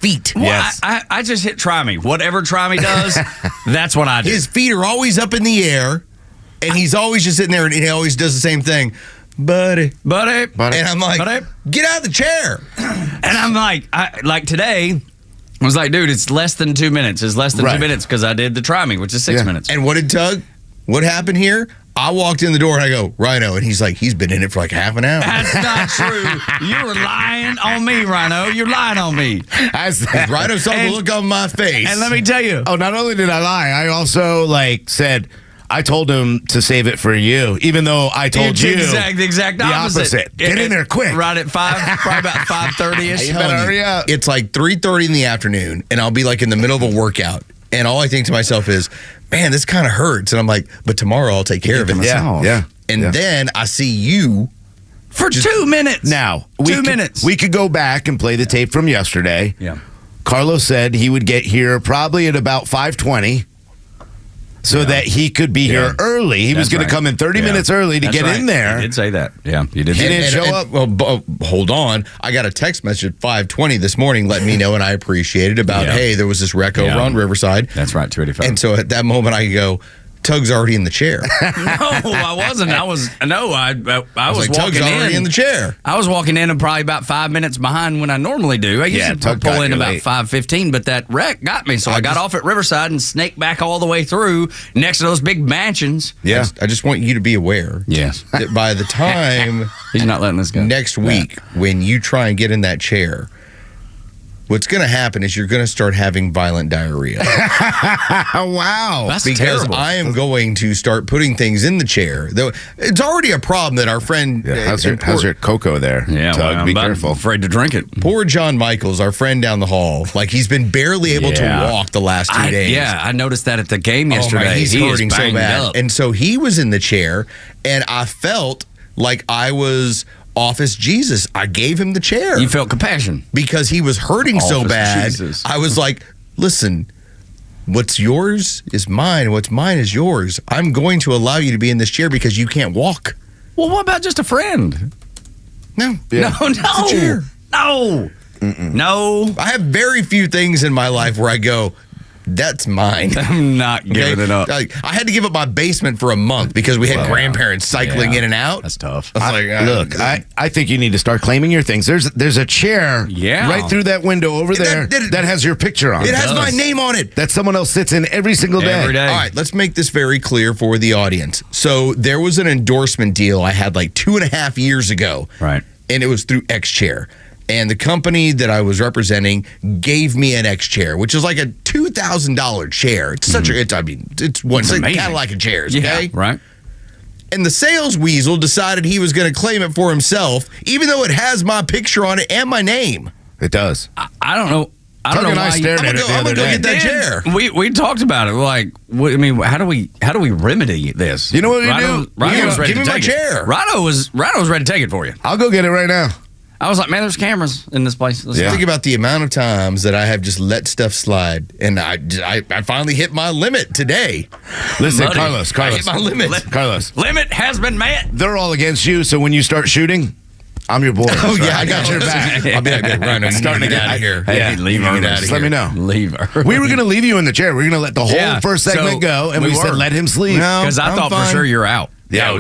feet. Well, Yes. I just hit try me. Whatever try me does, that's what I do. His feet are always up in the air, and he's always just sitting there, and he always does the same thing. Buddy. Buddy. And I'm like, Buddy. get out of the chair. And I'm like today, I was like, dude, it's less than 2 minutes. It's less than 2 minutes because I did the try me, which is 6 minutes. And what did Tug? What happened here? I walked in the door and I go, Rhino. And he's like, he's been in it for like half an hour. That's not true. You were lying on me, Rhino. You're lying on me. Rhino saw the look on my face. And let me tell you. Oh, not only did I lie, I also said, I told him to save it for you, even though I told you the exact opposite. Get in there quick. Right at 5, probably about 5:30ish. You better hurry up. It's like 3:30 in the afternoon, and I'll be like in the middle of a workout. And all I think to myself is, man, this kind of hurts. And I'm like, but tomorrow I'll take care of it. Yeah. And then I see you. For 2 minutes. Now, 2 minutes. We could go back and play the tape from yesterday. Yeah. Carlos said he would get here probably at about 5:20 so that he could be here early. He was going to come in 30 minutes early to get in there. You did say that. Yeah, you did. He didn't show up. Well, hold on. I got a text message at 5:20 this morning letting me know, and I appreciate it, about, hey, there was this wreck over on Riverside. That's right, 285. And so at that moment I go, Tug's already in the chair. No, I wasn't. I was like, walking Tug's already in the chair. I was walking in and probably about 5 minutes behind when I normally do. I usually pull in about 5:15, but that wreck got me. So I got off at Riverside and snaked back all the way through next to those big mansions. Yeah. I just want you to be aware. Yes. That by the time he's not letting this go. Next week, when you try and get in that chair, what's going to happen is you're going to start having violent diarrhea. Wow. That's because terrible. I am going to start putting things in the chair. Though it's already a problem that our friend... How's your cocoa there? Yeah, Tug, be careful. I'm afraid to drink it. Poor John Michaels, our friend down the hall. Like, he's been barely able to walk the last 2 days. Yeah, I noticed that at the game yesterday. Oh, he's hurting so bad. Up. And so he was in the chair, and I felt like I was... Office Jesus. I gave him the chair. You felt compassion. Because he was hurting so bad. Jesus. I was like, listen, what's yours is mine. What's mine is yours. I'm going to allow you to be in this chair because you can't walk. Well, what about just a friend? No. No. No. No. I have very few things in my life where I go, that's mine. I'm not giving it up. I had to give up my basement for a month because we had grandparents cycling in and out. That's tough. I think you need to start claiming your things. There's a chair right through that window over there that has your picture on it. It has my name on it. That someone else sits in every single day. Every day. All right, let's make this very clear for the audience. So there was an endorsement deal I had like 2.5 years ago. Right. And it was through X-Chair. And the company that I was representing gave me an X-Chair, which is like a $2,000 chair. It's such a, it's one Cadillac of chairs, okay? Yeah, right. And the sales weasel decided he was going to claim it for himself, even though it has my picture on it and my name. It does. I don't know. I don't Tug know and I why stared at it the I'm other gonna go day. get that chair. We talked about it. Like, I mean, how do we remedy this? You know what we Rhino, do? Rhino was ready Give to me my take chair. it. Rhino was ready to take it for you. I'll go get it right now. I was like, man, there's cameras in this place. Think about the amount of times that I have just let stuff slide, and I finally hit my limit today. Listen, Buddy, Carlos. I hit my limit. Carlos. Limit has been met. They're all against you, so when you start shooting, I'm your boy. Oh, yeah, I got your back. I'll be like, Rhino, starting to get out of here. Hey, leave her. Just let me know. Leave her. We were going to leave you in the chair. We were going to let the whole first segment go, and we said let him sleep. No, Because I thought for sure you're out. No.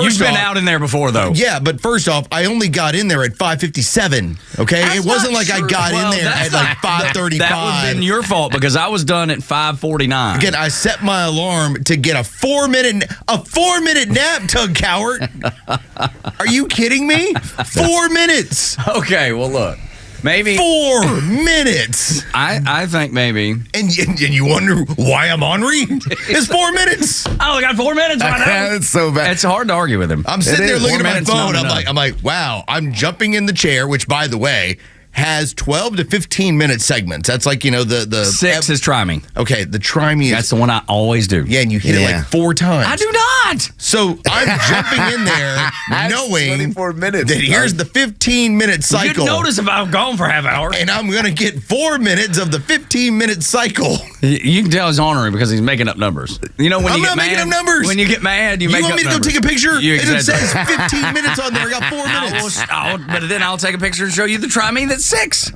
You've been out in there before, though. Yeah, but first off, I only got in there at 5:57. Okay, it wasn't like I got in there at like 5:35. That would have been your fault because I was done at 5:49. Again, I set my alarm to get a 4-minute nap, Tug Cowart. Are you kidding me? 4 minutes. Okay, well look, maybe 4 minutes. I think maybe. And you wonder why I'm ornery? It's 4 minutes. I only got 4 minutes right now. That's so bad. It's hard to argue with him. I'm sitting there looking at my 4 minutes, phone. not enough. I'm like, wow. I'm jumping in the chair, which, by the way, has 12 to 15 minute segments. That's like, the 6 is try me. Okay, the try me is. That's the one I always do. Yeah, and you hit it like 4 times. I do not. So I'm jumping in there knowing 24 minutes. that here's the 15-minute cycle. You'd notice if I'm gone for half an hour. And I'm going to get 4 minutes of the 15-minute cycle. You can tell he's ornery because he's making up numbers. You know, when I'm you not get making mad, up numbers. When you get mad, you make up want me to numbers. go take a picture? You It says exaggerate. 15 minutes on there. I got 4 minutes. But then I'll take a picture and show you the try me that's 6.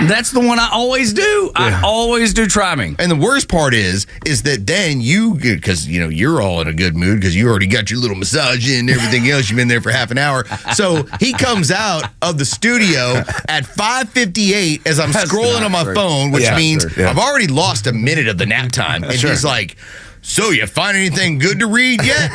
That's the one I always do. I always do try me. And the worst part is that then because you're all in a good mood because you already got your little massage in and everything else. You've been there for half an hour. So he comes out of the studio at 5:58 as I'm scrolling on my phone, which means I've already lost a minute of the nap time. And he's like, so you find anything good to read yet?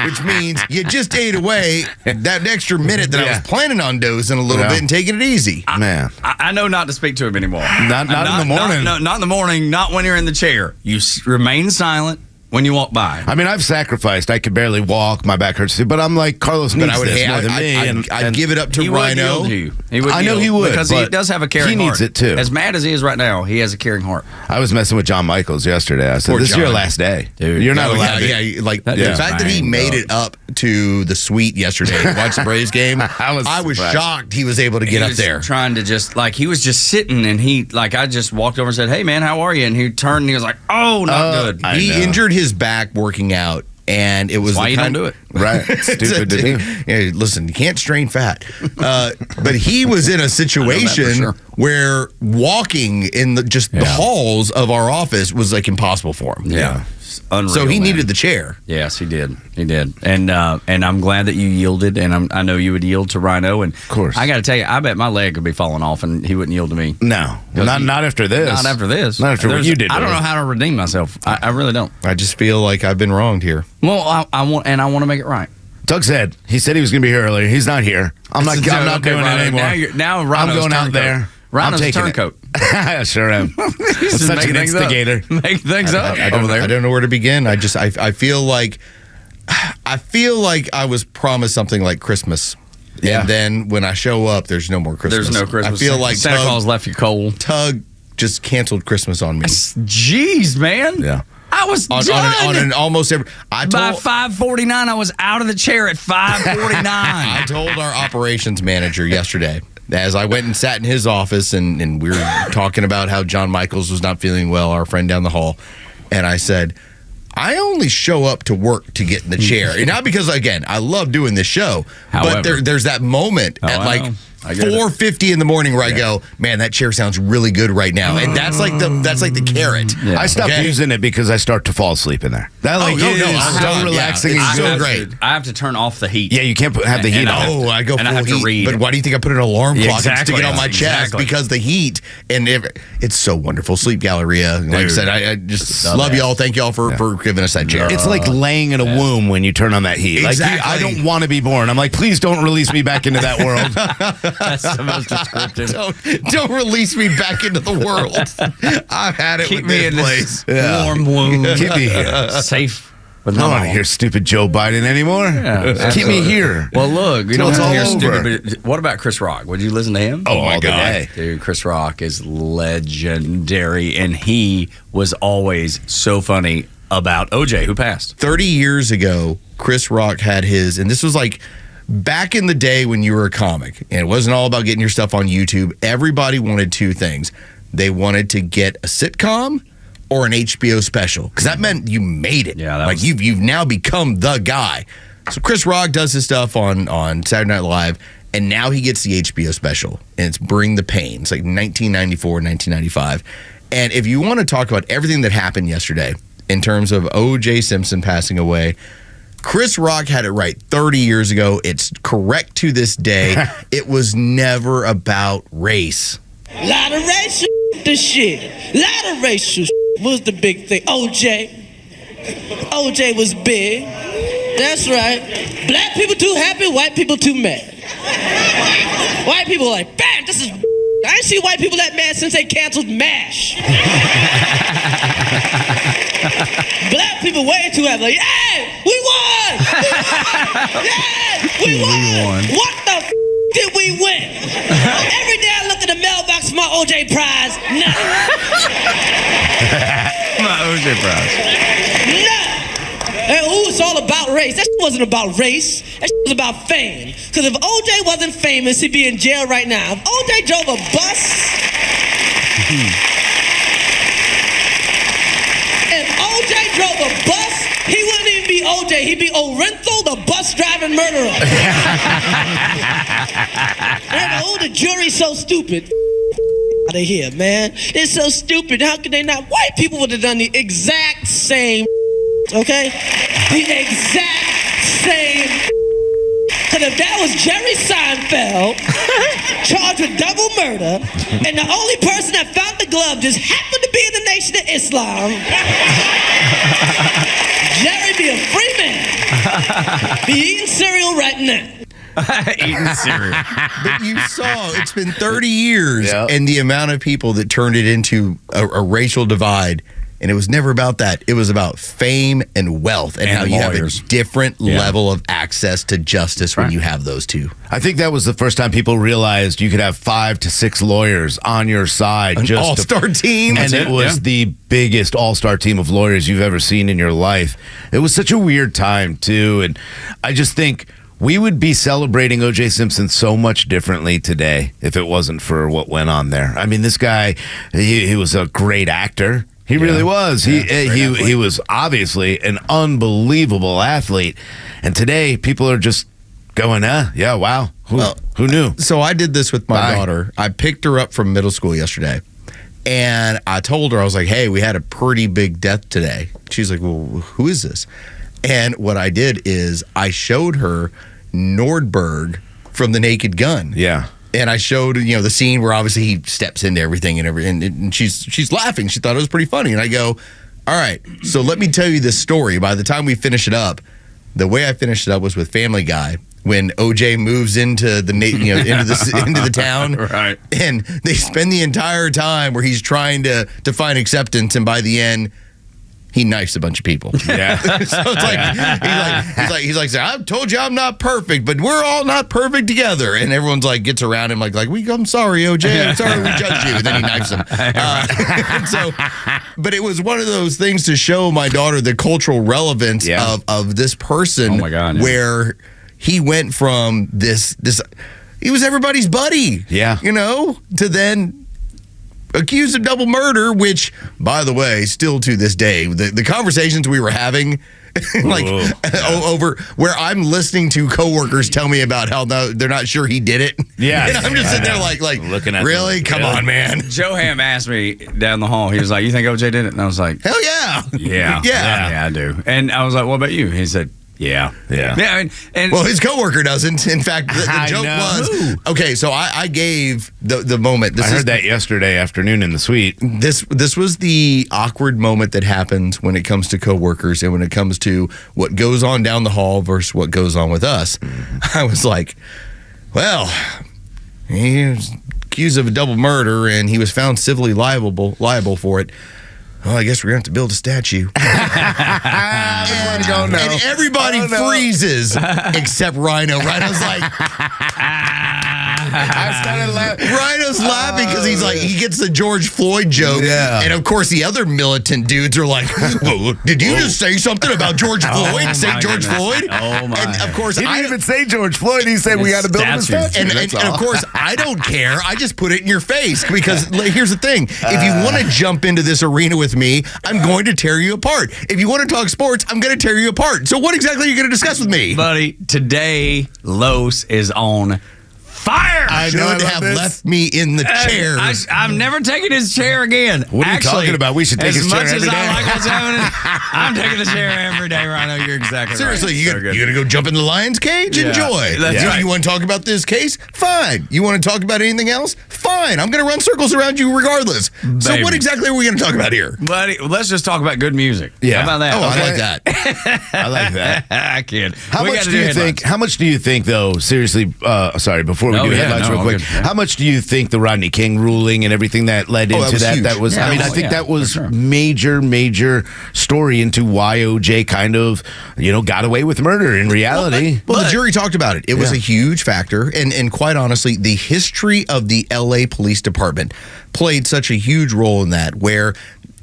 Which means you just ate away that extra minute that I was planning on dozing a little bit and taking it easy. Man. I know not to speak to him anymore. Not in the morning. Not in the morning, not when you're in the chair. You remain silent when you walk by. I mean, I've sacrificed. I could barely walk. My back hurts too. But I'm like, Carlos needs this more than me. I'd give it up to Rhino. I know he would. Because he does have a caring heart. He needs it too. As mad as he is right now, he has a caring heart. I was messing with John Michaels yesterday. I said, this is your last day. Dude, you're not allowed to. The fact that he made it up to the suite yesterday and watched the Braves game, I was shocked he was able to get up there. Trying to he was just sitting and I just walked over and said, hey man, how are you? And he turned and he was like, oh, not good. He injured his back working out, and it was why you don't do it. Right. Stupid to do. Yeah, listen, you can't strain fat. But he was in a situation where walking in the halls of our office was like impossible for him. Yeah. Unreal, so he needed the chair. Yes, he did. He did. And I'm glad that you yielded, and I know you would yield to Rhino. And of course, I got to tell you, I bet my leg could be falling off, and he wouldn't yield to me. No, not after this. Not after this. Not after what you did. I don't know how to redeem myself. I really don't. I just feel like I've been wronged here. Well, I want to make it right. Doug said he said he was going to be here earlier. He's not here. I'm not doing it anymore. Now Rhino's I'm going out there. Rhino's a turncoat. I sure am. He's such an instigator. Making things up over there. I don't know where to begin. I feel like I was promised something like Christmas. Yeah. And then when I show up, there's no more Christmas. There's no Christmas. I feel like Santa Claus left you cold. Tug just canceled Christmas on me. Jeez, man. Yeah. I was done. On an almost every. By 5:49, I was out of the chair at 5:49. I told our operations manager yesterday, as I went and sat in his office and we were talking about how John Michaels was not feeling well, our friend down the hall, and I said, I only show up to work to get in the chair. And not because, again, I love doing this show, but there's that moment at 4:50 in the morning where I go, man, that chair sounds really good right now, and that's like the carrot. Yeah. I stopped using it because I start to fall asleep in there. That is so relaxing and so great. I have to turn off the heat. Yeah, you can't have the heat on. I go full have heat. To read. But why do you think I put an alarm clock and stick it on my chest? Because the heat, and it's so wonderful. Sleep Galleria. Like I said, I just love y'all. Thank y'all for giving us that chair. It's like laying in a womb when you turn on that heat. Exactly. Like, I don't want to be born. I'm like, please don't release me back into that world. That's the most descriptive. Don't release me back into the world. I've had it with this place. Warm womb. Keep me here. Safe. But I don't want to hear stupid Joe Biden anymore. Yeah, keep me here. Well, look, you don't have to hear stupid. What about Chris Rock? Would you listen to him? Oh my God. Dude, Chris Rock is legendary, and he was always so funny about OJ, who passed. 30 years ago, Chris Rock had his, and this was like back in the day when you were a comic, and it wasn't all about getting your stuff on YouTube. Everybody wanted two things. They wanted to get a sitcom or an HBO special, because that meant you made it. Yeah, you've now become the guy. So Chris Rock does his stuff on Saturday Night Live, and now he gets the HBO special, and it's Bring the Pain. It's like 1994, 1995. And if you want to talk about everything that happened yesterday in terms of O.J. Simpson passing away, Chris Rock had it right 30 years ago. It's correct to this day. It was never about race. Lot of racial the shit. Lot of racial was the big thing. OJ was big. That's right. Black people too happy, white people too mad. White people like, bam, this is... I ain't seen white people that mad since they canceled MASH. Black people way too happy. Like, yeah, we won! Yeah, we won! What the f*** did we win? Every day I looked at the mailbox for my OJ prize. Nothing. My OJ prize. Nothing. And it's all about race. That shit wasn't about race. That shit was about fame. Because if OJ wasn't famous, he'd be in jail right now. If OJ drove a bus, if OJ drove a bus, he wouldn't even be OJ. He'd be Orenthal, the bus driving murderer. The jury's so stupid. out of here, man. It's so stupid. How could they not? White people would have done the exact same, okay? The exact same. Because if that was Jerry Seinfeld, charged with double murder, and the only person that found the glove just happened to be in the Nation of Islam, Jerry be a free man. Be eating cereal right now. Eating cereal. But you saw, it's been 30 years, Yep. and the amount of people that turned it into a racial divide. And it was never about that. It was about fame and wealth and how you lawyers. have a different level of access to justice when you have those two. I think that was the first time people realized you could have 5 to 6 lawyers on your side. An all-star team. And it was the biggest all-star team of lawyers you've ever seen in your life. It was such a weird time, too. And I just think we would be celebrating O.J. Simpson so much differently today if it wasn't for what went on there. I mean, this guy, he was a great actor. He really was. He was obviously an unbelievable athlete. And today, people are just going, wow. Who knew? So I did this with my daughter. I picked her up from middle school yesterday. And I told her, I was like, hey, we had a pretty big death today. She's like, well, who is this? And what I did is I showed her Nordberg from The Naked Gun. Yeah. And I showed, the scene where obviously he steps into everything and she's laughing. She thought it was pretty funny. And I go, all right, so let me tell you this story. By the time we finish it up, the way I finished it up was with Family Guy when OJ moves into the into the town, right? And they spend the entire time where he's trying to find acceptance, and by the end, he knifes a bunch of people. Yeah. So it's he's like, I've told you I'm not perfect, but we're all not perfect together. And everyone's like, gets around him like, I'm sorry, OJ. I'm sorry we judged you. And then he knifes him. But it was one of those things to show my daughter the cultural relevance of this person. Oh my God, where he went from this, he was everybody's buddy. Yeah. To then accused of double murder, which, by the way, still to this day, the conversations we were having, over where I'm listening to coworkers tell me about how they're not sure he did it. Yeah. And I'm just sitting there like looking at really? them. Come on, man. Joe Ham asked me down the hall, he was like, you think OJ did it? And I was like, hell yeah. Yeah, I do. And I was like, what about you? He said, Yeah. And well, his coworker doesn't. In fact, the joke was, okay, so I gave the moment. I heard that yesterday afternoon in the suite. This was the awkward moment that happens when it comes to coworkers and when it comes to what goes on down the hall versus what goes on with us. I was like, well, he was accused of a double murder and he was found civilly liable for it. Well, I guess we're going to have to build a statue. And everybody freezes except Rhino. Rhino's like... I started laughing. Rhino's laughing because he's like, he gets the George Floyd joke. Yeah. And of course, the other militant dudes are like, well, did you just say something about George Floyd? Say George Floyd? Oh, my. And of course, he didn't even say George Floyd. He said we got to build him a statue. And of course, I don't care. I just put it in your face because here's the thing. If you want to jump into this arena with me, I'm going to tear you apart. If you want to talk sports, I'm going to tear you apart. So what exactly are you going to discuss with me? Buddy, today, Los is on fire. I should have left me in the chair. I'm never taking his chair again. What are you talking about? We should take his chair every day. As much as I like what's happening, I'm taking the chair every day, Rhino. You're exactly Seriously, right. Seriously, you gonna go jump in the lion's cage? Yeah. Enjoy. That's right. You want to talk about this case? Fine. You want to talk about anything else? Fine. I'm going to run circles around you regardless. So Baby. what exactly are we going to talk about here? Buddy, let's just talk about good music. Yeah. How about that? Oh, I like that. I like that. I kid. How much do you think, though, seriously, sorry, before we do headlines real quick, how much do you think the Rodney King ruling and everything that led into that? Huge. That was, Yeah, I think that was sure. major story into why OJ kind of, got away with murder in reality. Well, the jury talked about it. It was a huge factor. And quite honestly, the history of the LA Police Department played such a huge role in that, where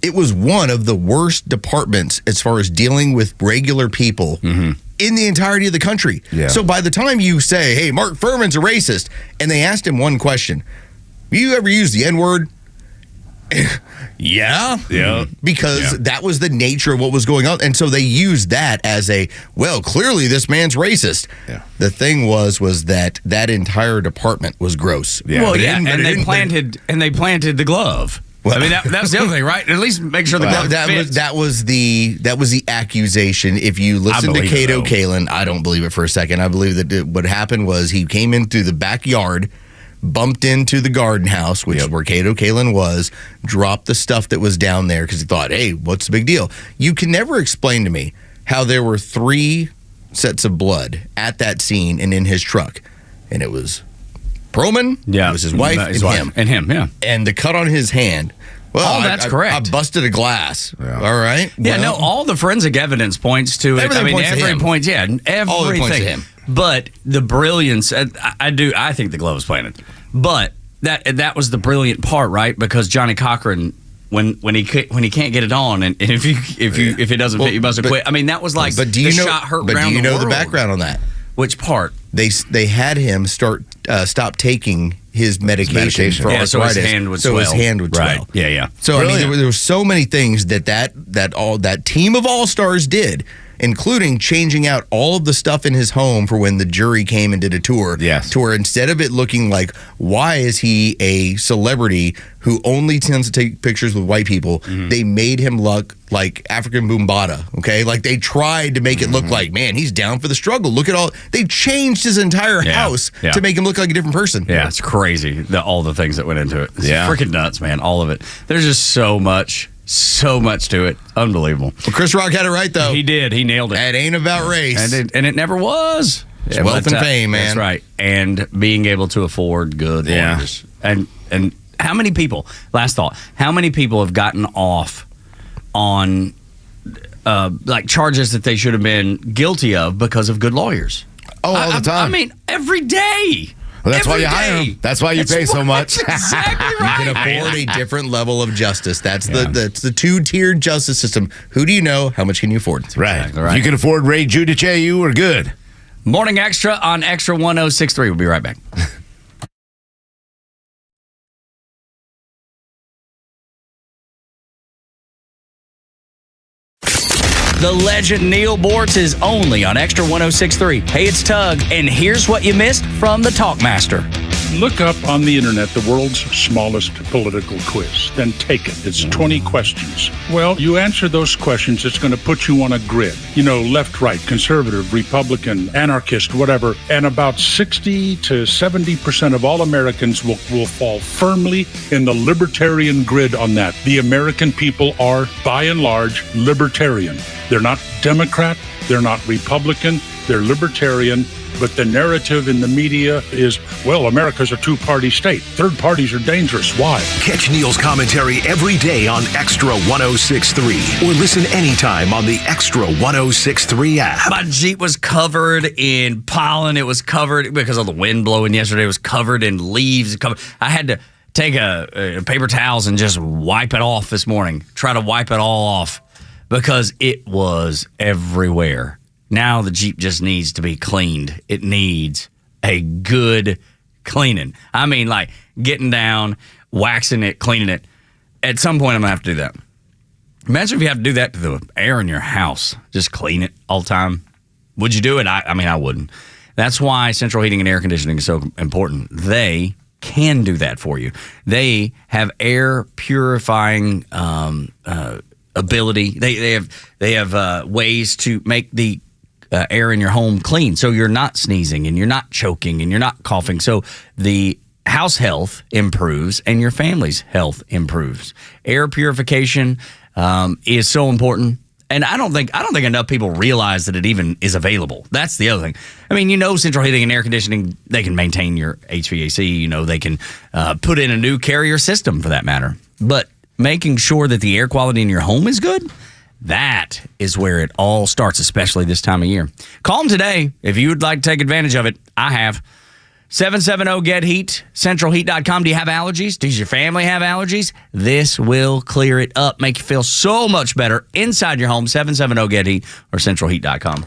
it was one of the worst departments as far as dealing with regular people in the entirety of the country. Yeah. So by the time you say, hey, Mark Furman's a racist, and they asked him one question, you ever use the N-word? Yeah. Yeah. Because that was the nature of what was going on. And so they used that as clearly this man's racist. Yeah. The thing was that entire department was gross. Yeah. Well, and they planted the glove. Well, I mean, that's the other thing, right? At least make sure the glove fits. that was the accusation. If you listen to Cato Kalin, I don't believe it for a second. I believe that what happened was he came in through the backyard, bumped into the garden house, which is where Cato Kalin was, dropped the stuff that was down there because he thought, hey, what's the big deal? You can never explain to me how there were 3 sets of blood at that scene and in his truck. And it was Perlman, it was his wife, and him. And the cut on his hand. Well, that's correct. I busted a glass. Yeah. All right. Yeah, well, all the forensic evidence points to it. Everything points to him. Everything. All it points to him. But the brilliance, I think the glove was planted. But that was the brilliant part, right? Because Johnny Cochran, when he can't get it on, and if it doesn't fit, you must quit. I mean, that was like shot hurt but around do you know the the background on that? Which part? They had him stop taking his medication for arthritis. So his hand would swell. His hand would swell. Right. Yeah. So I mean, there were so many things that team of all-stars did, including changing out all of the stuff in his home for when the jury came and did a tour. Yes. To where instead of it looking like, why is he a celebrity who only tends to take pictures with white people, they made him look like African Boombata, okay? Like they tried to make it look like, man, he's down for the struggle. Look at all, they changed his entire house to make him look like a different person. Yeah, it's crazy, all the things that went into it. It's freaking nuts, man, all of it. There's just so much to it. Unbelievable. Well, Chris Rock had it right, though. He did. He nailed it. It ain't about race. And it never was. It's wealth and fame, man. That's right. And being able to afford good lawyers. And how many people, last thought, how many people have gotten off on like charges that they should have been guilty of because of good lawyers? Oh, all the time. I mean, every day. Well, that's why you hire them. That's why you pay so much. Exactly right. You can afford a different level of justice. That's the two-tiered justice system. Who do you know? How much can you afford? That's right. Exactly right. If you can afford Ray Giudice, you are good. Morning Extra on Extra 1063. We'll be right back. The legend Neil Bortz is only on Extra 1063. Hey, it's Tug, and here's what you missed from the Talkmaster. Look up on the internet the world's smallest political quiz. Then take it. It's 20 questions. Well, you answer those questions, it's going to put you on a grid. You know, left, right, conservative, Republican, anarchist, whatever. And about 60 to 70% of all Americans will fall firmly in the libertarian grid on that. The American people are, by and large, libertarian. They're not Democrat. They're not Republican. They're libertarian. But the narrative in the media is, well, America's a two-party state. Third parties are dangerous. Why? Catch Neil's commentary every day on Extra 1063 or listen anytime on the Extra 1063 app. My Jeep was covered in pollen. It was covered because of the wind blowing yesterday. It was covered in leaves. I had to take a paper towels and just wipe it off this morning. Try to wipe it all off because it was everywhere. Now the Jeep just needs to be cleaned. It needs a good cleaning. I mean, like getting down, waxing it, cleaning it. At some point, I'm going to have to do that. Imagine if you have to do that to the air in your house. Just clean it all the time. Would you do it? I mean, I wouldn't. That's why central heating and air conditioning is so important. They can do that for you. They have air purifying ability. They have ways to make the air in your home clean, so you're not sneezing and you're not choking and you're not coughing. So the house health improves and your family's health improves. Air purification is so important, and I don't think enough people realize that it even is available. That's the other thing. I mean, central heating and air conditioning, they can maintain your HVAC. They can put in a new Carrier system for that matter. But making sure that the air quality in your home is good, that is where it all starts, especially this time of year. Call them today if you would like to take advantage of it. I have. 770-GET-HEAT, centralheat.com. Do you have allergies? Does your family have allergies? This will clear it up, make you feel so much better inside your home. 770-GET-HEAT or centralheat.com.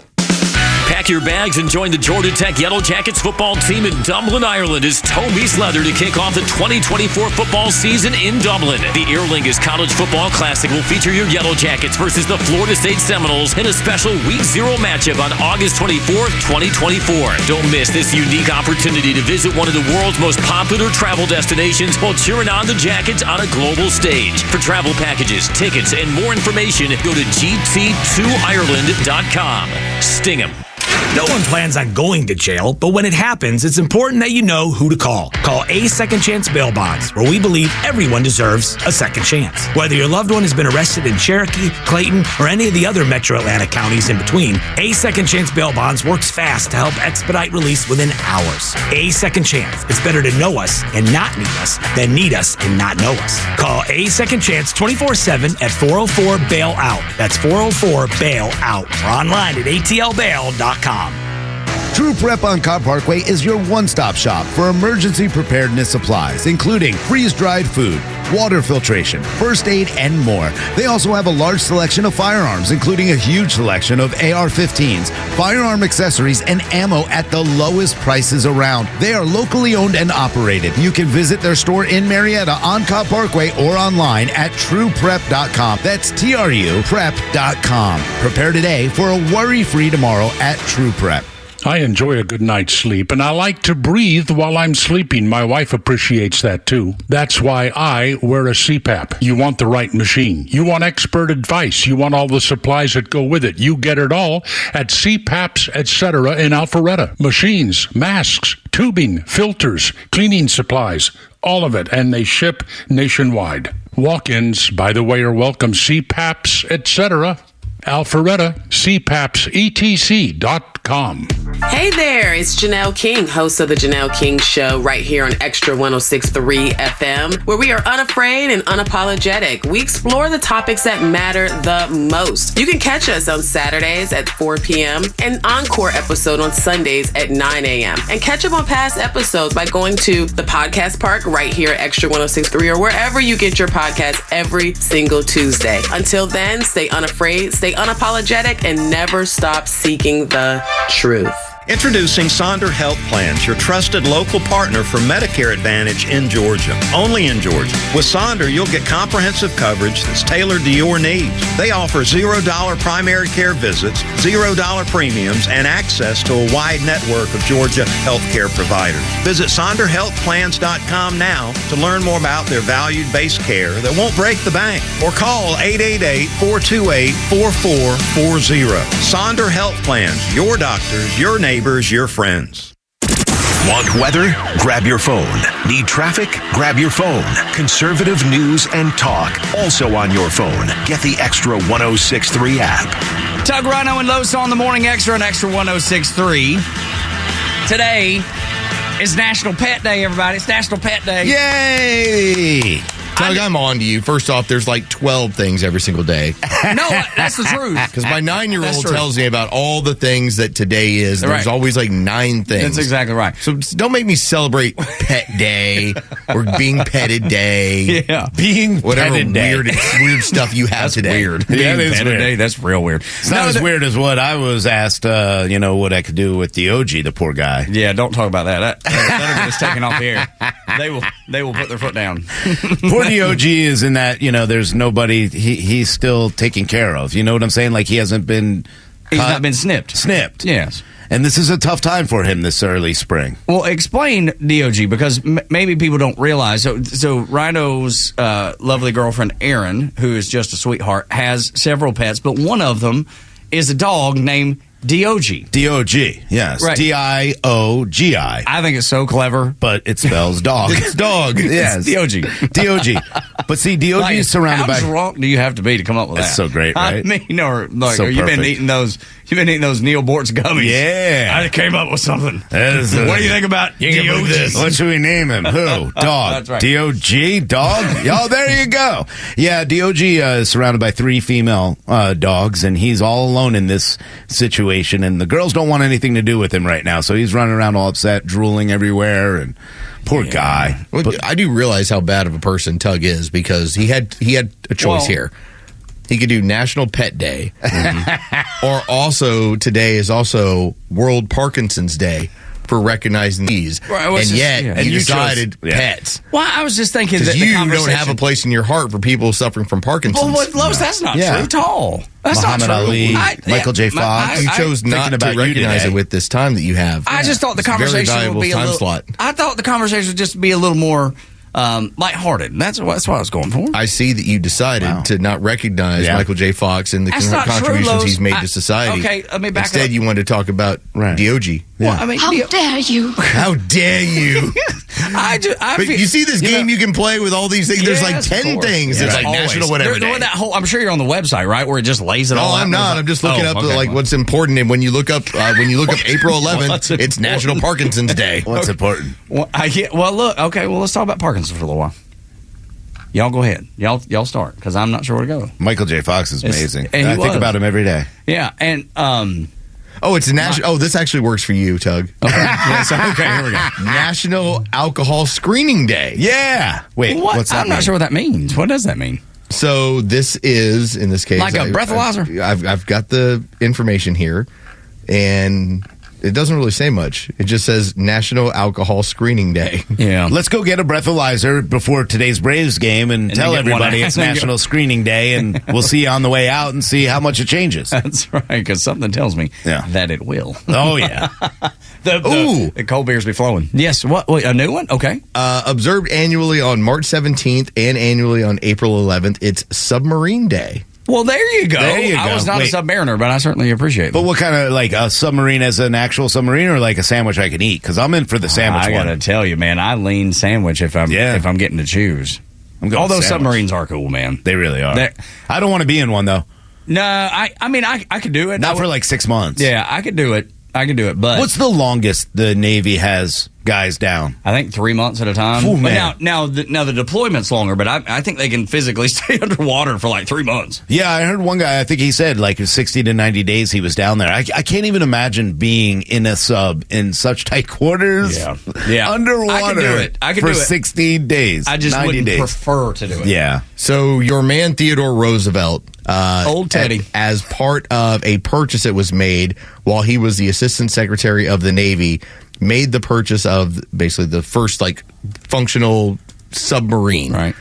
Pack your bags and join the Georgia Tech Yellow Jackets football team in Dublin, Ireland as toe meets leather to kick off the 2024 football season in Dublin. The Aer Lingus College Football Classic will feature your Yellow Jackets versus the Florida State Seminoles in a special Week 0 matchup on August 24th, 2024. Don't miss this unique opportunity to visit one of the world's most popular travel destinations while cheering on the Jackets on a global stage. For travel packages, tickets, and more information, go to gt2ireland.com. Sting 'em. No one plans on going to jail, but when it happens, it's important that you know who to call. Call A Second Chance Bail Bonds, where we believe everyone deserves a second chance. Whether your loved one has been arrested in Cherokee, Clayton, or any of the other metro Atlanta counties in between, A Second Chance Bail Bonds works fast to help expedite release within hours. A Second Chance. It's better to know us and not need us than need us and not know us. Call A Second Chance 24/7 at 404-BAIL-OUT. That's 404-BAIL-OUT. Or online at atlbail.com. True Prep on Cobb Parkway is your one-stop shop for emergency preparedness supplies, including freeze-dried food, water filtration, first aid, and more. They also have a large selection of firearms, including a huge selection of AR-15s, firearm accessories, and ammo at the lowest prices around. They are locally owned and operated. You can visit their store in Marietta on Cobb Parkway or online at trueprep.com. That's TRU prep.com. Prepare today for a worry-free tomorrow at True Prep. I enjoy a good night's sleep, and I like to breathe while I'm sleeping. My wife appreciates that, too. That's why I wear a CPAP. You want the right machine. You want expert advice. You want all the supplies that go with it. You get it all at CPAPs, etc. in Alpharetta. Machines, masks, tubing, filters, cleaning supplies, all of it, and they ship nationwide. Walk-ins, by the way, are welcome. CPAPs, etc. Alpharetta, CPAPSETC.com. Hey there, it's Janelle King, host of The Janelle King Show, right here on Xtra 106.3 FM, where we are unafraid and unapologetic. We explore the topics that matter the most. You can catch us on Saturdays at 4 p.m. and encore episode on Sundays at 9 a.m. And catch up on past episodes by going to the podcast park right here at Xtra 106.3 or wherever you get your podcasts every single Tuesday. Until then, stay unafraid, stay unapologetic, and never stop seeking the truth. Introducing Sonder Health Plans, your trusted local partner for Medicare Advantage in Georgia. Only in Georgia. With Sonder, you'll get comprehensive coverage that's tailored to your needs. They offer $0 primary care visits, $0 premiums, and access to a wide network of Georgia healthcare providers. Visit SonderHealthPlans.com now to learn more about their value-based care that won't break the bank. Or call 888-428-4440. Sonder Health Plans, your doctors, your neighbors, your friends. Want weather? Grab your phone. Need traffic? Grab your phone. Conservative news and talk, also on your phone. Get the Extra 106.3 app. Tug, Rhino, and Los on the Morning Xtra on Extra 106.3. Today is National Pet Day, everybody. It's National Pet Day. Yay! Tug, I'm on to you. First off, there's like 12 things every single day. No, that's the truth. Because my 9-year-old tells me about all the things that today is. There's always like 9 things. That's exactly right. So don't make me celebrate Pet Day or Being Petted Day. Yeah. Being whatever petted weird stuff you have That's today. weird. Yeah, Being it is petted weird. day, that's real weird. It's not as weird as what I was asked, what I could do with the OG, the poor guy. Yeah, don't talk about that. That'll get us taken off the air. They will put their foot down. Poor DOG is in that, there's nobody he's still taken care of. You know what I'm saying? Like He's not been snipped. Snipped. Yes. And this is a tough time for him this early spring. Well, explain DOG, because maybe people don't realize. So Rhino's lovely girlfriend, Erin, who is just a sweetheart, has several pets, but one of them is a dog named DOG. DOG, yes. Right. DIOGI. I think it's so clever. But it spells dog. It's dog. Yes. It's DOG. DOG. But see, DOG is surrounded by... How drunk do you have to be to come up with that? That's so great, right? I mean, or like, So you've been perfect. eating those Neil Bort's gummies. Yeah. I came up with something. What do What do you think about DOG? What should we name him? Who? Dog. That's right. DOG? Dog? Yo, there you go. Yeah, DOG is surrounded by 3 female dogs, and he's all alone in this situation, and the girls don't want anything to do with him right now, so he's running around all upset, drooling everywhere, and poor guy. Well, I do realize how bad of a person Tug is, because he had a choice here. He could do National Pet Day. Or also, today is also World Parkinson's Day for recognizing these. And yet, you decided pets. Well, I was just thinking that because you don't have a place in your heart for people suffering from Parkinson's. Well, Lois, that's not true at all. That's Muhammad not true. Ali, Michael J. Fox. You chose not to recognize it with this time that you have. I just thought the conversation would be a little. Slot. I thought the conversation would just be a little more lighthearted. That's what I was going for. I see that you decided to not recognize Michael J. Fox and the contributions he's made to society. Okay, let me back Instead, up. you wanted to talk about DOG. Well, I mean, How dare you? How dare you? But you see this game you can play with all these things. There's like 10 things. There's like National whatever day. I'm sure you're on the website, right, where it just lays it all out. No, I'm not. I'm just looking up like what's important. And when you look up April 11th, it's National Parkinson's Day. What's important? Well, look. Okay. Well, let's talk about Parkinson's for a little while. Y'all go ahead. Y'all start because I'm not sure where to go. Michael J. Fox is amazing. And I think about him every day. Yeah, and it's a national. Oh, this actually works for you, Tug. Okay. Here we go. National Alcohol Screening Day. Yeah. Wait, what's that? I'm not sure what that means. What does that mean? So this is, in this case, like a breathalyzer. I've got the information here, and it doesn't really say much. It just says National Alcohol Screening Day. Yeah. Let's go get a breathalyzer before today's Braves game and tell everybody it's National Screening Day, and we'll see you on the way out and see how much it changes. That's right, because something tells me that it will. Oh, yeah. The cold beers be flowing. Yes. What? Wait, a new one? Okay. Observed annually on March 17th and annually on April 11th. It's Submarine Day. Well, there you go. I was not a submariner, but I certainly appreciate it. But what kind of, like a submarine as an actual submarine or like a sandwich I can eat? Because I'm in for the sandwich I gotta tell you, man, I lean sandwich if I'm getting to choose. Although submarines are cool, man. They really are. I don't want to be in one, though. No, I mean, I could do it. Not for like 6 months. Yeah, I could do it. But what's the longest the Navy has guys down? I think 3 months at a time. Ooh, but now the deployment's longer, but I think they can physically stay underwater for like 3 months. Yeah, I heard one guy, I think he said like 60 to 90 days he was down there. I can't even imagine being in a sub in such tight quarters. Yeah. Underwater. I can do it. I can for do it. 16 days. I just wouldn't prefer to do it. Yeah. So your man Theodore Roosevelt, old Teddy, as part of a purchase that was made while he was the Assistant Secretary of the Navy, made the purchase of basically the first like functional submarine. Right.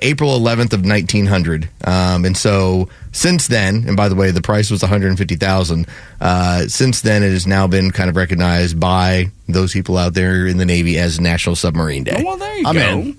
April 11th of 1900. And so since then, and by the way, the price was $150,000. Since then, it has now been kind of recognized by those people out there in the Navy as National Submarine Day. Well, there you go.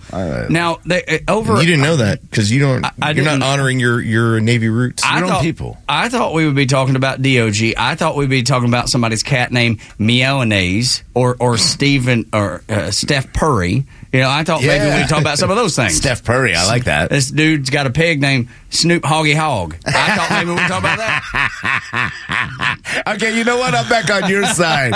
Now, you didn't know that because you don't. You're not honoring your Navy roots. People. I thought we would be talking about DOG. I thought we'd be talking about somebody's cat named Meownese or Stephen or Steph Curry. You know, I thought maybe we'd talk about some of those things. Steph Curry, I like that. This dude's got a pig named Snoop Hoggy Hog. I thought maybe we'd talk about that. Okay, you know what? I'm back on your side.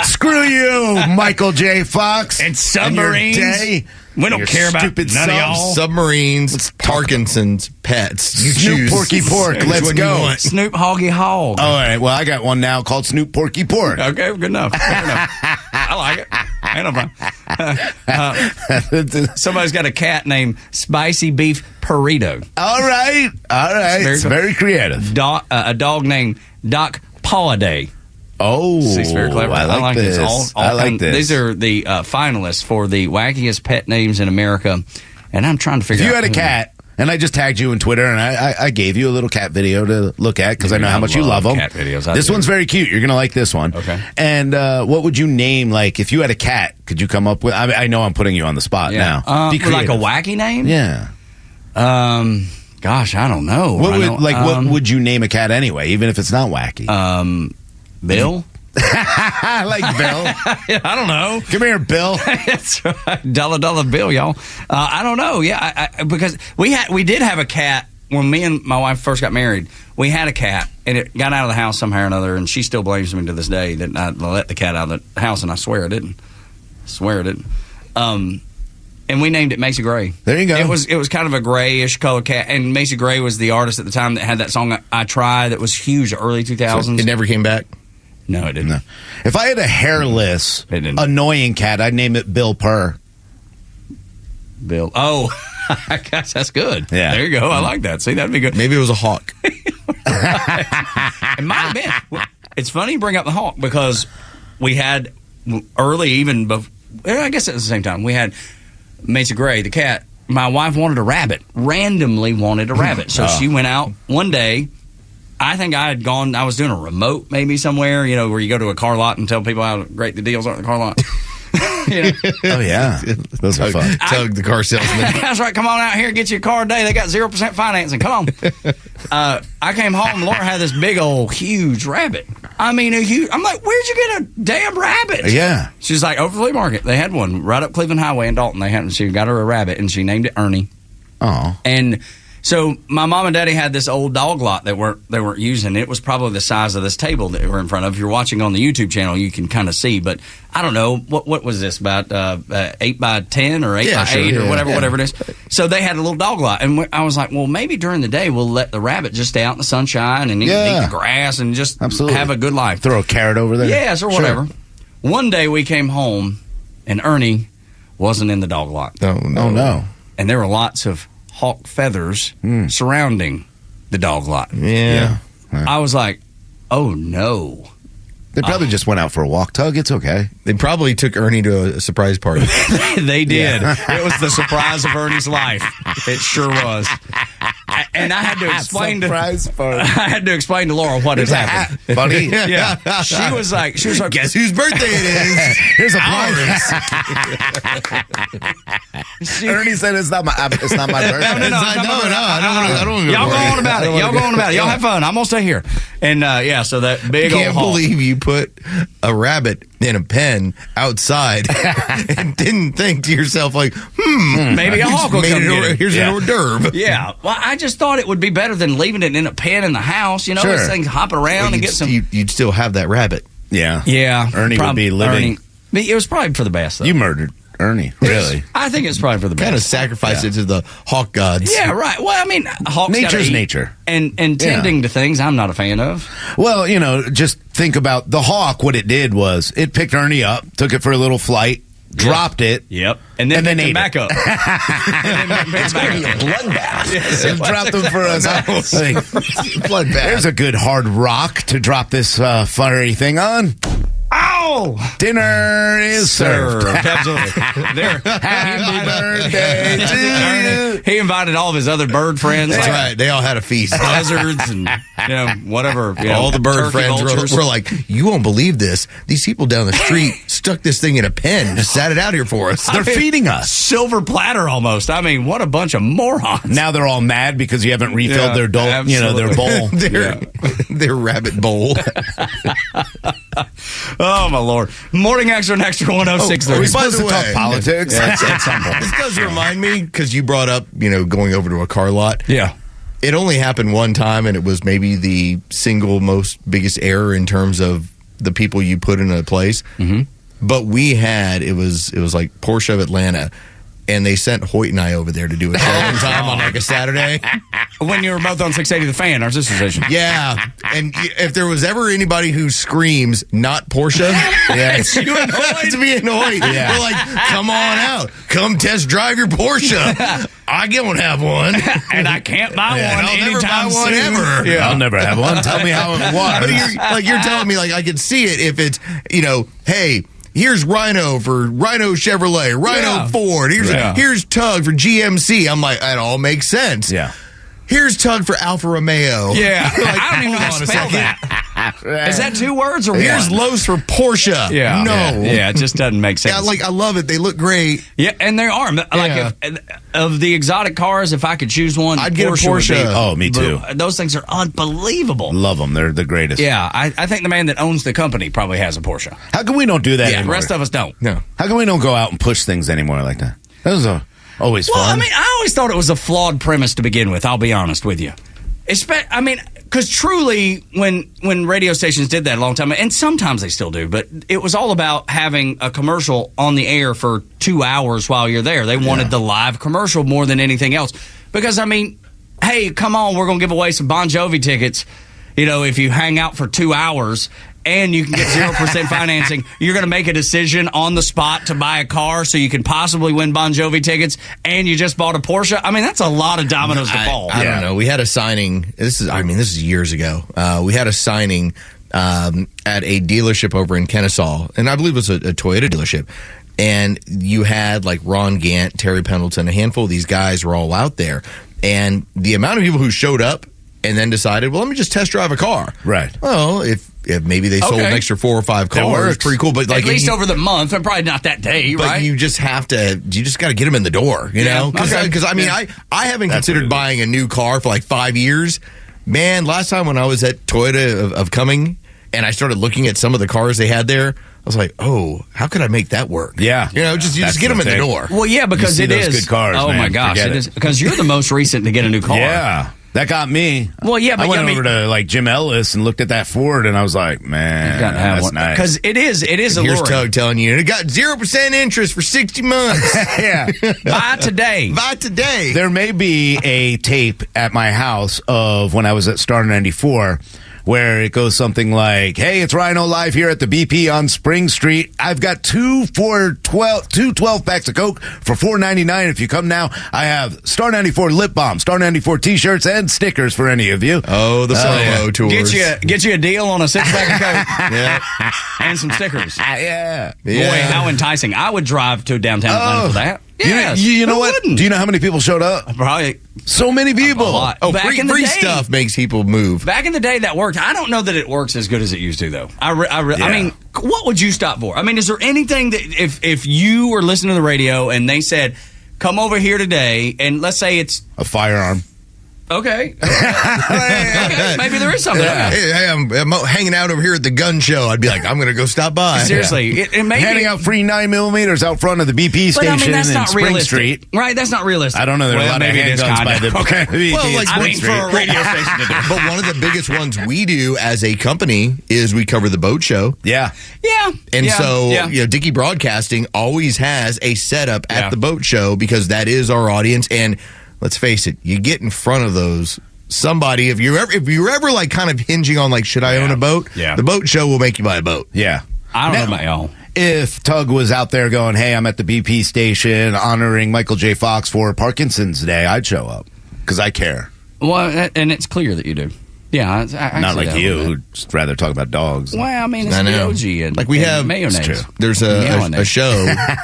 Screw you, Michael J. Fox. And submarines. And your day. We don't care about none of y'all. Submarines, Parkinson's, pets. You Snoop choose. Porky Pork. Let's go. Snoop Hoggy Hog. All right. Well, I got one now called Snoop Porky Pork. Okay, good enough. I like it. Ain't no fun. Somebody's got a cat named Spicy Beef Burrito. All right. It's very creative. A dog named Doc Pawaday. Oh, it's very clever. I like this. I like this. These are the finalists for the wackiest pet names in America, and I'm trying to figure out. If you had a cat, and I just tagged you on Twitter, and I gave you a little cat video to look at because I know how much you love them. Cat videos. This one's very cute. You're gonna like this one. Okay. And what would you name, like, if you had a cat? Could you come up with? I know I'm putting you on the spot now. Like a wacky name? Yeah. Gosh, I don't know. What would you name a cat anyway, even if it's not wacky? Bill? I like Bill. I don't know. Come here, Bill. That's right. Dollar Bill, y'all. I don't know. Yeah, because we did have a cat when me and my wife first got married. We had a cat, and it got out of the house somehow or another, and she still blames me to this day that I let the cat out of the house, and I swear I didn't. And we named it Macy Gray. There you go. It was kind of a grayish color cat, and Macy Gray was the artist at the time that had that song I Try that was huge, early 2000s. So it never came back? No, it didn't. No. If I had a hairless, annoying cat, I'd name it Bill Purr. Bill. Oh. I guess that's good. Yeah. There you go. I like that. See, that'd be good. Maybe it was a hawk. It might have been. It's funny you bring up the hawk because we had early, even before, I guess at the same time, we had Mesa Gray, the cat. My wife wanted a rabbit, randomly wanted a rabbit. So she went out one day. I think I was doing a remote maybe somewhere, where you go to a car lot and tell people how great the deals are at the car lot. Oh, yeah. Those are fun. Tug the car salesman. That's right. Come on out here, get you a car today. They got 0% financing. Come on. I came home. Laura had this big old huge rabbit. I mean, I'm like, where'd you get a damn rabbit? Yeah. She's like, over the flea market. They had one right up Cleveland Highway in Dalton. She got her a rabbit, and she named it Ernie. Oh. And so my mom and daddy had this old dog lot they weren't using. It was probably the size of this table that we're in front of. If you're watching on the YouTube channel, you can kind of see. But I don't know what was this, about 8 by 10 or 8 by 8 or whatever it is. So they had a little dog lot, and I was like, well, maybe during the day we'll let the rabbit just stay out in the sunshine and eat the grass and just have a good life. Throw a carrot over there. Yes, or whatever. Sure. One day we came home, and Ernie wasn't in the dog lot. Oh no! And there were lots of hawk feathers surrounding the dog lot. Yeah. I was like, oh no. They probably just went out for a walk. Tug, it's okay. They probably took Ernie to a surprise party. They did. It was the surprise of Ernie's life. It sure was. And I had to explain to Laura what had happened. Buddy. Yeah. She was like, guess whose birthday it is? Here's a Ernie said it's not my birthday. No, I don't Y'all go on about it. Y'all have fun. I'm gonna stay here. And so that big old can't hawk. believe you put a rabbit in a pen outside and didn't think to yourself like, maybe a hawk will come get it. Here's an hors d'oeuvre. Yeah. Well, I just thought it would be better than leaving it in a pen in the house. This thing hopping around and get some. You'd still have that rabbit. Yeah. Yeah. Ernie would be living. It was probably for the best, though. You murdered Ernie, really? I think it's probably for the best. Kind of sacrifice it to the hawk gods. Yeah, right. Well, I mean, hawks nature's nature. And tending to things I'm not a fan of. Well, just think about the hawk. What it did was it picked Ernie up, took it for a little flight, dropped it. Yep. And then ate him back up. It's going to be a bloodbath. Yes, dropped him for us. Bloodbath. There's a good hard rock to drop this fiery thing on. Ow! Dinner is served. Absolutely. Happy birthday to you. He invited all of his other bird friends. That's right. They all had a feast. Buzzards and whatever. All the bird friends vultures. were like, you won't believe this. These people down the street stuck this thing in a pen, just sat it out here for us. They're feeding us. Silver platter almost. I mean, what a bunch of morons. Now they're all mad because you haven't refilled their their bowl. Their rabbit bowl. Oh, my Lord. Morning Xtra and Extra 106. Are we supposed to talk politics? This does remind me, because you brought up, going over to a car lot. Yeah. It only happened one time, and it was maybe the single most biggest error in terms of the people you put in a place. Mm-hmm. But it was like Porsche of Atlanta, and they sent Hoyt and I over there to do a show one time on like a Saturday. When you were both on 680 The Fan, our sister station. Yeah. And if there was ever anybody who screams, not Porsche, it's you and Hoyt. to be annoyed. Yeah. We're like, come on out. Come test drive your Porsche. I don't have one. And I can't buy one I'll never anytime buy one soon. ever. Yeah. I'll never have one. Tell me how it was. But you're telling me, like, I could see it if it's, hey, here's Rhino for Rhino Chevrolet, Rhino Ford. Here's Tug for GMC. I'm like, that all makes sense. Yeah. Here's Tug for Alfa Romeo. Yeah. Like, I don't even know how to spell that. Is that 2 words or here's one? Los for Porsche. Yeah. No. Yeah, it just doesn't make sense. Yeah, I love it. They look great. Yeah, and they are. Like, of the exotic cars, if I could choose one, I'd get a Porsche. Oh, me too. Those things are unbelievable. Love them. They're the greatest. Yeah, I think the man that owns the company probably has a Porsche. How come we don't do that Yeah, anymore? the rest of us don't. No. How come we don't go out and push things anymore like that? That was always fun. Well, I mean, I always thought it was a flawed premise to begin with, I'll be honest with you. Because truly, when radio stations did that a long time, and sometimes they still do, but it was all about having a commercial on the air for 2 hours while you're there. They wanted the live commercial more than anything else. Because, hey, come on, we're going to give away some Bon Jovi tickets, if you hang out for 2 hours. and you can get 0% financing. You're going to make a decision on the spot to buy a car so you can possibly win Bon Jovi tickets, and you just bought a Porsche. I mean, that's a lot of dominoes to fall. I don't know. We had a signing. This is years ago. We had a signing at a dealership over in Kennesaw, and I believe it was a Toyota dealership. And you had like Ron Gant, Terry Pendleton, a handful of these guys were all out there. And the amount of people who showed up and then decided, well, let me just test drive a car. Right. Well, if maybe they sold an extra 4 or 5 cars, it's pretty cool. But like at least over the month, and probably not that day, but right? you just got to get them in the door, you know? Because I mean, I haven't considered buying a new car for like 5 years. Man, last time when I was at Toyota of Cumming and I started looking at some of the cars they had there, I was like, oh, how could I make that work? Yeah. You know, just get them in the door. Well, yeah, because it is. Good cars, oh, man. my gosh. It is. Because you're the most recent to get a new car. Yeah. That got me. Well, yeah, but I went over to like Jim Ellis and looked at that Ford, and I was like, man, that's nice. Because it is Here's alluring. Tug telling you, it got 0% interest for 60 months. Yeah. Buy today. Buy today. There may be a tape at my house of when I was at Star 94 where it goes something like, hey, it's Rhino live here at the BP on Spring Street. I've got two 12 packs of Coke for $4.99. If you come now, I have Star 94 lip balm, Star 94 t-shirts, and stickers for any of you. Oh, the solo tours. Get you a deal on a 6-pack of Coke. Yeah. And some stickers. Yeah. Boy, how enticing. I would drive to downtown Atlanta for that. Yes. You know what? Wouldn't? Do you know how many people showed up? Probably so many people. A lot. Oh, Back in the free day, stuff makes people move. Back in the day, that worked. I don't know that it works as good as it used to, though. I mean, what would you stop for? I mean, is there anything that if you were listening to the radio and they said, come over here today, and let's say it's a firearm. Okay. Okay. Maybe there is something. Yeah. Hey, I'm hanging out over here at the gun show. I'd be like, I'm going to go stop by. Seriously. Yeah. It may handing out free 9mm out front of the BP station that's in not Spring realistic. Street. Right? That's not realistic. I don't know. There are a lot of handguns by the BP well, like, I mean, for a radio station to do. But one of the biggest ones we do as a company is we cover the boat show. Yeah. Yeah. And so, you know, Dickey Broadcasting always has a setup at the boat show because that is our audience. And let's face it, you get in front of those. Somebody, if you're ever like kind of hinging on like, should I own a boat? Yeah. The boat show will make you buy a boat. Yeah. I don't know about y'all. If Tug was out there going, hey, I'm at the BP station honoring Michael J. Fox for Parkinson's Day, I'd show up because I care. Well, and it's clear that you do. Yeah. I Not see like that you, a little bit. who'd rather talk about dogs. Well, I mean, it's I the know. OG and Like we have mayonnaise. There's a show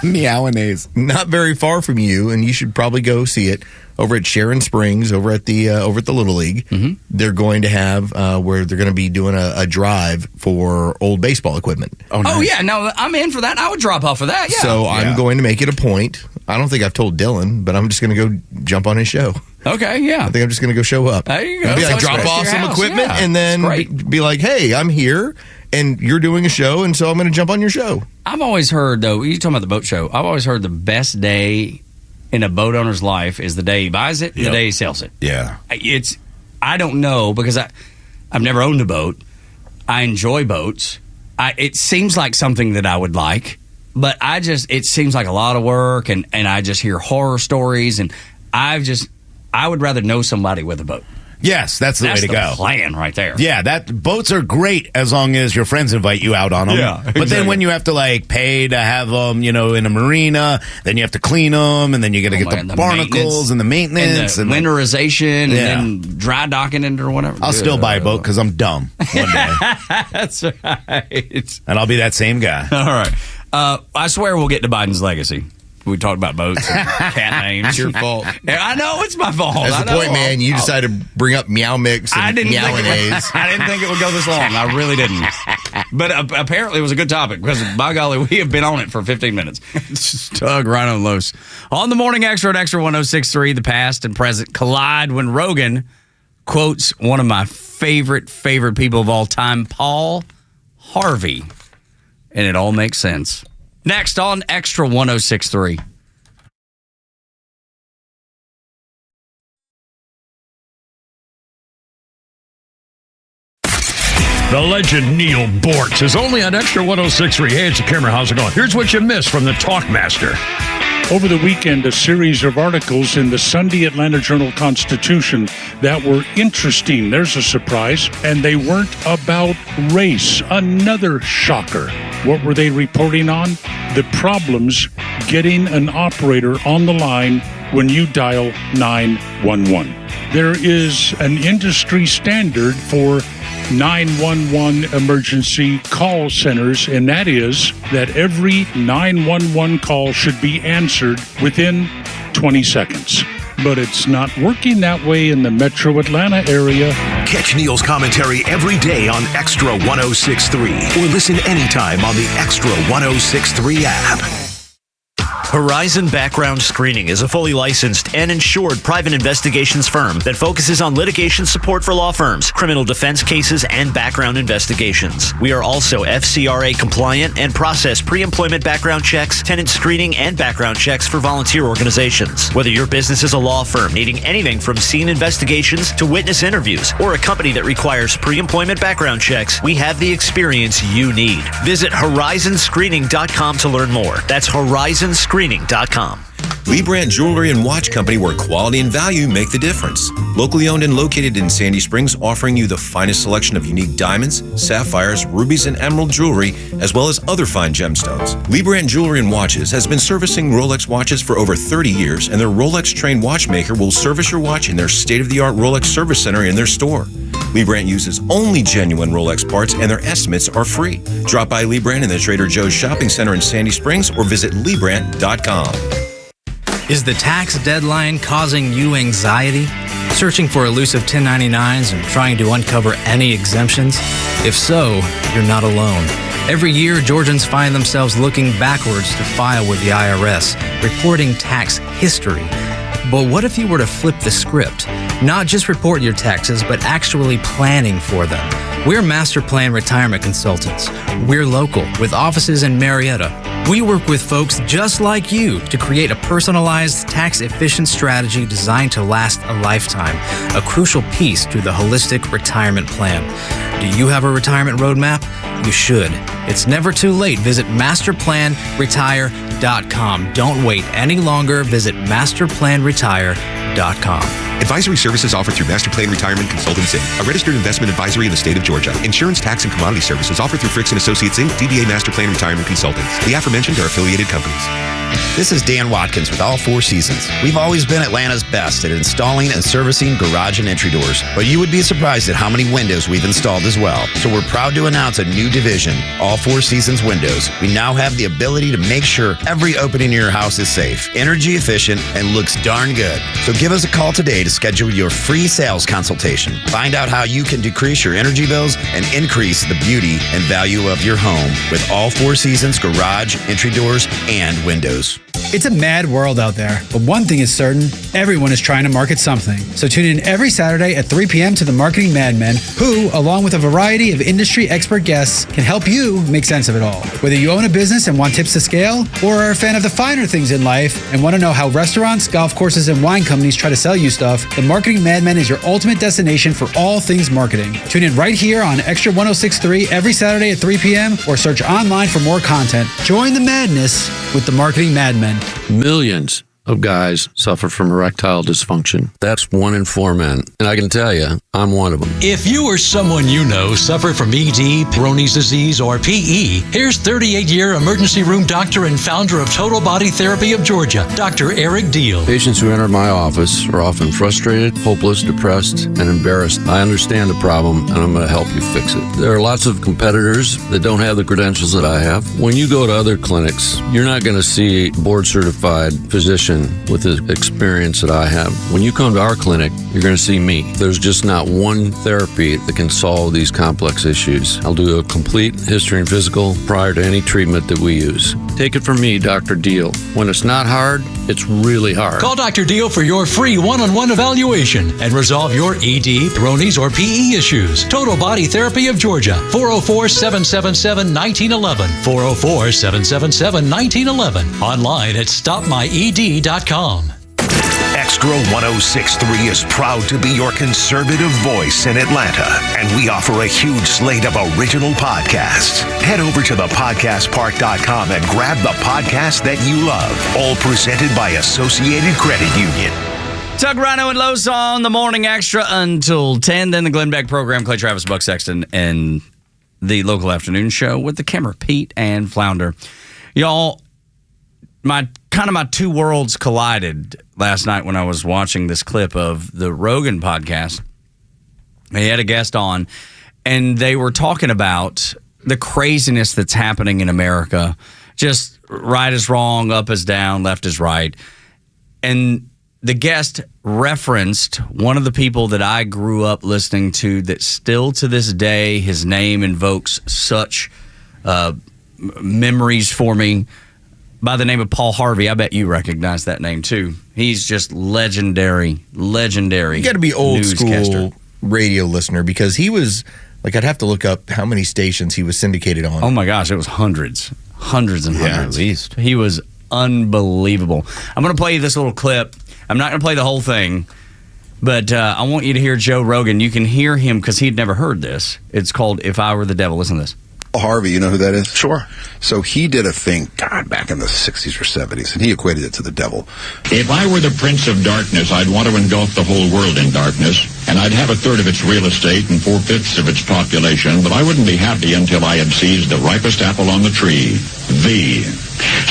Meowanese. not very far from you, and you should probably go see it over at Sharon Springs, over at the Little League. Mm-hmm. They're going to have where they're going to be doing a drive for old baseball equipment. Oh, yeah. No, I'm in for that. I would drop off of that. Yeah. So I'm going to make it a point. I don't think I've told Dylan, but I'm just going to go jump on his show. Okay, yeah. I think I'm just going to go show up. There you go. And be like, So drop it's off your some house. equipment, Yeah. and then Great. be like, hey, I'm here, and you're doing a show, and so I'm going to jump on your show. I've always heard, though, you're talking about the boat show. I've always heard the best day in a boat owner's life is the day he buys it, the day he sells it. Yeah. I don't know because I've never owned a boat. I enjoy boats. It seems like something that I would like, but it seems like a lot of work, and I just hear horror stories, and I would rather know somebody with a boat. Yes, that's the way to go. That's the plan right there. Yeah, boats are great as long as your friends invite you out on them. Yeah, But then exactly. when you have to like pay to have them, in a marina, then you have to clean them, and then you got to get the barnacles and the maintenance and the winterization, Yeah. and then dry docking it or whatever. I'll still buy a boat because I'm dumb one day, That's right. and I'll be that same guy. All right. I swear we'll get to Biden's legacy. We talked about boats and cat names. It's your fault. I know it's my fault. That's I the know. point, man. You decided to bring up Meow Mix and I didn't Meowanese. think it would go this long. I really didn't. But apparently it was a good topic because, by golly, we have been on it for 15 minutes. It's Tug, Rhino, and Los. On the Morning Extra at Extra 106.3, the past and present collide when Rogan quotes one of my favorite people of all time, Paul Harvey. And it all makes sense. Next on Extra 106.3. The legend Neil Bortz is only on Extra 106.3. Hey, it's the camera. How's it going? Here's what you missed from the Talkmaster. Over the weekend, a series of articles in the Sunday Atlanta Journal-Constitution that were interesting. There's a surprise. And they weren't about race. Another shocker. What were they reporting on? The problems getting an operator on the line when you dial 911. There is an industry standard for 911 emergency call centers, and that is that every 911 call should be answered within 20 seconds. But it's not working that way in the metro Atlanta area. Catch Neil's commentary every day on Extra 106.3 or listen anytime on the Extra 106.3 app. Horizon Background Screening is a fully licensed and insured private investigations firm that focuses on litigation support for law firms, criminal defense cases, and background investigations. We are also FCRA compliant and process pre-employment background checks, tenant screening, and background checks for volunteer organizations. Whether your business is a law firm needing anything from scene investigations to witness interviews, or a company that requires pre-employment background checks, we have the experience you need. Visit horizonscreening.com to learn more. That's horizonscreening.com. Lee Brandt Jewelry and Watch Company, where quality and value make the difference. Locally owned and located in Sandy Springs, offering you the finest selection of unique diamonds, sapphires, rubies, and emerald jewelry, as well as other fine gemstones. Lee Brandt Jewelry and Watches has been servicing Rolex watches for over 30 years, and their Rolex-trained watchmaker will service your watch in their state-of-the-art Rolex service center in their store. Lee Brandt uses only genuine Rolex parts, and their estimates are free. Drop by Lee Brandt in the Trader Joe's Shopping Center in Sandy Springs or visit LeeBrandt.com. Is the tax deadline causing you anxiety? Searching for elusive 1099s and trying to uncover any exemptions? If so, you're not alone. Every year, Georgians find themselves looking backwards to file with the IRS, reporting tax history. But what if you were to flip the script? Not just report your taxes, but actually planning for them. We're Master Plan Retirement Consultants. We're local, with offices in Marietta. We work with folks just like you to create a personalized, tax-efficient strategy designed to last a lifetime, a crucial piece to the holistic retirement plan. Do you have a retirement roadmap? You should. It's never too late. Visit masterplanretire.com. Don't wait any longer. Visit masterplanretire.com. Advisory services offered through Master Plan Retirement Consultants, Inc., a registered investment advisory in the state of Georgia. Insurance, tax, and commodity services offered through Fricks & Associates, Inc., DBA Master Plan Retirement Consultants. The aforementioned are affiliated companies. This is Dan Watkins with All Four Seasons. We've always been Atlanta's best at installing and servicing garage and entry doors, but you would be surprised at how many windows we've installed as well. So we're proud to announce a new division, All Four Seasons Windows. We now have the ability to make sure every opening in your house is safe, energy efficient, and looks darn good. So give us a call today to schedule your free sales consultation. Find out how you can decrease your energy bills and increase the beauty and value of your home with All Four Seasons garage, entry doors, and windows. It's a mad world out there, but one thing is certain, everyone is trying to market something. So tune in every Saturday at 3 p.m. to the Marketing Madmen, who, along with a variety of industry expert guests, can help you make sense of it all. Whether you own a business and want tips to scale, or are a fan of the finer things in life and want to know how restaurants, golf courses, and wine companies try to sell you stuff, the Marketing Madmen is your ultimate destination for all things marketing. Tune in right here on Extra 106.3 every Saturday at 3 p.m. or search online for more content. Join the madness with the Marketing Madmen. Millions of guys suffer from erectile dysfunction. That's 1 in 4 men. And I can tell you, I'm one of them. If you or someone you know suffer from ED, Peyronie's disease, or PE, here's 38-year emergency room doctor and founder of Total Body Therapy of Georgia, Dr. Eric Deal. Patients who enter my office are often frustrated, hopeless, depressed, and embarrassed. I understand the problem, and I'm going to help you fix it. There are lots of competitors that don't have the credentials that I have. When you go to other clinics, you're not going to see a board-certified physician with the experience that I have. When you come to our clinic, you're going to see me. There's just not one therapy that can solve these complex issues. I'll do a complete history and physical prior to any treatment that we use. Take it from me, Dr. Deal. When it's not hard, it's really hard. Call Dr. Deal for your free one-on-one evaluation and resolve your ED, Peyronie's, or PE issues. Total Body Therapy of Georgia, 404-777-1911, 404-777-1911. Online at stopmyed.com. Extra 106.3 is proud to be your conservative voice in Atlanta, and we offer a huge slate of original podcasts. Head over to thepodcastpark.com and grab the podcast that you love, all presented by Associated Credit Union. Tug, Rhino, and Los on the Morning Extra until 10. Then the Glenn Beck program, Clay Travis, Buck Sexton, and the local afternoon show with the camera, Pete and Flounder. Y'all, my two worlds collided last night when I was watching this clip of the Rogan podcast. They had a guest on, and they were talking about the craziness that's happening in America. Just right is wrong, up is down, left is right. And the guest referenced one of the people that I grew up listening to that still to this day, his name invokes such memories for me, by the name of Paul Harvey. I bet you recognize that name too. He's just legendary. You got to be old school radio listener, because he was, like, I'd have to look up how many stations he was syndicated on. Oh my gosh, it was hundreds and hundreds. At least. He was unbelievable. I'm going to play you this little clip. I'm not going to play the whole thing, but I want you to hear Joe Rogan. You can hear him because he'd never heard this. It's called If I Were the Devil. Listen to this. Harvey, you know who that is? Sure. So he did a thing, back in the 60s or 70s, and he equated it to the devil. If I were the prince of darkness, I'd want to engulf the whole world in darkness, and I'd have a third of its real estate and 4/5 of its population, but I wouldn't be happy until I had seized the ripest apple on the tree, thee.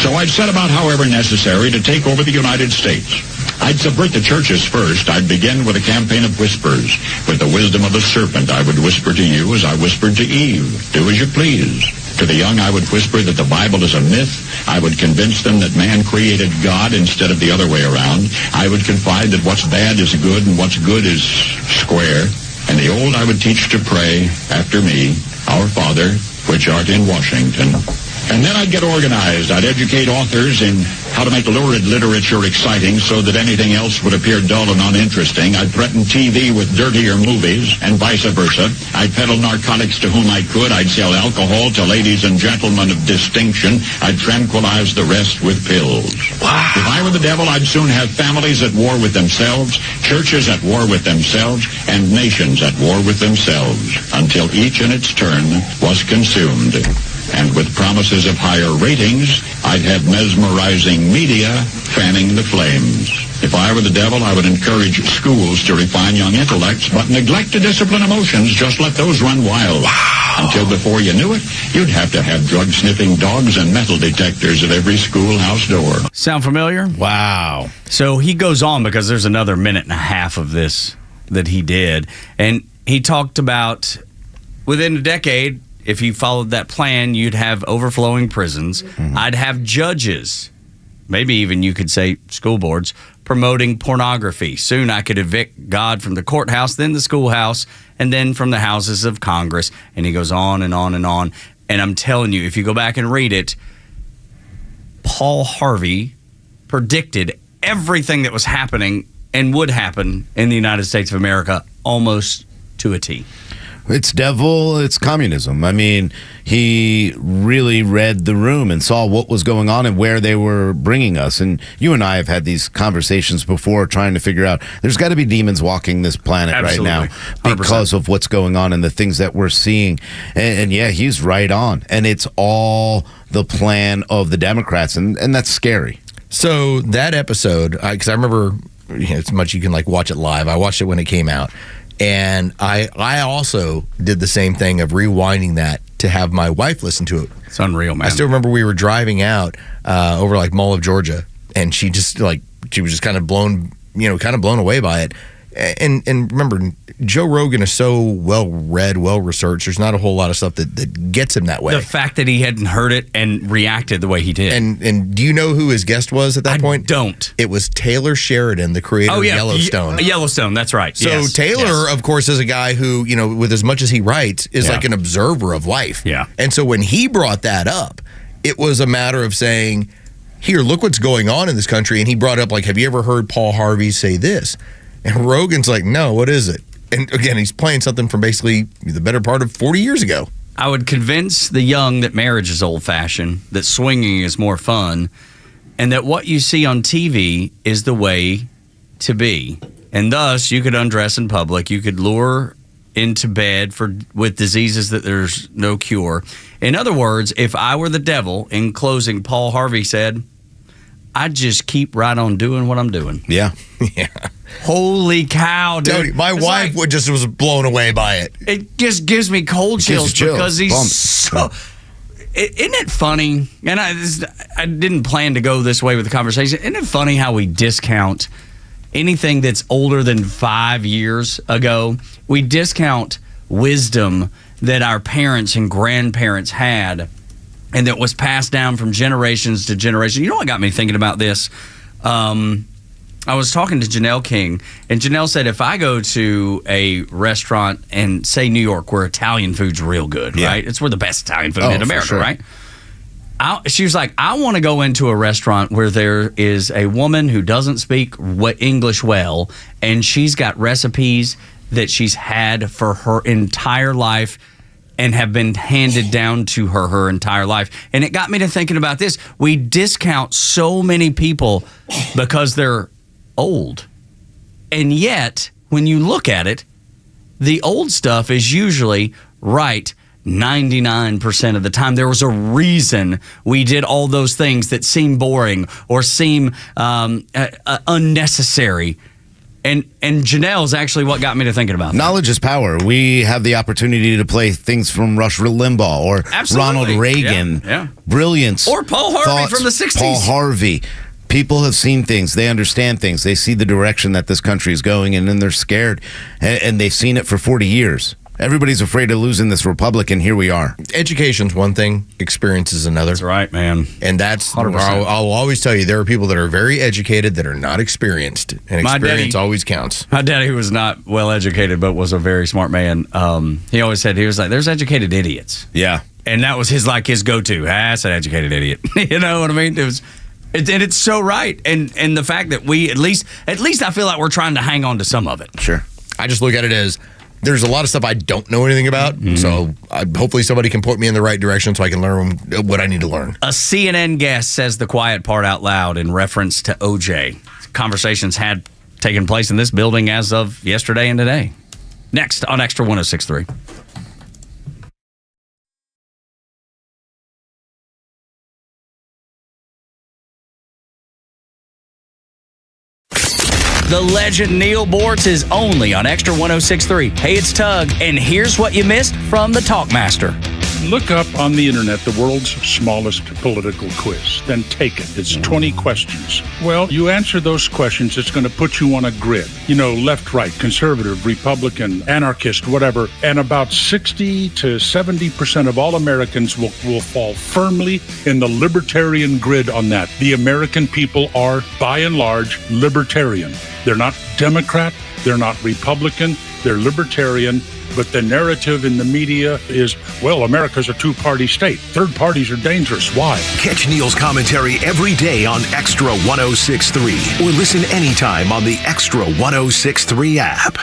So I'd set about, however necessary, to take over the United States. I'd subvert the churches first. I'd begin with a campaign of whispers. With the wisdom of a serpent, I would whisper to you as I whispered to Eve, do as you please. To the young, I would whisper that the Bible is a myth. I would convince them that man created God instead of the other way around. I would confide that what's bad is good and what's good is square. And the old I would teach to pray after me, Our Father, which art in Washington. And then I'd get organized. I'd educate authors in how to make lurid literature exciting so that anything else would appear dull and uninteresting. I'd threaten TV with dirtier movies and vice versa. I'd peddle narcotics to whom I could. I'd sell alcohol to ladies and gentlemen of distinction. I'd tranquilize the rest with pills. Wow. If I were the devil, I'd soon have families at war with themselves, churches at war with themselves, and nations at war with themselves, until each in its turn was consumed. And with promises of higher ratings, I'd have mesmerizing media fanning the flames. If I were the devil, I would encourage schools to refine young intellects, but neglect to discipline emotions. Just let those run wild. Wow. Until before you knew it, you'd have to have drug-sniffing dogs and metal detectors at every schoolhouse door. Sound familiar? Wow. So he goes on, because there's another minute and a half of this that he did. And he talked about within a decade, if you followed that plan, you'd have overflowing prisons. Mm-hmm. I'd have judges, maybe even you could say school boards, promoting pornography. Soon I could evict God from the courthouse, then the schoolhouse, and then from the houses of Congress. And he goes on and on and on. And I'm telling you, if you go back and read it, Paul Harvey predicted everything that was happening and would happen in the United States of America almost to a T. It's devil, it's communism. I mean, he really read the room and saw what was going on and where they were bringing us. And you and I have had these conversations before trying to figure out there's got to be demons walking this planet Absolutely. Right now 100%. Because of what's going on and the things that we're seeing. And yeah, he's right on. And it's all the plan of the Democrats, and that's scary. So that episode, because I remember, it's much you can like watch it live. I watched it when it came out. And I also did the same thing of rewinding that to have my wife listen to it. It's unreal, man. I still remember we were driving out over like Mall of Georgia, and she was just kind of blown away by it. And remember, Joe Rogan is so well read, well researched. There's not a whole lot of stuff that gets him that way. The fact that he hadn't heard it and reacted the way he did. And do you know who his guest was at that point? Don't. It was Taylor Sheridan, the creator of Yellowstone. Yellowstone, that's right. So Taylor, of course, is a guy who, with as much as he writes, is like an observer of life. Yeah. And so when he brought that up, it was a matter of saying, here, look what's going on in this country. And he brought up, like, have you ever heard Paul Harvey say this? And Rogan's like, no, what is it? And again, he's playing something from basically the better part of 40 years ago. I would convince the young that marriage is old-fashioned, that swinging is more fun, and that what you see on TV is the way to be, and thus you could undress in public. You could lure into bed with diseases that there's no cure. In other words, if I were the devil, in closing, Paul Harvey said, I'd just keep right on doing what I'm doing. Yeah. Yeah. Holy cow, dude. Tony, my wife was blown away by it. It just gives me cold chills because he's so... Isn't it funny? And I didn't plan to go this way with the conversation. Isn't it funny how we discount anything that's older than 5 years ago? We discount wisdom that our parents and grandparents had and that was passed down from generations to generation. You know what got me thinking about this? I was talking to Janelle King, and Janelle said if I go to a restaurant in, say, New York, where Italian food's real good, right? It's where the best Italian food in America, right? She was like, I want to go into a restaurant where there is a woman who doesn't speak English well, and she's got recipes that she's had for her entire life and have been handed down to her entire life. And it got me to thinking about this. We discount so many people because they're old. And yet, when you look at it, the old stuff is usually right 99% of the time. There was a reason we did all those things that seem boring or seem unnecessary. And Janelle's actually what got me to thinking about that. Knowledge is power. We have the opportunity to play things from Rush Limbaugh or Ronald Reagan. Yeah. Brilliance. Or Paul Harvey from the 60s. Paul Harvey. People have seen things. They understand things. They see the direction that this country is going, and then they're scared. And they've seen it for 40 years. Everybody's afraid of losing this republic, and here we are. Education's one thing, experience is another. That's right, man. And that's, 100%. I'll always tell you, there are people that are very educated that are not experienced, and experience always counts. My daddy was not well educated, but was a very smart man. He always said, he was like, there's educated idiots. Yeah. And that was his go-to. That's an educated idiot. You know what I mean? And it's so right. And the fact that we, at least I feel like we're trying to hang on to some of it. Sure. I just look at it as, there's a lot of stuff I don't know anything about, so hopefully somebody can point me in the right direction so I can learn what I need to learn. A CNN guest says the quiet part out loud in reference to OJ. Conversations had taken place in this building as of yesterday and today. Next on Extra 106.3. The legend Neil Bortz is only on Extra 106.3. Hey, it's Tug, and here's what you missed from the Talkmaster. Look up on the internet the world's smallest political quiz, then take it. It's 20 questions. Well, you answer those questions, it's going to put you on a grid. You know, left, right, conservative, Republican, anarchist, whatever. And about 60 to 70% of all Americans will fall firmly in the libertarian grid on that. The American people are, by and large, libertarian. They're not Democrat, they're not Republican, they're libertarian. But the narrative in the media is, well, America's a two-party state. Third parties are dangerous. Why? Catch Neil's commentary every day on Extra 106.3 or listen anytime on the Extra 106.3 app.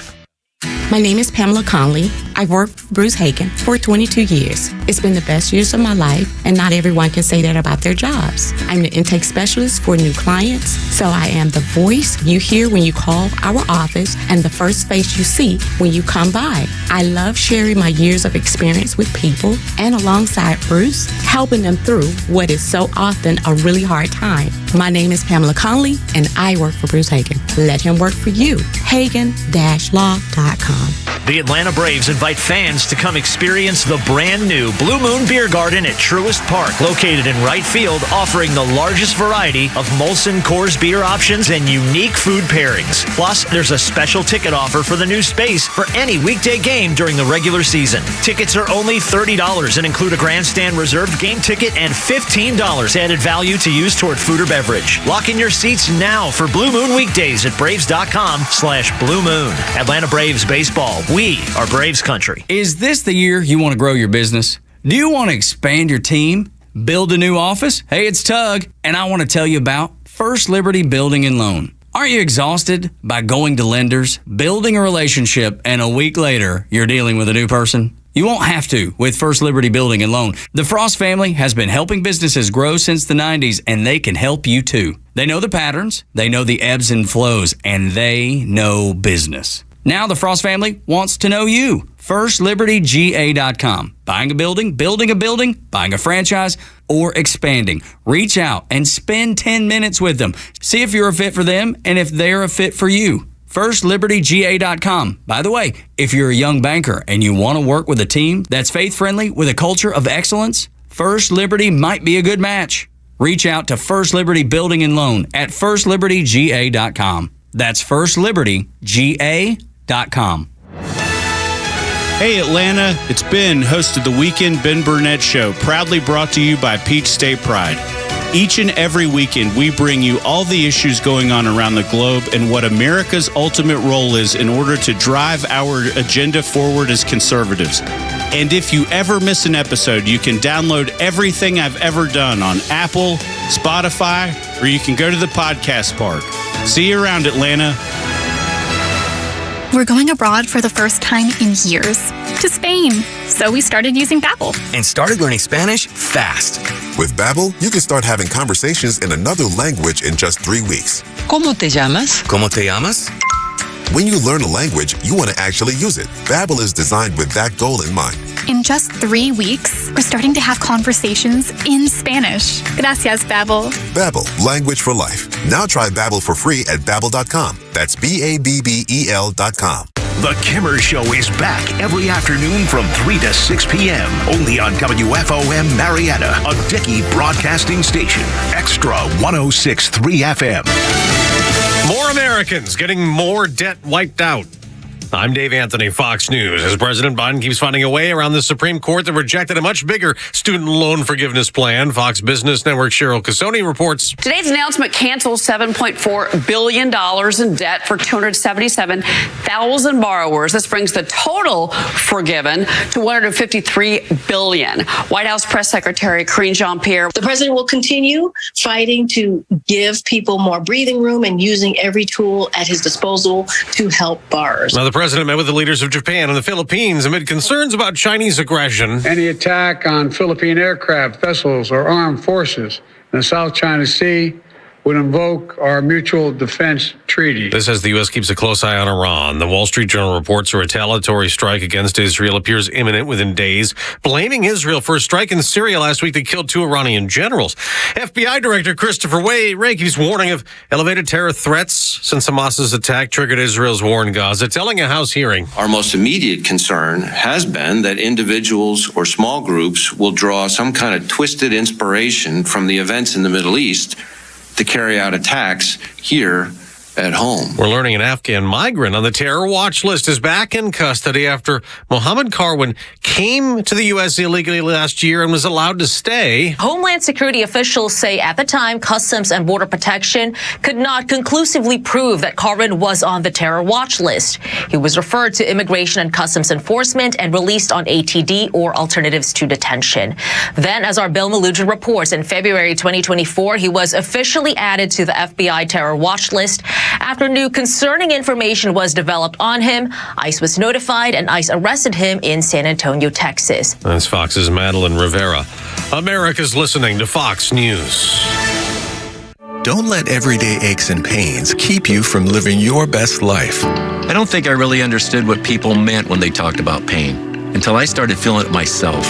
My name is Pamela Conley. I've worked for Bruce Hagen for 22 years. It's been the best years of my life, and not everyone can say that about their jobs. I'm the intake specialist for new clients, so I am the voice you hear when you call our office and the first face you see when you come by. I love sharing my years of experience with people and alongside Bruce, helping them through what is so often a really hard time. My name is Pamela Conley, and I work for Bruce Hagen. Let him work for you. Hagen-law.com. The Atlanta Braves invite fans to come experience the brand new Blue Moon Beer Garden at Truist Park, located in right field, offering the largest variety of Molson Coors beer options and unique food pairings. Plus, there's a special ticket offer for the new space for any weekday game during the regular season. Tickets are only $30 and include a grandstand reserved game ticket and $15 added value to use toward food or beverage. Lock in your seats now for Blue Moon weekdays at Braves.com/Blue Moon. Atlanta Braves baseball. We are Braves country. Is this the year you want to grow your business? Do you want to expand your team? Build a new office? Hey, it's Tug, and I want to tell you about First Liberty Building and Loan. Aren't you exhausted by going to lenders, building a relationship, and a week later, you're dealing with a new person? You won't have to with First Liberty Building and Loan. The Frost family has been helping businesses grow since the 90s, and they can help you too. They know the patterns, they know the ebbs and flows, and they know business. Now the Frost family wants to know you. FirstLibertyGA.com. Buying a building, building a building, buying a franchise, or expanding. Reach out and spend 10 minutes with them. See if you're a fit for them and if they're a fit for you. FirstLibertyGA.com. By the way, if you're a young banker and you want to work with a team that's faith-friendly with a culture of excellence, First Liberty might be a good match. Reach out to First Liberty Building and Loan at FirstLibertyGA.com. That's FirstLibertyGA.com. Hey Atlanta, it's Ben, host of the Weekend Ben Burnett Show, proudly brought to you by Peach State Pride. Each and every weekend, we bring you all the issues going on around the globe and what America's ultimate role is in order to drive our agenda forward as conservatives. And if you ever miss an episode, you can download everything I've ever done on Apple, Spotify, or you can go to the podcast park. See you around, Atlanta. We're going abroad for the first time in years, to Spain. So we started using Babbel. And started learning Spanish fast. With Babbel, you can start having conversations in another language in just 3 weeks. ¿Cómo te llamas? ¿Cómo te llamas? When you learn a language, you want to actually use it. Babbel is designed with that goal in mind. In just 3 weeks, we're starting to have conversations in Spanish. Gracias, Babbel. Babbel, language for life. Now try Babbel for free at Babbel.com. That's Babbel.com. The Kimmer Show is back every afternoon from 3 to 6 p.m. Only on WFOM Marietta, a Dickey broadcasting station. Extra 106.3 FM. More Americans getting more debt wiped out. I'm Dave Anthony, Fox News. As President Biden keeps finding a way around the Supreme Court that rejected a much bigger student loan forgiveness plan, Fox Business Network Cheryl Casoni reports. Today's announcement cancels $7.4 billion in debt for 277,000 borrowers. This brings the total forgiven to $153 billion. White House Press Secretary Karine Jean-Pierre. The president will continue fighting to give people more breathing room and using every tool at his disposal to help borrowers. Now, the president met with the leaders of Japan and the Philippines amid concerns about Chinese aggression. Any attack on Philippine aircraft, vessels, or armed forces in the South China Sea would invoke our mutual defense treaty. This as the U.S. keeps a close eye on Iran. The Wall Street Journal reports a retaliatory strike against Israel appears imminent within days, blaming Israel for a strike in Syria last week that killed 2 Iranian generals. FBI Director Christopher Wray keeps warning of elevated terror threats since Hamas's attack triggered Israel's war in Gaza, telling a House hearing. Our most immediate concern has been that individuals or small groups will draw some kind of twisted inspiration from the events in the Middle East to carry out attacks here at home. We're learning an Afghan migrant on the terror watch list is back in custody after Mohammed Karwan came to the U.S. illegally last year and was allowed to stay. Homeland Security officials say at the time, Customs and Border Protection could not conclusively prove that Karwan was on the terror watch list. He was referred to Immigration and Customs Enforcement and released on ATD or alternatives to detention. Then, as our Bill Maludran reports, in February 2024, he was officially added to the FBI terror watch list. After new concerning information was developed on him, ICE was notified and ICE arrested him in San Antonio, Texas. That's Fox's Madeline Rivera. America's listening to Fox News. Don't let everyday aches and pains keep you from living your best life. I don't think I really understood what people meant when they talked about pain until I started feeling it myself.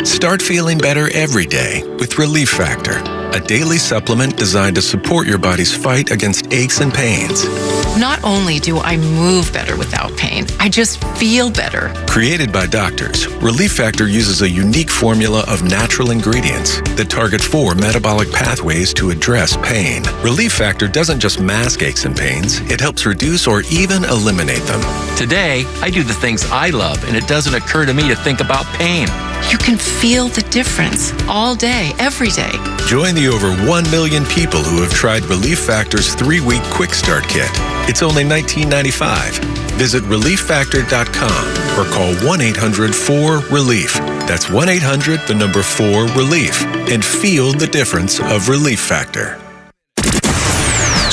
Start feeling better every day with Relief Factor, a daily supplement designed to support your body's fight against aches and pains. Not only do I move better without pain, I just feel better. Created by doctors, Relief Factor uses a unique formula of natural ingredients that target 4 metabolic pathways to address pain. Relief Factor doesn't just mask aches and pains, it helps reduce or even eliminate them. Today, I do the things I love, and it doesn't occur to me to think about pain. You can feel the difference all day, every day. Join the over 1 million people who have tried Relief Factor's 3-week Quick Start Kit. It's only $19.95. Visit ReliefFactor.com or call 1-800-4RELIEF. That's 1-800-4RELIEF. And feel the difference of Relief Factor.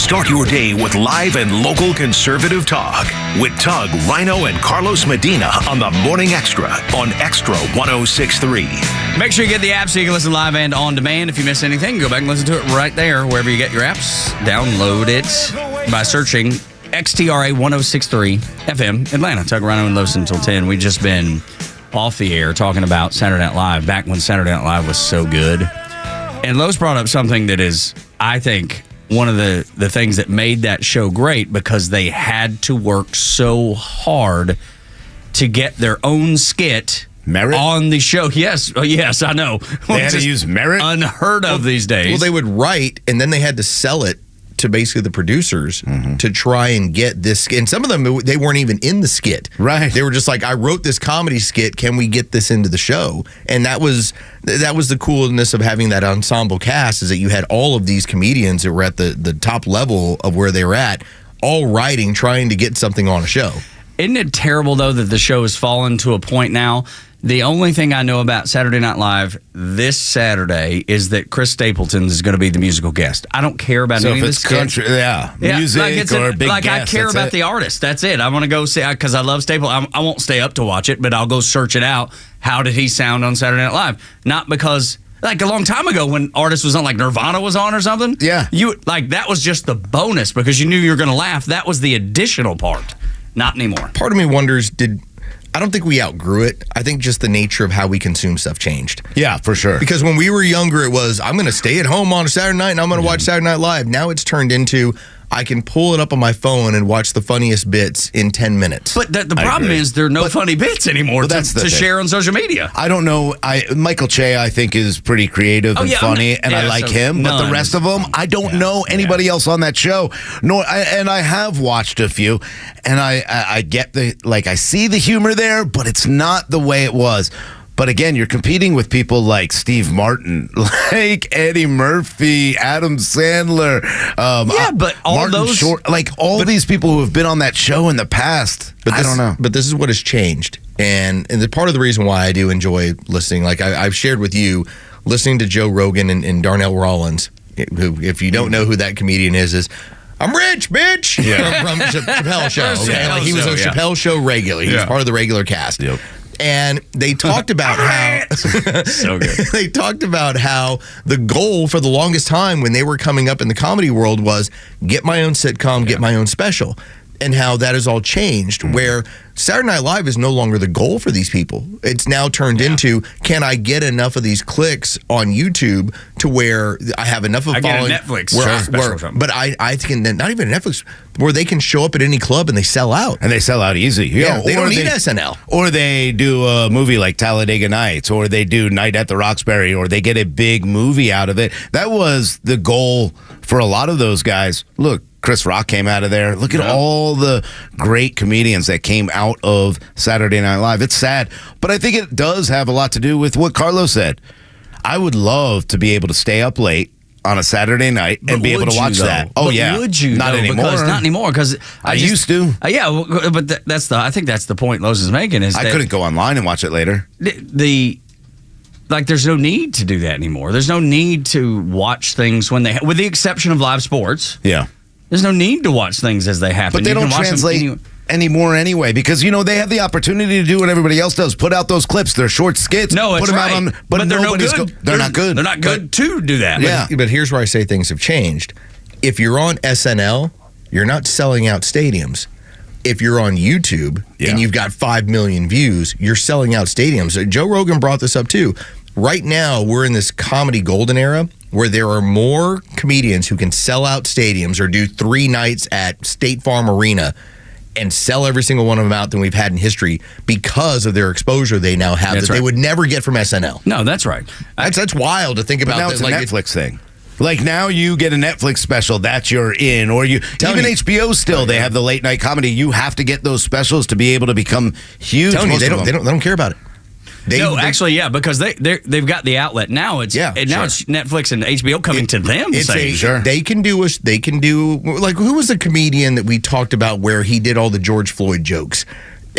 Start your day with live and local conservative talk with Tug, Rhino, and Carlos Medina on the Morning Extra on Extra 106.3. Make sure you get the app so you can listen live and on demand. If you miss anything, go back and listen to it right there, wherever you get your apps. Download it by searching XTRA 106.3 FM Atlanta. Tug, Rhino, and Los until 10. We've just been off the air talking about Saturday Night Live, back when Saturday Night Live was so good. And Los brought up something that is, I think, one of the things that made that show great, because they had to work so hard to get their own skit on the show. Yes, I know. They had to use merit? Unheard of these days. Well, they would write, and then they had to sell it to basically the producers to try and get this skit. And some of them, they weren't even in the skit. Right. They were just like, I wrote this comedy skit. Can we get this into the show? And that was the coolness of having that ensemble cast, is that you had all of these comedians that were at the top level of where they were at, all writing, trying to get something on a show. Isn't it terrible, though, that the show has fallen to a point now? The only thing I know about Saturday Night Live this Saturday is that Chris Stapleton is going to be the musical guest. I don't care about any of the skits. Country, music or a big guest. I care about the artist. That's it. I want to go see, because I love Stapleton. I won't stay up to watch it, but I'll go search it out. How did he sound on Saturday Night Live? Not because, like a long time ago when artists was on, like Nirvana was on or something. Yeah. That was just the bonus, because you knew you were going to laugh. That was the additional part. Not anymore. Part of me wonders, I don't think we outgrew it. I think just the nature of how we consume stuff changed. Yeah, for sure. Because when we were younger, it was, I'm going to stay at home on a Saturday night and I'm going to watch Saturday Night Live. Now it's turned into, I can pull it up on my phone and watch the funniest bits in 10 minutes. But the problem is there are no funny bits anymore to share on social media. I don't know. Michael Che, I think, is pretty creative and funny, and I like him. But the rest of them, I don't know anybody else on that show. And I have watched a few, and I get I see the humor there, but it's not the way it was. But again, you're competing with people like Steve Martin, like Eddie Murphy, Adam Sandler. But all Martin those, Short, these people who have been on that show in the past. I don't know. But this is what has changed, and the part of the reason why I do enjoy listening, like I've shared with you, listening to Joe Rogan and Darnell Rollins, who, if you don't know who that comedian is I'm rich, bitch. Yeah. from Chappelle Show. Okay? He was a Chappelle Show regular. He was part of the regular cast. Yep. And they talked about how so good. They talked about how the goal for the longest time when they were coming up in the comedy world was get my own sitcom, get my own special. And how that has all changed, where Saturday Night Live is no longer the goal for these people. It's now turned into, can I get enough of these clicks on YouTube to where I have enough of following? Get a Netflix but I think not even Netflix, where they can show up at any club and they sell out. And they sell out easy. Yeah, they don't need SNL. Or they do a movie like Talladega Nights, or they do Night at the Roxbury, or they get a big movie out of it. That was the goal for a lot of those guys. Look, Chris Rock came out of there. Look at all the great comedians that came out of Saturday Night Live. It's sad, but I think it does have a lot to do with what Carlos said. I would love to be able to stay up late on a Saturday night and be able to watch that. Oh, yeah. Would you? Not anymore. Not anymore, because I used to. But I think that's the point Lowe's is making. Is I couldn't go online and watch it later. There's no need to do that anymore. There's no need to watch things when with the exception of live sports. Yeah. There's no need to watch things as they happen. But they don't translate anymore anyway, because they have the opportunity to do what everybody else does. Put out those clips. They're short skits. No, put them out on. But they're nobody's no good. They're not good. They're not good to do that. Yeah. But here's where I say things have changed. If you're on SNL, you're not selling out stadiums. If you're on YouTube and you've got 5 million views, you're selling out stadiums. Joe Rogan brought this up too. Right now, we're in this comedy golden era where there are more comedians who can sell out stadiums or do 3 nights at State Farm Arena and sell every single one of them out than we've had in history because of their exposure they now have that they would never get from SNL. No, that's right. That's wild to think about. But now it's a Netflix thing. Like now you get a Netflix special that you're in, or even HBO still, they have the late night comedy. You have to get those specials to be able to become huge. They don't care about it. Because they've got the outlet now. It's Netflix and HBO coming to them. They can do like, who was the comedian that we talked about where he did all the George Floyd jokes?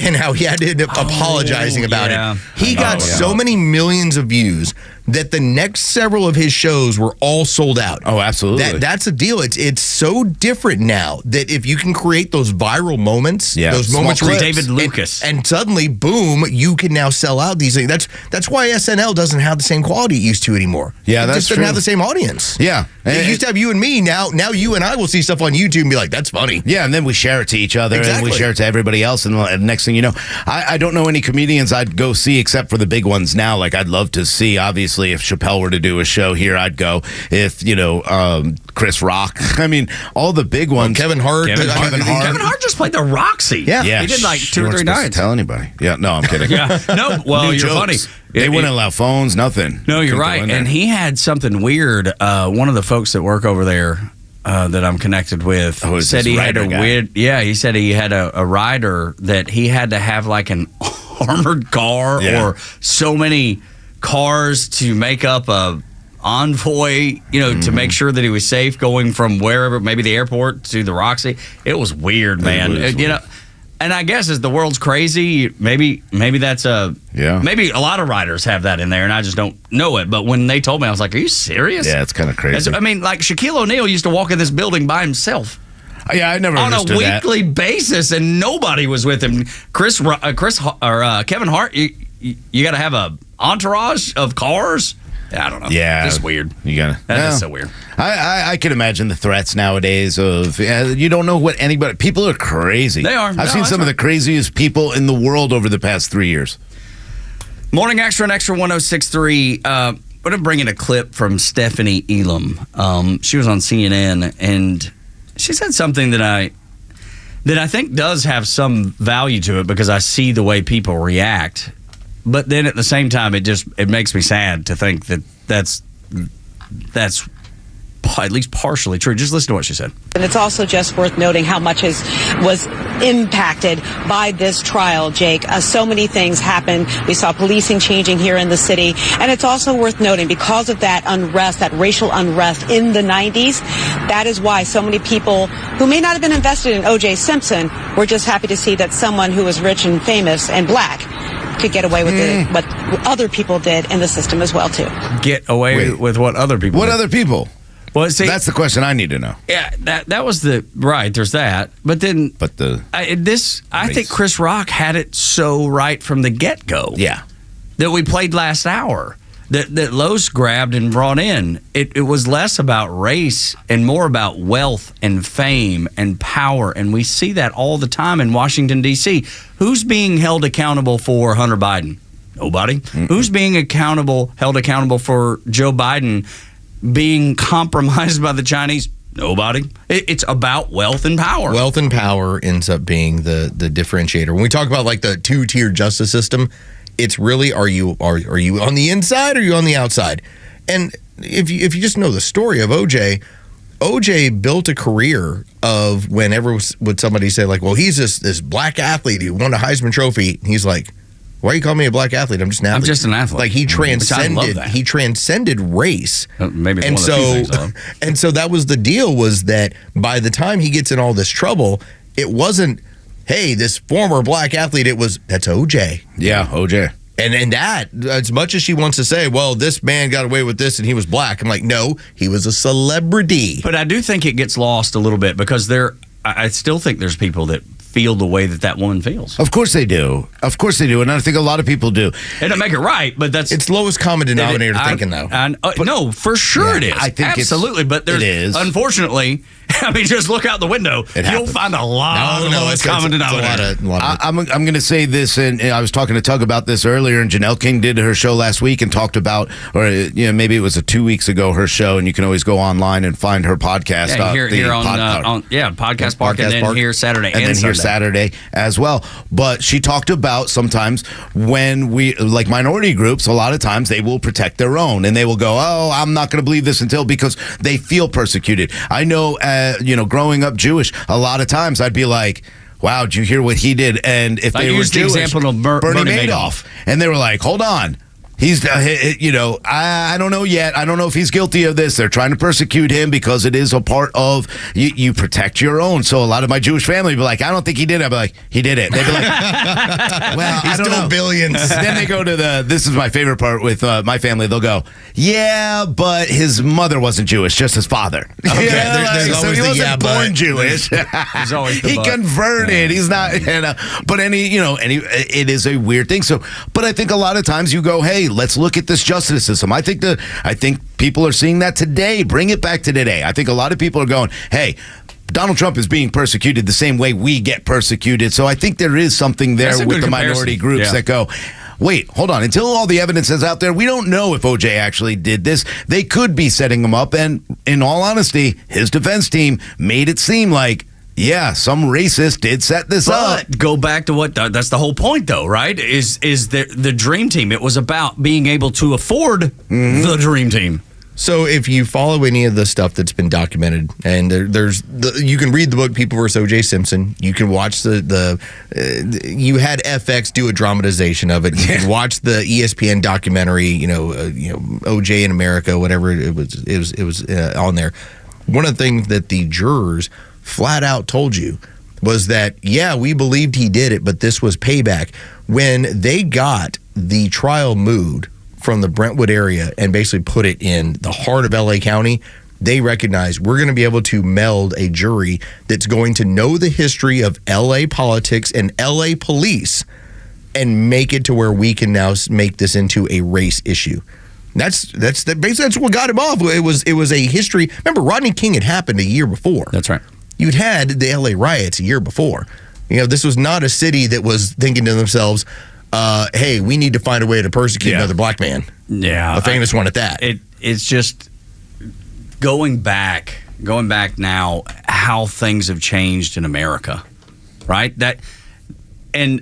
and how he had to end up apologizing about it. He got so many millions of views that the next several of his shows were all sold out. Oh, absolutely. That's the deal. It's so different now that if you can create those viral moments, those moments where David Lucas, and suddenly, boom, you can now sell out these things. That's why SNL doesn't have the same quality it used to anymore. Yeah, it that's just doesn't true. have the same audience. Yeah. It used to have you and me. Now you and I will see stuff on YouTube and be like, that's funny. Yeah, and then we share it to each other, and we share it to everybody else, and the next thing you know, I don't know any comedians I'd go see except for the big ones now. Like, I'd love to see, obviously, if Chappelle were to do a show here, I'd go. If, Chris Rock, I mean, all the big ones. Kevin Hart. Kevin Hart just played the Roxy. Yeah. He did like 2 or 3 supposed nights. to tell anybody. Yeah, no, I'm kidding. No, well, New you're jokes. funny. They wouldn't allow phones, nothing. No, you're Couldn't go right. in there. And he had something weird. One of the folks that work over there that I'm connected with said he had a weird. Yeah, he said he had a rider that he had to have like an armored car or so many cars to make up a envoy, to make sure that he was safe going from wherever, maybe the airport to the Roxy. It was weird, man. Weird. And I guess as the world's crazy, maybe that's maybe a lot of riders have that in there, and I just don't know it. But when they told me, I was like, "Are you serious?" Yeah, it's kind of crazy. I mean, like Shaquille O'Neal used to walk in this building by himself. Yeah, I never on a understood that. weekly basis, and nobody was with him. Kevin Hart, you got to have a entourage of cars. I don't know. Yeah, just weird. You gotta. That is so weird. I can imagine the threats nowadays of you don't know what anybody. People are crazy. They are. I've seen some of the craziest people in the world over the past 3 years. Morning Extra and Extra 106.3. I'm going to bring in a clip from Stephanie Elam. She was on CNN, and she said something that I think does have some value to it because I see the way people react. But then at the same time, it makes me sad to think that that's at least partially true. Just listen to what she said. And it's also just worth noting how much was impacted by this trial, Jake. So many things happened. We saw policing changing here in the city. And it's also worth noting because of that unrest, that racial unrest in the 90s, that is why so many people who may not have been invested in O.J. Simpson were just happy to see that someone who was rich and famous and black could get away with what other people did in the system as well, too. Get away with what other people did. Other people? Well, see, that's the question I need to know. Yeah, that was right. There's that, but then, I think Chris Rock had it so right from the get go. Yeah, that we played last hour. That Los grabbed and brought in. It was less about race and more about wealth and fame and power, and we see that all the time in Washington D.C. Who's being held accountable for Hunter Biden? Nobody. Who's being held accountable for Joe Biden being compromised by the Chinese? Nobody. It's about wealth and power. Wealth and power ends up being the differentiator. When we talk about like the 2-tier justice system, it's really are you on the inside or are you on the outside? And if you just know the story of OJ built a career of whenever would somebody say like, well, he's this black athlete who won a Heisman Trophy. He's like, why are you calling me a black athlete? I'm just an athlete. I'm just an athlete. Like he transcended race. Maybe and so that was the deal, was that by the time he gets in all this trouble, it wasn't, hey, this former black athlete, that's OJ. Yeah, OJ. And that, as much as she wants to say, well, this man got away with this and he was black, I'm like, no, he was a celebrity. But I do think it gets lost a little bit because I still think there's people that feel the way that woman feels. Of course they do. And I think a lot of people do. It don't make it right, but it's lowest common denominator thinking, though. No, for sure it is. I think absolutely, but it is. Unfortunately, I mean, just look out the window. You'll find a lot of lowest common denominator. I'm going to say this, and I was talking to Tug about this earlier, and Janelle King did her show last week and talked about, or maybe it was 2 weeks ago, her show, and you can always go online and find her podcast. Here on Podcast Park, and then here Saturday and then here Saturday as well. But she talked about sometimes when we, like minority groups, a lot of times they will protect their own, and they will go, oh, I'm not going to believe this because they feel persecuted. I know, growing up Jewish, a lot of times I'd be like, wow, did you hear what he did? And if they were Jewish, the example of Bernie Madoff. And they were like, hold on. He's, I don't know yet. I don't know if he's guilty of this. They're trying to persecute him because it is a part of you protect your own. So a lot of my Jewish family be like, I don't think he did it. I'd be like, he did it. They'd be like, well, he I don't stole know. billions. Then they go to this is my favorite part with my family. They'll go, yeah, but his mother wasn't Jewish, just his father. Okay, there's so always he the wasn't born Jewish. There's always the he but. converted. He's not, but it is a weird thing. So, but I think a lot of times you go, hey, let's look at this justice system. I think people are seeing that today. Bring it back to today. I think a lot of people are going, hey, Donald Trump is being persecuted the same way we get persecuted. So I think there is something there with the minority groups that go, wait, hold on. Until all the evidence is out there, we don't know if OJ actually did this. They could be setting him up. And in all honesty, his defense team made it seem like, yeah, some racist did set this up. Go back to what that's the whole point, though, right? Is the dream team? It was about being able to afford the dream team. So if you follow any of the stuff that's been documented, and you can read the book People vs. O.J. Simpson. You can watch you had FX do a dramatization of it. You can watch the ESPN documentary. O.J. in America, whatever it was on there. One of the things that the jurors flat out told you was that, yeah, we believed he did it, but this was payback. When they got the trial moved from the Brentwood area and basically put it in the heart of LA County, they recognized we're going to be able to meld a jury that's going to know the history of LA politics and LA police and make it to where we can now make this into a race issue. Basically that's what got him off. It was a history. Remember, Rodney King had happened a year before. That's right. You'd had the LA riots a year before. This was not a city that was thinking to themselves, hey, we need to find a way to persecute another black man. Yeah. A famous one at that. It's just going back now, how things have changed in America, right? And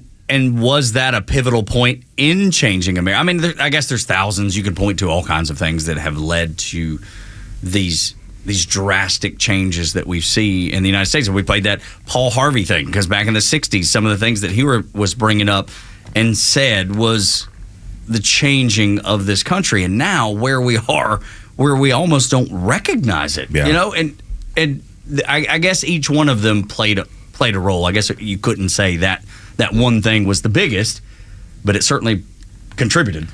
was that a pivotal point in changing America? I mean, I guess there's thousands. You can point to all kinds of things that have led to these drastic changes that we see in the United States. And we played that Paul Harvey thing because back in the 60s, some of the things that he was bringing up and said was the changing of this country. And now where we are, where we almost don't recognize it, and I guess each one of them played a role. I guess you couldn't say that one thing was the biggest, but it certainly contributed.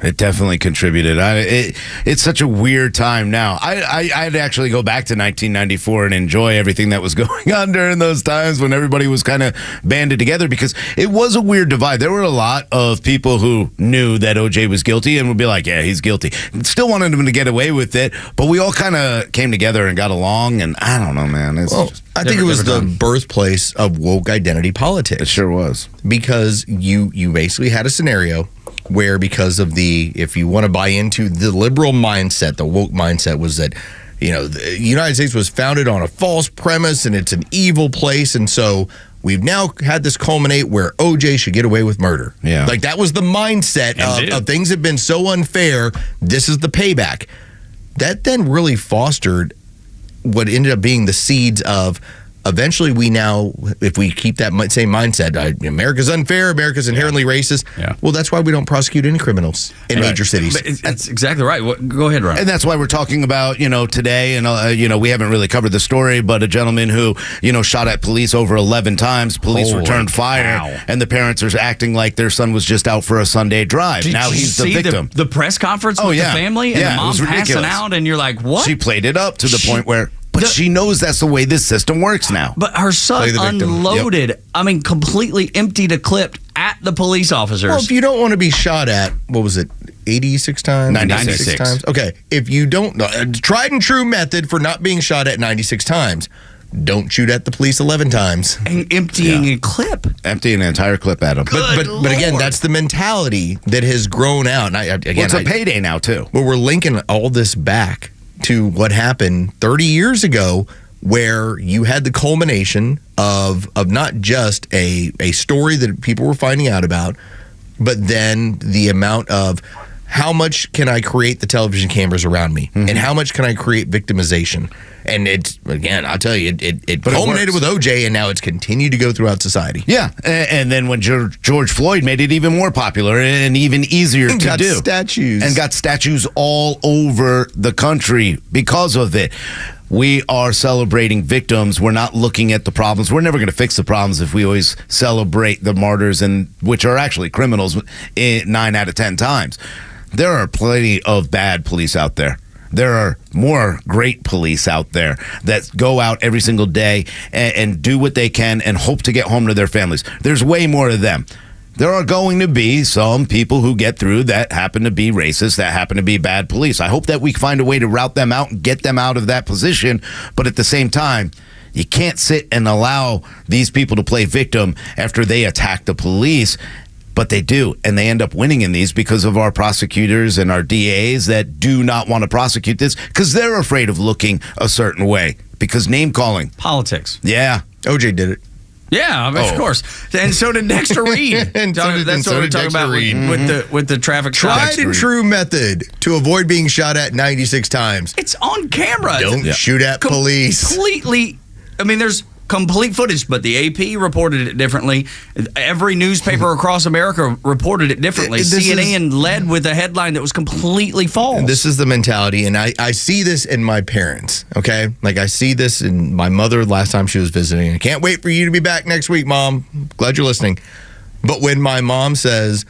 It definitely contributed. It's such a weird time now. I'd actually go back to 1994 and enjoy everything that was going on during those times when everybody was kind of banded together, because it was a weird divide. There were a lot of people who knew that OJ was guilty and would be like, yeah, he's guilty. Still wanted him to get away with it, but we all kind of came together and got along, and I don't know, man. I think it was the birthplace of woke identity politics. It sure was. Because you basically had a scenario where, because of if you want to buy into the liberal mindset, the woke mindset was that, the United States was founded on a false premise and it's an evil place. And so we've now had this culminate where OJ should get away with murder. Yeah. Like that was the mindset of things have been so unfair. This is the payback. That then really fostered what ended up being the seeds of, eventually we now, if we keep that same mindset, America's unfair, America's inherently racist. Yeah. Well, that's why we don't prosecute any criminals in major cities. That's exactly right. Go ahead, Ryan. And that's why we're talking about, today, and, we haven't really covered the story, but a gentleman who, shot at police over 11 times. Police returned fire, and the parents are acting like their son was just out for a Sunday drive. Now he's the victim. The press conference with the family and the mom passing out, and you're like, what? She played it up to the point where... But she knows that's the way this system works now. But her son unloaded, completely emptied a clip at the police officers. Well, if you don't want to be shot at, what was it, 86 times? 96 times. Okay, if you don't, tried and true method for not being shot at 96 times, don't shoot at the police 11 times. And emptying a clip. Emptying an entire clip at them. But again, that's the mentality that has grown out. And it's a payday now, too. Well, we're linking all this back to what happened 30 years ago, where you had the culmination of not just a story that people were finding out about, but then the amount of how much can I create the television cameras around me, and how much can I create victimization? And it's, again, I'll tell you, it culminated with OJ, and now it's continued to go throughout society. Yeah, and then when George Floyd made it even more popular and even easier to do. Statues. And got statues all over the country because of it. We are celebrating victims. We're not looking at the problems. We're never going to fix the problems if we always celebrate the martyrs, and which are actually criminals 9 out of 10 times. There are plenty of bad police out there. There are more great police out there that go out every single day and do what they can and hope to get home to their families. There's way more of them. There are going to be some people who get through that happen to be racist, that happen to be bad police. I hope that we find a way to route them out and get them out of that position. But at the same time, you can't sit and allow these people to play victim after they attack the police. But they do, and they end up winning in these because of our prosecutors and our DAs that do not want to prosecute this because they're afraid of looking a certain way because name calling. Politics. Yeah. OJ did it. Yeah, of course. And so did Dexter Reed. That's what we're talking about with the traffic stop. Tried and true method to avoid being shot at 96 times. It's on camera. Don't shoot at police. Completely. I mean, there's complete footage, but the AP reported it differently. Every newspaper across America reported it differently. CNN led with a headline that was completely false. And this is the mentality, and I see this in my parents, okay? Like, I see this in my mother last time she was visiting. I can't wait for you to be back next week, Mom. Glad you're listening. But when my mom says,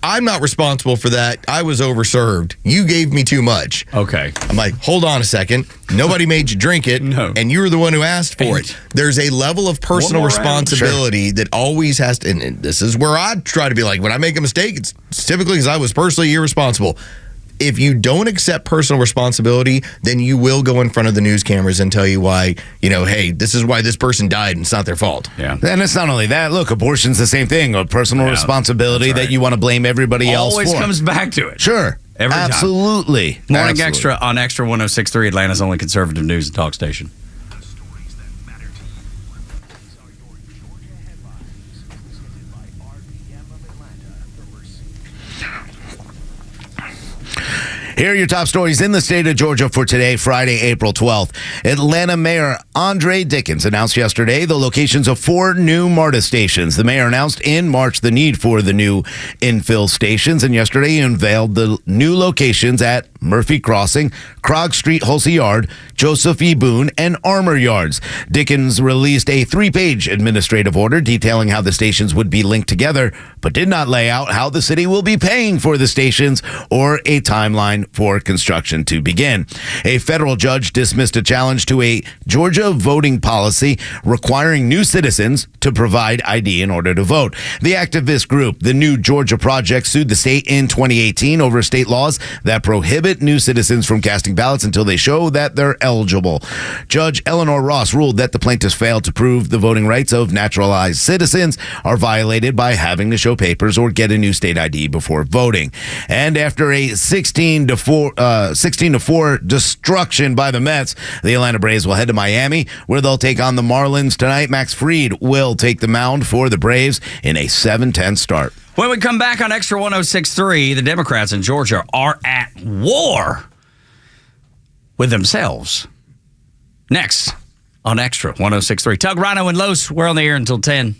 I'm not responsible for that. I was overserved. You gave me too much. Okay. I'm like, hold on a second. Nobody made you drink it, and you were the one who asked for it. There's a level of personal responsibility that always has to, and this is where I try to be like, when I make a mistake, it's typically because I was personally irresponsible. If you don't accept personal responsibility, then you will go in front of the news cameras and tell you why, hey, this is why this person died and it's not their fault. Yeah. And it's not only that. Look, abortion's the same thing. A personal responsibility that you want to blame everybody else for. Always comes back to it. Sure. Every time. Absolutely. Morning Extra on Extra 106.3, Atlanta's only conservative news and talk station. Here are your top stories in the state of Georgia for today, Friday, April 12th. Atlanta Mayor Andre Dickens announced yesterday the locations of 4 new MARTA stations. The mayor announced in March the need for the new infill stations, and yesterday he unveiled the new locations at Murphy Crossing, Krog Street, Hulsey Yard, Joseph E. Boone, and Armour Yards. Dickens released a 3-page administrative order detailing how the stations would be linked together, but did not lay out how the city will be paying for the stations or a timeline for construction to begin. A federal judge dismissed a challenge to a Georgia voting policy requiring new citizens to provide ID in order to vote. The activist group, the New Georgia Project, sued the state in 2018 over state laws that prohibit new citizens from casting ballots until they show that they're eligible. Judge Eleanor Ross ruled that the plaintiffs failed to prove the voting rights of naturalized citizens are violated by having to show papers or get a new state ID before voting. And after a 16-4 destruction by the Mets, the Atlanta Braves will head to Miami, where they'll take on the Marlins tonight. Max Fried will take the mound for the Braves in a 7-10 start. When we come back on Extra 106.3, the Democrats in Georgia are at war with themselves. Next on Extra 106.3. Tug, Rhino, and Los, we're on the air until 10.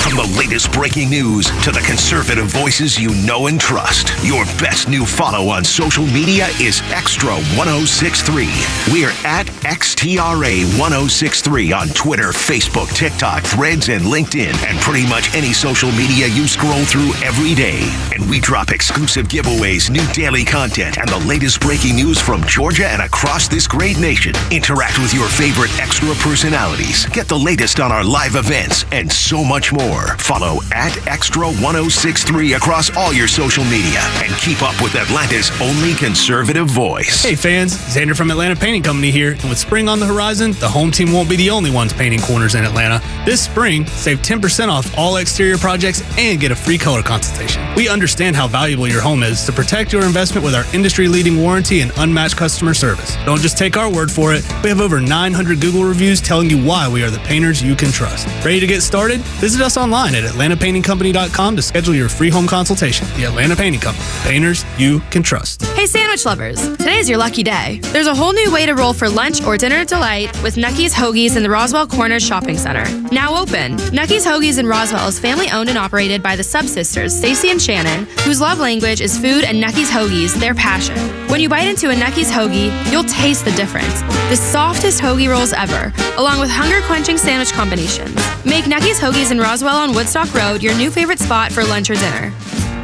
From the latest breaking news to the conservative voices you know and trust, your best new follow on social media is Extra 106.3. We're at XTRA 106.3 on Twitter, Facebook, TikTok, Threads, and LinkedIn, and pretty much any social media you scroll through every day. And we drop exclusive giveaways, new daily content, and the latest breaking news from Georgia and across this great nation. Interact with your favorite Extra personalities. Get the latest on our live events and so much more. Follow at Extra 106.3 across all your social media and keep up with Atlanta's only conservative voice. Hey fans, Xander from Atlanta Painting Company here, and with spring on the horizon, the home team won't be the only ones painting corners in Atlanta. This spring, save 10% off all exterior projects and get a free color consultation. We understand how valuable your home is to protect your investment with our industry-leading warranty and unmatched customer service. Don't just take our word for it. We have over 900 Google reviews telling you why we are the painters you can trust. Ready to get started? Visit us online online at atlantapaintingcompany.com to schedule your free home consultation. The Atlanta Painting Company. Painters you can trust. Hey sandwich lovers, today's your lucky day. There's a whole new way to roll for lunch or dinner delight with Nucky's Hoagies in the Roswell Corners Shopping Center. Now open. Nucky's Hoagies in Roswell is family owned and operated by the Sub-Sisters, Stacy and Shannon, whose love language is food and Nucky's Hoagies, their passion. When you bite into a Nucky's Hoagie, you'll taste the difference. The softest hoagie rolls ever, along with hunger-quenching sandwich combinations. Make Nucky's Hoagies in Roswell on Woodstock Road your new favorite spot for lunch or dinner.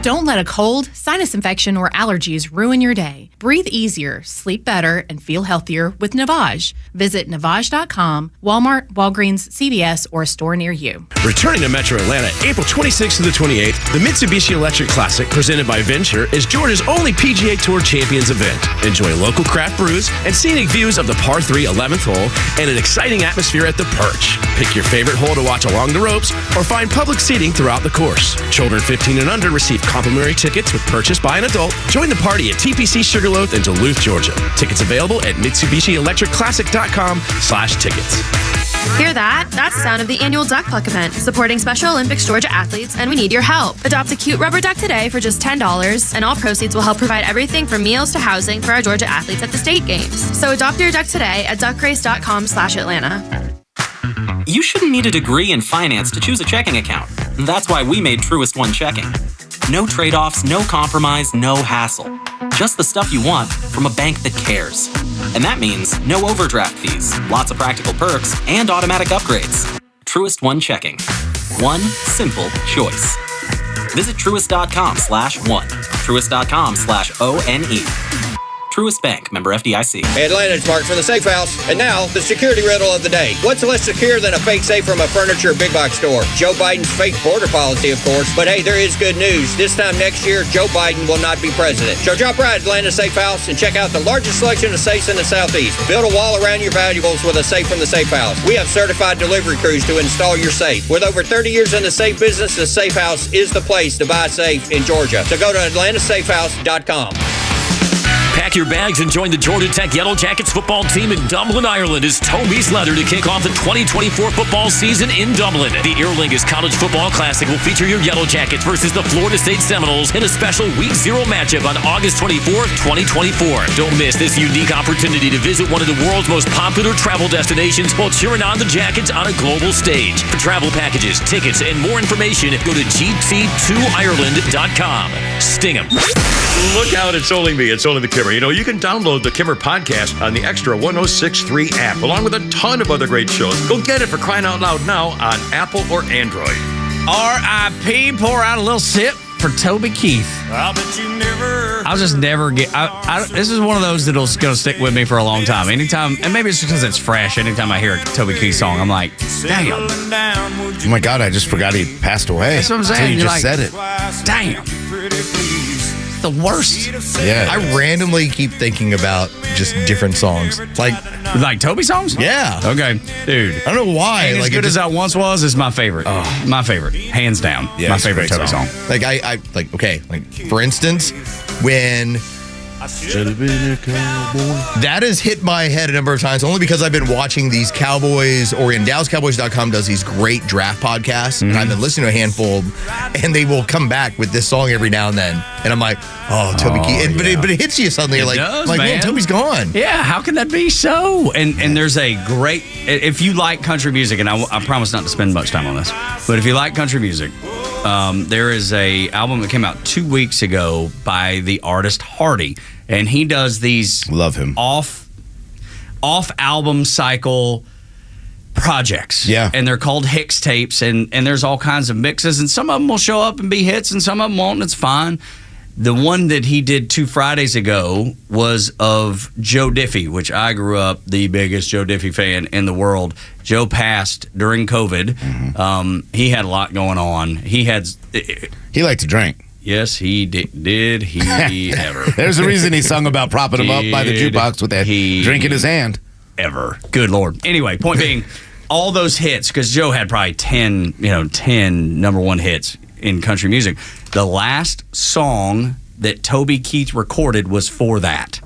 Don't let a cold, sinus infection, or allergies ruin your day. Breathe easier, sleep better, and feel healthier with Navage. Visit Navage.com, Walmart, Walgreens, CVS, or a store near you. Returning to Metro Atlanta, April 26th to the 28th, the Mitsubishi Electric Classic presented by Venture is Georgia's only PGA Tour Champions event. Enjoy local craft brews and scenic views of the par 3 11th hole and an exciting atmosphere at the Perch. Pick your favorite hole to watch along the ropes or find public seating throughout the course. Children 15 and under receive complimentary tickets with purchase by an adult. Join the party at TPC Sugarloaf in Duluth, Georgia. Tickets available at MitsubishiElectricClassic.com/tickets. Hear that? That's the sound of the annual Duck Pluck event, supporting Special Olympics Georgia athletes, and we need your help. Adopt a cute rubber duck today for just $10, and all proceeds will help provide everything from meals to housing for our Georgia athletes at the state games. So adopt your duck today at duckrace.com/Atlanta. You shouldn't need a degree in finance to choose a checking account. That's why we made Truist One Checking. No trade-offs, no compromise, no hassle. Just the stuff you want from a bank that cares. And that means no overdraft fees, lots of practical perks, and automatic upgrades. Truist One Checking. One simple choice. Visit truist.com/one. Truist.com/ONE. Truist Bank, member FDIC. Hey Atlanta, it's Mark from the Safe House. And now, the security riddle of the day. What's less secure than a fake safe from a furniture big box store? Joe Biden's fake border policy, of course. But hey, there is good news. This time next year, Joe Biden will not be president. So drop right at Atlanta Safe House and check out the largest selection of safes in the Southeast. Build a wall around your valuables with a safe from the Safe House. We have certified delivery crews to install your safe. With over 30 years in the safe business, the Safe House is the place to buy safe in Georgia. So go to atlantasafehouse.com. Pack your bags and join the Georgia Tech Yellow Jackets football team in Dublin, Ireland as Toby's Leather to kick off the 2024 football season in Dublin. The Aer Lingus College Football Classic will feature your Yellow Jackets versus the Florida State Seminoles in a special Week 0 matchup on August 24th, 2024. Don't miss this unique opportunity to visit one of the world's most popular travel destinations while cheering on the Jackets on a global stage. For travel packages, tickets, and more information, go to gt2ireland.com. Sting 'em. Look out, it's only me. It's only the Kimmer. You know, you can download the Kimmer podcast on the Xtra 106.3 app, along with a ton of other great shows. Go get it, for crying out loud, now on Apple or Android. R.I.P. Pour out a little sip for Toby Keith. I bet you never. I'll just never get. This is one of those that'll gonna stick with me for a long time. Anytime, and maybe it's just because it's fresh. Anytime I hear a Toby Keith song, I'm like, damn. Oh my God, I just forgot he passed away. That's what I'm saying. Until you You're just like, said it. Damn. The worst. Yeah. I randomly keep thinking about just different songs. Like Toby songs? Yeah. Okay. Dude. I don't know why. Ain't as good as I once was is my favorite. Oh. My favorite. Hands down. Yeah, my it's a favorite great Toby song. Like for instance, when that has hit my head a number of times, only because I've been watching these Cowboys, or in DallasCowboys.com does these great draft podcasts, and I've been listening to a handful, and they will come back with this song every now and then, and I'm like, oh, Toby Keith. But it hits you suddenly. You're like, man, Toby's gone. Yeah, how can that be so? And there's a great, if you like country music, and I promise not to spend much time on this, but if you like country music, there is a album that came out 2 weeks ago by the artist Hardy, and he does these off album cycle projects. Yeah. And they're called Hicks tapes, and there's all kinds of mixes, and some of them will show up and be hits, and some of them won't, and it's fine. The one that he did 2 Fridays ago was of Joe Diffie, which I grew up the biggest Joe Diffie fan in the world. Joe passed during COVID. Mm-hmm. He had a lot going on. He liked to drink. Yes, he did. He ever? There's a reason he sung about propping him up by the jukebox with that drink in his hand. Ever. Good Lord. Anyway, point being, all those hits, because Joe had probably 10 number one hits in country music. The last song that Toby Keith recorded was for that.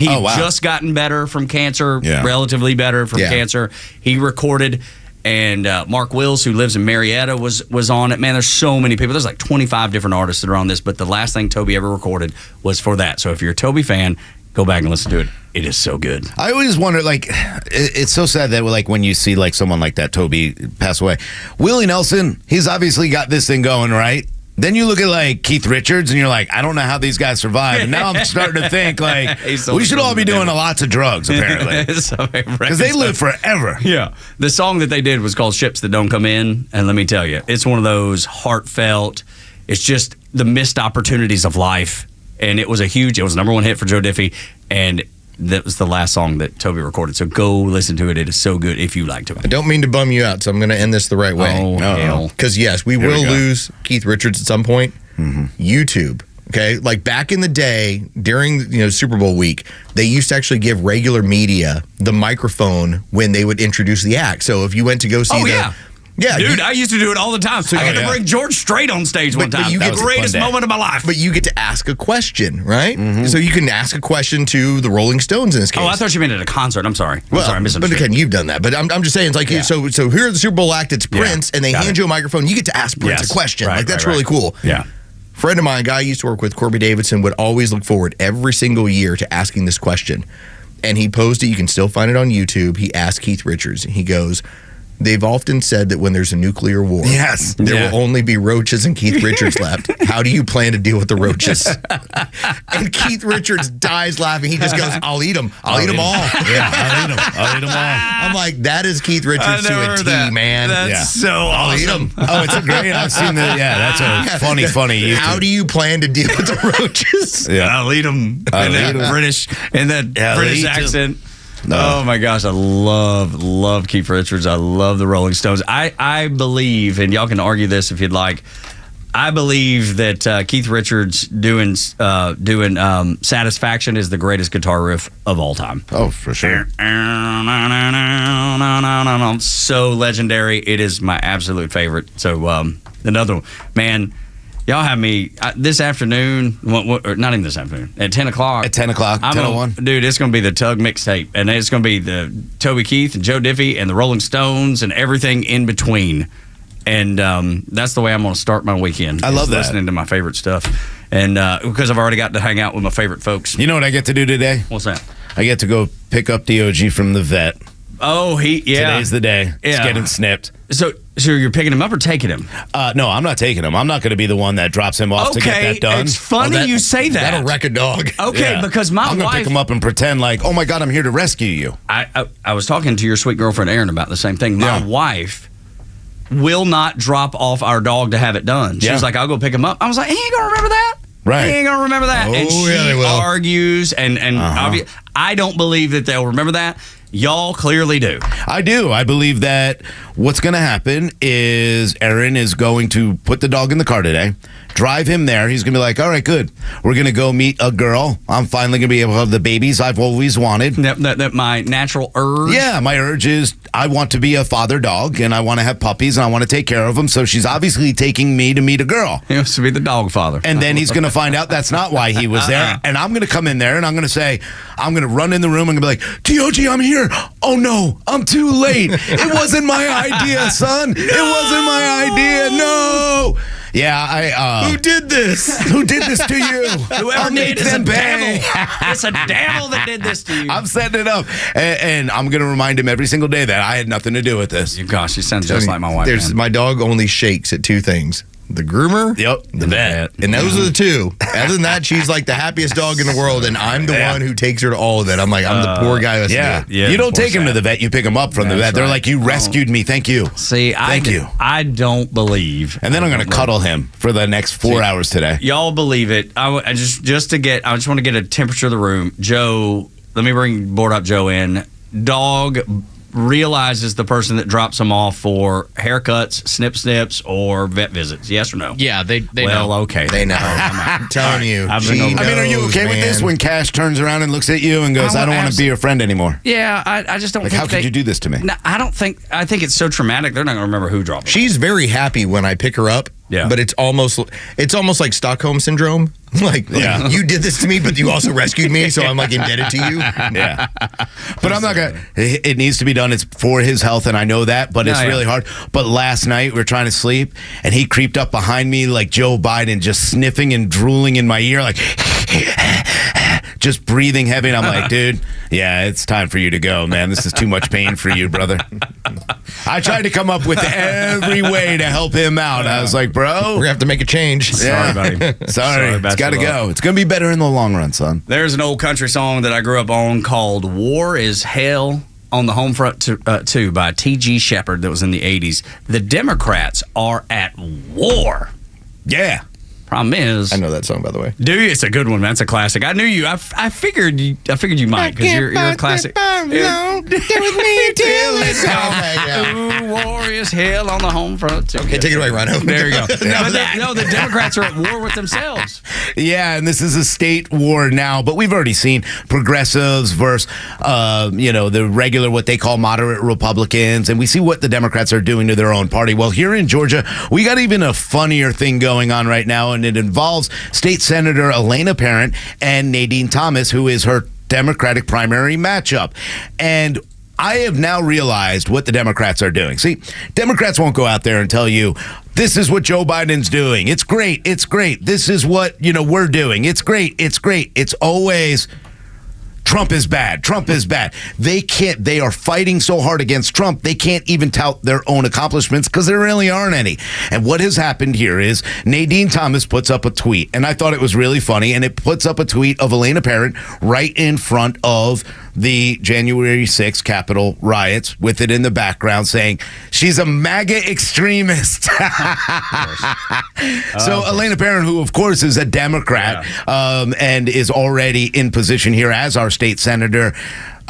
He had just gotten better from cancer, relatively better from cancer. He recorded and Mark Wills, who lives in Marietta, was on it. Man, there's so many people. There's like 25 different artists that are on this, but the last thing Toby ever recorded was for that. So if you're a Toby fan, go back and listen to it. It is so good. I always wonder, like, it's so sad that, like, when you see, like, someone like that, Toby, pass away. Willie Nelson, he's obviously got this thing going, right? Then you look at, like, Keith Richards, and you're like, I don't know how these guys survive. And now I'm starting to think, like, we should all be doing lots of drugs, apparently. Because they live forever. Yeah. The song that they did was called Ships That Don't Come In. And let me tell you, it's one of those heartfelt, it's just the missed opportunities of life. And it was it was number one hit for Joe Diffie. And that was the last song that Toby recorded. So go listen to it. It is so good if you like Toby. I don't mean to bum you out, so I'm going to end this the right way. Oh, hell. Because, yes, we will lose Keith Richards at some point. YouTube. Okay, like back in the day during Super Bowl week, they used to actually give regular media the microphone when they would introduce the act. So if you went to go see yeah, dude, I used to do it all the time. So I got to bring George Strait on stage one time. That was the greatest moment of my life. But you get to ask a question, right? So you can ask a question to the Rolling Stones in this case. Oh, I thought you meant at a concert. I'm sorry. I misunderstood. But again, you've done that. But I'm just saying, it's like, so here at the Super Bowl act, it's Prince, and they hand you a microphone. You get to ask Prince a question. Like, that's really cool. Yeah. Friend of mine, a guy I used to work with, Corby Davidson, would always look forward every single year to asking this question. And he posed it. You can still find it on YouTube. He asked Keith Richards. He goes, they've often said that when there's a nuclear war, there will only be roaches and Keith Richards left. How do you plan to deal with the roaches? And Keith Richards dies laughing. He just goes, I'll eat them. I'll eat them all. Yeah, I'll eat them. I'll eat them all. I'm like, that is Keith Richards to a T, man. That's so awesome. I'll eat them. Oh, it's a great. I've seen that. Yeah, that's a funny YouTube. How do you plan to deal with the roaches? Yeah, I'll eat them. In that British accent. No. Oh my gosh, I love Keith Richards. I love the Rolling Stones. I believe, and y'all can argue this if you'd like, I believe that Keith Richards doing Satisfaction is the greatest guitar riff of all time. Oh, for sure. So legendary. It is my absolute favorite. So another one. Man, y'all have me this afternoon, or not even this afternoon, at 10 o'clock. At 10 o'clock, 10:01. Dude, it's going to be the Tug mixtape, and it's going to be the Toby Keith and Joe Diffie and the Rolling Stones and everything in between. And that's the way I'm going to start my weekend. I love that. Listening to my favorite stuff. And because I've already got to hang out with my favorite folks. You know what I get to do today? What's that? I get to go pick up DOG from the vet. Oh, Today's the day. It's getting snipped. So you're picking him up or taking him? No, I'm not taking him. I'm not going to be the one that drops him off to get that done. It's funny you say that. That'll wreck a dog. Okay, because I'm going to pick him up and pretend like, oh my God, I'm here to rescue you. I was talking to your sweet girlfriend Erin about the same thing. My wife will not drop off our dog to have it done. She's like, I'll go pick him up. I was like, he ain't going to remember that. Right. He ain't going to remember that. Oh, and she they will. argues, and I don't believe that they'll remember that. Y'all clearly do. I do. I believe that what's going to happen is Aaron is going to put the dog in the car today, drive him there. He's going to be like, all right, good. We're going to go meet a girl. I'm finally going to be able to have the babies I've always wanted. That my natural urge? Yeah, my urge is I want to be a father dog, and I want to have puppies, and I want to take care of them. So she's obviously taking me to meet a girl. He wants to be the dog father. And then he's going to find out that's not why he was there. And I'm going to come in there, and I'm going to say, I'm going to run in the room, and I'm going to be like, TOG, I'm here. Oh, no, I'm too late. It wasn't my idea, son. It wasn't my idea. No. Yeah, who did this? Who did this to you? Whoever did is a devil. It's a devil that did this to you. I'm setting it up. And I'm going to remind him every single day that I had nothing to do with this. Gosh, he sounds just like my wife. My dog only shakes at two things. The groomer, the vet. And those are the two. Other than that, she's like the happiest dog in the world, and I'm the one who takes her to all of it. I'm like, I'm the poor guy who has to do it. You don't take him to the vet, you pick him up from the vet. They're like, you rescued me, thank you. See, thank you. I don't believe. And then I'm going to cuddle him for the next 4 hours today. Y'all believe it. I just want to get a temperature of the room. Joe, let me board up Joe in. Dog realizes the person that drops them off for haircuts, snips, or vet visits. Yes or no? Yeah, they well, know. Okay. They know. I'm telling you. Are you okay with this when Cash turns around and looks at you and goes, I don't want to be your friend anymore? Yeah, I just don't think how could you do this to me? No, I think it's so traumatic, they're not going to remember who dropped them. She's very happy when I pick her up Yeah. But it's almost like Stockholm syndrome. Like, you did this to me, but you also rescued me, so I'm like indebted to you. Yeah. But I'm not going to, it needs to be done. It's for his health, and I know that, but it's really hard. But last night, we were trying to sleep, and he creeped up behind me like Joe Biden, just sniffing and drooling in my ear, like, just breathing heavy. And I'm like, dude, yeah, it's time for you to go, man. This is too much pain for you, brother. I tried to come up with every way to help him out. I was like, bro, we're going to have to make a change. Sorry, buddy. Sorry. It's got to go. It's going to be better in the long run, son. There's an old country song that I grew up on called War is Hell on the Home Front too by T.G. Shepherd that was in the 80s. The Democrats are at war. Yeah. Problem is, I know that song, by the way. Do you? It's a good one, man. It's a classic. I knew you. I figured you might because you're a classic. Get with me till it's Ooh, war is hell on the home front. Okay, take it away, Rhino. There you go. The Democrats are at war with themselves. Yeah, and this is a state war now, but we've already seen progressives versus, the regular, what they call moderate Republicans, and we see what the Democrats are doing to their own party. Well, here in Georgia, we got even a funnier thing going on right now, and it involves State Senator Elena Parent and Nadine Thomas, who is her Democratic primary matchup. And I have now realized what the Democrats are doing. See, Democrats won't go out there and tell you, this is what Joe Biden's doing. It's great. It's great. This is what, we're doing. It's great. It's great. It's always Trump is bad. Trump is bad. They are fighting so hard against Trump, they can't even tout their own accomplishments because there really aren't any. And what has happened here is Nadine Thomas puts up a tweet, and I thought it was really funny, and it puts up a tweet of Elena Parent right in front of the January 6th Capitol riots with it in the background saying, she's a MAGA extremist. So Elena Parent, who of course is a Democrat and is already in position here as our state senator,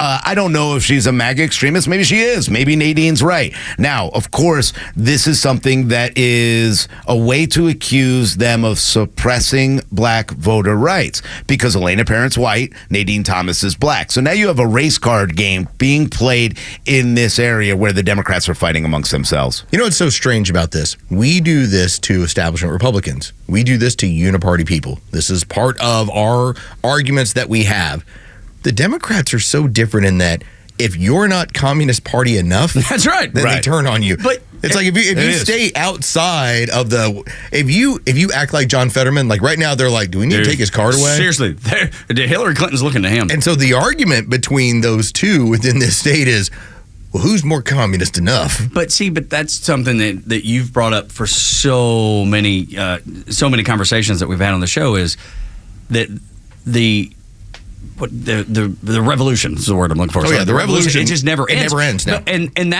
I don't know if she's a MAGA extremist. Maybe she is. Maybe Nadine's right. Now, of course, this is something that is a way to accuse them of suppressing black voter rights because Elena Parent's white, Nadine Thomas is black. So now you have a race card game being played in this area where the Democrats are fighting amongst themselves. You know what's so strange about this? We do this to establishment Republicans. We do this to uniparty people. This is part of our arguments that we have. The Democrats are so different in that if you're not Communist Party enough, that's right, then they turn on you. But it's like if you stay outside of if you act like John Fetterman, like right now they're like, do we need to take his card away? Seriously, Hillary Clinton's looking to him. And so the argument between those two within this state is, well, who's more communist enough? But that's something that you've brought up for so many conversations that we've had on the show is that the revolution is the word I'm looking for. Oh, yeah, the revolution. It just never ends. It never ends now. And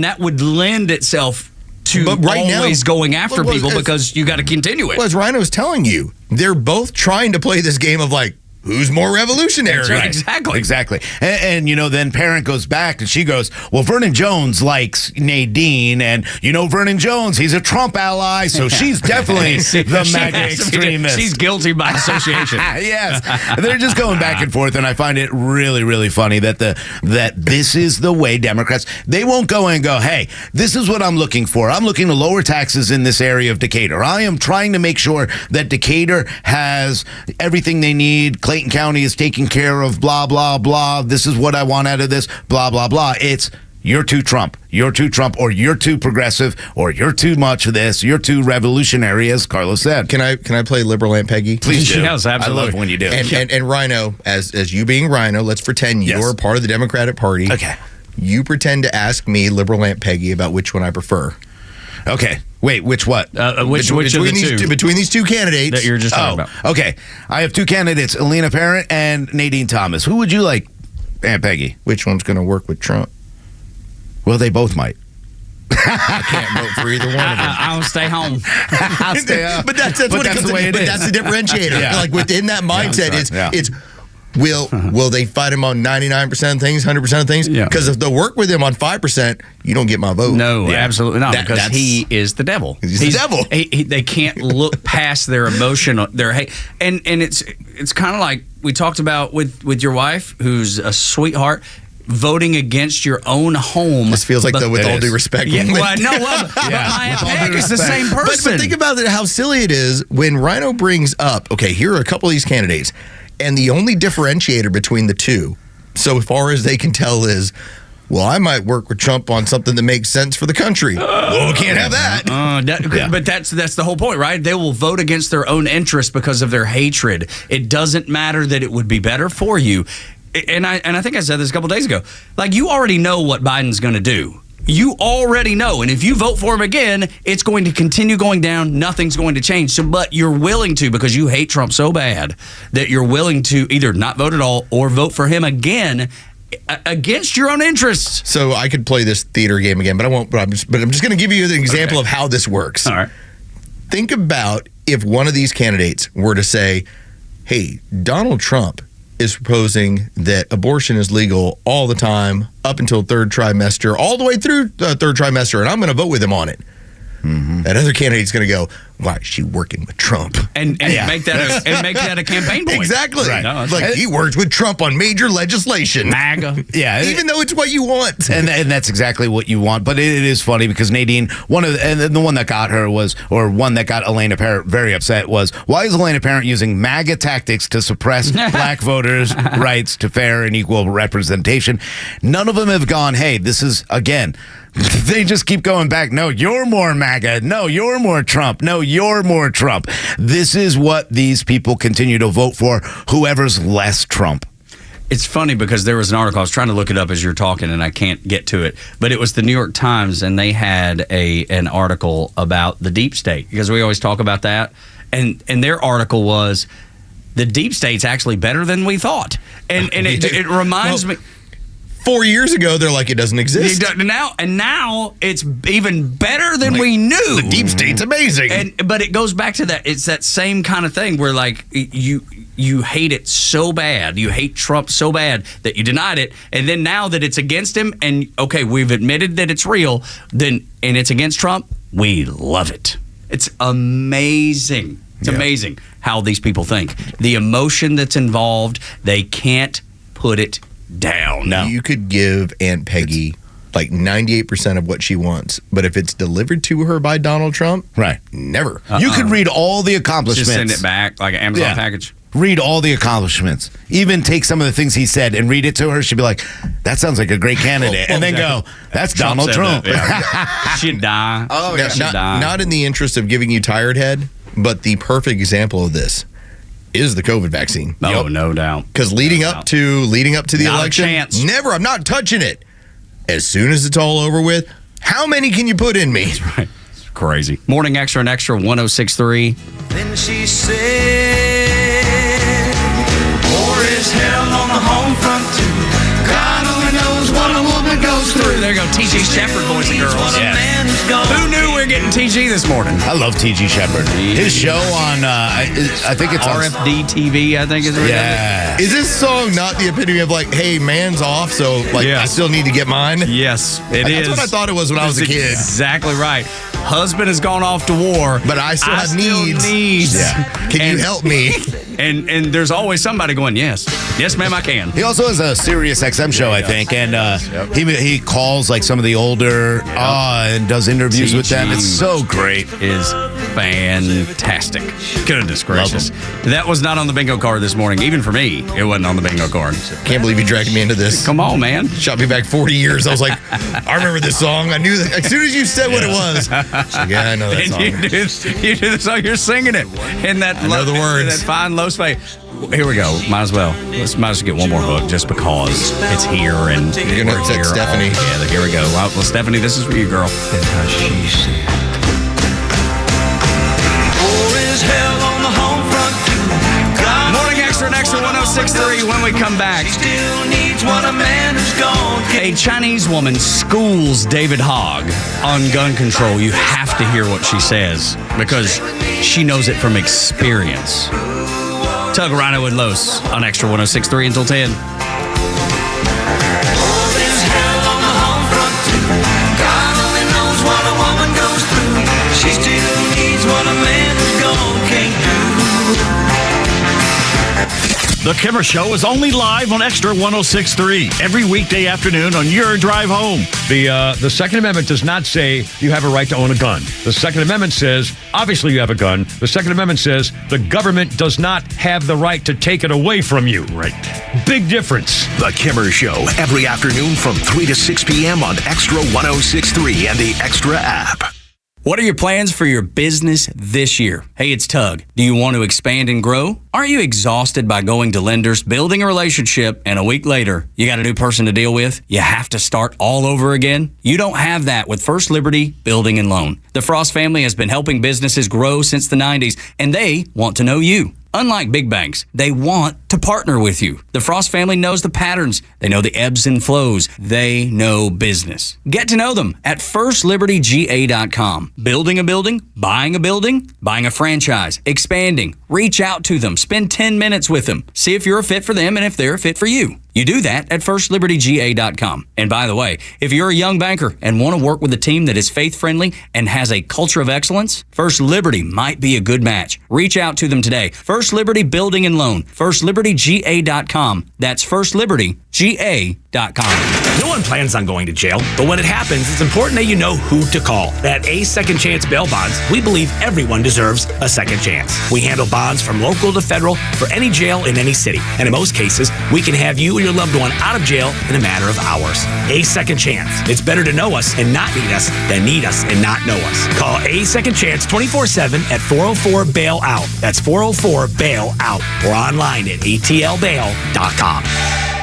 that would lend itself to always going after people because you got to continue it. Well, as Rhino was telling you, they're both trying to play this game of like, who's more revolutionary? That's right. Exactly. And then Parent goes back and she goes, well, Vernon Jones likes Nadine, and Vernon Jones, he's a Trump ally, so she's definitely the MAGA extremist. She's guilty by association. Yes. They're just going back and forth, and I find it really, really funny that this is the way Democrats, they won't go and go, hey, this is what I'm looking for. I'm looking to lower taxes in this area of Decatur. I am trying to make sure that Decatur has everything they need. Clayton County is taking care of blah, blah, blah. This is what I want out of this, blah, blah, blah. It's you're too Trump, or you're too progressive, or you're too much of this, you're too revolutionary, as Carlos said. Can I play Liberal Aunt Peggy? Please do. Yes, absolutely. I love when you do. And Rhino, as you being Rhino, let's pretend you're part of the Democratic Party. Okay. You pretend to ask me, Liberal Aunt Peggy, about which one I prefer. Okay. Wait, which what? Which of the two? Between these two candidates. That you're just talking about. Okay. I have two candidates, Elena Parent and Nadine Thomas. Who would you like, Aunt Peggy? Which one's going to work with Trump? Well, they both might. I can't vote for either one of them. I'll stay home. I'll stay up. But that's the way it is. That's the differentiator. Yeah. Like within that mindset, it's will they fight him on 99% of things, 100% of things? Because if they'll work with him on 5%, you don't get my vote. No, absolutely not. Because he is the devil. He's the devil. They can't look past their emotion, their hate, and it's kind of like we talked about with your wife, who's a sweetheart. voting against your own home. This feels like, with all due respect. Yeah, well, no, but my Aunt Peg is the same person. But think about it, how silly it is when Rhino brings up, okay, here are a couple of these candidates, and the only differentiator between the two, so far as they can tell, is, well, I might work with Trump on something that makes sense for the country. Well, we can't have that. But that's the whole point, right? They will vote against their own interests because of their hatred. It doesn't matter that it would be better for you. And I think I said this a couple days ago. Like, you already know what Biden's going to do. You already know. And if you vote for him again, it's going to continue going down. Nothing's going to change. So, but you're willing to, because you hate Trump so bad, that you're willing to either not vote at all or vote for him again against your own interests. So I could play this theater game again, but I won't. But I'm just going to give you an example of how this works. All right. Think about if one of these candidates were to say, hey, Donald Trump is proposing that abortion is legal all the time up until third trimester, all the way through third trimester, and I'm going to vote with him on it. Mm-hmm. That other candidate's going to go, why is she working with Trump? And make that a campaign point. Exactly. Right. No, like, he worked with Trump on major legislation. MAGA. Yeah. Even though it's what you want. And that's exactly what you want. But it is funny because Nadine, and the one that got her was, or one that got Elena Parent very upset was, why is Elena Parent using MAGA tactics to suppress black voters' rights to fair and equal representation? None of them have gone, hey, this is, again, they just keep going back. No, you're more MAGA. No, you're more Trump. No, you're more Trump. This is what these people continue to vote for, whoever's less Trump. It's funny because there was an article, I was trying to look it up as you're talking and I can't get to it, but it was the New York Times, and they had an article about the deep state, because we always talk about that. And their article was, the deep state's actually better than we thought. And it reminds me. 4 years ago, they're like, it doesn't exist. Now it's even better than we knew. The deep state's amazing. But it goes back to that. It's that same kind of thing where, like, you hate it so bad. You hate Trump so bad that you denied it. And then now that it's against him, and okay, we've admitted that it's real, and it's against Trump, we love it. It's amazing. It's amazing how these people think. The emotion that's involved, they can't put it down. No. You could give Aunt Peggy like 98% of what she wants, but if it's delivered to her by Donald Trump, right? Never. You could read all the accomplishments. Just send it back like an Amazon package. Read all the accomplishments. Even take some of the things he said and read it to her. She'd be like, that sounds like a great candidate. And then go, that's Donald Trump. She'd die. Oh, yeah. Not in the interest of giving you tired head, but the perfect example of this is the COVID vaccine. Oh, no doubt. Because leading up to the election, never, I'm not touching it. As soon as it's all over with, how many can you put in me? That's right. It's crazy. Morning Extra and Extra 106.3. Then she said, war is hell on the home front too. God only knows what a woman goes through. There you go, T.G. Shepherd, boys and girls. Who knew we were getting T.G. this morning? I love T.G. Shepherd. His show on, I think it's RFD TV, I think is what yeah. Is this song not the epitome of like, hey, man's off, so like I still need to get mine? Yes, it is. That's what I thought it was when I was a kid. Exactly right. Husband has gone off to war, but I still have needs. Yeah. Can you help me? And there's always somebody going, yes, ma'am, I can. He also has a Sirius XM show, I think, and he calls like some of the older and does interviews with them. It's so great. Is fantastic. Goodness gracious. That was not on the bingo card this morning. Even for me, it wasn't on the bingo card. Can't believe you dragged me into this. Come on, man. Shot me back 40 years. I was like, I remember this song. I knew that. As soon as you said what it was, like, yeah, I know that song. You do the song. You're singing it in that. I know the words. That fine low space. Here we go. Might as well. Might as well get one more hook just because it's here and you're gonna upset Stephanie. Yeah, here we go. Well, Stephanie, this is for you, girl. And how she said, war is hell on the home front too. God Morning Extra and Extra 106.3. When we come back, still needs what a man who's gone. A Chinese woman schools David Hogg on gun control. You have to hear what she says because she knows it from experience. Tug, Rhino, and Los on Extra 106.3 until 10. She still needs what a man who's gone can't do. The Kimmer Show is only live on Xtra 106.3 every weekday afternoon on your drive home. The Second Amendment does not say you have a right to own a gun. The Second Amendment says, obviously you have a gun. The Second Amendment says the government does not have the right to take it away from you. Right. Big difference. The Kimmer Show, every afternoon from 3 to 6 p.m. on Xtra 106.3 and the Xtra app. What are your plans for your business this year? Hey, it's Tug. Do you want to expand and grow? Aren't you exhausted by going to lenders, building a relationship, and a week later, you got a new person to deal with? You have to start all over again? You don't have that with First Liberty Building and Loan. The Frost family has been helping businesses grow since the 90s, and they want to know you. Unlike big banks, they want to partner with you. The Frost family knows the patterns. They know the ebbs and flows. They know business. Get to know them at firstlibertyga.com. Building a building, buying a franchise, expanding. Reach out to them. Spend 10 minutes with them. See if you're a fit for them and if they're a fit for you. You do that at firstlibertyga.com. And by the way, if you're a young banker and want to work with a team that is faith-friendly and has a culture of excellence, First Liberty might be a good match. Reach out to them today. First Liberty Building and Loan. firstlibertyga.com. That's firstlibertyga.com. No one plans on going to jail, but when it happens, it's important that you know who to call. At A Second Chance Bail Bonds, we believe everyone deserves a second chance. We handle bonds from local to federal for any jail in any city. And in most cases, we can have you and your loved one out of jail in a matter of hours. A Second Chance. It's better to know us and not need us than need us and not know us. Call A Second Chance 24/7 at 404-BAIL-OUT. That's 404-BAIL-OUT. Or online at atlbail.com.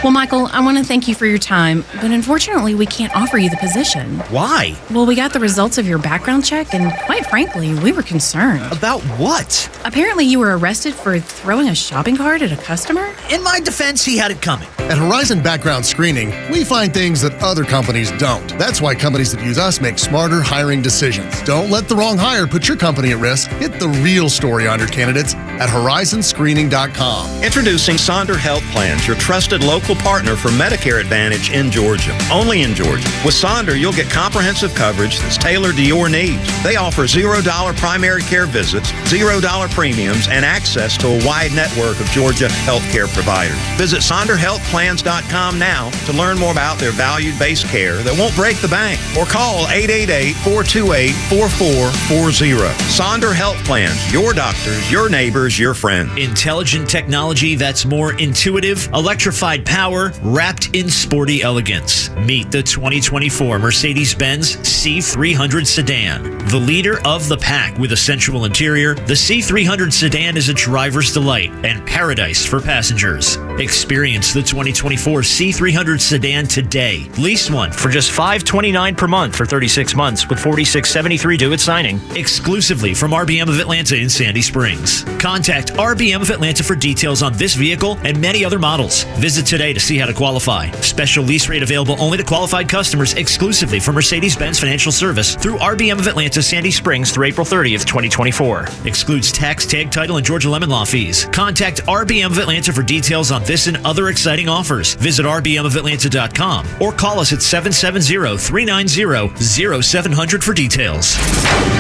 Well, Michael, I want to thank you for your time, but unfortunately, we can't offer you the position. Why? Well, we got the results of your background check, and quite frankly, we were concerned. About what? Apparently, you were arrested for throwing a shopping cart at a customer? In my defense, he had it coming. At Horizon Background Screening, we find things that other companies don't. That's why companies that use us make smarter hiring decisions. Don't let the wrong hire put your company at risk. Get the real story on your candidates at horizonscreening.com. Introducing Sonder Health Plans, your trusted local partner for Medicare Advantage in Georgia. Only in Georgia. With Sonder, you'll get comprehensive coverage that's tailored to your needs. They offer $0 primary care visits, $0 premiums, and access to a wide network of Georgia healthcare providers. Visit SonderHealthPlans.com now to learn more about their value-based care that won't break the bank. Or call 888-428-4440. Sonder Health Plans. Your doctors, your neighbors, your friends. Intelligent technology that's more intuitive, electrified power wrapped in sporty elegance. Meet the 2024 Mercedes-Benz C300 sedan. The leader of the pack with a sensual interior, the C300 sedan is a driver's delight and paradise for passengers. Experience the 2024 C300 sedan today. Lease one for just $529 per month for 36 months with $46.73 due at signing. Exclusively from RBM of Atlanta in Sandy Springs. Contact RBM of Atlanta for details on this vehicle and many other models. Visit today to see how to qualify. Special lease rate available only to qualified customers exclusively for Mercedes-Benz Financial Service through RBM of Atlanta, Sandy Springs through April 30th, 2024. Excludes tax, tag, title, and Georgia lemon law fees. Contact RBM of Atlanta for details on this and other exciting offers. Visit rbmofatlanta.com or call us at 770-390-0700 for details.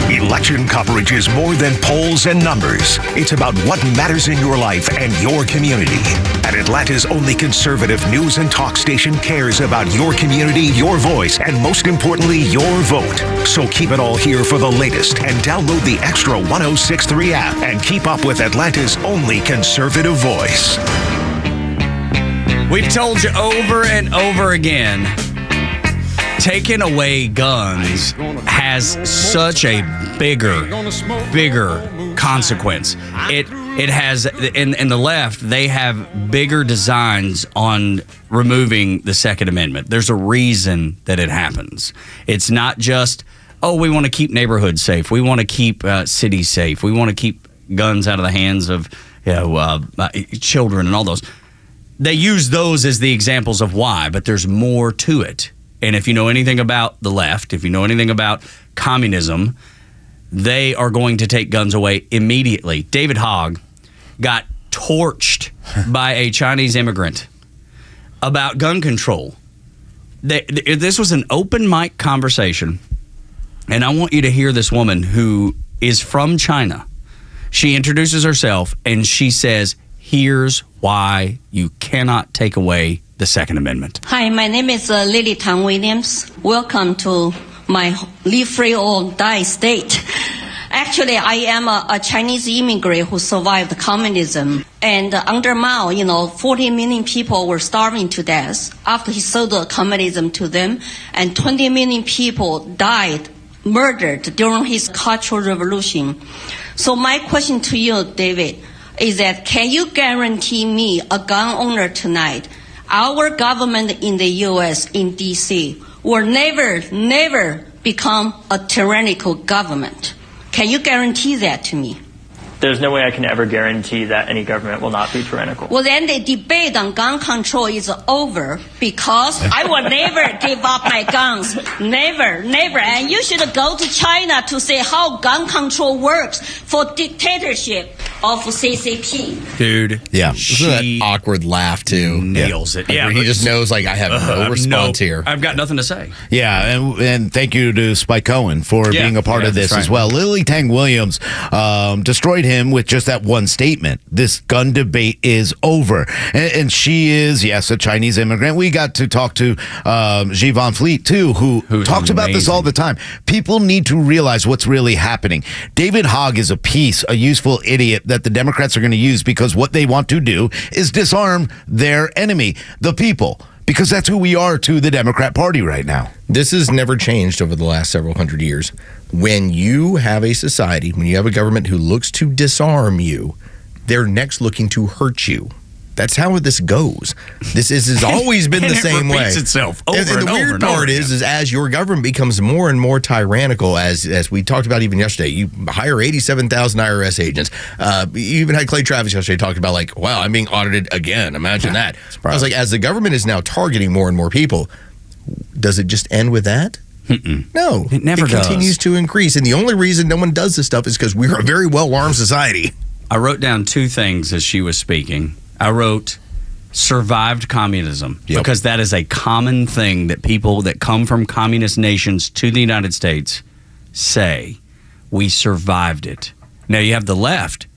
Election coverage is more than polls and numbers. It's about what matters in your life and your community. And Atlanta's only conservative news and talk station cares about your community, your voice, and most importantly, your vote. So keep it all here for the latest and download the Xtra 106.3 app and keep up with Atlanta's only conservative voice. We've told you over and over again, taking away guns has such a bigger consequence. It has, in the left, they have bigger designs on removing the Second Amendment. There's a reason that it happens. It's not just, oh, we want to keep neighborhoods safe. We want to keep cities safe. We want to keep guns out of the hands of children and all those. They use those as the examples of why, but there's more to it. And if you know anything about the left, if you know anything about communism, they are going to take guns away immediately. David Hogg got torched by a Chinese immigrant about gun control. This was an open mic conversation, and I want you to hear this woman who is from China. She introduces herself, and she says, Here's why you cannot take away the Second Amendment. Hi, my name is Lily Tang Williams. Welcome to my live free or die state. Actually, I am a Chinese immigrant who survived communism. And under Mao, 40 million people were starving to death after he sold communism to them. And 20 million people died, murdered during his Cultural Revolution. So my question to you, David, is that can you guarantee me, a gun owner tonight, our government in the U.S., in D.C., will never become a tyrannical government? Can you guarantee that to me? There's no way I can ever guarantee that any government will not be tyrannical. Well, then the debate on gun control is over because I will never give up my guns. Never. And you should go to China to see how gun control works for dictatorship of CCP. Dude. Yeah. That awkward laugh, too. Nails it. Yeah. He just knows, I have no response here. I've got nothing to say. Yeah, and thank you to Spike Cohen for being a part of this as well. Lily Tang Williams destroyed him with just that one statement. This gun debate is over. And she is, yes, a Chinese immigrant. We got to talk to Xi Van Fleet, too, who talks about this all the time. People need to realize what's really happening. David Hogg is a useful idiot that the Democrats are going to use because what they want to do is disarm their enemy, the people, because that's who we are to the Democrat Party right now. This has never changed over the last several hundred years. When you have a society, when you have a government who looks to disarm you, they're next looking to hurt you. That's how this goes. This has always been the same way. It repeats itself over and the weird part is as your government becomes more and more tyrannical, as we talked about even yesterday, you hire 87,000 IRS agents. You even had Clay Travis yesterday talking about wow, I'm being audited again. Imagine that. I was like, as the government is now targeting more and more people, does it just end with that? No. It never does. It continues to increase. And the only reason no one does this stuff is because we're a very well-armed society. I wrote down two things as she was speaking. I wrote survived communism because that is a common thing that people that come from communist nations to the United States say. We survived it. Now you have the left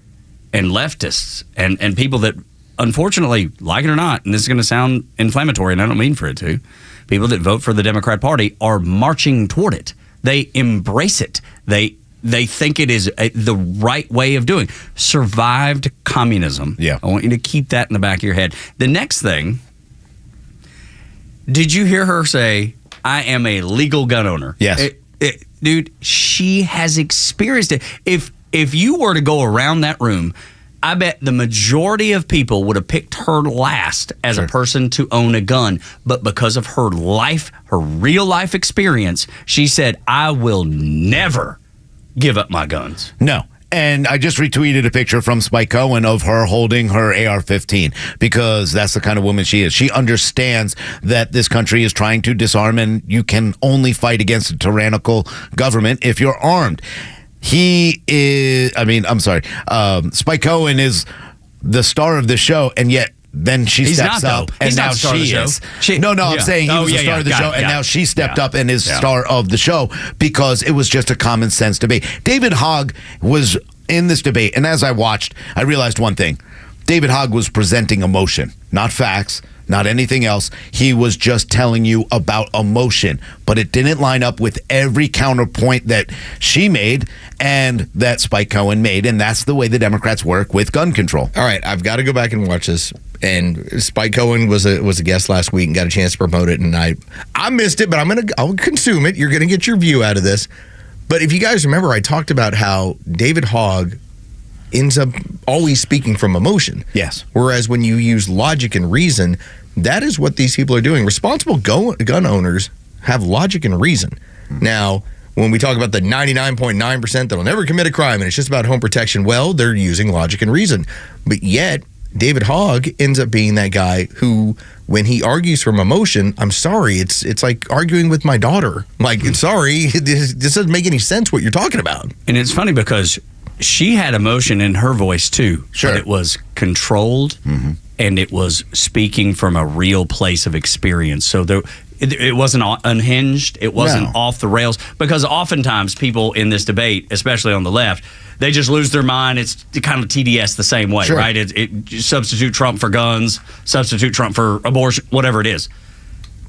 and leftists and people that unfortunately, like it or not, and this is going to sound inflammatory and I don't mean for it to, people that vote for the Democrat Party are marching toward it. They embrace it. They think it is the right way of doing. Survived communism. Yeah. I want you to keep that in the back of your head. The next thing, did you hear her say, I am a legal gun owner? Yes. Dude, she has experienced it. If you were to go around that room, I bet the majority of people would have picked her last as a person to own a gun. But because of her life, her real life experience, she said, I will never give up my guns. No. And I just retweeted a picture from Spike Cohen of her holding her AR-15 because that's the kind of woman she is. She understands that this country is trying to disarm and you can only fight against a tyrannical government if you're armed. Spike Cohen is the star of the show, and yet then she steps up, and now she is. I'm saying he was the star of the show, and now she stepped up and is star of the show because it was just a common sense debate. David Hogg was in this debate, and as I watched, I realized one thing. David Hogg was presenting emotion, not facts, not anything else. He was just telling you about emotion, but it didn't line up with every counterpoint that she made and that Spike Cohen made, and that's the way the Democrats work with gun control. All right, I've got to go back and watch this. And Spike Cohen was a guest last week and got a chance to promote it, and I missed it, but I'll consume it. You're gonna get your view out of this. But if you guys remember, I talked about how David Hogg ends up always speaking from emotion. Yes. Whereas when you use logic and reason, that is what these people are doing. Responsible gun owners have logic and reason. Now, when we talk about the 99.9% that'll never commit a crime and it's just about home protection, well, they're using logic and reason. But yet, David Hogg ends up being that guy who, when he argues from emotion, I'm sorry, it's like arguing with my daughter. Sorry, this doesn't make any sense what you're talking about. And it's funny because she had emotion in her voice too. Sure. But it was controlled and it was speaking from a real place of experience. So It wasn't unhinged. It wasn't off the rails. Because oftentimes people in this debate, especially on the left, they just lose their mind. It's kind of TDS the same way, right? It substitute Trump for guns, substitute Trump for abortion, whatever it is.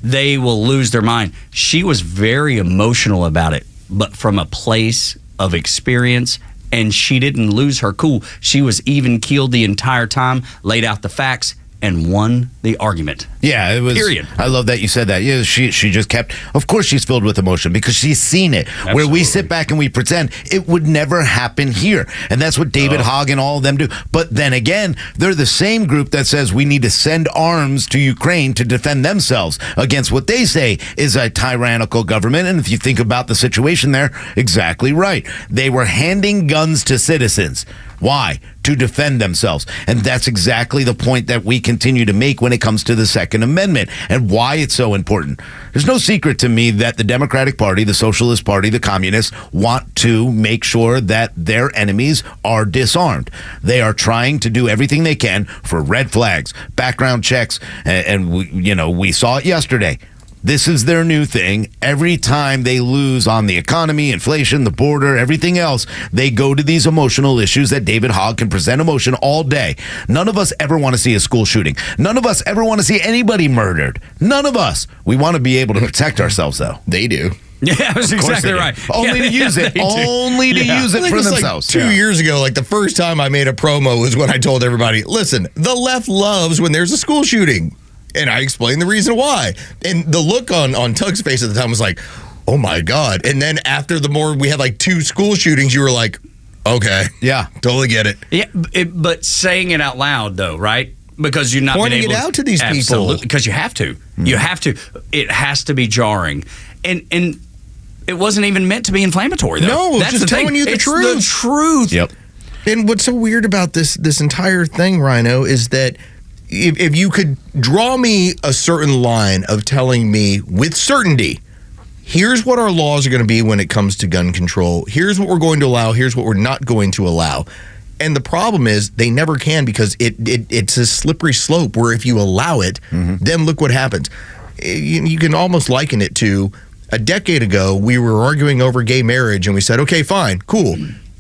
They will lose their mind. She was very emotional about it, but from a place of experience, and she didn't lose her cool. She was even keeled the entire time, laid out the facts, and won the argument. Yeah, it was. Period. I love that you said that. Yeah, she just kept. Of course, she's filled with emotion because she's seen it. Absolutely. Where we sit back and we pretend it would never happen here, and that's what David Hogg and all of them do. But then again, they're the same group that says we need to send arms to Ukraine to defend themselves against what they say is a tyrannical government. And if you think about the situation there, exactly right. They were handing guns to citizens. Why? To defend themselves. And that's exactly the point that we continue to make when it comes to the Second Amendment and why it's so important. There's no secret to me that the Democratic Party, the Socialist Party, the Communists want to make sure that their enemies are disarmed. They are trying to do everything they can for red flags, background checks, and we saw it yesterday. This is their new thing. Every time they lose on the economy, inflation, the border, everything else, they go to these emotional issues that David Hogg can present emotion all day. None of us ever want to see a school shooting. None of us ever want to see anybody murdered. None of us. We want to be able to protect ourselves, though. They do. Yeah, that's exactly right. Only to use it. Only to use it for themselves. Like 2 years ago, like the first time I made a promo was when I told everybody, listen, the left loves when there's a school shooting. And I explained the reason why. And the look on Tug's face at the time was like, oh my God. And then after we had like 2 school shootings, you were like, okay. Yeah. Totally get it. Yeah, but saying it out loud, though, right? Because you're not pointing it out to these people. Because you have to. You have to. It has to be jarring. And it wasn't even meant to be inflammatory, though. No, it's just telling you the truth. The truth. Yep. And what's so weird about this entire thing, Rhino, is that if you could draw me a certain line of telling me with certainty, here's what our laws are going to be when it comes to gun control, here's what we're going to allow, here's what we're not going to allow. And the problem is they never can because it's a slippery slope where if you allow it, then look what happens. You can almost liken it to a decade ago, we were arguing over gay marriage and we said, okay, fine, cool.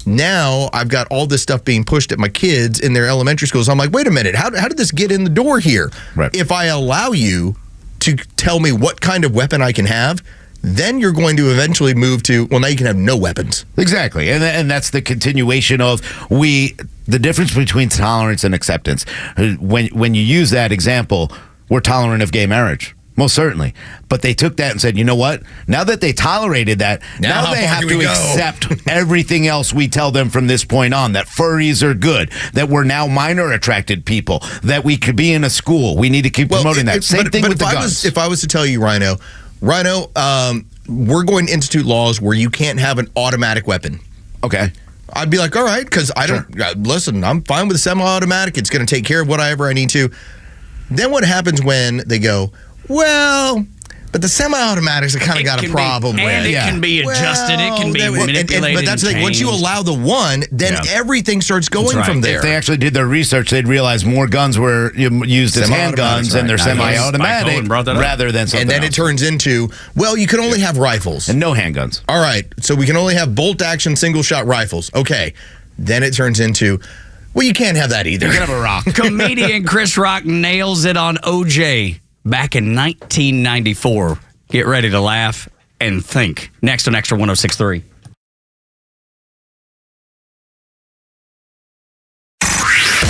Now I've got all this stuff being pushed at my kids in their elementary schools. I'm like, wait a minute, how did this get in the door here? Right. If I allow you to tell me what kind of weapon I can have, then you're going to eventually move to, well, now you can have no weapons. Exactly. And that's the continuation of the difference between tolerance and acceptance. When you use that example, we're tolerant of gay marriage. Most certainly. But they took that and said, you know what? Now that they tolerated that, now they have to accept everything else we tell them from this point on, that furries are good, that we're now minor attracted people, that we could be in a school. We need to keep promoting that. Same thing with the guns. If I was to tell you, Rhino, we're going to institute laws where you can't have an automatic weapon. Okay. I'd be like, all right, because I don't, listen, I'm fine with a semi-automatic. It's going to take care of whatever I need to. Then what happens when they go, well, but the semi-automatics have kind of got a problem with. And it can be adjusted. It can be manipulated. But that's the thing. Once you allow the one, then everything starts going from there. If they actually did their research, they'd realize more guns were used as handguns and they're semi-automatic rather than something And then it turns into, well, you can only have rifles. And no handguns. All right. So we can only have bolt-action single-shot rifles. Okay. Then it turns into, well, you can't have that either. You can have a rock. Comedian Chris Rock nails it on OJ back in 1994. Get ready to laugh and think. Next on Extra 106.3.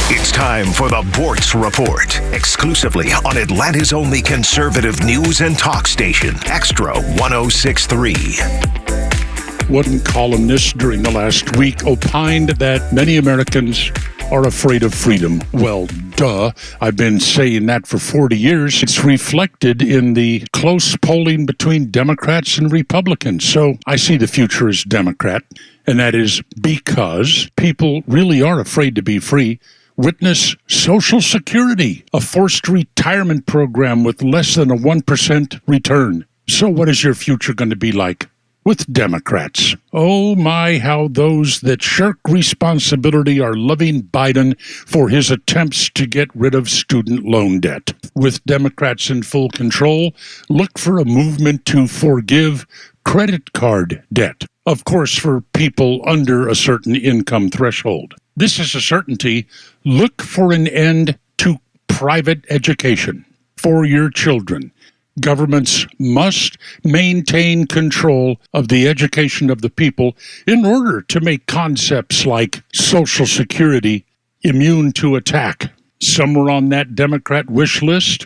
It's time for the Bortz Report, exclusively on Atlanta's only conservative news and talk station, Extra 106.3. One columnist during the last week opined that many Americans are afraid of freedom. Well, duh. I've been saying that for 40 years. It's reflected in the close polling between Democrats and Republicans. So I see the future as Democrat, and that is because people really are afraid to be free. Witness Social Security, a forced retirement program with less than a 1% return. So what is your future going to be like? with Democrats. Oh my, how those that shirk responsibility are loving Biden for his attempts to get rid of student loan debt. With Democrats in full control, look for a movement to forgive credit card debt. Of course, for people under a certain income threshold. This is a certainty. Look for an end to private education for your children. Governments must maintain control of the education of the people in order to make concepts like Social Security immune to attack. Somewhere on that Democrat wish list,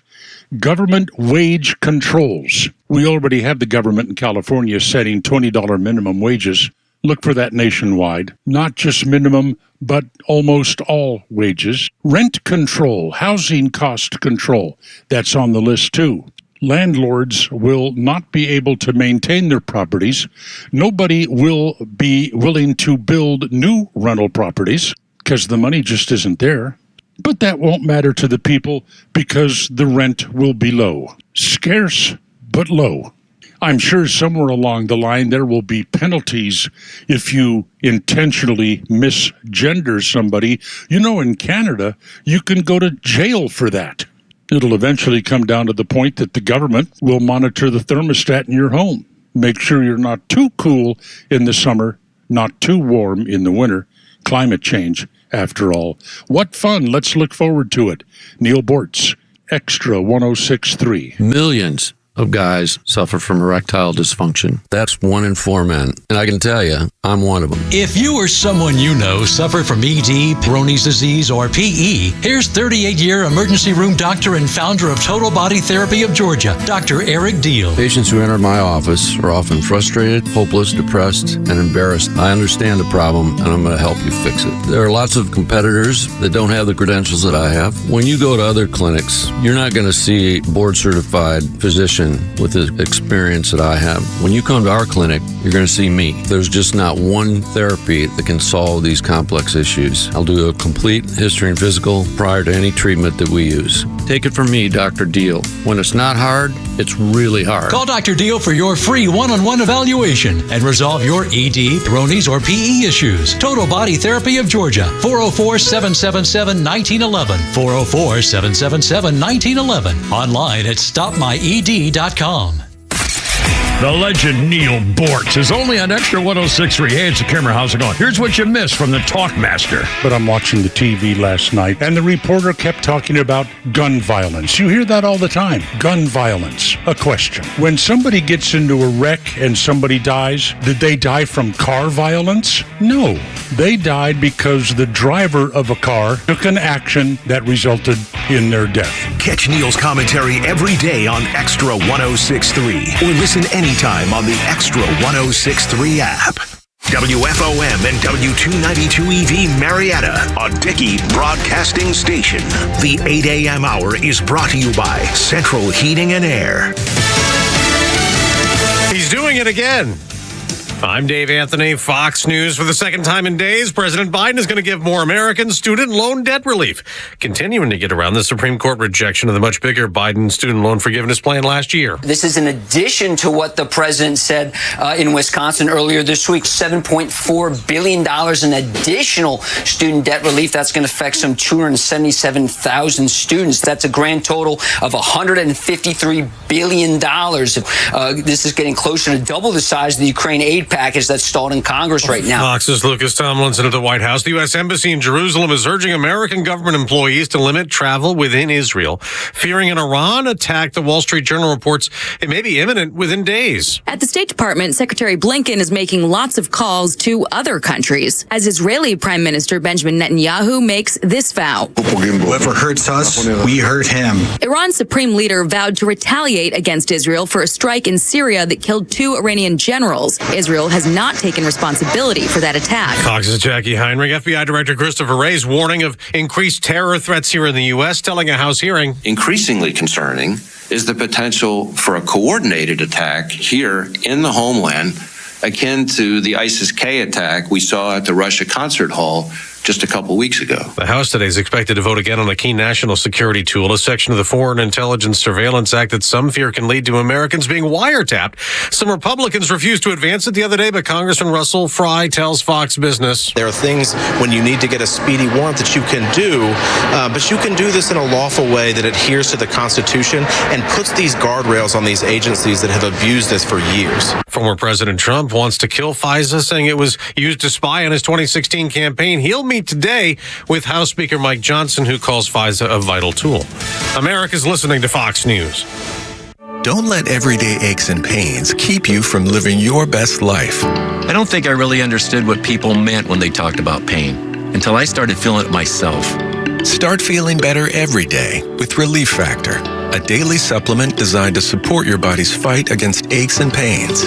government wage controls. We already have the government in California setting $20 minimum wages. Look for that nationwide. Not just minimum, but almost all wages. Rent control, housing cost control. That's on the list too. Landlords will not be able to maintain their properties. Nobody will be willing to build new rental properties because the money just isn't there. But that won't matter to the people because the rent will be low. Scarce, but low. I'm sure somewhere along the line there will be penalties if you intentionally misgender somebody. You know, in Canada, you can go to jail for that. It'll eventually come down to the point that the government will monitor the thermostat in your home. Make sure you're not too cool in the summer, not too warm in the winter. Climate change, after all. What fun. Let's look forward to it. Neil Bortz, Extra 106.3. Millions of guys suffer from erectile dysfunction. That's 1 in 4 men. And I can tell you, I'm one of them. If you or someone you know suffer from ED, Peyronie's disease, or PE, here's 38-year emergency room doctor and founder of Total Body Therapy of Georgia, Dr. Eric Deal. Patients who enter my office are often frustrated, hopeless, depressed, and embarrassed. I understand the problem, and I'm going to help you fix it. There are lots of competitors that don't have the credentials that I have. When you go to other clinics, you're not going to see a board-certified physician with the experience that I have. When you come to our clinic, you're going to see me. There's just not one therapy that can solve these complex issues. I'll do a complete history and physical prior to any treatment that we use. Take it from me, Dr. Deal. When it's not hard, it's really hard. Call Dr. Deal for your free one-on-one evaluation and resolve your ED, Peyronie's, or PE issues. Total Body Therapy of Georgia, 404-777-1911, 404-777-1911, online at stopmyed.com. The legend Neil Bortz is only on Extra 106.3. Hey, it's the Kimmer. How's it going? Here's what you missed from the Talkmaster. But I'm watching the TV last night, and the reporter kept talking about gun violence. You hear that all the time. Gun violence. A question. When somebody gets into a wreck and somebody dies, did they die from car violence? No. They died because the driver of a car took an action that resulted in their death. Catch Neil's commentary every day on Extra 106.3 or listen anytime on the Extra 106.3 app. WFOM and W292EV Marietta, a Dickey Broadcasting Station. The 8 a.m. hour is brought to you by Central Heating and Air. He's doing it again. I'm Dave Anthony, Fox News. For the second time in days, President Biden is going to give more Americans student loan debt relief, continuing to get around the Supreme Court rejection of the much bigger Biden student loan forgiveness plan last year. This is in addition to what the president said in Wisconsin earlier this week, $7.4 billion in additional student debt relief. That's going to affect some 277,000 students. That's a grand total of $153 billion. This is getting closer to double the size of the Ukraine aid package that's stalled in Congress right now. Fox's Lucas Tomlinson at the White House. The U.S. Embassy in Jerusalem is urging American government employees to limit travel within Israel, fearing an Iran attack. The Wall Street Journal reports it may be imminent within days. At the State Department, Secretary Blinken is making lots of calls to other countries as Israeli Prime Minister Benjamin Netanyahu makes this vow. Whoever hurts us, we hurt him. Iran's supreme leader vowed to retaliate against Israel for a strike in Syria that killed 2 Iranian generals. Israel has not taken responsibility for that attack. Fox's Jackie Heinrich. FBI Director Christopher Wray's warning of increased terror threats here in the U.S., telling a House hearing. Increasingly concerning is the potential for a coordinated attack here in the homeland, akin to the ISIS-K attack we saw at the Russia concert hall just a couple weeks ago. The House today is expected to vote again on a key national security tool, a section of the Foreign Intelligence Surveillance Act that some fear can lead to Americans being wiretapped. Some Republicans refused to advance it the other day, but Congressman Russell Fry tells Fox Business. There are things when you need to get a speedy warrant that you can do, but you can do this in a lawful way that adheres to the Constitution and puts these guardrails on these agencies that have abused this for years. Former President Trump wants to kill FISA, saying it was used to spy on his 2016 campaign. He'll meet today with House Speaker Mike Johnson, who calls FISA a vital tool. America's listening to Fox News. Don't let everyday aches and pains keep you from living your best life. I don't think I really understood what people meant when they talked about pain until I started feeling it myself. Start feeling better every day with Relief Factor, a daily supplement designed to support your body's fight against aches and pains.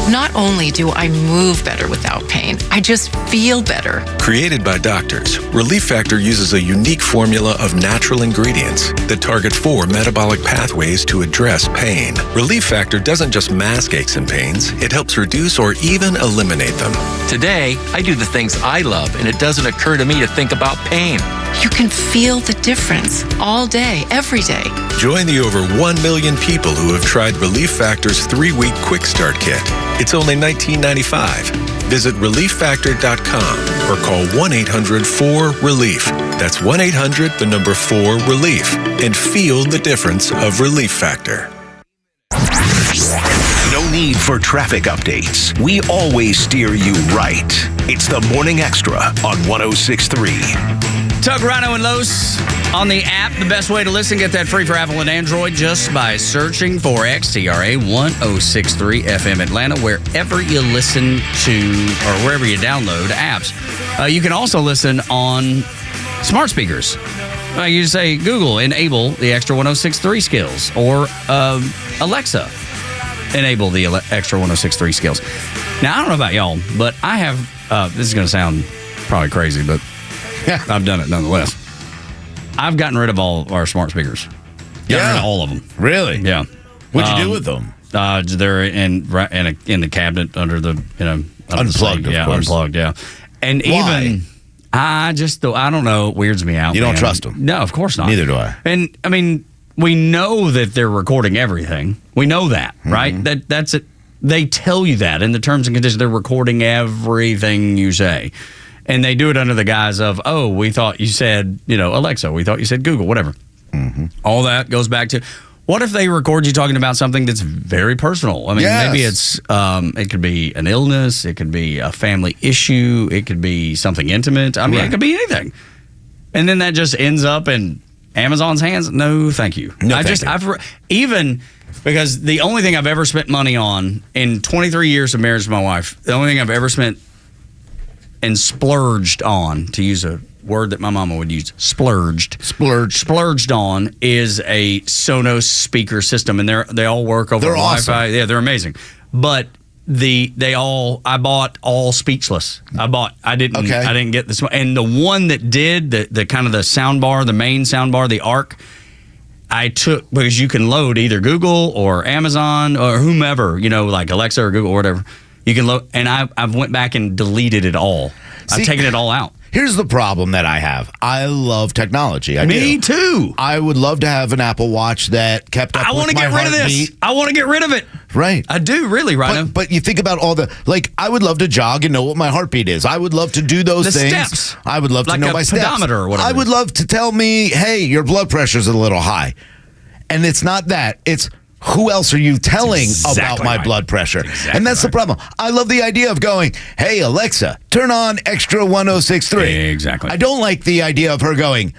Not only do I move better without pain, I just feel better. Created by doctors, Relief Factor uses a unique formula of natural ingredients that target 4 metabolic pathways to address pain. Relief Factor doesn't just mask aches and pains, it helps reduce or even eliminate them. Today, I do the things I love, and it doesn't occur to me to think about pain. You can feel the difference all day, every day. Join the over 1 million people who have tried Relief Factor's 3-week Quick Start Kit. It's only $19.95. Visit ReliefFactor.com or call 1-800-4RELIEF. That's 1-800-4RELIEF. And feel the difference of Relief Factor. No need for traffic updates. We always steer you right. It's the Morning Xtra on 106.3. Tug, Rhino, and Los on the app. The best way to listen, get that free for Apple and Android just by searching for XTRA 106.3 FM Atlanta, wherever you listen to or wherever you download apps. You can also listen on smart speakers. You say, Google, enable the Extra 106.3 skills, or Alexa, enable the Extra 106.3 skills. Now, I don't know about y'all, but I have, this is going to sound probably crazy, but I've done it nonetheless. I've gotten rid of all of our smart speakers. Got rid of all of them. Really? Yeah. What'd you do with them? They're in the cabinet under the Unplugged, of course. Unplugged, yeah. And Why? even I don't know, it weirds me out. You don't man. trust them? No, of course not. Neither do I. And I mean, we know that they're recording everything. We know that, right? That's it. They tell you that in the terms and conditions. They're recording everything you say. And they do it under the guise of, oh, we thought you said, Alexa, we thought you said Google, whatever. All that goes back to, what if they record you talking about something that's very personal? I mean, maybe it's, it could be an illness, it could be a family issue, it could be something intimate. I mean, it could be anything. And then that just ends up in Amazon's hands? No, thank you. Even because the only thing I've ever spent money on in 23 years of marriage to my wife, the only thing I've ever spent and splurged on, to use a word that my mama would use, splurged on, is a Sonos speaker system, and they all work over Wi-Fi. Awesome. Yeah, they're amazing. But I bought all speechless. I didn't get this one. And the one that did the kind of the sound bar, the main sound bar, the ARC, I took, because you can load either Google or Amazon or whomever, like Alexa or Google or whatever. You can load, and I've went back and deleted it all. I've taken it all out. Here's the problem that I have. I love technology. Me too. I would love to have an Apple Watch that kept up with my heartbeat. I want to get rid of this. I want to get rid of it. Right. I do, really, Rhino. But you think about all the, I would love to jog and know what my heartbeat is. I would love to do those things. Steps. I would love to know my steps. Like a pedometer or whatever. I would love to tell me, hey, your blood pressure's a little high. And it's not that. It's, who else are you telling about my blood pressure? And that's the problem. I love the idea of going, hey, Alexa, turn on Extra 106.3. Exactly. I don't like the idea of her going,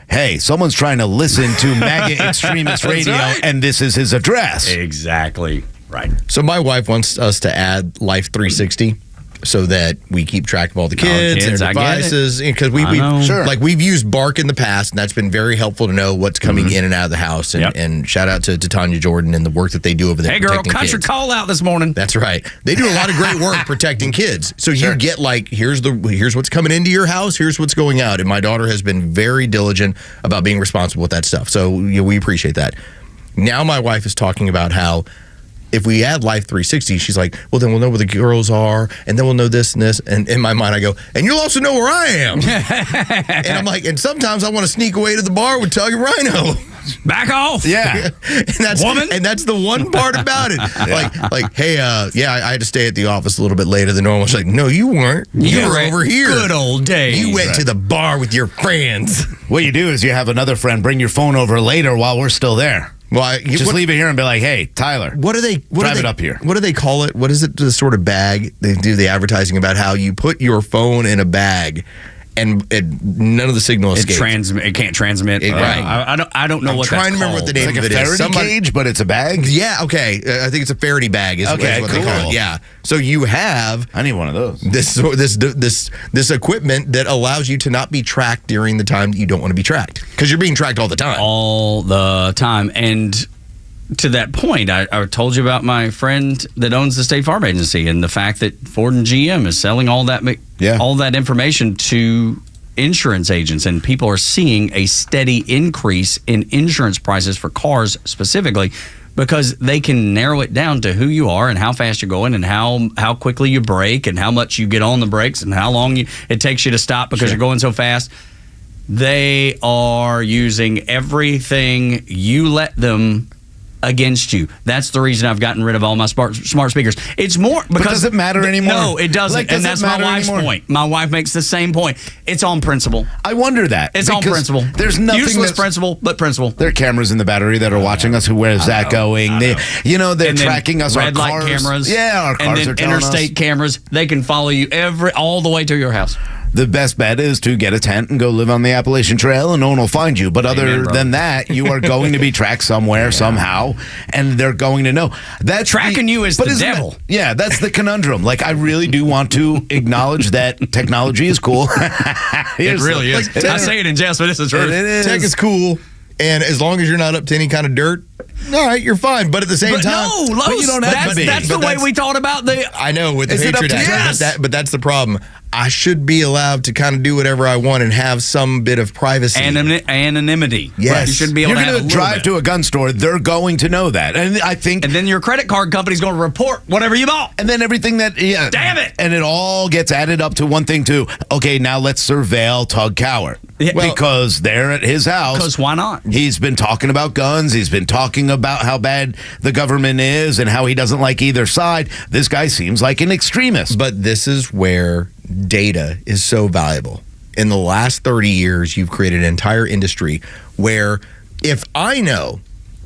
hey, someone's trying to listen to MAGA extremist radio, and this is his address. Exactly. Right. So my wife wants us to add Life 360 so that we keep track of all the kids and their devices. Because we've used Bark in the past, and that's been very helpful to know what's coming in and out of the house. And shout out to Tanya Jordan and the work that they do over there. Hey, girl, country call out this morning. That's right. They do a lot of great work protecting kids. So you get here's what's coming into your house, here's what's going out. And my daughter has been very diligent about being responsible with that stuff. So we appreciate that. Now my wife is talking about how if we add Life 360, she's like, well, then we'll know where the girls are, and then we'll know this and this. And in my mind, I go, and you'll also know where I am. And I'm like, and sometimes I want to sneak away to the bar with Tug and Rhino. Back off. Yeah. And that's the one part about it. Like, hey, I had to stay at the office a little bit later than normal. She's like, no, you weren't. You were over here. Good old days. You went to the bar with your friends. What you do is you have another friend bring your phone over later while we're still there. Well, just leave it here and be like, hey, Tyler, drive it up here. What do they call it? What is it, the sort of bag? They do the advertising about how you put your phone in a bag and none of the signal escapes. It can't transmit. Right. I don't know what that's called. I'm trying to remember what the name of it is. It's like a Faraday cage, but it's a bag? Yeah, okay. I think it's a Faraday bag is what they call it. Yeah. So you have... I need one of those. This equipment that allows you to not be tracked during the time that you don't want to be tracked. Because you're being tracked all the time. All the time. And to that point, I told you about my friend that owns the State Farm Agency and the fact that Ford and GM is selling all that information to insurance agents, and people are seeing a steady increase in insurance prices for cars specifically because they can narrow it down to who you are and how fast you're going and how quickly you brake and how much you get on the brakes and how long it takes you to stop because you're going so fast. They are using everything you let them against you. That's the reason I've gotten rid of all my smart speakers. It's more because... But does it matter anymore? No, it doesn't. And that's my wife's point. My wife makes the same point. It's on principle. I wonder that. It's on principle. There's nothing useless principle, but principle. There are cameras in the battery that are watching us. Where's that going? They're tracking us. Red our light cars. cameras. Yeah, our cars and are then interstate cameras. They can follow you all the way to your house. The best bet is to get a tent and go live on the Appalachian Trail and no one will find you. But other than that, you are going to be tracked somewhere, somehow, and they're going to know. Tracking you is the devil. That's the conundrum. Like, I really do want to acknowledge that technology is cool. It really is. I say it in jest, but it's the truth. Tech is cool, and as long as you're not up to any kind of dirt, all right, you're fine. But at the same time, you don't have to be. That's the way we thought about the... I know, with the Patriot Act, but that's the problem. I should be allowed to kind of do whatever I want and have some bit of privacy. Anonymity. Yes. You shouldn't be able to have You're going to drive to a gun store, they're going to know that. And I think... And then your credit card company's going to report whatever you bought. And then everything that... Yeah. Damn it! And it all gets added up to one thing, too. Okay, now let's surveil Tug Cowart. Yeah, because they're at his house. Because why not? He's been talking about guns. He's been talking about how bad the government is and how he doesn't like either side. This guy seems like an extremist. But this is where data is so valuable. In the last 30 years, you've created an entire industry where if I know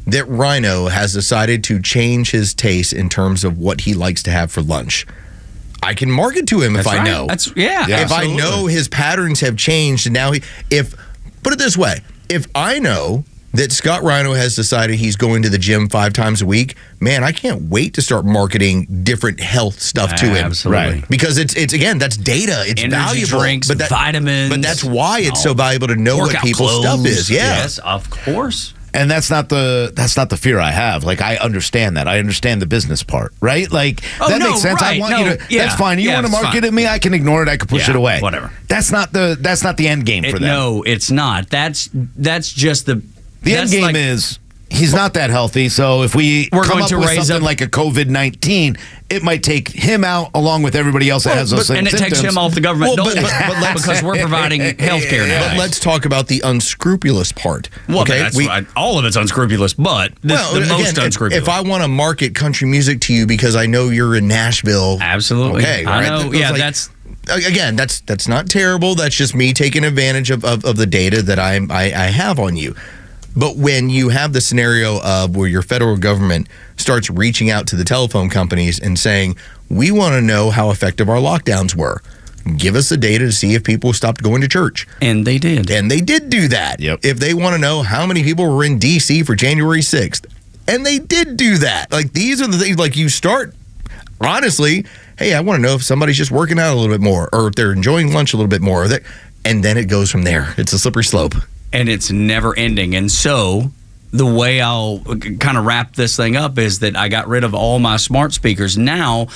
that Rhino has decided to change his taste in terms of what he likes to have for lunch, I can market to him if I know. If I know his patterns have changed, and now put it this way, if I know that Scott Rhino has decided he's going to the gym 5 times a week, man, I can't wait to start marketing different health stuff to him. Absolutely. Right. Because it's again, that's data. It's energy valuable. Drinks, vitamins. But that's why it's so valuable to know what people's stuff is. Yeah. Yes, of course. And that's not the fear I have. Like, I understand that. I understand the business part, right? Like, that makes sense. Right. I want you to. That's fine. You want to market at me? I can ignore it. I can push it away. Whatever. That's not the end game for them. No, it's not. That's just the end game is he's not that healthy. So if we're come going up to with raise something like a COVID-19, it might take him out along with everybody else that has those same symptoms. And it takes him off the government dole because we're providing health care now. But let's talk about the unscrupulous part. Well, all of it's unscrupulous, but the most unscrupulous. If I want to market country music to you because I know you're in Nashville. Absolutely. Okay, I right? know. Yeah, that's... Again, that's not terrible. That's just me taking advantage of the data that I have on you. But when you have the scenario of where your federal government starts reaching out to the telephone companies and saying, we want to know how effective our lockdowns were. Give us the data to see if people stopped going to church. And they did. And they did do that. Yep. If they want to know how many people were in D.C. for January 6th. And they did do that. Like, these are the things, like, you start, honestly, hey, I want to know if somebody's just working out a little bit more or if they're enjoying lunch a little bit more. And then it goes from there. It's a slippery slope. And it's never ending. And so the way I'll kind of wrap this thing up is that I got rid of all my smart speakers. Now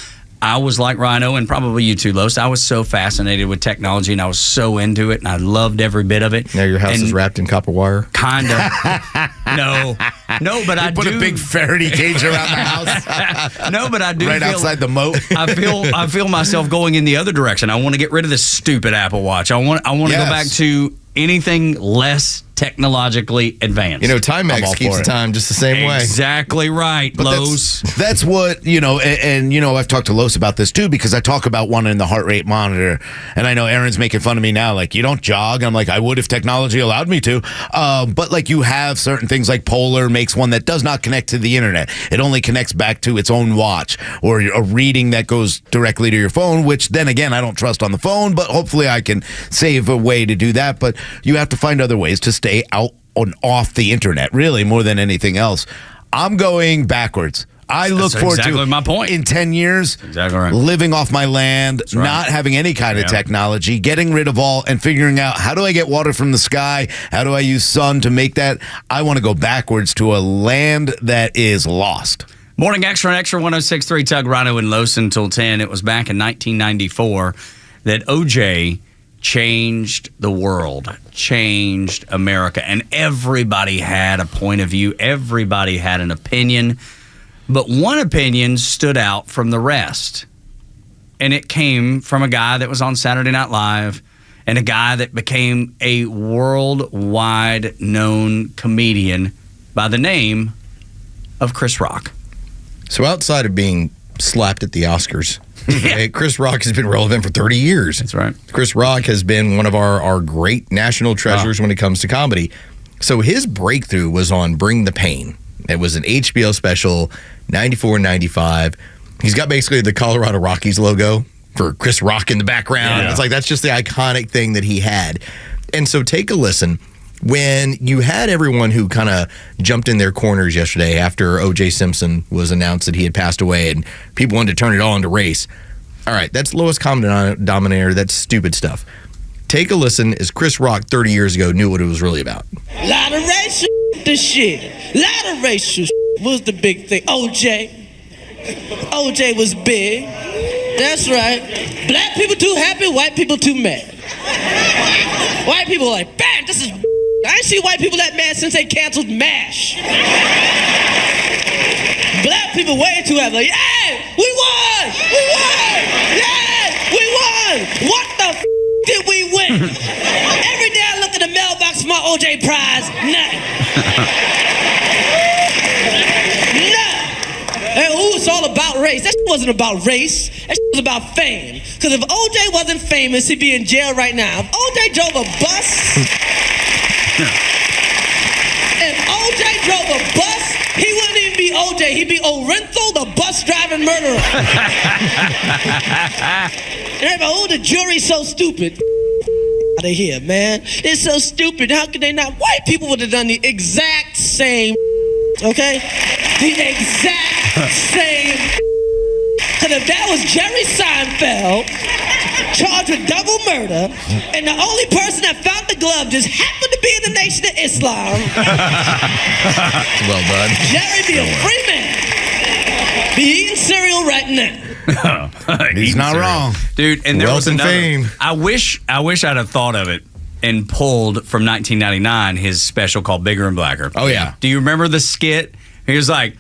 I was like Rhino, and probably you too, Los. I was so fascinated with technology, and I was so into it, and I loved every bit of it. Now your house is wrapped in copper wire? Kind of. No, but I put do. a big Faraday cage around the house. No, but I do. Right outside the moat. I feel myself going in the other direction. I want to get rid of this stupid Apple Watch. I want to go back to anything less technologically advanced. You know, Timex keeps the time just the same way. Exactly right, But Los. that's what, and I've talked to Los about this too, because I talk about one in the heart rate monitor, and I know Aaron's making fun of me now, like, you don't jog. I'm like, I would if technology allowed me to. But like, you have certain things, like Polar makes one that does not connect to the internet. It only connects back to its own watch, or a reading that goes directly to your phone, which then again, I don't trust on the phone, but hopefully I can save a way to do that. But you have to find other ways to stay out and off the internet, really, more than anything else. I'm going backwards. I look forward to my point. In 10 years, exactly right. living off my land, not having any kind of technology, getting rid of all, and figuring out, how do I get water from the sky? How do I use sun to make that? I want to go backwards to a land that is lost. Morning Extra and Extra 106.3 Tug, Rhino, and Los until 10. It was back in 1994 that OJ changed the world, changed America, and everybody had a point of view. Everybody had an opinion, but one opinion stood out from the rest, and it came from a guy that was on Saturday Night Live and a guy that became a worldwide known comedian by the name of Chris Rock. So outside of being slapped at the Oscars, Chris Rock has been relevant for 30 years. That's right. Chris Rock has been one of our great national treasures when it comes to comedy. So his breakthrough was on Bring the Pain. It was an HBO special, 94, 95. He's got basically the Colorado Rockies logo for Chris Rock in the background. Yeah. It's like, that's just the iconic thing that he had. And so take a listen. When you had everyone who kind of jumped in their corners yesterday after O.J. Simpson was announced that he had passed away and people wanted to turn it all into race. All right, that's lowest common denominator. That's stupid stuff. Take a listen as Chris Rock 30 years ago knew what it was really about. A lot of racial this shit. A lot of racial was the big thing. OJ was big. That's right. Black people too happy, white people too mad. White people are like, bam, this is... I ain't seen white people that mad since they canceled MASH. Black people way too happy. Like, yeah, we won! We won! Yeah, we won! What the did we win? Every day I look at the mailbox for my OJ prize. Nothing. And ooh, it's all about race. That shit wasn't about race. That shit was about fame. Because if OJ wasn't famous, he'd be in jail right now. If OJ drove a bus... If OJ drove a bus, he wouldn't even be OJ. He'd be Orenthal, the bus driving murderer. And everybody, oh, the jury's so stupid. Out of here, man. They're so stupid. How could they not? White people would have done the exact same. Okay? The exact same. Because if that was Jerry Seinfeld, charged with double murder, and the only person that found the glove just happened to be in the Nation of Islam. Well done. Jerry be a free man. Be eating cereal right now. He's not wrong. Dude, and there Wealth was and another. fame. I wish I'd have thought of it and pulled from 1999 his special called Bigger and Blacker. Oh, yeah. Do you remember the skit? He was like,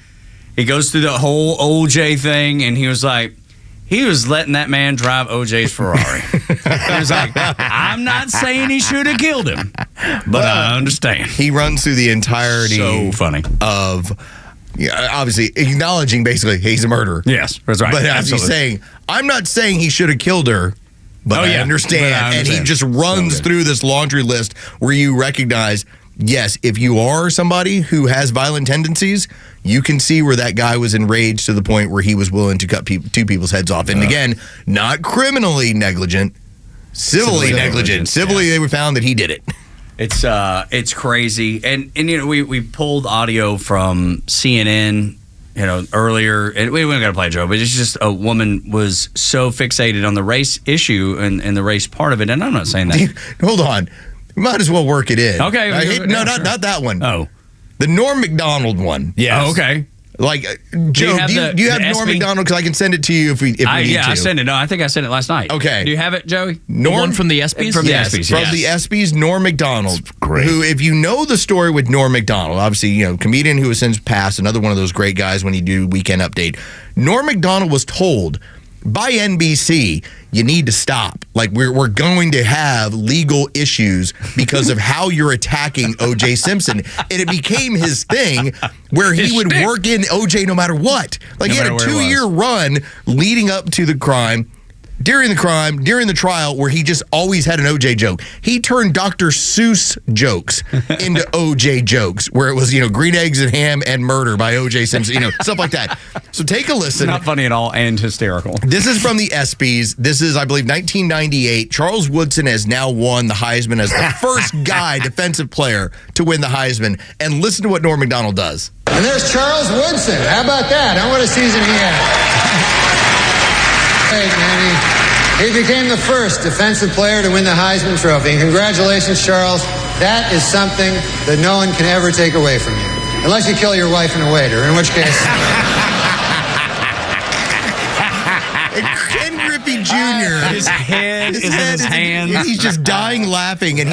he goes through the whole OJ thing, and he was like, he was letting that man drive OJ's Ferrari. He was like, I'm not saying he should have killed him, but I understand. He runs through the entirety So funny. of, obviously, acknowledging basically he's a murderer. Yes, that's right. But as he's saying, I'm not saying he should have killed her, but I understand. And he just runs through this laundry list where you recognize, yes, if you are somebody who has violent tendencies, you can see where that guy was enraged to the point where he was willing to cut two people's heads off. And again, not criminally negligent, civilly negligent. Civilly, they were found that he did it. It's crazy. And you know, we pulled audio from CNN, you know, earlier, and we weren't going to play Joe, but it's just a woman was so fixated on the race issue and the race part of it. And I'm not saying that. Hold on. You might as well work it in. Okay. No, not that one. Oh. The Norm Macdonald one. Yeah. Oh, okay. Like, Joe, do you have Norm Macdonald? Because I can send it to you if we need to. I sent it. No, I think I sent it last night. Okay. Do you have it, Joey? Norm, one from the ESPYs? From the ESPYs, From the ESPYs, Norm Macdonald. Great. Who, if you know the story with Norm Macdonald, obviously, comedian who has since passed, another one of those great guys when you do Weekend Update. Norm Macdonald was told by NBC, you need to stop. Like, we're going to have legal issues because of how you're attacking O.J. Simpson. And it became his thing where he would work in O.J. no matter what. Like, he had a 2-year run leading up to the crime. During the trial, where he just always had an OJ joke. He turned Dr. Seuss jokes into OJ jokes, where it was, green eggs and ham and murder by OJ Simpson, stuff like that. So take a listen. Not funny at all and hysterical. This is from the ESPYs. This is, I believe, 1998. Charles Woodson has now won the Heisman as the first guy, defensive player, to win the Heisman. And listen to what Norm Macdonald does. And there's Charles Woodson. How about that? What a season he had. Great, man. He became the first defensive player to win the Heisman Trophy. And congratulations, Charles. That is something that no one can ever take away from you. Unless you kill your wife and a waiter, in which case... Ken Griffey Jr. His head is in his hands. He's just dying laughing, and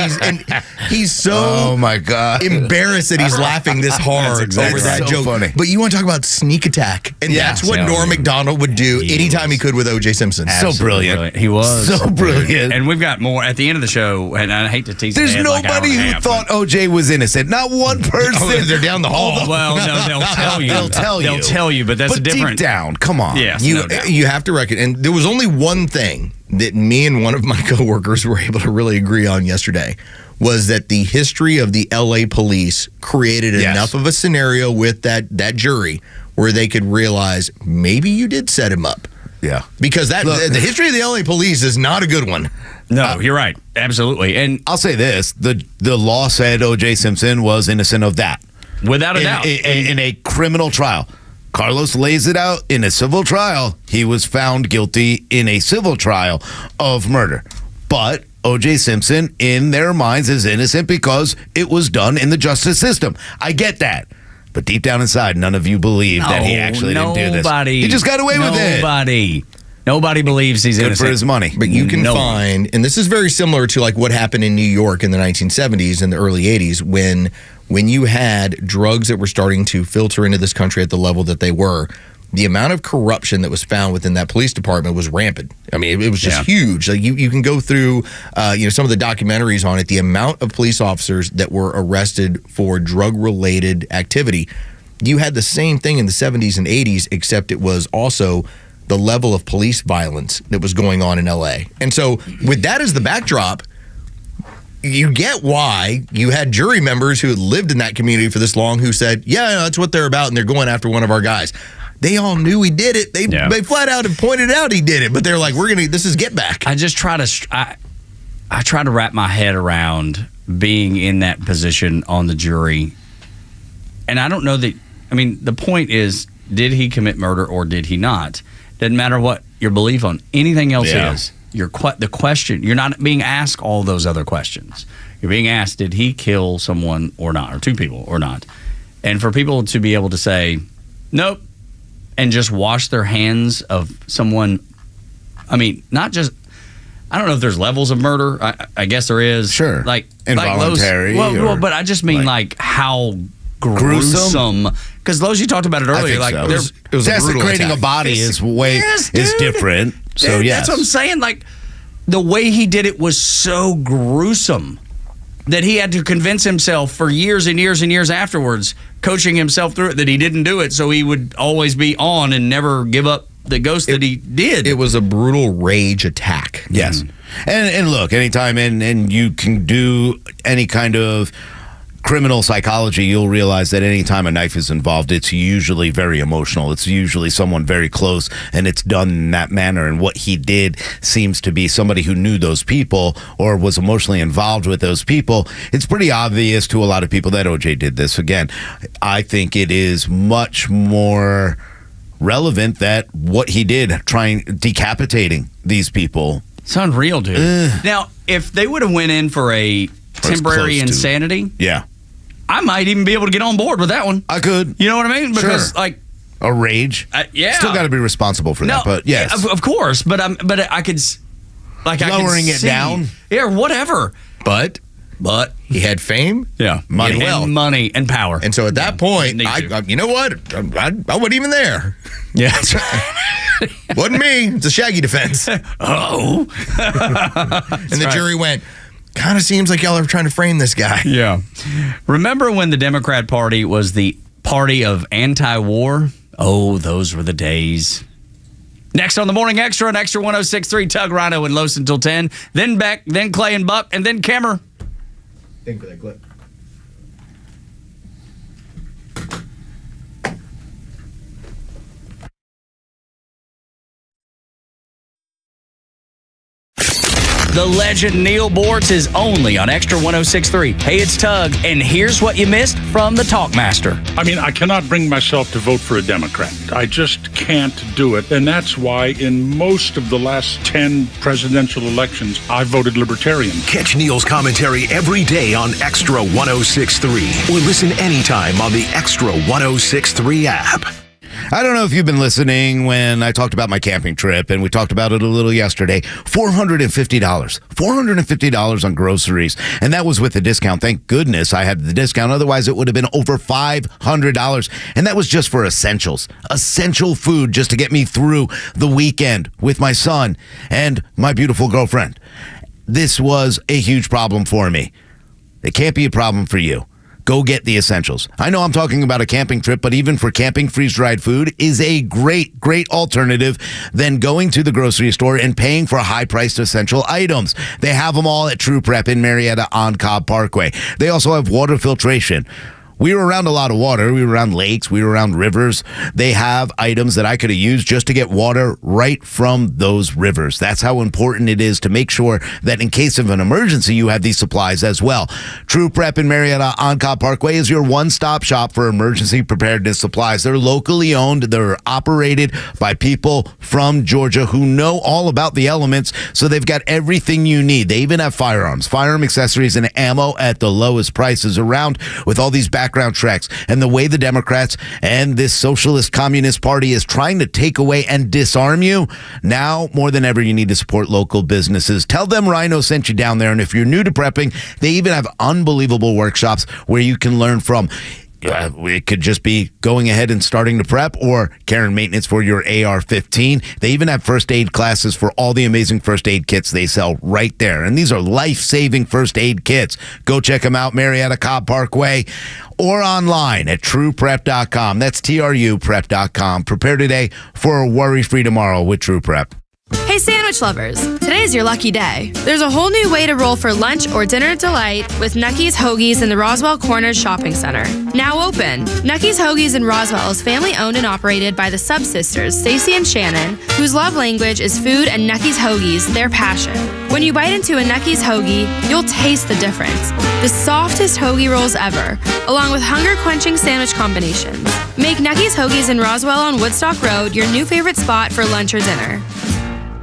he's so my God, embarrassed that he's laughing this hard over that joke. Funny. But you want to talk about sneak attack, and that's what Norm Macdonald would do anytime he could with O.J. Simpson. So brilliant. He was so brilliant. And we've got more at the end of the show. And I hate to tease. There's nobody who thought O.J. was innocent. Not one person. They're down the hall. Well, no, they'll tell you. They'll tell you, but that's different. Deep down, come on. Yes, you have to reckon. And there was only one thing that me and one of my coworkers were able to really agree on yesterday, was that the history of the LA police created enough of a scenario with that jury where they could realize maybe you did set him up. Yeah. Because the history of the LA police is not a good one. No, you're right. Absolutely. And I'll say this, the law said O.J. Simpson was innocent of that. Without a doubt. In a criminal trial. Carlos lays it out in a civil trial. He was found guilty in a civil trial of murder. But O.J. Simpson, in their minds, is innocent because it was done in the justice system. I get that. But deep down inside, none of you believe that he actually didn't do this. He just got away with it. Nobody believes he's innocent. Good for his money. But you can find, and this is very similar to like what happened in New York in the 1970s and the early 80s when you had drugs that were starting to filter into this country at the level that they were. The amount of corruption that was found within that police department was rampant. I mean, it was just huge. Like you can go through, some of the documentaries on it. The amount of police officers that were arrested for drug-related activity. You had the same thing in the 70s and 80s, except it was also the level of police violence that was going on in LA. And so, with that as the backdrop, you get why you had jury members who had lived in that community for this long who said, that's what they're about, and they're going after one of our guys. They all knew he did it. They flat out have pointed out he did it, but they're like, this is get back. I just try to I try to wrap my head around being in that position on the jury. And I don't know that, the point is, did he commit murder or did he not? Doesn't matter what your belief on anything else is. The question, you're not being asked all those other questions. You're being asked, did he kill someone or not, or two people or not? And for people to be able to say, nope, and just wash their hands of someone, not just, I don't know if there's levels of murder. I guess there is. Sure. Like involuntary. But I just mean like how gruesome. Because those you talked about it earlier. Like so. It was desecrating a body is different. So that's what I'm saying. Like the way he did it was so gruesome that he had to convince himself for years and years and years afterwards, coaching himself through it, that he didn't do it, so he would always be on and never give up the ghost that he did. It was a brutal rage attack. Yes. And look, anytime and you can do any kind of criminal psychology, you'll realize that anytime a knife is involved, it's usually very emotional. It's usually someone very close, and it's done in that manner. And what he did seems to be somebody who knew those people or was emotionally involved with those people. It's pretty obvious to a lot of people that O.J. did this. Again, I think it is much more relevant that what he did, decapitating these people. It's unreal, dude. Now, if they would have went in for a temporary insanity, yeah, I might even be able to get on board with that one. I could. You know what I mean? Because, a rage. Yeah. Still got to be responsible for that, but yes. Of course, but I could, lowering it down? Yeah, or whatever. But he had fame, money, money and power. And so at that point, you know what? I wasn't even there. Yeah, that's right. Wasn't me. It's a Shaggy defense. Oh. And the jury went, kind of seems like y'all are trying to frame this guy. Yeah. Remember when the Democrat Party was the party of anti-war? Oh, those were the days. Next on the Morning Extra on Extra 106.3, Tug, Rhino, and Los until 10. Then Beck, then Clay and Buck, and then Kemmer. Thank you for that clip. The legend Neil Bortz is only on Extra 106.3. Hey, it's Tug, and here's what you missed from the Talkmaster. I mean, I cannot bring myself to vote for a Democrat. I just can't do it. And that's why in most of the last 10 presidential elections, I voted Libertarian. Catch Neil's commentary every day on Extra 106.3 or listen anytime on the Extra 106.3 app. I don't know if you've been listening when I talked about my camping trip, and we talked about it a little yesterday. $450. $450 on groceries. And that was with the discount. Thank goodness I had the discount. Otherwise, it would have been over $500. And that was just for essentials. Essential food just to get me through the weekend with my son and my beautiful girlfriend. This was a huge problem for me. It can't be a problem for you. Go get the essentials. I know I'm talking about a camping trip, but even for camping, freeze-dried food is a great, great alternative than going to the grocery store and paying for high-priced essential items. They have them all at True Prep in Marietta on Cobb Parkway. They also have water filtration. We were around a lot of water. We were around lakes. We were around rivers. They have items that I could have used just to get water right from those rivers. That's how important it is to make sure that in case of an emergency, you have these supplies as well. True Prep in Marietta on Cobb Parkway is your one-stop shop for emergency preparedness supplies. They're locally owned. They're operated by people from Georgia who know all about the elements, so they've got everything you need. They even have firearms, firearm accessories, and ammo at the lowest prices around with all these background checks. And the way the Democrats and this socialist communist party is trying to take away and disarm you, now more than ever you need to support local businesses. Tell them Rhino sent you down there. And if you're new to prepping, they even have unbelievable workshops where you can learn from. It could just be going ahead and starting to prep or care and maintenance for your AR-15. They even have first aid classes for all the amazing first aid kits they sell right there. And these are life-saving first aid kits. Go check them out, Marietta Cobb Parkway, or online at trueprep.com. That's TRUprep.com. Prepare today for a worry-free tomorrow with True Prep. Hey sandwich lovers, today's your lucky day. There's a whole new way to roll for lunch or dinner delight with Nucky's Hoagies in the Roswell Corners Shopping Center. Now open. Nucky's Hoagies in Roswell is family owned and operated by the Sub-Sisters, Stacy and Shannon, whose love language is food and Nucky's Hoagies, their passion. When you bite into a Nucky's Hoagie, you'll taste the difference. The softest hoagie rolls ever, along with hunger-quenching sandwich combinations. Make Nucky's Hoagies in Roswell on Woodstock Road your new favorite spot for lunch or dinner.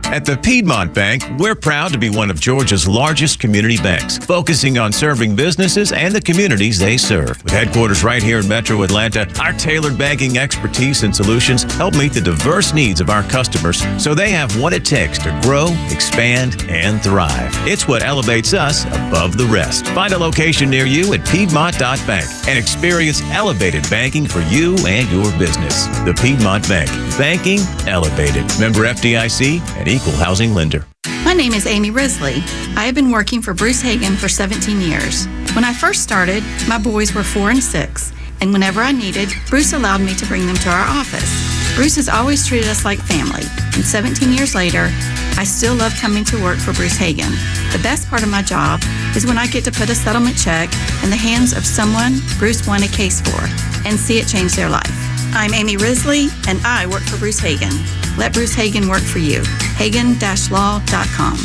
At the Piedmont Bank, we're proud to be one of Georgia's largest community banks, focusing on serving businesses and the communities they serve. With headquarters right here in Metro Atlanta, our tailored banking expertise and solutions help meet the diverse needs of our customers so they have what it takes to grow, expand, and thrive. It's what elevates us above the rest. Find a location near you at Piedmont.bank and experience elevated banking for you and your business. The Piedmont Bank. Banking elevated. Member FDIC and Equal Housing Lender. My name is Amy Risley. I have been working for Bruce Hagen for 17 years. When I first started, my boys were 4 and 6, and whenever I needed, Bruce allowed me to bring them to our office. Bruce has always treated us like family, and 17 years later, I still love coming to work for Bruce Hagen. The best part of my job is when I get to put a settlement check in the hands of someone Bruce won a case for and see it change their life. I'm Amy Risley, and I work for Bruce Hagen. Let Bruce Hagen work for you. Hagen-law.com.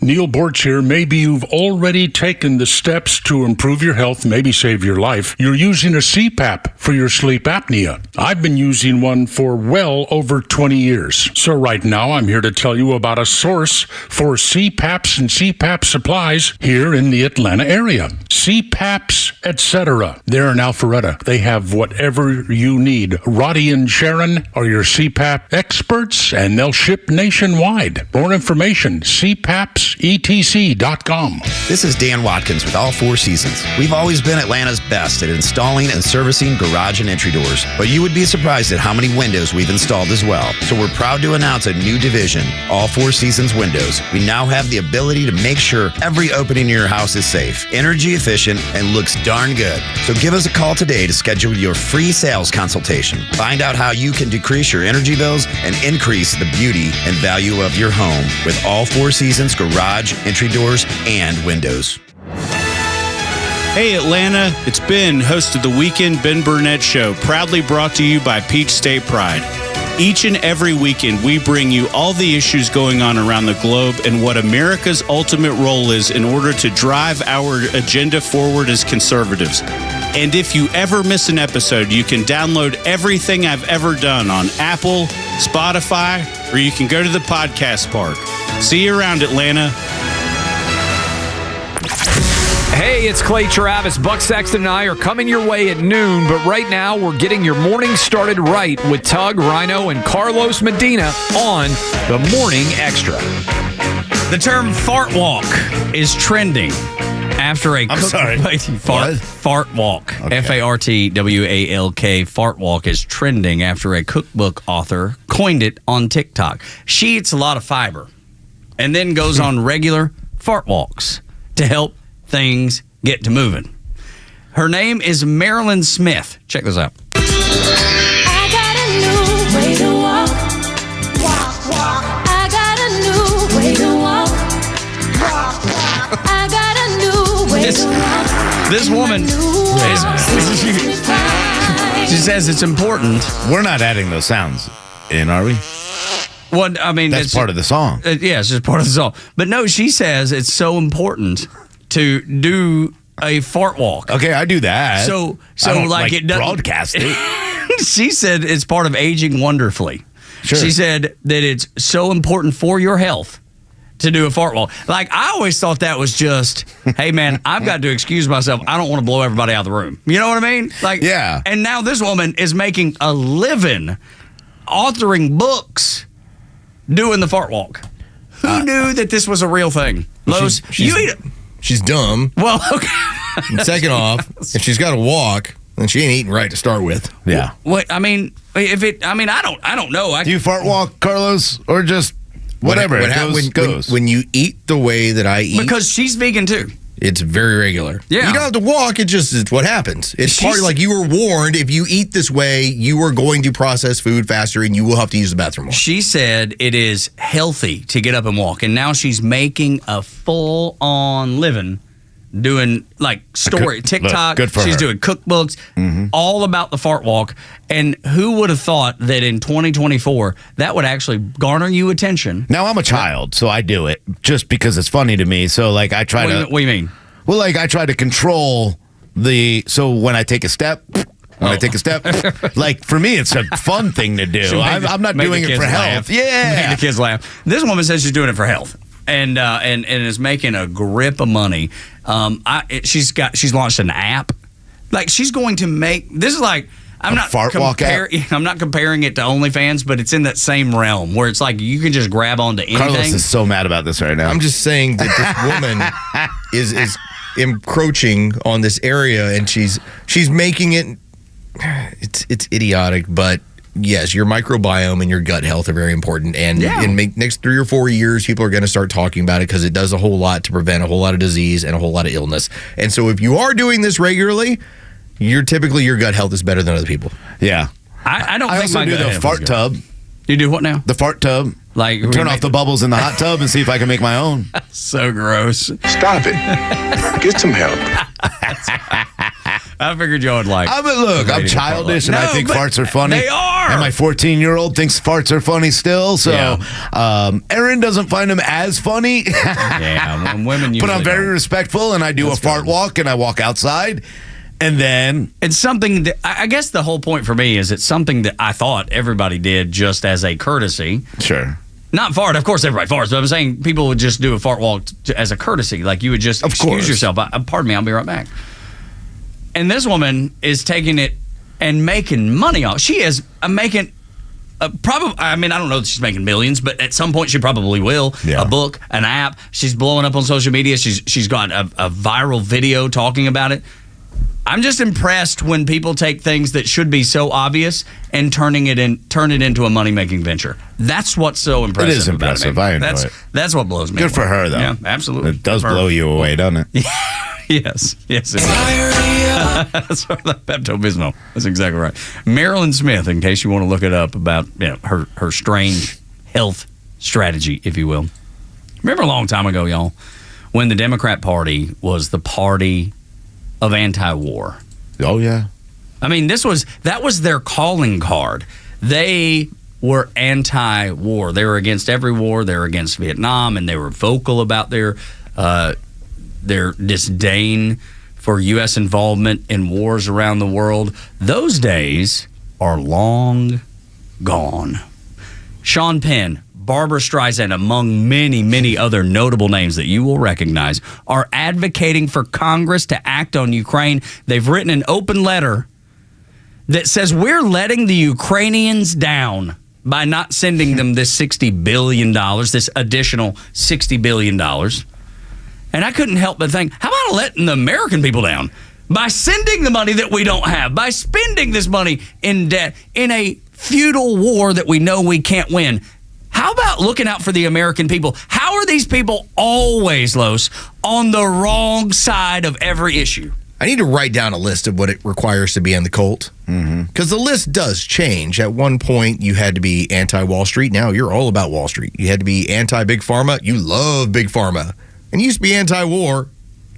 Neil Borch here. Maybe you've already taken the steps to improve your health, maybe save your life. You're using a CPAP for your sleep apnea. I've been using one for well over 20 years. So right now I'm here to tell you about a source for CPAPs and CPAP supplies here in the Atlanta area. CPAPs, etc. They're in Alpharetta. They have whatever you need. Roddy and Sharon are your CPAP experts, and they'll ship nationwide. More information, cpapsetc.com. This is Dan Watkins with All Four Seasons. We've always been Atlanta's best at installing and servicing garage and entry doors, but you would be surprised at how many windows we've installed as well. So we're proud to announce a new division, All Four Seasons Windows. We now have the ability to make sure every opening in your house is safe, energy efficient, and looks darn good. So give us a call today to schedule your free sales consultation. Find out how you can decrease your energy bills and increase the beauty and value of your home with All Four Seasons garage, entry doors, and windows. Hey Atlanta, it's Ben, host of the Weekend Ben Burnett Show, proudly brought to you by Peach State Pride. Each and every weekend, we bring you all the issues going on around the globe and what America's ultimate role is in order to drive our agenda forward as conservatives. And if you ever miss an episode, you can download everything I've ever done on Apple, Spotify, or you can go to the podcast park. See you around, Atlanta. Hey, it's Clay Travis. Buck Sexton and I are coming your way at noon, but right now we're getting your morning started right with Tug, Rhino, and Carlos Medina on the Morning Extra. The term fart walk is trending after a fart walk. Okay. FARTWALK. Fart walk is trending after a cookbook author coined it on TikTok. She eats a lot of fiber and then goes on regular fart walks to help things get to moving. Her name is Marilyn Smith. Check this out. I got a new way to walk. Walk, walk. I got a new way to walk. Walk, walk. I got a new way to walk. This woman she says it's important. We're not adding those sounds in, are we? Well, I mean, that's part of the song. Yeah, it's just part of the song. But no, she says it's so important to do a fart walk. Okay, I do that. So I don't, like it doesn't broadcast it. She said it's part of aging wonderfully. Sure. She said that it's so important for your health to do a fart walk. Like, I always thought that was just, hey man, I've got to excuse myself. I don't want to blow everybody out of the room. You know what I mean? Like, yeah. And now this woman is making a living authoring books doing the fart walk. Who knew that this was a real thing? Los, you eat it. She's dumb. Well, okay. And second off, if she's got to walk, then she ain't eating right to start with. Yeah. What I mean, I don't know. Do you fart walk, Carlos, or just whatever? When you eat the way that I eat, because she's vegan too. It's very regular. Yeah. You don't have to walk. It's what happens. It's part of, like, you were warned, if you eat this way, you are going to process food faster and you will have to use the bathroom more. She said it is healthy to get up and walk. And now she's making a full-on living doing, like, TikTok. Good for she's her. doing cookbooks, all about the fart walk. And who would have thought that in 2024, that would actually garner you attention? Now, I'm a child, so I do it just because it's funny to me. So, like, I try to... What do you mean? Well, like, I try to control so when I take a step... like, for me, it's a fun thing to do. I'm not doing it for health. Yeah. Make the kids laugh. This woman says she's doing it for health. And is making a grip of money. She's launched an app. Like, she's going to make this is like I'm not comparing it to OnlyFans, but it's in that same realm where it's like you can just grab onto anything. Carlos is so mad about this right now. I'm just saying that this woman is encroaching on this area, and she's making it. It's idiotic, but. Yes, your microbiome and your gut health are very important. And in next 3 or 4 years, people are going to start talking about it because it does a whole lot to prevent a whole lot of disease and a whole lot of illness. And so if you are doing this regularly, your gut health is better than other people. Yeah. I don't I think also my do gut the health fart is good. tub. You do what now? The fart tub. Like turn off the bubbles in the hot tub and see if I can make my own. So gross. Stop it. Get some help. I figured y'all would like. I'm childish and I think farts are funny. They are. And my 14-year-old thinks farts are funny still. So Erin doesn't find them as funny. Yeah, when women usually but I'm very respectful, and I do a fart walk, and I walk outside. And then it's something that I guess the whole point for me is it's something that I thought everybody did just as a courtesy. Sure. Not fart. Of course, everybody farts. But I'm saying people would just do a fart walk as a courtesy. Like you would just excuse yourself. Pardon me, I'll be right back. And this woman is taking it and making money off. She is making probably. I mean, I don't know if she's making millions, but at some point she probably will. Yeah. A book, an app. She's blowing up on social media. She's got a viral video talking about it. I'm just impressed when people take things that should be so obvious and turn it into a money-making venture. That's what's so impressive. It is impressive. About it. I enjoy it. That's what blows me away. Good for her, though. Yeah, absolutely. It does blow you away, doesn't it? Yes, it does. That's right, Pepto-Bismol. That's exactly right. Marilyn Smith, in case you want to look it up about her strange health strategy, if you will. Remember a long time ago, y'all, when the Democrat Party was the party of anti-war. Oh, yeah. I mean, that was their calling card. They were anti-war. They were against every war. They were against Vietnam, and they were vocal about their disdain for U.S. involvement in wars around the world. Those days are long gone. Sean Penn, Barbara Streisand, among many, many other notable names that you will recognize, are advocating for Congress to act on Ukraine. They've written an open letter that says we're letting the Ukrainians down by not sending them this $60 billion, this additional $60 billion. And I couldn't help but think, how about letting the American people down by sending the money that we don't have, by spending this money in debt in a feudal war that we know we can't win? How about looking out for the American people? How are these people always, Los, on the wrong side of every issue? I need to write down a list of what it requires to be on the cult. Because the list does change. At one point, you had to be anti-Wall Street. Now you're all about Wall Street. You had to be anti-Big Pharma. You love Big Pharma. And you used to be anti-war.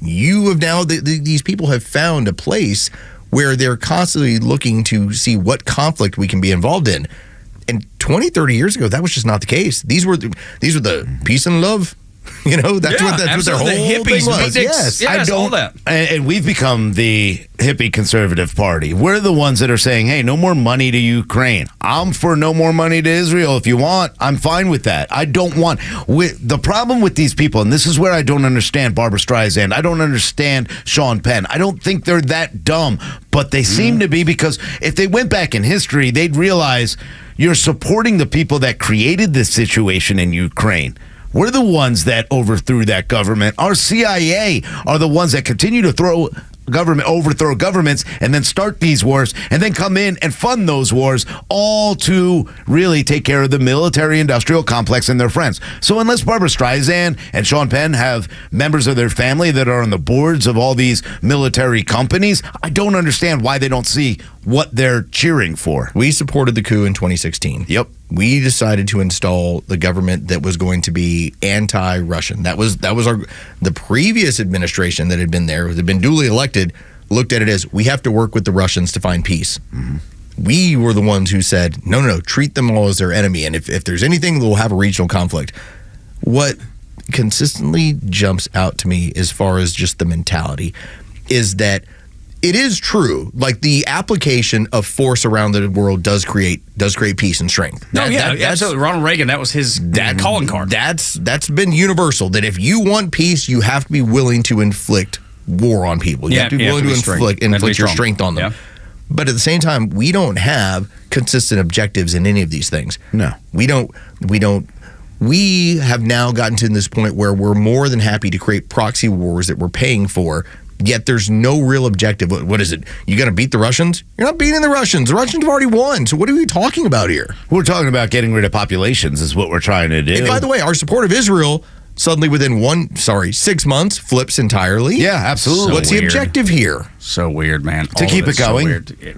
You have now, these people have found a place where they're constantly looking to see what conflict we can be involved in. And 20, 30 years ago, that was just not the case. These were the peace and love. You know, that's what their whole hippies thing was. Yes, I don't. All that. And we've become the hippie conservative party. We're the ones that are saying, hey, no more money to Ukraine. I'm for no more money to Israel. If you want, I'm fine with that. I don't want. The problem with these people, and this is where I don't understand Barbara Streisand. I don't understand Sean Penn. I don't think they're that dumb, but they seem to be, because if they went back in history, they'd realize you're supporting the people that created this situation in Ukraine. We're the ones that overthrew that government. Our CIA are the ones that continue to overthrow governments and then start these wars and then come in and fund those wars, all to really take care of the military-industrial complex and their friends. So unless Barbara Streisand and Sean Penn have members of their family that are on the boards of all these military companies, I don't understand why they don't see what they're cheering for. We supported the coup in 2016. Yep. We decided to install the government that was going to be anti-Russian. That was the previous administration that had been there, that had been duly elected, looked at it as, we have to work with the Russians to find peace. We were the ones who said, no, treat them all as their enemy. And if there's anything, we'll have a regional conflict. What consistently jumps out to me as far as just the mentality is that it is true. Like, the application of force around the world does create peace and strength. Absolutely. Ronald Reagan, that was his calling card. That's been universal. That if you want peace, you have to be willing to inflict war on people. You have to be willing to inflict your strength on them. Yeah. But at the same time, we don't have consistent objectives in any of these things. No, we don't. We have now gotten to this point where we're more than happy to create proxy wars that we're paying for. Yet there's no real objective. What is it? You going to beat the Russians? You're not beating the Russians. The Russians have already won. So what are we talking about here? We're talking about getting rid of populations is what we're trying to do. And by the way, our support of Israel suddenly within 6 months flips entirely. Yeah, absolutely. What's the objective here? So weird, man. To keep it going.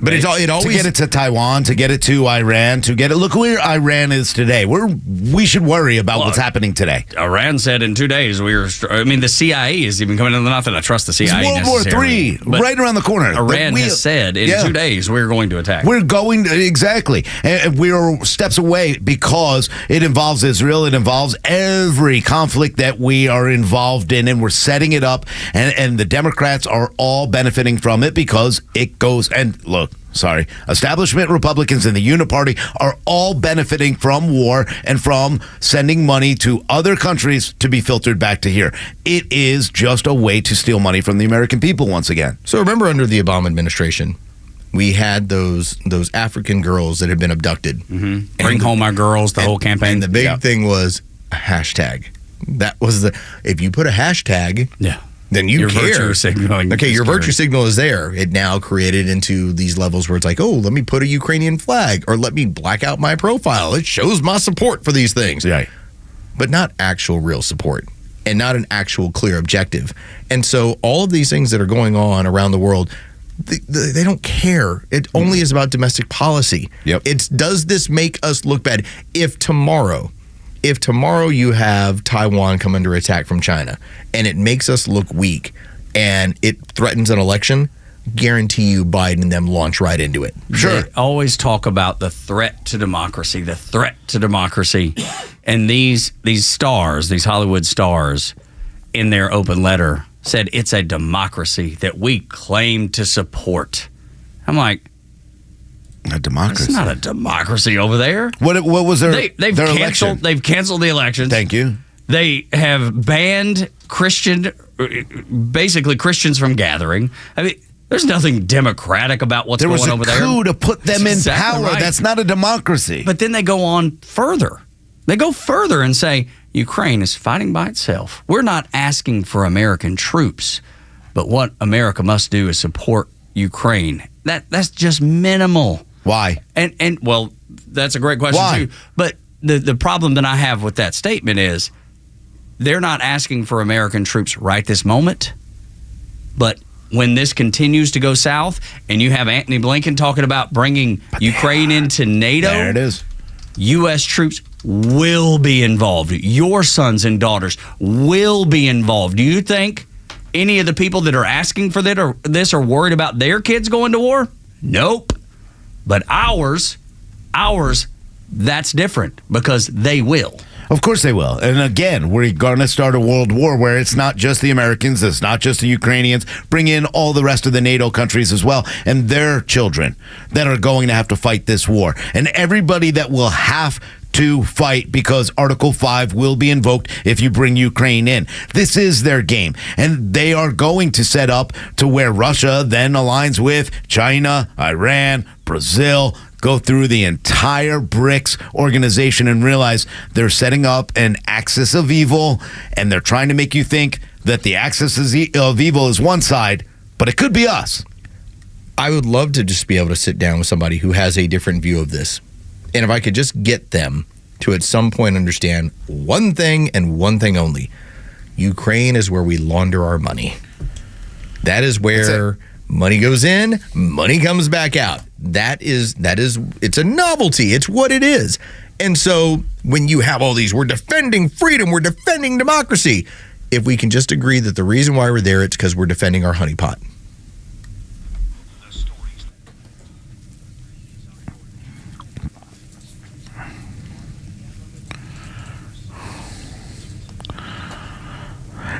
But it always... To get it to Taiwan, to get it to Iran, to get it... Look where Iran is today. We should worry about what's happening today. Iran said in 2 days the CIA is even coming in. Not that I trust the CIA It's World War III, right around the corner. Iran has said in 2 days we're going to attack. We're going to, exactly. And we're steps away because it involves Israel. It involves every conflict that we are involved in, and we're setting it up. And the Democrats are all benefiting from it because it goes, and look, establishment Republicans and the Uniparty are all benefiting from war and from sending money to other countries to be filtered back to here. It is just a way to steal money from the American people once again. So remember under the Obama administration, we had those African girls that had been abducted. Mm-hmm. Bring home our girls, the whole campaign. And the big thing was a hashtag. That was if you put a hashtag, then your virtue signaling. Okay, your virtue signal is there. It now created into these levels where it's like, oh, let me put a Ukrainian flag, or let me black out my profile. It shows my support for these things. Right. But not actual real support, and not an actual clear objective. And so all of these things that are going on around the world, they don't care. It only is about domestic policy. It's, does this make us look bad? If tomorrow you have Taiwan come under attack from China and it makes us look weak and it threatens an election, guarantee you Biden and them launch right into it. Sure. They always talk about the threat to democracy, and these stars, these Hollywood stars, in their open letter said it's a democracy that we claim to support. I'm like, a democracy? It's not a democracy over there. What was their They've their canceled. election? They've canceled the elections. Thank you. They have banned basically Christians from gathering. I mean, there's nothing democratic about what's going over there. There was a coup to put them in power. Right. That's not a democracy. But then they go on further. They go further and say Ukraine is fighting by itself. We're not asking for American troops, but what America must do is support Ukraine. That's just minimal. Why? And well, that's a great question too. But the problem that I have with that statement is they're not asking for American troops right this moment. But when this continues to go south and you have Antony Blinken talking about bringing Ukraine into NATO, there it is. U.S. troops will be involved. Your sons and daughters will be involved. Do you think any of the people that are asking for this are worried about their kids going to war? Nope. But ours, that's different because they will. Of course they will. And again, we're going to start a world war where it's not just the Americans, it's not just the Ukrainians. Bring in all the rest of the NATO countries as well and their children that are going to have to fight this war. And everybody that will have to fight because Article 5 will be invoked if you bring Ukraine in. This is their game. And they are going to set up to where Russia then aligns with China, Iran, Brazil, go through the entire BRICS organization and realize they're setting up an axis of evil, and they're trying to make you think that the axis of evil is one side, but it could be us. I would love to just be able to sit down with somebody who has a different view of this. And if I could just get them to at some point understand one thing and one thing only. Ukraine is where we launder our money. That is where money goes in, money comes back out. That is it's a novelty. It's what it is. And so when you have all these, we're defending freedom, we're defending democracy. If we can just agree that the reason why we're there, it's because we're defending our honeypot.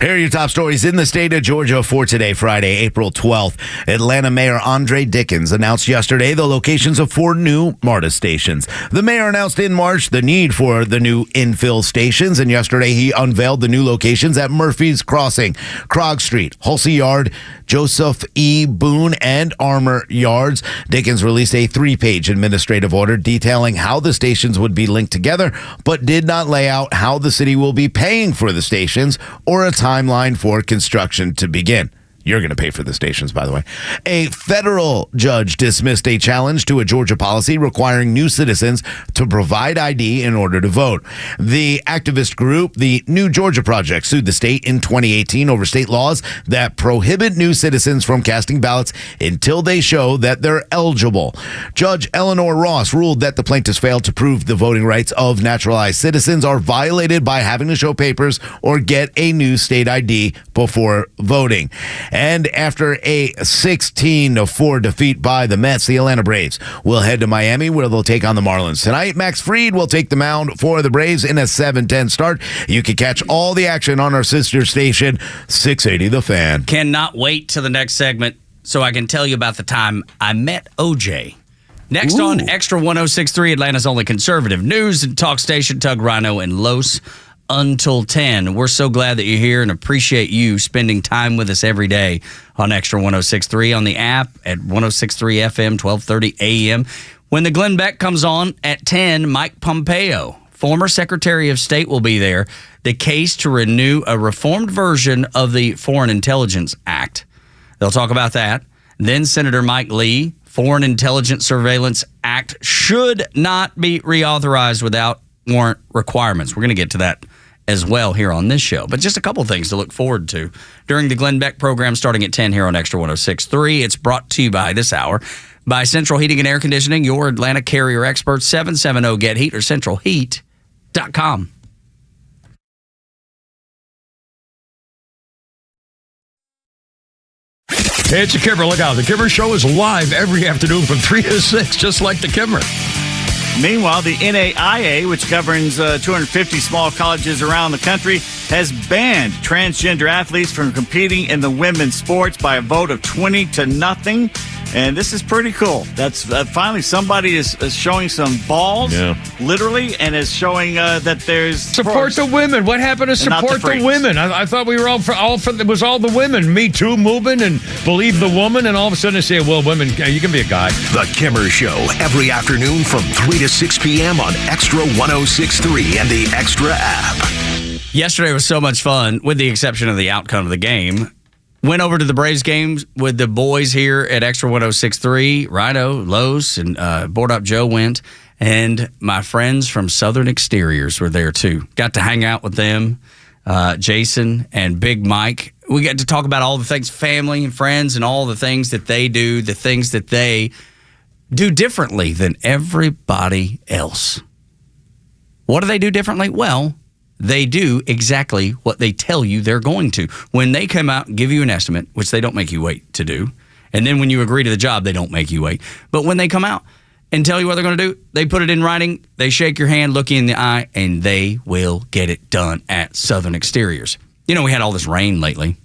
Here are your top stories in the state of Georgia for today, Friday, April 12th. Atlanta Mayor Andre Dickens announced yesterday the locations of 4 new MARTA stations. The mayor announced in March the need for the new infill stations, and yesterday he unveiled the new locations at Murphy's Crossing, Krog Street, Hulsey Yard, Joseph E. Boone, and Armour Yards. Dickens released a 3-page administrative order detailing how the stations would be linked together, but did not lay out how the city will be paying for the stations or a timeline for construction to begin. You're going to pay for the stations, by the way. A federal judge dismissed a challenge to a Georgia policy requiring new citizens to provide ID in order to vote. The activist group, the New Georgia Project, sued the state in 2018 over state laws that prohibit new citizens from casting ballots until they show that they're eligible. Judge Eleanor Ross ruled that the plaintiffs failed to prove the voting rights of naturalized citizens are violated by having to show papers or get a new state ID before voting. And after a 16-4 defeat by the Mets, the Atlanta Braves will head to Miami where they'll take on the Marlins. Tonight, Max Fried will take the mound for the Braves in a 7-10 start. You can catch all the action on our sister station, 680 The Fan. Cannot wait till the next segment so I can tell you about the time I met OJ. Next on Xtra 106.3, Atlanta's only conservative news and talk station, Tug, Rhino, and Los. Until 10. We're so glad that you're here and appreciate you spending time with us every day on Xtra 106.3 on the app at 106.3 FM, 12:30 a.m. When the Glenn Beck comes on at 10, Mike Pompeo, former Secretary of State, will be there. The case to renew a reformed version of the Foreign Intelligence Act. They'll talk about that. Then Senator Mike Lee, Foreign Intelligence Surveillance Act should not be reauthorized without warrant requirements. We're going to get to that as well here on this show. But just a couple things to look forward to during the Glenn Beck program starting at 10 here on Xtra 106.3. It's brought to you by this hour by Central Heating and Air Conditioning, your Atlanta carrier experts, 770-GET-HEAT or centralheat.com. Hey, it's the Kimmer. Look out. The Kimmer Show is live every afternoon from 3 to 6, just like the Kimmer. Meanwhile, the NAIA, which governs 250 small colleges around the country, has banned transgender athletes from competing in the women's sports by a vote of 20-0. And this is pretty cool. That's finally somebody is showing some balls, literally, and is showing that there's support the women. What happened to support the women? I thought we were all for it was all the women. Me Too movement and believe the woman, and all of a sudden they say, well, women, you can be a guy. The Kimmer Show every afternoon from 3 to 6 p.m. on Xtra 106.3 and the Xtra app. Yesterday was so much fun, with the exception of the outcome of the game. Went over to the Braves games with the boys here at Xtra 106.3. Rhino, Los, and Board Up Joe went. And my friends from Southern Exteriors were there too. Got to hang out with them, Jason and Big Mike. We got to talk about all the things, family and friends, and all the things that they do, the things that they do differently than everybody else. What do they do differently? Well, they do exactly what they tell you they're going to. When they come out and give you an estimate, which they don't make you wait to do, and then when you agree to the job, they don't make you wait. But when they come out and tell you what they're going to do, they put it in writing, they shake your hand, look you in the eye, and they will get it done at Southern Exteriors. You know, we had all this rain lately.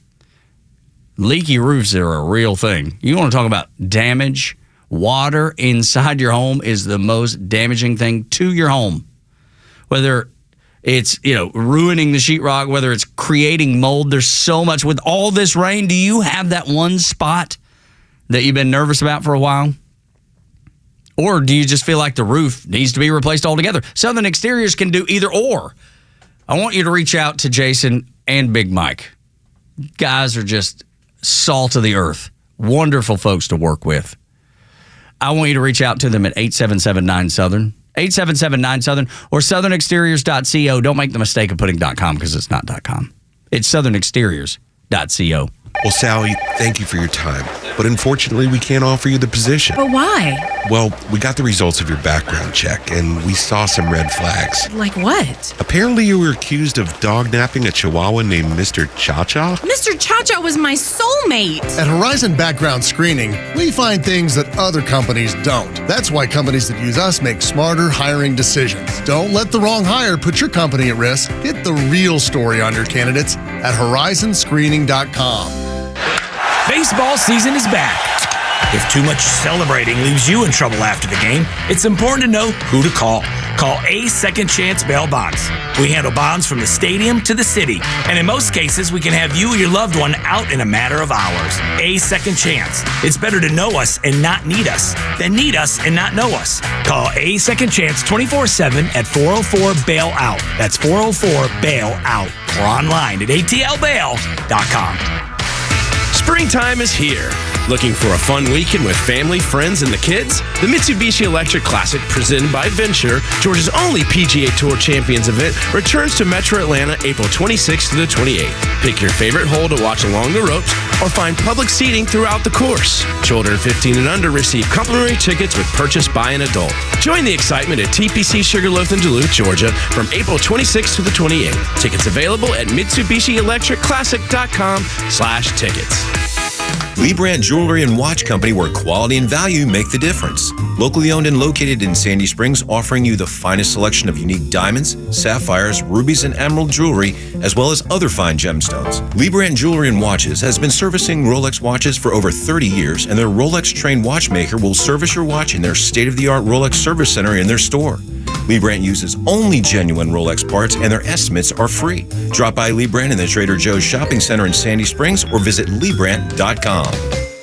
Leaky roofs are a real thing. You want to talk about damage? Water inside your home is the most damaging thing to your home. Whether it's, ruining the sheetrock, whether it's creating mold. There's so much. With all this rain, do you have that one spot that you've been nervous about for a while? Or do you just feel like the roof needs to be replaced altogether? Southern Exteriors can do either or. I want you to reach out to Jason and Big Mike. Guys are just salt of the earth. Wonderful folks to work with. I want you to reach out to them at 877-9-SOUTHERN. 877-9-SOUTHERN or southernexteriors.co. Don't make the mistake of putting .com because it's not .com. It's southernexteriors.co. Well, Sally, thank you for your time. But unfortunately, we can't offer you the position. But why? Well, we got the results of your background check, and we saw some red flags. Like what? Apparently, you were accused of dog-napping a chihuahua named Mr. Cha-Cha. Mr. Cha-Cha was my soulmate. At Horizon Background Screening, we find things that other companies don't. That's why companies that use us make smarter hiring decisions. Don't let the wrong hire put your company at risk. Get the real story on your candidates at horizonscreening.com. Baseball season is back. If too much celebrating leaves you in trouble after the game, it's important to know who to call. Call A Second Chance Bail Bonds. We handle bonds from the stadium to the city, and in most cases, we can have you or your loved one out in a matter of hours. A Second Chance. It's better to know us and not need us than need us and not know us. Call A Second Chance 24/7 at 404-BAIL-OUT. That's 404-BAIL-OUT. Or online at atlbail.com. Springtime is here. Looking for a fun weekend with family, friends, and the kids? The Mitsubishi Electric Classic, presented by Venture, Georgia's only PGA Tour Champions event, returns to Metro Atlanta April 26th to the 28th. Pick your favorite hole to watch along the ropes or find public seating throughout the course. Children 15 and under receive complimentary tickets with purchase by an adult. Join the excitement at TPC Sugarloaf in Duluth, Georgia from April 26th to the 28th. Tickets available at MitsubishiElectricClassic.com/tickets. Lee Brandt Jewelry and Watch Company, where quality and value make the difference. Locally owned and located in Sandy Springs, offering you the finest selection of unique diamonds, sapphires, rubies, and emerald jewelry, as well as other fine gemstones. Lee Brandt Jewelry and Watches has been servicing Rolex watches for over 30 years, and their Rolex-trained watchmaker will service your watch in their state-of-the-art Rolex service center in their store. Lee Brandt uses only genuine Rolex parts, and their estimates are free. Drop by Lee Brandt in the Trader Joe's Shopping Center in Sandy Springs or visit LeeBrandt.com.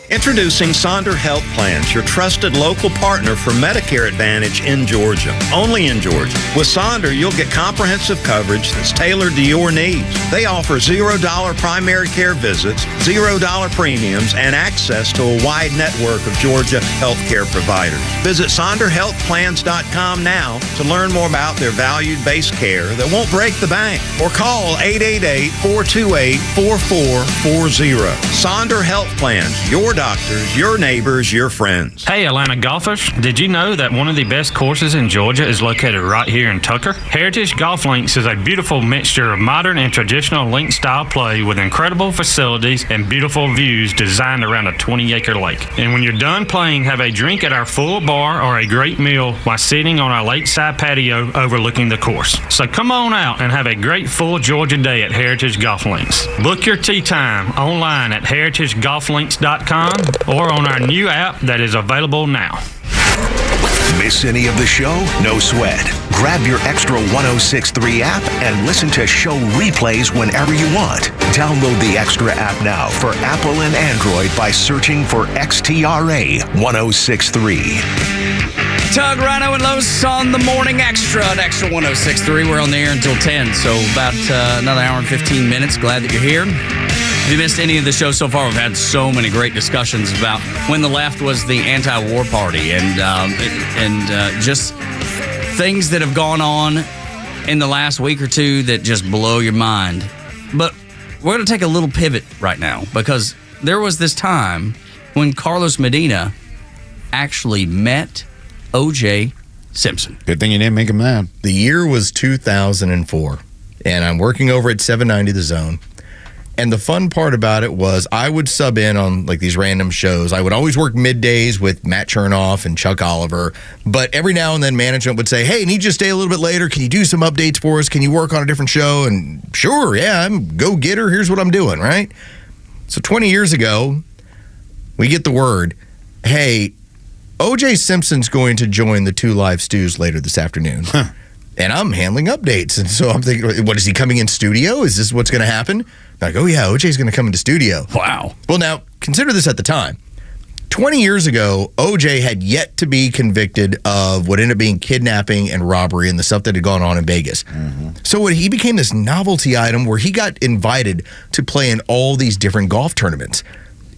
Introducing Sonder Health Plans, your trusted local partner for Medicare Advantage in Georgia. Only in Georgia. With Sonder, you'll get comprehensive coverage that's tailored to your needs. They offer $0 primary care visits, $0 premiums, and access to a wide network of Georgia healthcare providers. Visit SonderHealthPlans.com now to learn more about their valued-based care that won't break the bank. Or call 888-428-4440. Sonder Health Plans, your doctors, your neighbors, your friends. Hey, Atlanta golfers. Did you know that one of the best courses in Georgia is located right here in Tucker? Heritage Golf Links is a beautiful mixture of modern and traditional link-style play with incredible facilities and beautiful views designed around a 20-acre lake. And when you're done playing, have a drink at our full bar or a great meal while sitting on our lakeside patio overlooking the course. So come on out and have a great full Georgia day at Heritage Golf Links. Book your tee time online at heritagegolflinks.com or on our new app that is available now. Miss any of the show? No sweat. Grab your Extra 106.3 app and listen to show replays whenever you want. Download the Extra app now for Apple and Android by searching for XTRA 106.3. Tug, Rhino, and Los on the Morning Extra at Extra 106.3. We're on the air until 10, so about another hour and 15 minutes. Glad that you're here. If you missed any of the show so far, we've had so many great discussions about when the left was the anti-war party and just things that have gone on in the last week or two that just blow your mind. But we're going to take a little pivot right now because there was this time when Carlos Medina actually met O.J. Simpson. Good thing you didn't make him mad. The year was 2004, and I'm working over at 790 The Zone. And the fun part about it was I would sub in on like these random shows. I would always work middays with Matt Chernoff and Chuck Oliver. But every now and then management would say, hey, need you to stay a little bit later? Can you do some updates for us? Can you work on a different show? And sure, yeah, I'm go-getter. Here's what I'm doing, right? So 20 years ago, we get the word, hey, O.J. Simpson's going to join the Two Live Stews later this afternoon. And I'm handling updates. And so I'm thinking, what, is he coming in studio? Is this what's going to happen? Like, oh yeah, OJ's going to come into studio. Wow. Well, now, consider this at the time. 20 years ago, OJ had yet to be convicted of what ended up being kidnapping and robbery and the stuff that had gone on in Vegas. Mm-hmm. So he became this novelty item where he got invited to play in all these different golf tournaments.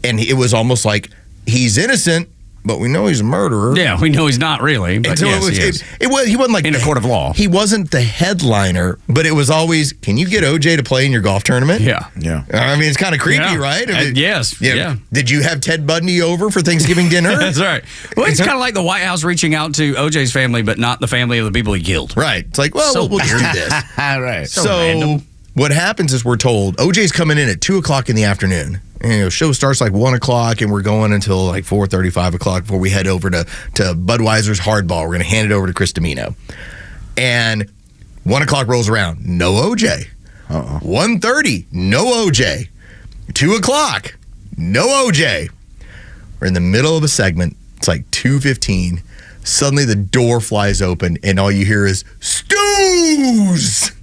And it was almost like he's innocent, but we know he's a murderer. Yeah, we know he's not really. But so yes, he wasn't like in a court of law. He wasn't the headliner, but it was always, can you get OJ to play in your golf tournament? Yeah. I mean, it's kind of creepy, Yeah. right? Yes. Yeah. Did you have Ted Bundy over for Thanksgiving dinner? That's right. Well, it's kind of like the White House reaching out to OJ's family, but not the family of the people he killed. Right. It's like, well, we'll just do this. Right. So what happens is we're told OJ's coming in at 2 o'clock in the afternoon. And, show starts like 1 o'clock, and we're going until like 4:30, 5 o'clock before we head over to Budweiser's Hardball. We're going to hand it over to Chris Domino. And 1 o'clock rolls around, no OJ. 1:30, no OJ. 2 o'clock, no OJ. We're in the middle of a segment. It's like 2:15. Suddenly the door flies open, and all you hear is, Stews!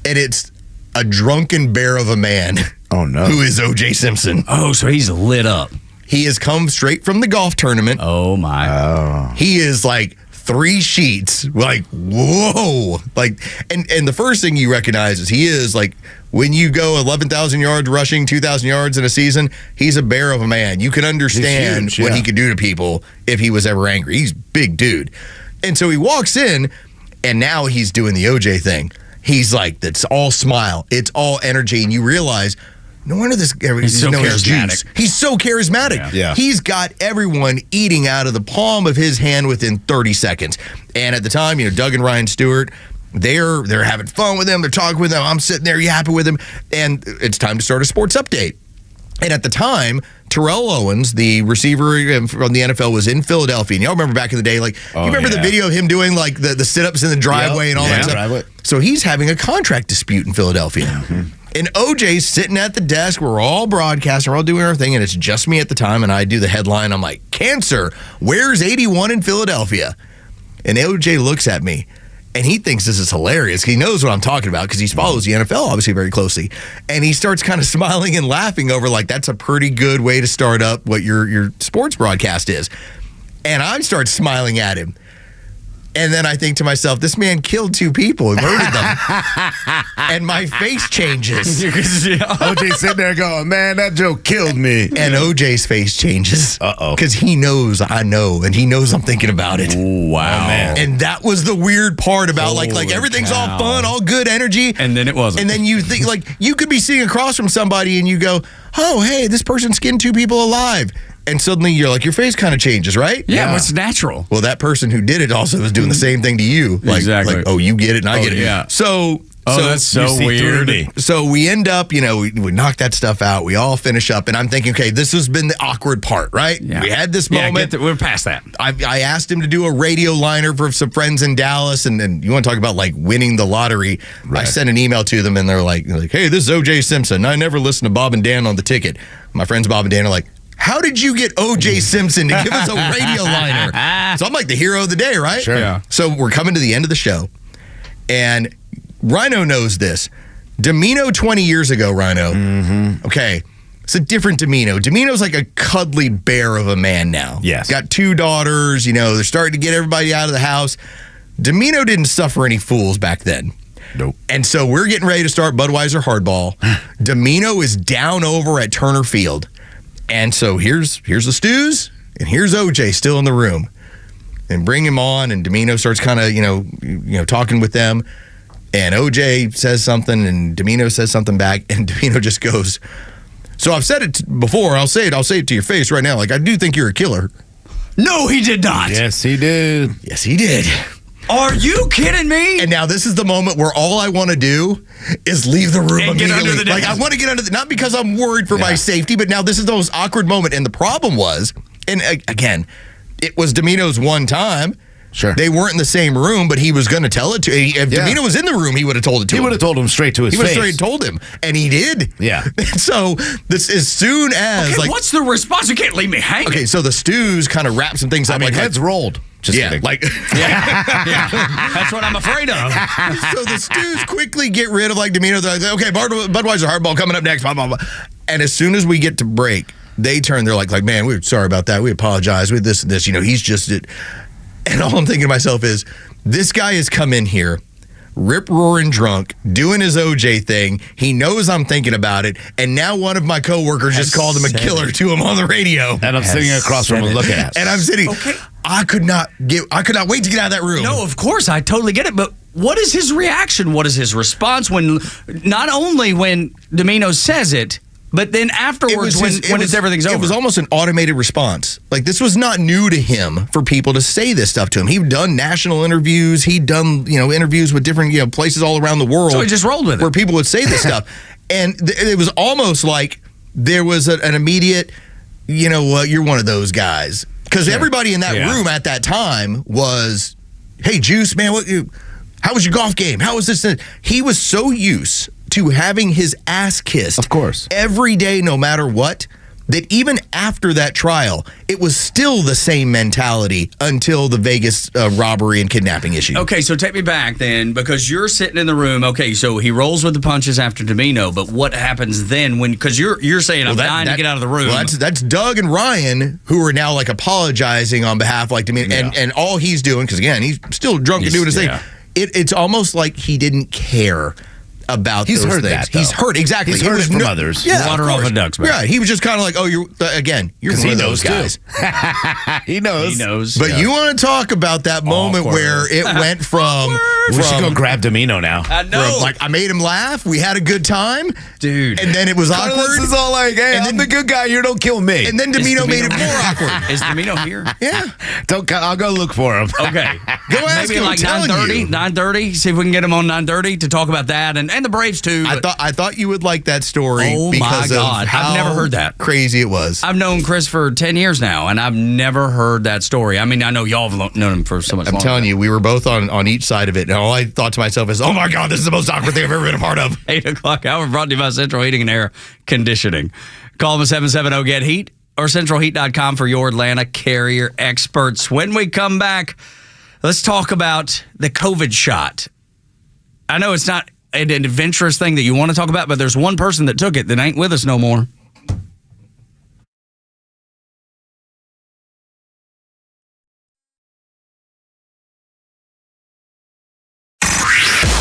And it's a drunken bear of a man. Oh, no. Who is O.J. Simpson. Oh, so he's lit up. He has come straight from the golf tournament. Oh, my. He is like 3 sheets. Like, whoa. Like, and the first thing you recognize is he is like, when you go 11,000 yards rushing, 2,000 yards in a season, he's a bear of a man. You can understand what he could do to people if he was ever angry. He's a big dude. And so he walks in, and now he's doing the OJ thing. He's like, it's all smile. It's all energy. And you realize, no wonder this he's so charismatic. He's so charismatic. Yeah. He's got everyone eating out of the palm of his hand within 30 seconds. And at the time, Doug and Ryan Stewart, they're having fun with him. They're talking with him. I'm sitting there yapping with him. And it's time to start a sports update. And at the time, Terrell Owens, the receiver from the NFL, was in Philadelphia. And y'all remember back in the day, like, you remember the video of him doing like the sit-ups in the driveway and all that stuff? So he's having a contract dispute in Philadelphia. And OJ's sitting at the desk. We're all broadcasting. We're all doing our thing. And it's just me at the time. And I do the headline. I'm like, cancer, where's 81 in Philadelphia? And OJ looks at me. And he thinks this is hilarious. He knows what I'm talking about because he follows the NFL obviously very closely. And he starts kind of smiling and laughing over like, that's a pretty good way to start up what your sports broadcast is. And I start smiling at him. And then I think to myself, this man killed 2 people and murdered them. And my face changes. OJ sitting there going, man, that joke killed me. And OJ's face changes. Uh-oh. Because he knows I know, and he knows I'm thinking about it. Ooh, wow. Man. And that was the weird part about like everything's all fun, all good energy. And then it wasn't. And then you think like you could be sitting across from somebody and you go, oh, hey, this person skinned 2 people alive. And suddenly you're like, your face kind of changes, right? Yeah, it's natural. Well, that person who did it also was doing the same thing to you. Like, exactly. Like, oh, you get it and I get it. Yeah. So that's so weird. So we end up, we knock that stuff out. We all finish up. And I'm thinking, okay, this has been the awkward part, right? Yeah. We had this moment. We're past that. I asked him to do a radio liner for some friends in Dallas. And you want to talk about like winning the lottery. Right. I sent an email to them and they're like, hey, this is O.J. Simpson. I never listened to Bob and Dan on the ticket. My friends Bob and Dan are like, how did you get O.J. Simpson to give us a radio liner? So I'm like the hero of the day, right? Sure. Yeah. So we're coming to the end of the show. And Rhino knows this. Domino 20 years ago, Rhino. Mm-hmm. Okay. It's a different Domino. Domino's like a cuddly bear of a man now. Yes. Got 2 daughters. They're starting to get everybody out of the house. Domino didn't suffer any fools back then. Nope. And so we're getting ready to start Budweiser Hardball. Domino is down over at Turner Field. And so here's the Stews, and here's OJ still in the room. And bring him on, and Domino starts kind of, talking with them. And OJ says something, and Domino says something back, and Domino just goes, so I've said it before, I'll say it to your face right now. Like, I do think you're a killer. No, he did not. Yes, he did. Yes, he did. Are you kidding me? And now this is the moment where all I want to do is leave the room and immediately. Get under the desk. Like, I want to get under not because I'm worried for my safety, but now this is the most awkward moment. And the problem was, and again, it was Domino's one time. Sure. They weren't in the same room, but he was going to tell it to him. If Domino was in the room, he would have told it to him. He would have told him straight to his face. He would have straight told him. And he did. Yeah. So this as soon as what's the response? You can't leave me hanging. Okay, so the Stews kind of wrap some things up. Like heads rolled. Just kidding. That's what I'm afraid of. So the Stews quickly get rid of Domino. They're like, okay, Budweiser Hardball coming up next. Blah, blah, blah. And as soon as we get to break, they turn. They're like, man, we're sorry about that. We apologize. With this and this. He's just it. And all I'm thinking to myself is, this guy has come in here, rip-roaring drunk, doing his OJ thing. He knows I'm thinking about it. And now one of my coworkers just called him a killer to him on the radio. And I'm sitting across from him looking at us. And I'm sitting. Okay. I could not wait to get out of that room. No, of course, I totally get it. But what is his reaction? What is his response when not only when Domino says it, but then afterwards when everything's over? It was almost an automated response. Like, this was not new to him for people to say this stuff to him. He'd done national interviews. He'd done, interviews with different, places all around the world. So he just rolled with it. Where people would say this stuff. And it was almost like there was an immediate, you're one of those guys. Because everybody in that room at that time was, hey, Juice, man, how was your golf game? How was this? He was so used to having his ass kissed. Of course. Every day, no matter what, that even after that trial, it was still the same mentality until the Vegas robbery and kidnapping issue. Okay, so take me back then, because you're sitting in the room. Okay, so he rolls with the punches after Domino, but what happens then when? Because you're saying I'm dying to get out of the room. Well, that's Doug and Ryan who are now like apologizing on behalf like Domino, and all he's doing, because again he's still drunk and doing his thing. It's almost like he didn't care about those heard things. that, though. He's hurt, exactly. He's heard it from others. Yeah, water off a duck's back. Right. He was just kind of like, oh, you're one of those guys. He knows. He knows. But you want to talk about that moment where it went from we should go grab Domino now. I know. Like, I made him laugh. We had a good time, dude. And then it was Carlos awkward. is all like, hey, I'm the good guy. You don't kill me. And then Domino made it more awkward. Is Domino here? Yeah. I'll go look for him. Okay. Go ask Maybe him. like I'm telling you. 9:30. See if we can get him on 9:30 to talk about that and the Braves too. I thought you would like that story. Oh because my God. of how I've never heard that. Crazy it was. I've known Chris for 10 years now, and I've never heard that story. I mean, I know y'all have known him for so much I'm longer. telling you, we were both on each side of it, and all I thought to myself is, oh my God, this is the most awkward thing I've ever been a part of. 8 o'clock hour brought to you by Central Heating and Air Conditioning. Call them 770-GET-HEAT or centralheat.com for your Atlanta carrier experts. When we come back, let's talk about the COVID shot. I know it's not an adventurous thing that you want to talk about, but there's one person that took it that ain't with us no more.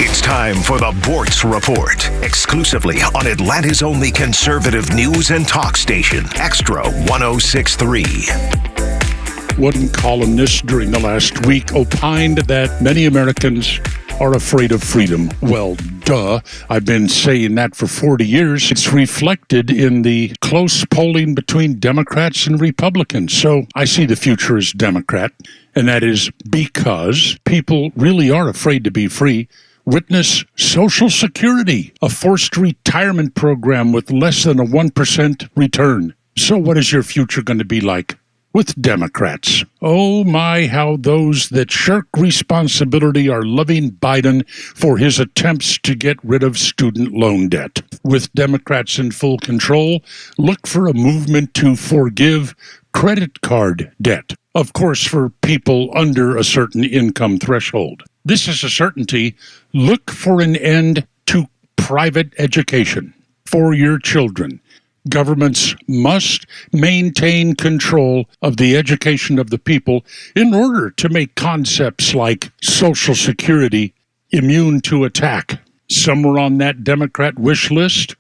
It's time for the Bortz Report, exclusively on Atlanta's only conservative news and talk station, Xtra 106.3. One columnist during the last week opined that many Americans are afraid of freedom. Well, duh. I've been saying that for 40 years. It's reflected in the close polling between Democrats and Republicans. So I see the future as Democrat, and that is because people really are afraid to be free. Witness Social Security, a forced retirement program with less than a 1% return. So what is your future going to be like with Democrats? Oh my, how those that shirk responsibility are loving Biden for his attempts to get rid of student loan debt. With Democrats in full control, look for a movement to forgive credit card debt. Of course, for people under a certain income threshold. This is a certainty. Look for an end to private education for your children. Governments must maintain control of the education of the people in order to make concepts like Social Security immune to attack. Somewhere on that Democrat wish list,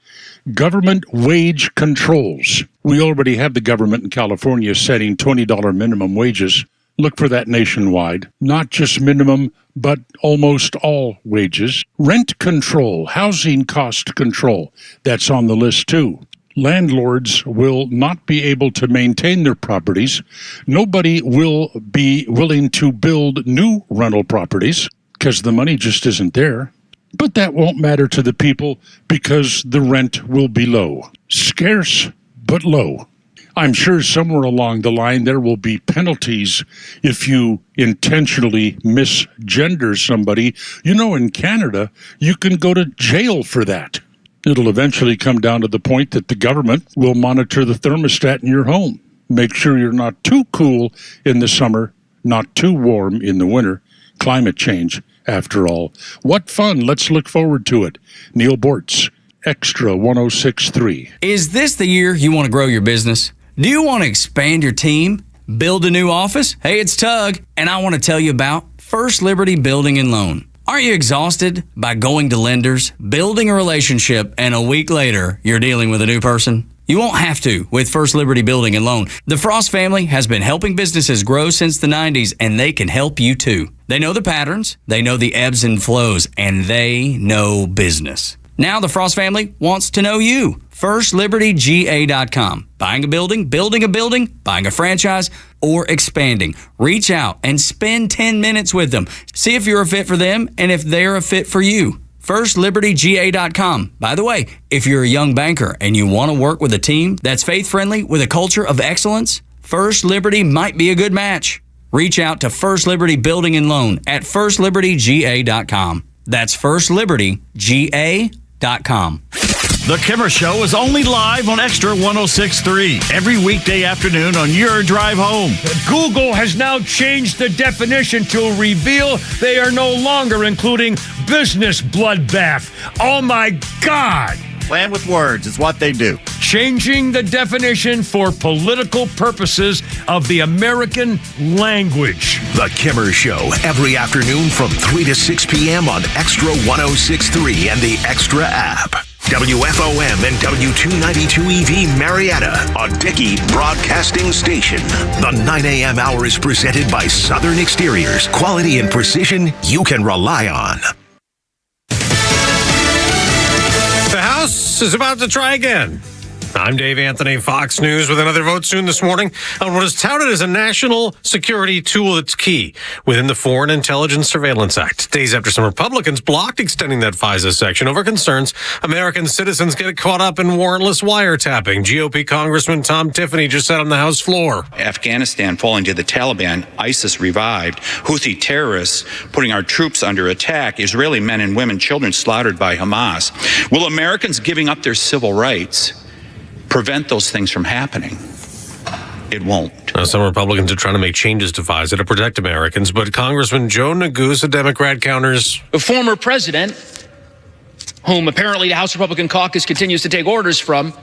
government wage controls. We already have the government in California setting $20 minimum wages. Look for that nationwide, not just minimum, but almost all wages. Rent control, housing cost control, that's on the list too. Landlords will not be able to maintain their properties. Nobody will be willing to build new rental properties because the money just isn't there. But that won't matter to the people because the rent will be low. Scarce, but low. I'm sure somewhere along the line there will be penalties if you intentionally misgender somebody. You know, in Canada, you can go to jail for that. It'll eventually come down to the point that the government will monitor the thermostat in your home. Make sure you're not too cool in the summer, not too warm in the winter. Climate change, after all. What fun. Let's look forward to it. Neil Bortz, Xtra 106.3. Is this the year you want to grow your business? Do you want to expand your team? Build a new office? Hey, it's Tug, and I want to tell you about First Liberty Building and Loan. Aren't you exhausted by going to lenders, building a relationship, and a week later, you're dealing with a new person? You won't have to with First Liberty Building and Loan. The Frost family has been helping businesses grow since the 90s, and they can help you too. They know the patterns, they know the ebbs and flows, and they know business. Now the Frost family wants to know you. FirstLibertyGA.com. Buying a building, building a building, buying a franchise, or expanding. Reach out and spend 10 minutes with them. See if you're a fit for them and if they're a fit for you. FirstLibertyGA.com. By the way, if you're a young banker and you want to work with a team that's faith-friendly with a culture of excellence, First Liberty might be a good match. Reach out to First Liberty Building and Loan at FirstLibertyGA.com. That's FirstLibertyGA.com. The Kimmer Show is only live on Xtra 106.3 every weekday afternoon on your drive home. Google has now changed the definition to reveal they are no longer including business bloodbath. Oh my God! Playing with words is what they do. Changing the definition for political purposes of the American language. The Kimmer Show, every afternoon from 3 to 6 p.m. on Xtra 106.3 and the Xtra app. WFOM and W292 EV Marietta, a Dickey Broadcasting Station. The 9 a.m. hour is presented by Southern Exteriors. Quality and precision you can rely on. The House is about to try again. I'm Dave Anthony, Fox News, with another vote soon this morning on what is touted as a national security tool that's key within the Foreign Intelligence Surveillance Act. Days after some Republicans blocked extending that FISA section over concerns American citizens get caught up in warrantless wiretapping. GOP Congressman Tom Tiffany just said on the House floor. Afghanistan falling to the Taliban, ISIS revived, Houthi terrorists putting our troops under attack, Israeli men and women, children slaughtered by Hamas. Will Americans giving up their civil rights prevent those things from happening? It won't. Some Republicans are trying to make changes to FISA to protect Americans, but Congressman Joe Neguse, a Democrat, counters. A former president, whom apparently the House Republican caucus continues to take orders from,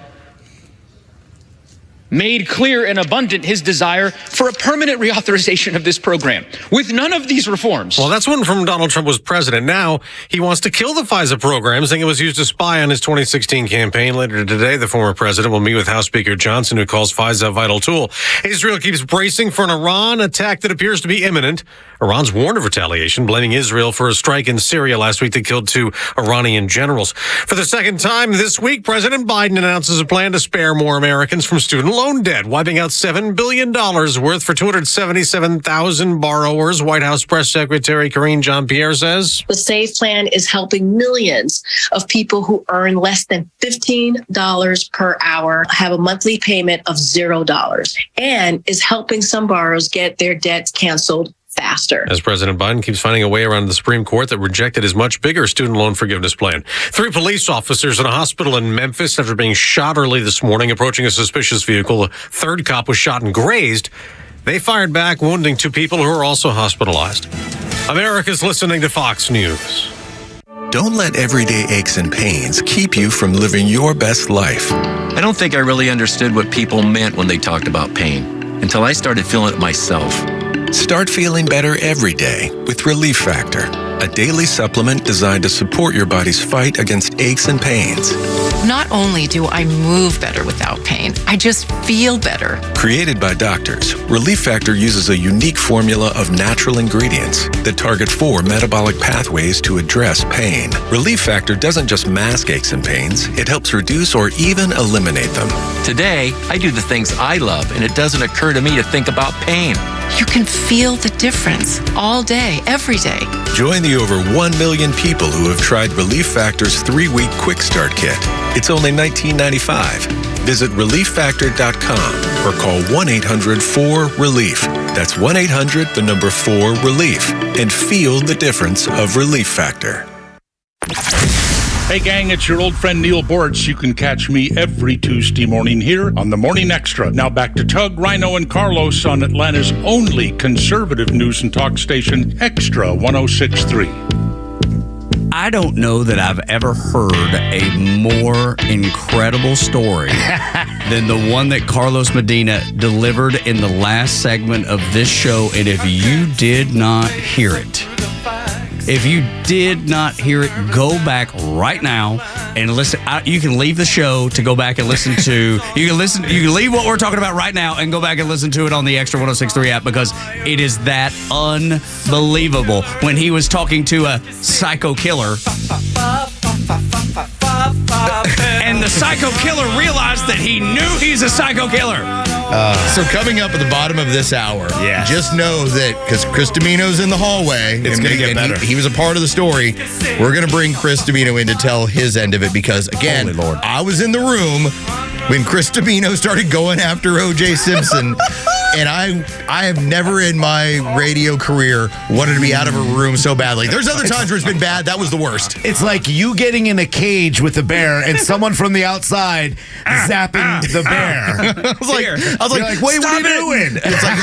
made clear and abundant his desire for a permanent reauthorization of this program with none of these reforms. Well, that's when from Donald Trump was president. Now he wants to kill the FISA program, saying it was used to spy on his 2016 campaign. Later today, the former president will meet with House Speaker Johnson, who calls FISA a vital tool. Israel keeps bracing for an Iran attack that appears to be imminent. Iran's warned of retaliation, blaming Israel for a strike in Syria last week that killed 2 Iranian generals. For the second time this week, President Biden announces a plan to spare more Americans from student loan debt, wiping out $7 billion worth for 277,000 borrowers. White House Press Secretary Karine Jean-Pierre says the SAVE plan is helping millions of people who earn less than $15 per hour, have a monthly payment of $0, and is helping some borrowers get their debts canceled faster. As President Biden keeps finding a way around the Supreme Court that rejected his much bigger student loan forgiveness plan. 3 police officers in a hospital in Memphis after being shot early this morning approaching a suspicious vehicle. A 3rd cop was shot and grazed. They fired back, wounding 2 people who are also hospitalized. America's listening to Fox News. Don't let everyday aches and pains keep you from living your best life. I don't think I really understood what people meant when they talked about pain until I started feeling it myself. Start feeling better every day with Relief Factor, a daily supplement designed to support your body's fight against aches and pains. Not only do I move better without pain, I just feel better. Created by doctors, Relief Factor uses a unique formula of natural ingredients that target 4 metabolic pathways to address pain. Relief Factor doesn't just mask aches and pains, it helps reduce or even eliminate them. Today, I do the things I love, and it doesn't occur to me to think about pain. You can feel the difference all day, every day. Join the over 1 million people who have tried Relief Factor's 3-week Quick Start Kit. It's only $19.95. Visit ReliefFactor.com or call 1-800-4RELIEF. That's 1-800-4RELIEF. And feel the difference of Relief Factor. Hey, gang, it's your old friend Neil Bortz. You can catch me every Tuesday morning here on the Morning Xtra. Now back to Tug, Rhino, and Carlos on Atlanta's only conservative news and talk station, Xtra 106.3. I don't know that I've ever heard a more incredible story than the one that Carlos Medina delivered in the last segment of this show. And if you did not hear it, go back right now and listen. You can leave the show to go back and listen to. You can leave what we're talking about right now and go back and listen to it on the Xtra 106.3 app, because it is that unbelievable. When he was talking to a psycho killer, and the psycho killer realized that he knew he's a psycho killer. So coming up at the bottom of this hour, just know that because Chris Domino's in the hallway, it's going to get better. He was a part of the story. We're going to bring Chris Domino in to tell his end of it, because again, I was in the room when Chris Domino started going after O.J. Simpson. And I have never in my radio career wanted to be out of a room so badly. There's other times where it's been bad. That was the worst. It's like you getting in a cage with a bear and someone from the outside zapping the bear. I was like, wait, what are you doing? It's like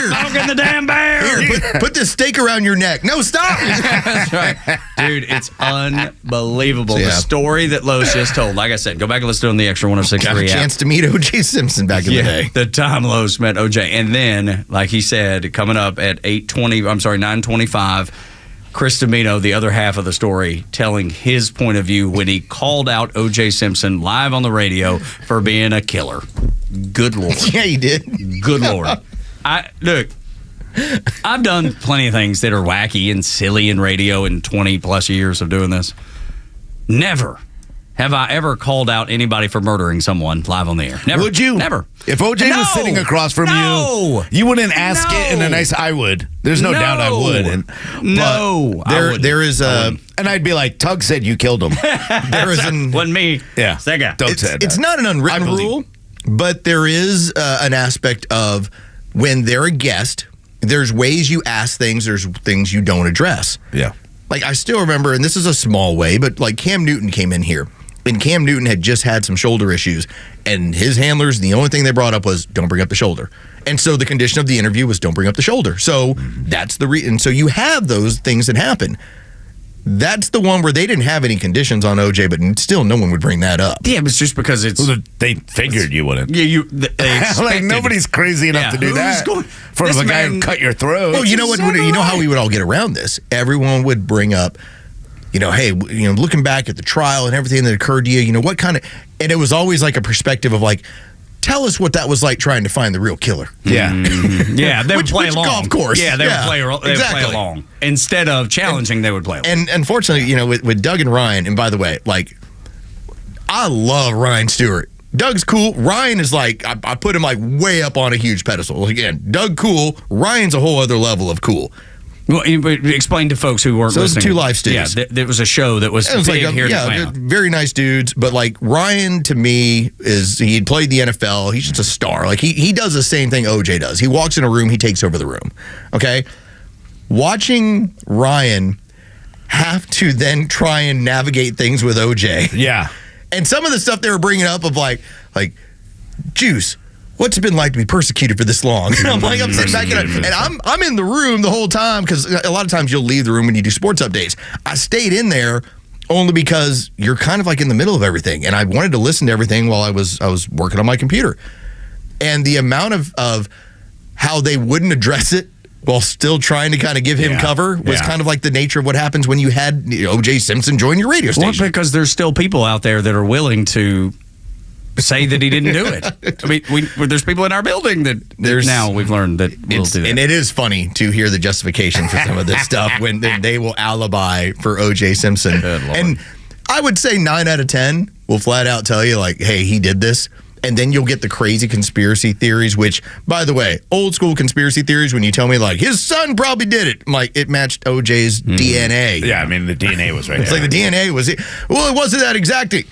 here, poking the damn bear. Here, put this stake around your neck. No, stop. That's right. Dude, it's unbelievable. The story that Lowe's just told. Like I said, go back and listen to it on the Extra 106.3 Got a chance to meet O.J. Simpson back in the day. The time Lowe's met O.J. And then, like he said, coming up at 9:25, Chris Domino, the other half of the story, telling his point of view when he called out O.J. Simpson live on the radio for being a killer. Good Lord. Yeah, he did. Good Lord. Look, I've done plenty of things that are wacky and silly in radio in 20 plus years of doing this. Never have I ever called out anybody for murdering someone live on the air. Never. Would you? Never. If OJ was sitting across from you, you wouldn't ask it in a nice. I would. There's no doubt I would. There is a, and I'd be like, Tug said you killed him. There is an wasn't me. Yeah, Doug said it's not an unwritten rule, but there is an aspect of when they're a guest. There's ways you ask things. There's things you don't address. Yeah. Like I still remember, and this is a small way, but like Cam Newton came in here. And Cam Newton had just had some shoulder issues, and his handlers, the only thing they brought up was, don't bring up the shoulder. And so the condition of the interview was, don't bring up the shoulder. So that's the reason. So you have those things that happen. That's the one where they didn't have any conditions on OJ, but still no one would bring that up. Yeah, it's just because they figured you wouldn't. Yeah, they like nobody's crazy enough to do that. For a guy who cut your throat. Well, you know what? You know how we would all get around this? Everyone would bring up, hey, looking back at the trial and everything that occurred to you, what kind of, and it was always like a perspective of like, tell us what that was like trying to find the real killer. Yeah. Yeah, they would play along. Golf course. Yeah, they would play along. Instead of challenging, they would play along. And unfortunately, with Doug and Ryan, and by the way, like, I love Ryan Stewart. Doug's cool. Ryan is like, I put him like way up on a huge pedestal. Again, Doug cool. Ryan's a whole other level of cool. Well, explain to folks who weren't listening. Those are two live studios. Yeah, there was a show that was big like here in Atlanta. Very nice dudes. But like Ryan, to me, he played the NFL. He's just a star. Like he does the same thing OJ does. He walks in a room, he takes over the room. Okay, watching Ryan have to then try and navigate things with OJ. Yeah, and some of the stuff they were bringing up of like Juice. What's it been like to be persecuted for this long? I'm sitting back and I'm in the room the whole time because a lot of times you'll leave the room when you do sports updates. I stayed in there only because you're kind of like in the middle of everything, and I wanted to listen to everything while I was working on my computer. And the amount of how they wouldn't address it while still trying to kind of give him cover was kind of like the nature of what happens when you had O.J. Simpson join your radio station. Well, because there's still people out there that are willing to say that he didn't do it. I mean, there's people in our building that now we've learned that will do that. And it is funny to hear the justification for some of this stuff when they will alibi for O.J. Simpson. And I would say 9 out of 10 will flat out tell you, like, hey, he did this. And then you'll get the crazy conspiracy theories, which, by the way, old school conspiracy theories, when you tell me, like, his son probably did it, I'm like, it matched OJ's DNA. Yeah, I mean, the DNA was right It's there. like the DNA was it. Well, it wasn't that exacting.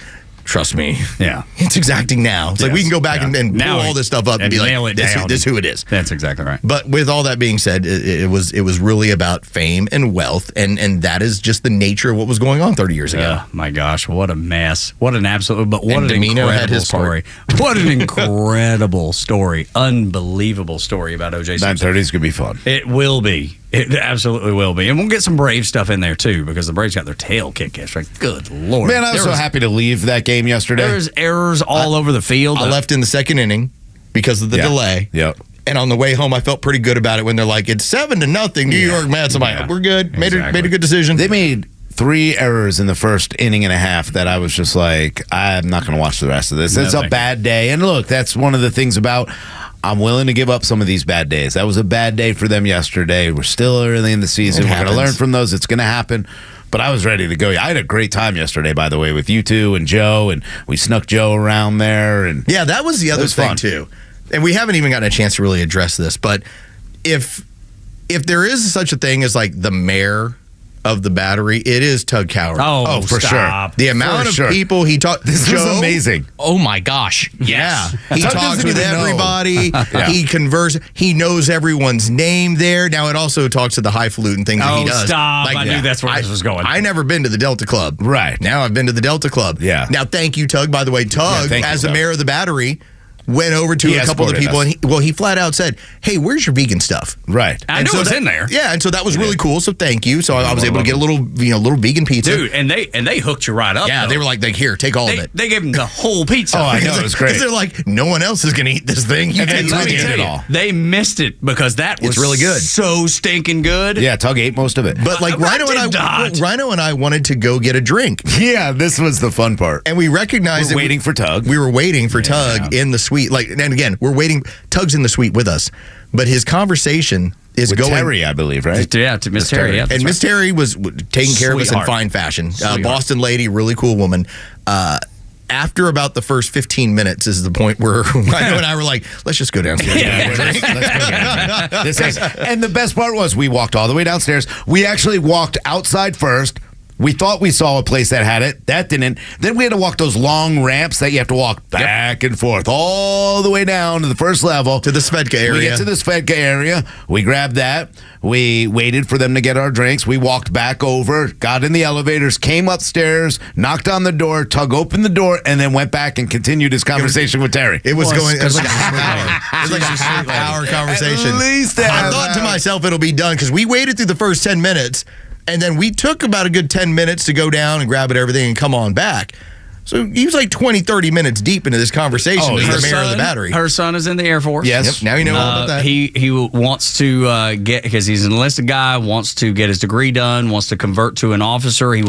Trust me. Yeah. It's exacting now. It's like we can go back and pull all this stuff up and be like, this is who it is. That's exactly right. But with all that being said, it was really about fame and wealth, and that is just the nature of what was going on 30 years ago. Oh, my gosh, what a mess. What an absolute, but what and an Domino incredible had his story. What an incredible story. Unbelievable story about O.J. Simpson. 9:30 is going to be fun. It will be. It absolutely will be. And we'll get some Brave stuff in there, too, because the Braves got their tail kicked yesterday. Good Lord. Man, I was so happy to leave that game yesterday. There's errors all over the field. I left in the second inning because of the delay. Yep. And on the way home, I felt pretty good about it when they're like, it's 7-0 New York Mets. I'm like, we're good. Made a good decision. They made 3 errors in the first inning and a half that I was just like, I'm not going to watch the rest of this. It's a bad day. And look, that's one of the things about I'm willing to give up some of these bad days. That was a bad day for them yesterday. We're still early in the season. We're going to learn from those. It's going to happen. But I was ready to go. I had a great time yesterday, by the way, with you two and Joe, and we snuck Joe around there. And yeah, that was the other thing, too. And we haven't even gotten a chance to really address this, but if there is such a thing as like the mayor of the Battery, it is Tug Coward. Oh, for stop. sure. The amount of people he talked. This is amazing. Oh my gosh. Yeah. He Tug talks doesn't with even know. everybody. He converses. He knows everyone's name there. Now it also talks to the highfalutin things that he does. Stop. I knew that's where this was going. I never been to the Delta Club. Right. Now I've been to the Delta Club. Yeah. Now thank you, Tug. By the way, Tug, thank you, as the Tug. mayor of the Battery, went over to He a couple of the people escorted and he flat out said, "Hey, where's your vegan stuff?" Right. I knew it was in there. Yeah, and so that was really cool. So thank you. So I was able to get a little vegan pizza. Dude, and they hooked you right up. Yeah, though. they were like, here, take all of it. They gave him the whole pizza. Oh, I know. It was great. Because they're like, no one else is going to eat this thing. You And can then Tug eat ate it it all. all. They missed it because that was It's really good. So stinking good. Yeah, Tug ate most of it. But like Rhino and I wanted to go get a drink. Yeah, this was the fun part. And we recognized We're waiting for Tug. We were waiting for Tug in the suite. Like, and again, we're waiting. Tug's in the suite with us, but his conversation is With going. Terry, I believe, right? Yeah, to Miss Terry. Yeah, and Miss Terry was taking care of us in Sweetheart. fine fashion. Sweetheart. Boston lady, really cool woman. After about the first 15 minutes is the point where Rhino and I were like, let's just go downstairs. And the best part was we walked all the way downstairs. We actually walked outside first. We thought we saw a place that had it. That didn't. Then we had to walk those long ramps that you have to walk back and forth all the way down to the first level. To the Svedka area. We get to the Svedka area. We grabbed that. We waited for them to get our drinks. We walked back over, got in the elevators, came upstairs, knocked on the door. Tug opened the door, and then went back and continued his conversation with Terry. It was like a half hour. It was like a half-hour conversation. At least I thought to myself it'll be done because we waited through the first 10 minutes, and then we took about a good 10 minutes to go down and grab it everything and come on back. So he was like 20, 30 minutes deep into this conversation as the mayor of the Battery. Her son is in the Air Force. Yes. Yep, now you know all about that. He wants to get, because he's an enlisted guy, wants to get his degree done, wants to convert to an officer. He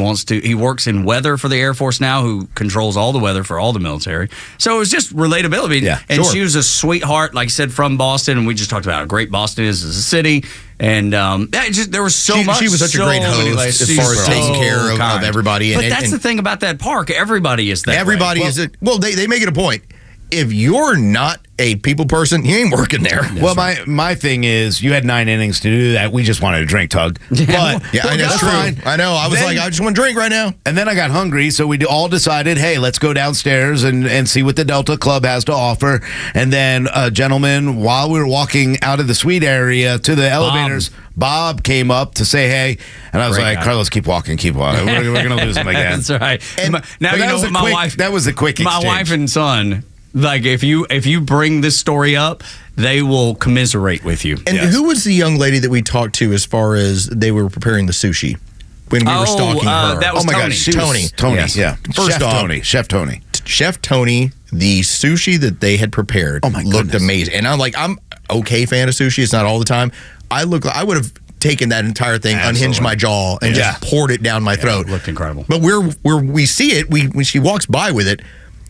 works in weather for the Air Force now, who controls all the weather for all the military. So it was just relatability. Yeah, and sure. she was a sweetheart, like I said, from Boston. And we just talked about how great Boston is as a city. And there was so much. She was such a great host as far as taking care of everybody. But that's the thing about that park. Everybody is that Everybody way. is. They make it a point. If you're not a people person, you ain't working there. Well, my thing is, you had 9 innings to do that. We just wanted a drink, Tug. But I know, that's true. fine. I know. I was like, I just want a drink right now. And then I got hungry, so we all decided, hey, let's go downstairs and see what the Delta Club has to offer. And then a gentleman, while we were walking out of the suite area to the elevators, Bob came up to say hey, and I was Great like, guy. Carlos, keep walking. We're going to lose him again. That's right. And now but you that know was what a my quick- wife. That was a quick My exchange. wife and son. Like if you bring this story up, they will commiserate with you. And who was the young lady that we talked to as far as they were preparing the sushi when we were stalking her? that was oh my Tony. gosh, Tony. Tony, Yes. yeah. First Chef off, Tony. Chef Tony, the sushi that they had prepared looked amazing. And I'm okay fan of sushi. It's not all the time. I would have taken that entire thing, unhinged my jaw, and just poured it down my throat. It looked incredible. But we see it, when she walks by with it,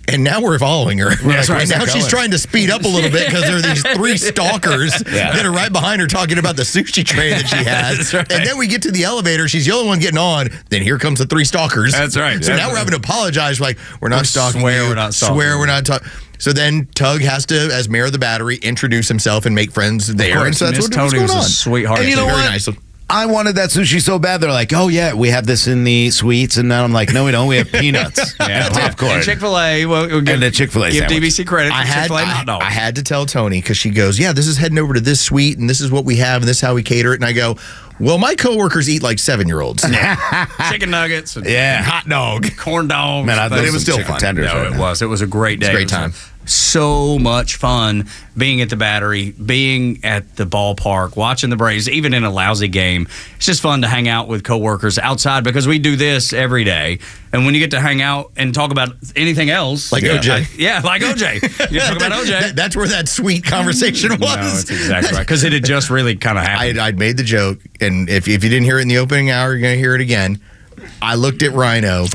and now we're following her. That's right. And now she's trying to speed up a little bit because there are these 3 stalkers that are right behind her talking about the sushi tray that she has. That's right. And then we get to the elevator. She's the only one getting on. Then here comes the 3 stalkers. That's right. So That's now we're right. having to apologize. Like, we're not stalking swear you. we're not stalking Swear you. we're not talking. So then Tug has to, as mayor of the Battery, introduce himself and make friends there. course. And so that's Miss what's Tony going was a on. sweetheart. And you know Very what? nice. I wanted that sushi so bad. They're like, oh, yeah, we have this in the suites. And now I'm like, no, we don't. We have peanuts and popcorn. And Chick-fil-A. We'll And the Chick-fil-A give sandwich. DBC credit for Chick-fil-A hot dog. I had to tell Tony because she goes, yeah, this is heading over to this suite and this is what we have and this is how we cater it. And I go, well, my coworkers eat like 7-year-olds. Chicken nuggets. And hot dog. Corn dogs. Man, But it was still fun. Tenders No, right it now. was. It was a great day. It was a great It time. So much fun being at the Battery, being at the ballpark, watching the Braves, even in a lousy game. It's just fun to hang out with coworkers outside because we do this every day. And when you get to hang out and talk about anything else, Like OJ. like OJ. You talk about OJ. That's where that sweet conversation was. No, that's exactly right. Because it had just really kind of happened. I'd made the joke, and if you didn't hear it in the opening hour, you're going to hear it again. I looked at Rhino,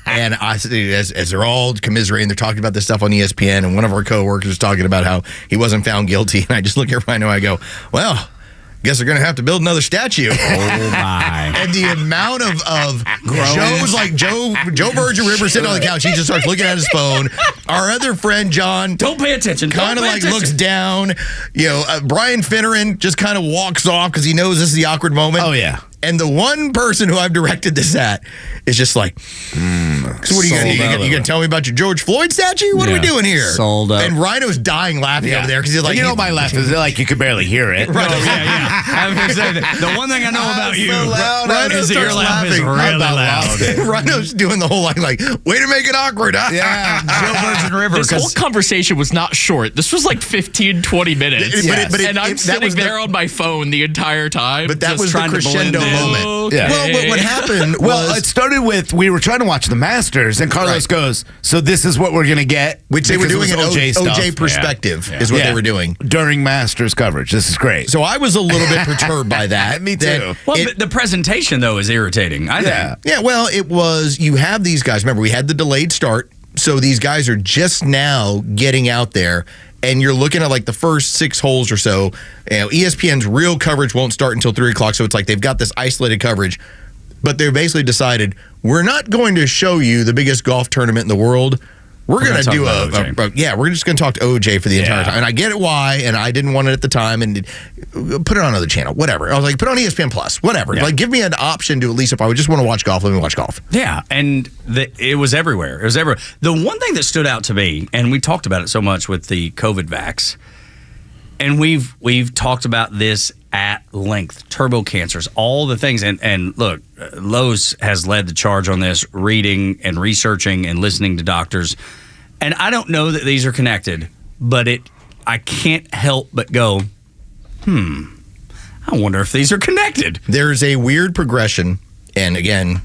and I as they're all commiserating, they're talking about this stuff on ESPN, and one of our coworkers was talking about how he wasn't found guilty, and I just look at Rhino, I go, well, guess they're going to have to build another statue. Oh, my. And the amount of Joe's like Joe Virgin River sitting on the couch, he just starts looking at his phone. Our other friend, John, Don't pay attention. kind of like looks down. Brian Finneran just kind of walks off because he knows this is the awkward moment. Oh, yeah. And the one person who I've directed this at is just like, so what are you going to do? You going to tell me about your George Floyd statue? What are we doing here? Sold up. And Rhino's dying laughing over there because he's like, you know, my laugh is like you could barely hear it. Right. I was gonna say that. The one thing I know about you is that your laugh is really loud. Rhino's doing the whole like, way to make it awkward. Yeah, Joe Virgin River. This whole conversation was not short. This was like 15, 20 minutes. And I'm sitting there on my phone the entire time. But that was the trying crescendo moment. Okay. Yeah. Well, what happened was... Well, it started with, we were trying to watch the Masters, and Carlos goes, so this is what we're going to get. Which they were doing an OJ OJ perspective is what they were doing. During Masters coverage. This is great. So I was a little bit perturbed by that. Me too. Well, the presentation, though, is irritating, I think. Yeah, well, it was, you have these guys. Remember, we had the delayed start. So these guys are just now getting out there. And you're looking at like the first 6 holes or so. You know, ESPN's real coverage won't start until 3 o'clock. So it's like they've got this isolated coverage. But they've basically decided, we're not going to show you the biggest golf tournament in the world. We're going to do we're just going to talk to OJ for the entire time. And I get it why, and I didn't want it at the time, and put it on another channel, whatever. I was like, put it on ESPN Plus, whatever. Like, give me an option to at least, if I would just want to watch golf, let me watch golf. Yeah, and it was everywhere. It was everywhere. The one thing that stood out to me, and we talked about it so much with the COVID vax, and we've talked about this at length, turbo cancers, all the things. And look, Lowe's has led the charge on this, reading and researching and listening to doctors. And I don't know that these are connected, but I can't help but go, I wonder if these are connected. There's a weird progression. And again,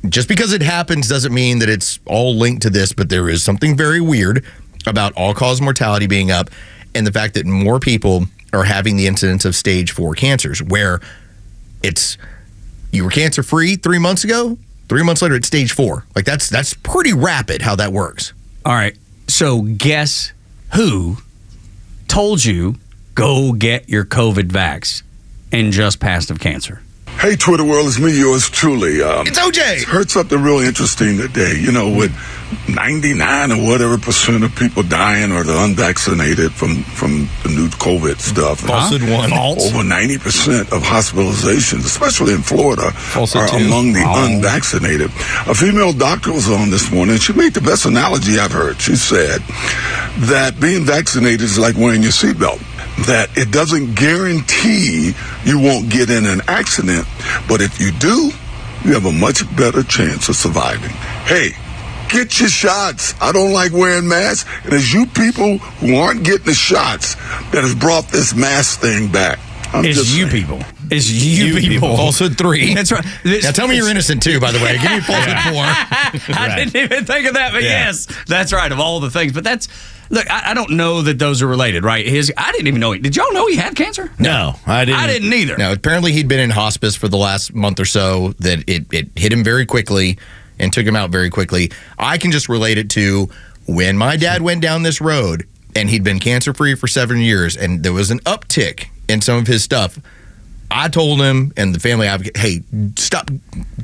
just because it happens doesn't mean that it's all linked to this, but there is something very weird about all-cause mortality being up and the fact that more people are having the incidence of stage 4 cancers, where you were cancer-free 3 months ago, 3 months later it's stage 4. Like that's pretty rapid how that works. All right, so guess who told you go get your COVID vax and just passed of cancer? Hey, Twitter world, it's me, yours truly. It's OJ. Heard something really interesting today. You know, with 99 or whatever % of people dying are the unvaccinated from the new COVID stuff. Falsehood one. Over 90% of hospitalizations, especially in Florida, are among the unvaccinated. A female doctor was on this morning, and she made the best analogy I've heard. She said that being vaccinated is like wearing your seatbelt. That it doesn't guarantee you won't get in an accident, but if you do, you have a much better chance of surviving. Hey, get your shots. I don't like wearing masks, and it's you people who aren't getting the shots that has brought this mask thing back. It's you people. It's you people. Falsehood 3. That's right. Now tell me you're innocent too, by the way. Give me falsehood 4. I didn't even think of that, but yes, that's right. Of all the things, but that's. Look, I don't know that those are related, right? I didn't even know. Did y'all know he had cancer? No, I didn't. I didn't either. No, apparently he'd been in hospice for the last month or so, that it hit him very quickly and took him out very quickly. I can just relate it to when my dad went down this road, and he'd been cancer-free for 7 years, and there was an uptick in some of his stuff. I told him and the family advocate, hey, stop.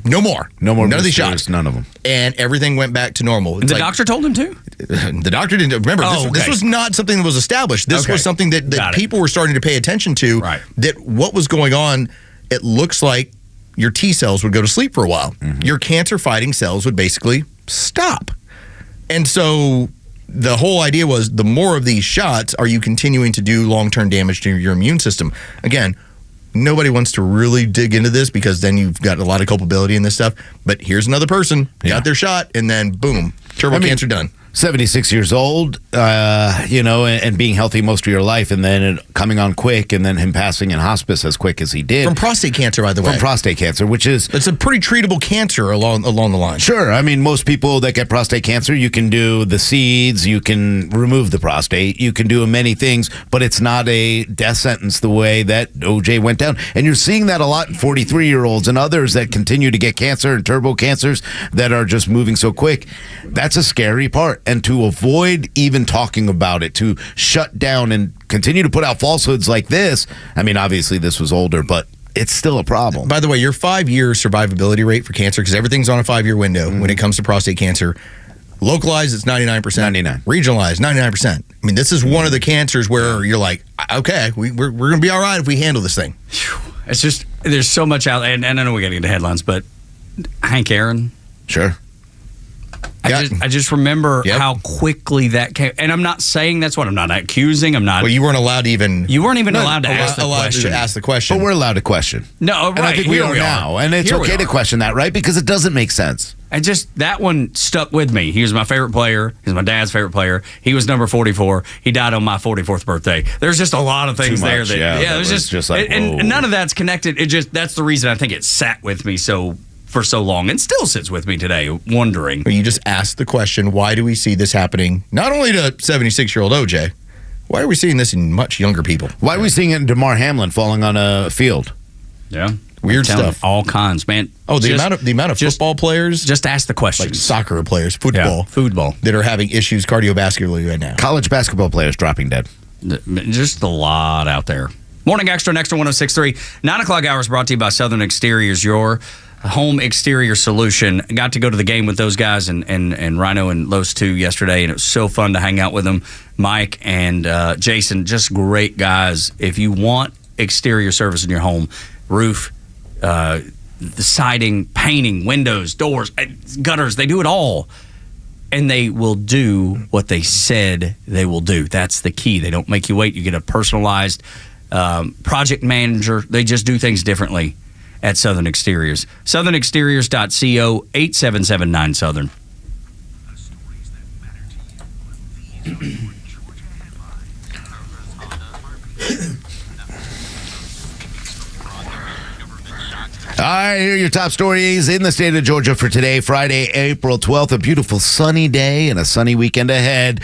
No more. No more. None of these shots. None of them. And everything went back to normal. The doctor told him to? The doctor didn't. Remember, this was not something that was established. This was something that people were starting to pay attention to. Right. That what was going on, it looks like your T cells would go to sleep for a while. Mm-hmm. Your cancer-fighting cells would basically stop. And so the whole idea was, the more of these shots, are you continuing to do long-term damage to your immune system? Again, nobody wants to really dig into this because then you've got a lot of culpability in this stuff. But here's another person, got their shot, and then boom, cancer done. 76 years old, and being healthy most of your life, and then it coming on quick, and then him passing in hospice as quick as he did. From prostate cancer, by the way. From prostate cancer, which is... It's a pretty treatable cancer along the line. Sure. I mean, most people that get prostate cancer, you can do the seeds, you can remove the prostate, you can do many things, but it's not a death sentence the way that OJ went down. And you're seeing that a lot in 43-year-olds and others that continue to get cancer and turbo cancers that are just moving so quick. That's a scary part. And to avoid even talking about it, to shut down and continue to put out falsehoods like this, I mean, obviously this was older, but it's still a problem. By the way, your 5-year survivability rate for cancer, because everything's on a 5-year window when it comes to prostate cancer, localized, it's 99%. 99. Regionalized, 99%. I mean, this is one of the cancers where you're like, okay, we're going to be all right if we handle this thing. It's just, there's so much out, and I know we got to get to headlines, but Hank Aaron. Sure. I just remember how quickly that came. And I'm not saying that's what I'm not accusing. I'm not. Well, you weren't allowed to even. You weren't even allowed to ask the question. But we're allowed to question. No, right. And I think we are now. And it's okay to question that, right? Because it doesn't make sense. And just that one stuck with me. He was my favorite player. He was my dad's favorite player. He was number 44. He died on my 44th birthday. There's just a lot of things there that it was just like, and none of that's connected. It just that's the reason I think it sat with me for so long and still sits with me today, wondering. You just asked the question, why do we see this happening not only to 76-year-old OJ, why are we seeing this in much younger people? Why are we seeing it in DeMar Hamlin falling on a field? Yeah. Weird stuff. All kinds, man. Oh, the amount of football players. Just ask the question. Like soccer players, football that are having issues cardiovascularly right now. College basketball players dropping dead. Just a lot out there. Morning Extra, Next 106.3. 9 o'clock hours brought to you by Southern Exteriors, your home exterior solution. Got to go to the game with those guys and Rhino and Los 2 yesterday, and it was so fun to hang out with them. Mike and Jason, just great guys. If you want exterior service in your home, roof, the siding, painting, windows, doors, gutters, they do it all. And they will do what they said they will do. That's the key. They don't make you wait. You get a personalized project manager. They just do things differently at Southern Exteriors. SouthernExteriors.co, 8779 Southern. All right, here are your top stories in the state of Georgia for today, Friday, April 12th. A beautiful sunny day and a sunny weekend ahead.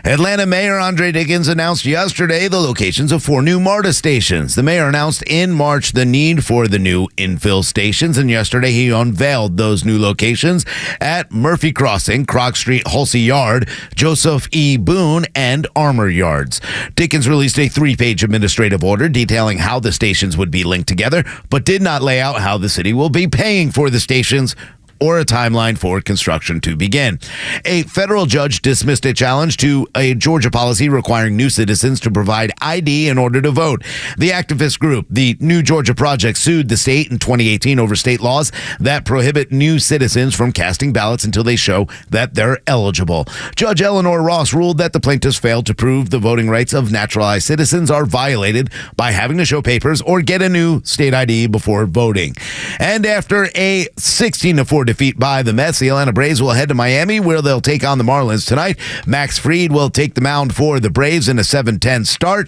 Atlanta Mayor Andre Diggins announced yesterday the locations of 4 new MARTA stations. The mayor announced in March the need for the new infill stations, and yesterday he unveiled those new locations at Murphy Crossing, Croc Street, Halsey Yard, Joseph E. Boone, and Armour Yards. Diggins released a 3-page administrative order detailing how the stations would be linked together, but did not lay out how the city will be paying for the stations or a timeline for construction to begin. A federal judge dismissed a challenge to a Georgia policy requiring new citizens to provide ID in order to vote. The activist group, the New Georgia Project, sued the state in 2018 over state laws that prohibit new citizens from casting ballots until they show that they're eligible. Judge Eleanor Ross ruled that the plaintiffs failed to prove the voting rights of naturalized citizens are violated by having to show papers or get a new state ID before voting. And after a 16-4 defeat by the Mets, the Atlanta Braves will head to Miami, where they'll take on the Marlins tonight. Max Fried will take the mound for the Braves in a 7-10 start.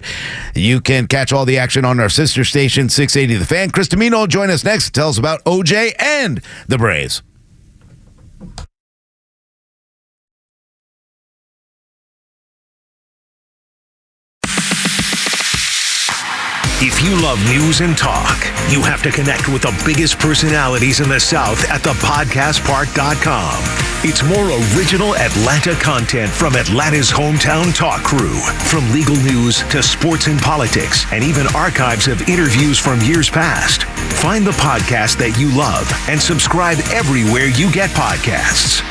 You can catch all the action on our sister station, 680 The Fan. Chris Domino will join us next to tell us about OJ and the Braves. If you love news and talk, you have to connect with the biggest personalities in the South at thepodcastpark.com. It's more original Atlanta content from Atlanta's hometown talk crew. From legal news to sports and politics, and even archives of interviews from years past. Find the podcast that you love and subscribe everywhere you get podcasts.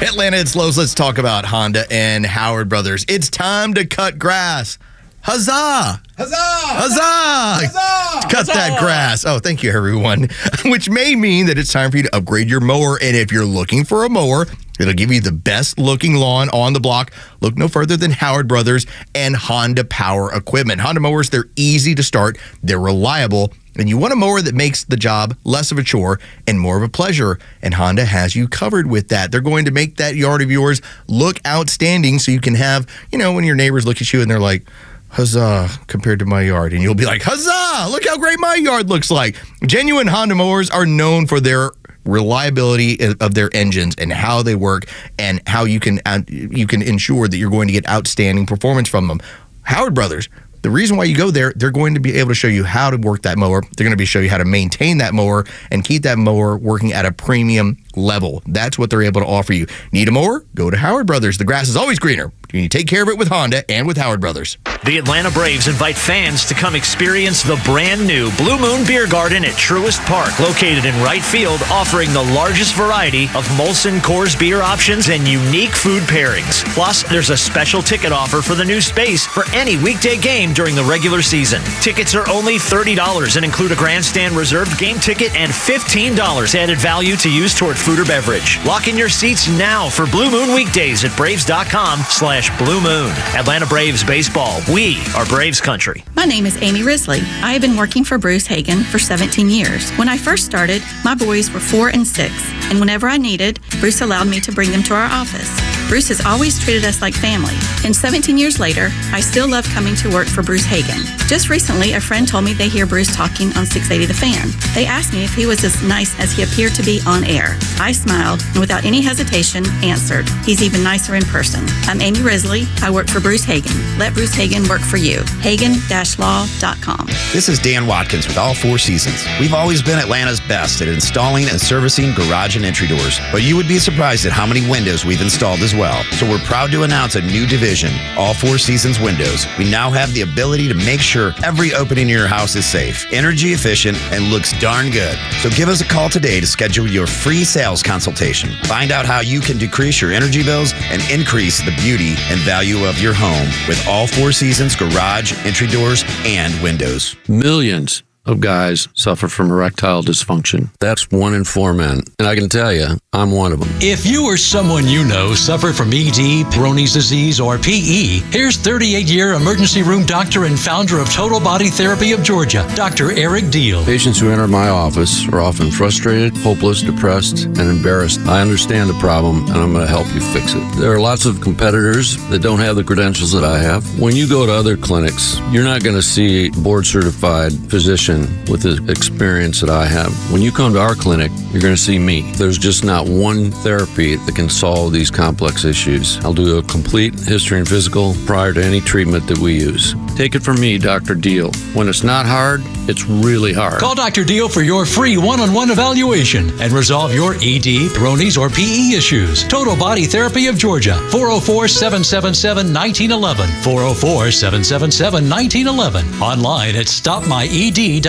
Atlanta, it's Lowe's. Let's talk about Honda and Howard Brothers. It's time to cut grass. Huzzah! Huzzah! Huzzah! Huzzah! Cut that grass. Oh, thank you, everyone. Which may mean that it's time for you to upgrade your mower. And if you're looking for a mower, it'll give you the best looking lawn on the block. Look no further than Howard Brothers and Honda Power Equipment. Honda mowers, they're easy to start. They're reliable. And you want a mower that makes the job less of a chore and more of a pleasure. And Honda has you covered with that. They're going to make that yard of yours look outstanding so you can have, when your neighbors look at you and they're like, huzzah, compared to my yard. And you'll be like, huzzah, look how great my yard looks like. Genuine Honda mowers are known for their reliability of their engines and how they work and how you can ensure that you're going to get outstanding performance from them. Howard Brothers, the reason why you go there, they're going to be able to show you how to work that mower. They're going to show you how to maintain that mower and keep that mower working at a premium level. That's what they're able to offer you. Need more? Go to Howard Brothers. The grass is always greener. You take care of it with Honda and with Howard Brothers. The Atlanta Braves invite fans to come experience the brand new Blue Moon Beer Garden at Truist Park, located in right field, offering the largest variety of Molson Coors beer options and unique food pairings. Plus, there's a special ticket offer for the new space for any weekday game during the regular season. Tickets are only $30 and include a grandstand reserved game ticket and $15 added value to use toward food or beverage. Lock in your seats now for Blue Moon weekdays at Braves.com/Blue Moon. Atlanta Braves baseball. We are Braves country. My name is Amy Risley. I have been working for Bruce Hagen for 17 years. When I first started, my boys were 4 and 6, and whenever I needed, Bruce allowed me to bring them to our office. Bruce has always treated us like family. And 17 years later, I still love coming to work for Bruce Hagen. Just recently, a friend told me they hear Bruce talking on 680 The Fan. They asked me if he was as nice as he appeared to be on air. I smiled and without any hesitation answered, he's even nicer in person. I'm Amy Risley. I work for Bruce Hagen. Let Bruce Hagen work for you. Hagen-law.com. This is Dan Watkins with All Four Seasons. We've always been Atlanta's best at installing and servicing garage and entry doors, but you would be surprised at how many windows we've installed as well. So we're proud to announce a new division, All Four Seasons Windows. We now have the ability to make sure every opening in your house is safe, energy efficient, and looks darn good. So give us a call today to schedule your free sales consultation. Find out how you can decrease your energy bills and increase the beauty and value of your home with All Four Seasons garage, entry doors, and windows. Millions of guys suffer from erectile dysfunction. That's 1 in 4 men. And I can tell you, I'm one of them. If you or someone you know suffer from ED, Peyronie's disease, or PE, here's 38-year emergency room doctor and founder of Total Body Therapy of Georgia, Dr. Eric Deal. Patients who enter my office are often frustrated, hopeless, depressed, and embarrassed. I understand the problem, and I'm going to help you fix it. There are lots of competitors that don't have the credentials that I have. When you go to other clinics, you're not going to see a board-certified physician with the experience that I have. When you come to our clinic, you're going to see me. There's just not one therapy that can solve these complex issues. I'll do a complete history and physical prior to any treatment that we use. Take it from me, Dr. Deal. When it's not hard, it's really hard. Call Dr. Deal for your free one-on-one evaluation and resolve your ED, Peyronie's, or PE issues. Total Body Therapy of Georgia, 404-777-1911, 404-777-1911, online at stopmyed.com.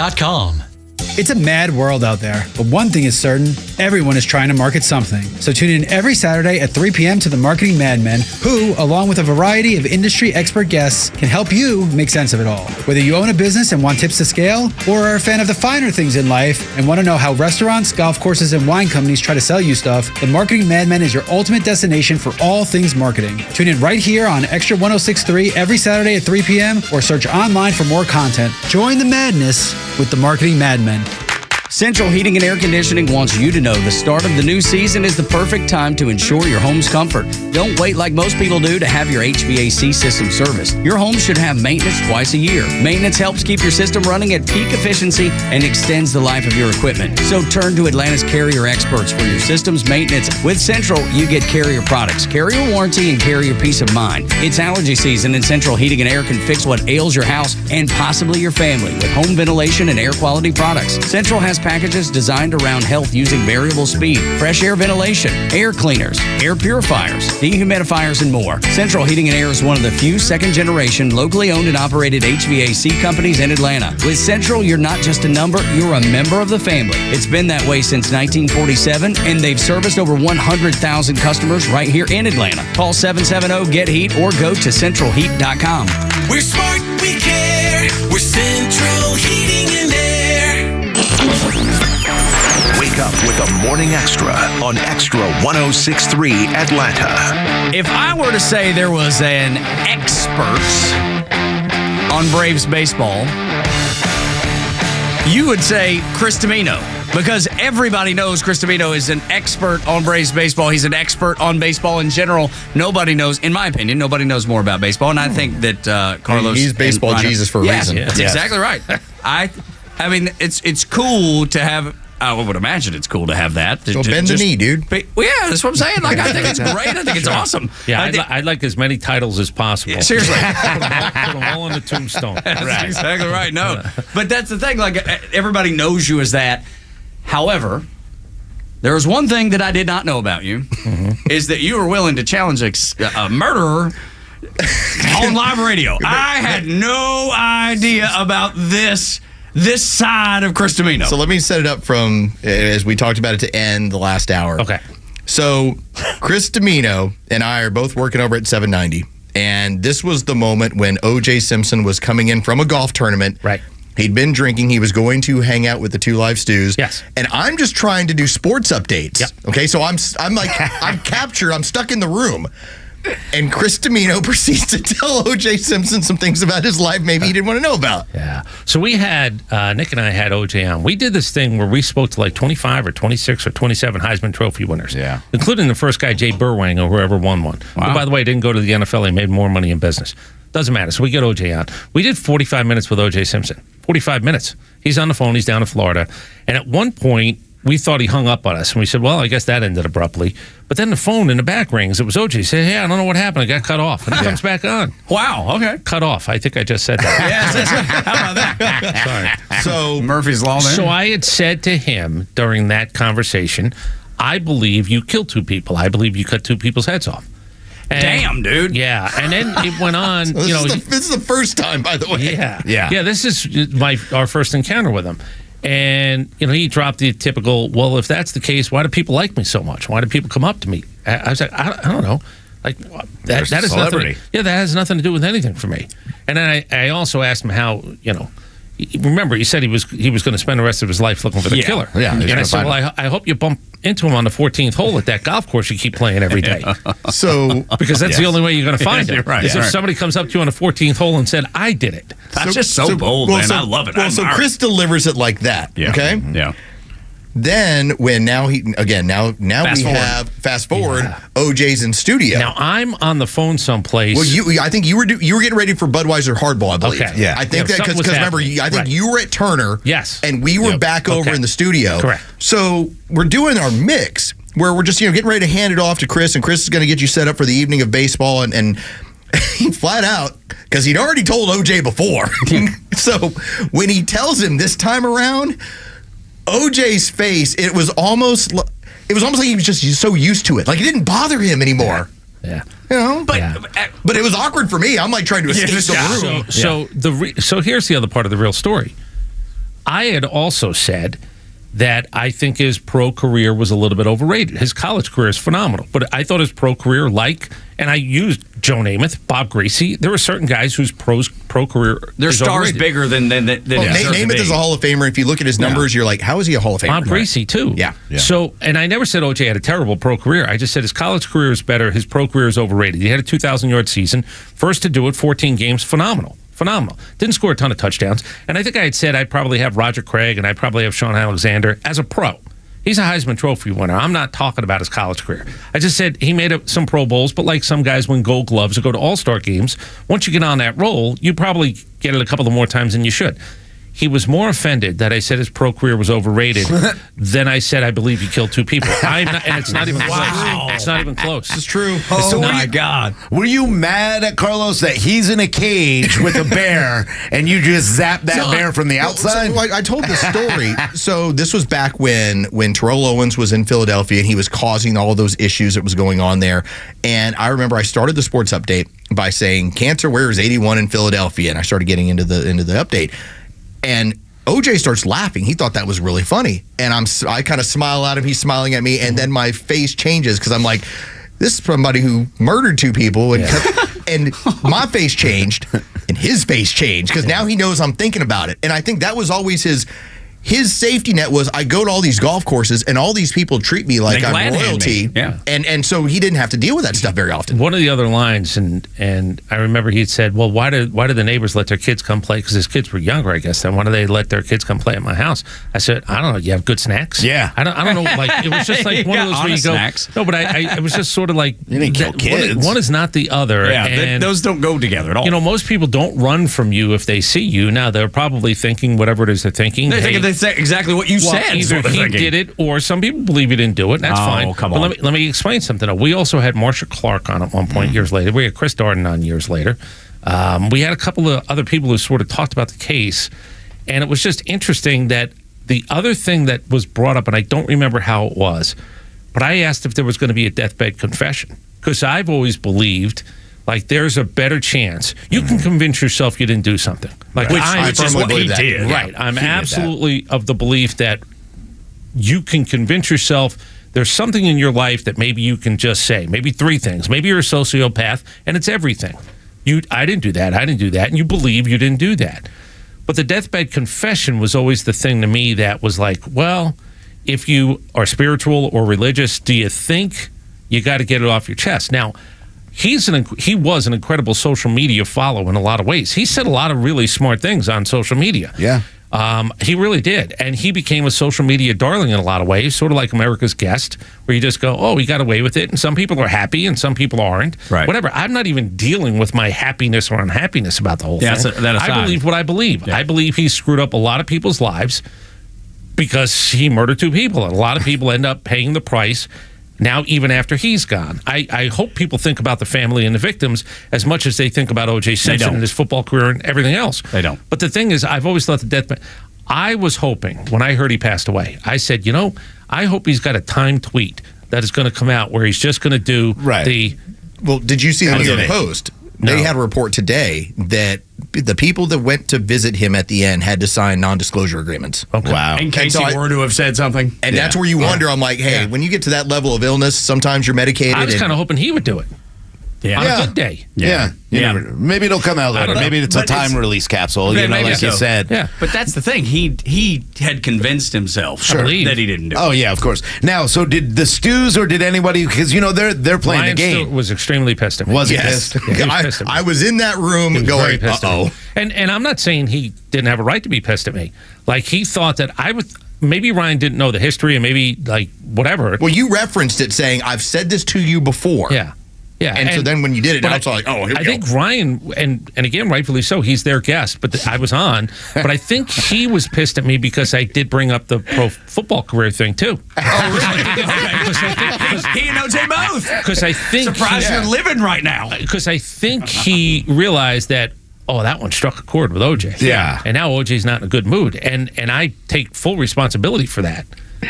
It's a mad world out there, but one thing is certain, everyone is trying to market something. So tune in every Saturday at 3 p.m. to the Marketing Madmen, who, along with a variety of industry expert guests, can help you make sense of it all. Whether you own a business and want tips to scale, or are a fan of the finer things in life and want to know how restaurants, golf courses, and wine companies try to sell you stuff, the Marketing Madmen is your ultimate destination for all things marketing. Tune in right here on Extra 106.3 every Saturday at 3 p.m. or search online for more content. Join the madness with the Marketing Madmen. Central Heating and Air Conditioning wants you to know the start of the new season is the perfect time to ensure your home's comfort. Don't wait like most people do to have your HVAC system serviced. Your home should have maintenance twice a year. Maintenance helps keep your system running at peak efficiency and extends the life of your equipment. So turn to Atlanta's Carrier experts for your system's maintenance. With Central, you get Carrier products, Carrier warranty, and Carrier peace of mind. It's allergy season, and Central Heating and Air can fix what ails your house and possibly your family with home ventilation and air quality products. Central has packages designed around health using variable speed, fresh air ventilation, air cleaners, air purifiers, dehumidifiers, and more. Central Heating and Air is one of the few second-generation, locally owned and operated HVAC companies in Atlanta. With Central, you're not just a number, you're a member of the family. It's been that way since 1947, and they've serviced over 100,000 customers right here in Atlanta. Call 770-GET-HEAT or go to centralheat.com. We're smart, we care. We're Central Heating and Air. Wake up with the Morning Extra on Extra 106.3 Atlanta. If I were to say there was an expert on Braves baseball, you would say Chris Tamino, because everybody knows Chris Tamino is an expert on Braves baseball. He's an expert on baseball in general. Nobody knows, in my opinion, nobody knows more about baseball. And I think that Carlos... He's baseball Jesus for a reason. That's exactly right. I mean, it's cool to have... I would imagine it's cool to have that. So bend the knee, dude. Well, yeah, that's what I'm saying. Like, I think it's great. I think it's awesome. Yeah, I'd like as many titles as possible. Yeah, seriously. Put them all on the tombstone. That's exactly right. No, but that's the thing. Like, everybody knows you as that. However, There was one thing that I did not know about you, is that you were willing to challenge a murderer on live radio. I had no idea about this side of Chris Domino. So let me set it up from, as we talked about it, to end the last hour. Okay. So Chris Domino and I are both working over at 790, and this was the moment when O.J. Simpson was coming in from a golf tournament. Right. He'd been drinking. He was going to hang out with the Two Live Stews. Yes. And I'm just trying to do sports updates. Yep. Okay, so I'm like, I'm captured. I'm stuck in the room. And Chris Domino proceeds to tell O.J. Simpson some things about his life maybe he didn't want to know about. Yeah. So we had, Nick and I had O.J. on. We did this thing where we spoke to like 25 or 26 or 27 Heisman Trophy winners. Yeah. Including the first guy, Jay Burwang, or whoever won one. Wow. Who, by the way, didn't go to the NFL. He made more money in business. Doesn't matter. So we get O.J. on. We did 45 minutes with O.J. Simpson. 45 minutes. He's on the phone. He's down in Florida. And at one point, we thought he hung up on us. And we said, well, I guess that ended abruptly. But then the phone in the back rings. It was O.J. He said, hey, I don't know what happened. I got cut off. And he comes back on. Wow, okay. Cut off. I think I just said that. Yes, how about that? Sorry. So Murphy's Law there. So I had said to him during that conversation, I believe you killed 2 people. I believe you cut 2 people's heads off. And, damn, dude. Yeah. And then it went on. So this is the first time, by the way. Yeah. This is our first encounter with him. And, he dropped the typical, well, if that's the case, why do people like me so much? Why do people come up to me? I was like, I don't know. Like, that is celebrity. That has nothing to do with anything for me. And then I also asked him how, remember, he said he was going to spend the rest of his life looking for the killer. Yeah. And I said, well, I hope you bump into him on the 14th hole at that golf course you keep playing every day. So because that's the only way you're going to find him. Right, is if somebody comes up to you on the 14th hole and said, I did it. That's just so bold, man. I love it. Well, so Chris delivers it like that. Yeah. Okay. Yeah. Then when now fast forward, OJ's in studio. Now I'm on the phone someplace. Well, I think you were getting ready for Budweiser Hardball, I believe. Okay. Yeah. I think that because remember, I think you were at Turner. Yes. And we were back over in the studio. Correct. So we're doing our mix where we're just getting ready to hand it off to Chris, and Chris is going to get you set up for the evening of baseball, and he flat out, because he'd already told OJ before. So when he tells him this time around, OJ's face, it was almost like he was just so used to it. Like it didn't bother him anymore. Yeah. But it was awkward for me. I'm like trying to escape the room. So here's the other part of the real story. I had also said that I think his pro career was a little bit overrated. His college career is phenomenal, but I thought his pro career, and I used Joe Namath, Bob Greasy. There were certain guys whose pro career their is stars overrated. bigger than Namath is a Hall of Famer. If you look at his numbers, you're like, how is he a Hall of Famer? Bob Greasy too. Yeah. So, and I never said OJ had a terrible pro career. I just said his college career is better. His pro career is overrated. He had a 2,000-yard season, first to do it, 14 games, phenomenal. Didn't score a ton of touchdowns. And I think I had said I'd probably have Roger Craig and I'd probably have Sean Alexander as a pro. He's a Heisman Trophy winner. I'm not talking about his college career. I just said he made up some Pro Bowls, but like some guys win Gold Gloves or go to All-Star games, once you get on that roll, you probably get it a couple of more times than you should. He was more offended that I said his pro career was overrated than I said I believe he killed 2 people. And it's not even close. It's not even close. It's true. Oh my God. Were you mad at Carlos that he's in a cage with a bear and you just zap that bear from the outside? So I told the story. So this was back when Terrell Owens was in Philadelphia and he was causing all those issues that was going on there. And I remember I started the sports update by saying cancer wears 81 in Philadelphia, and I started getting into the update. And OJ starts laughing. He thought that was really funny. And I kind of smile at him. He's smiling at me. And then my face changes because I'm like, this is somebody who murdered 2 people. And my face changed and his face changed because now he knows I'm thinking about it. And I think that was always his safety net was I go to all these golf courses and all these people treat me like I'm royalty. Yeah. And so he didn't have to deal with that stuff very often. One of the other lines, and I remember he had said, well, why did the neighbors let their kids come play? Because his kids were younger, I guess. Then why do they let their kids come play at my house? I said, I don't know. You have good snacks? Yeah. I don't know. Like, it was just like one of those where you go, snacks. No, but I was just sort of like, you didn't kill kids. One is not the other. Yeah, and those don't go together at all. Most people don't run from you if they see you. Now, they're probably thinking whatever it is they're thinking. They think they say exactly what you said. Either he did it or some people believe he didn't do it. That's fine. Come on. Let me explain something. We also had Marsha Clark on at one point years later. We had Chris Darden on years later. We had a couple of other people who sort of talked about the case, and it was just interesting that the other thing that was brought up, and I don't remember how it was, but I asked if there was going to be a deathbed confession, because I've always believed like there's a better chance you can convince yourself you didn't do something. Like which is what he did. Right. I'm absolutely of the belief that you can convince yourself there's something in your life that maybe you can just say, maybe 3 things. Maybe you're a sociopath and it's everything. I didn't do that. I didn't do that. And you believe you didn't do that. But the deathbed confession was always the thing to me that was like, well, if you are spiritual or religious, do you think you got to get it off your chest? Now, he was an incredible social media follower in a lot of ways. He said a lot of really smart things on social media. Yeah. He really did. And he became a social media darling in a lot of ways, sort of like America's Guest, where you just go, oh, he got away with it. And some people are happy and some people aren't. Right. Whatever. I'm not even dealing with my happiness or unhappiness about the whole thing. That aside. I believe what I believe. Yeah. I believe he screwed up a lot of people's lives because he murdered 2 people. And a lot of people end up paying the price now, even after he's gone. I hope people think about the family and the victims as much as they think about O.J. Simpson and his football career and everything else. They don't. But the thing is, I've always thought the death... I was hoping, when I heard he passed away, I said, I hope he's got a timed tweet that is going to come out where he's just going to do the... Well, did you see the New York Post? No. They had a report today that the people that went to visit him at the end had to sign non-disclosure agreements. Okay. Wow. In case he were to have said something. And that's where you wonder, I'm like, hey, when you get to that level of illness, sometimes you're medicated. I was kind of hoping he would do it. Yeah. On a good day. Yeah. Maybe it'll come out later. Maybe it's a time release capsule, like you said. Yeah. But that's the thing. He had convinced himself that he didn't do it. Oh, yeah, of course. Now, so did the Stews or did anybody, because, they're playing Ryan the game. Stewart was extremely pissed at me. Was he Yes. pissed? Yeah, he was pissed at me. I was in that room going, uh-oh. And I'm not saying he didn't have a right to be pissed at me. Like, he thought that I would... Maybe Ryan didn't know the history and maybe, like, whatever. Well, you referenced it saying, I've said this to you before. Yeah. Yeah, and so then when you did it, now it's like, oh, here we go. I think Ryan, and again, rightfully so, he's their guest, but I was on. But I think he was pissed at me because I did bring up the pro football career thing, too. Oh, really? He and OJ both. Because I think... Surprised you're living right now. Because I think he realized that, that one struck a chord with OJ. Yeah. And now OJ's not in a good mood. And I take full responsibility for that.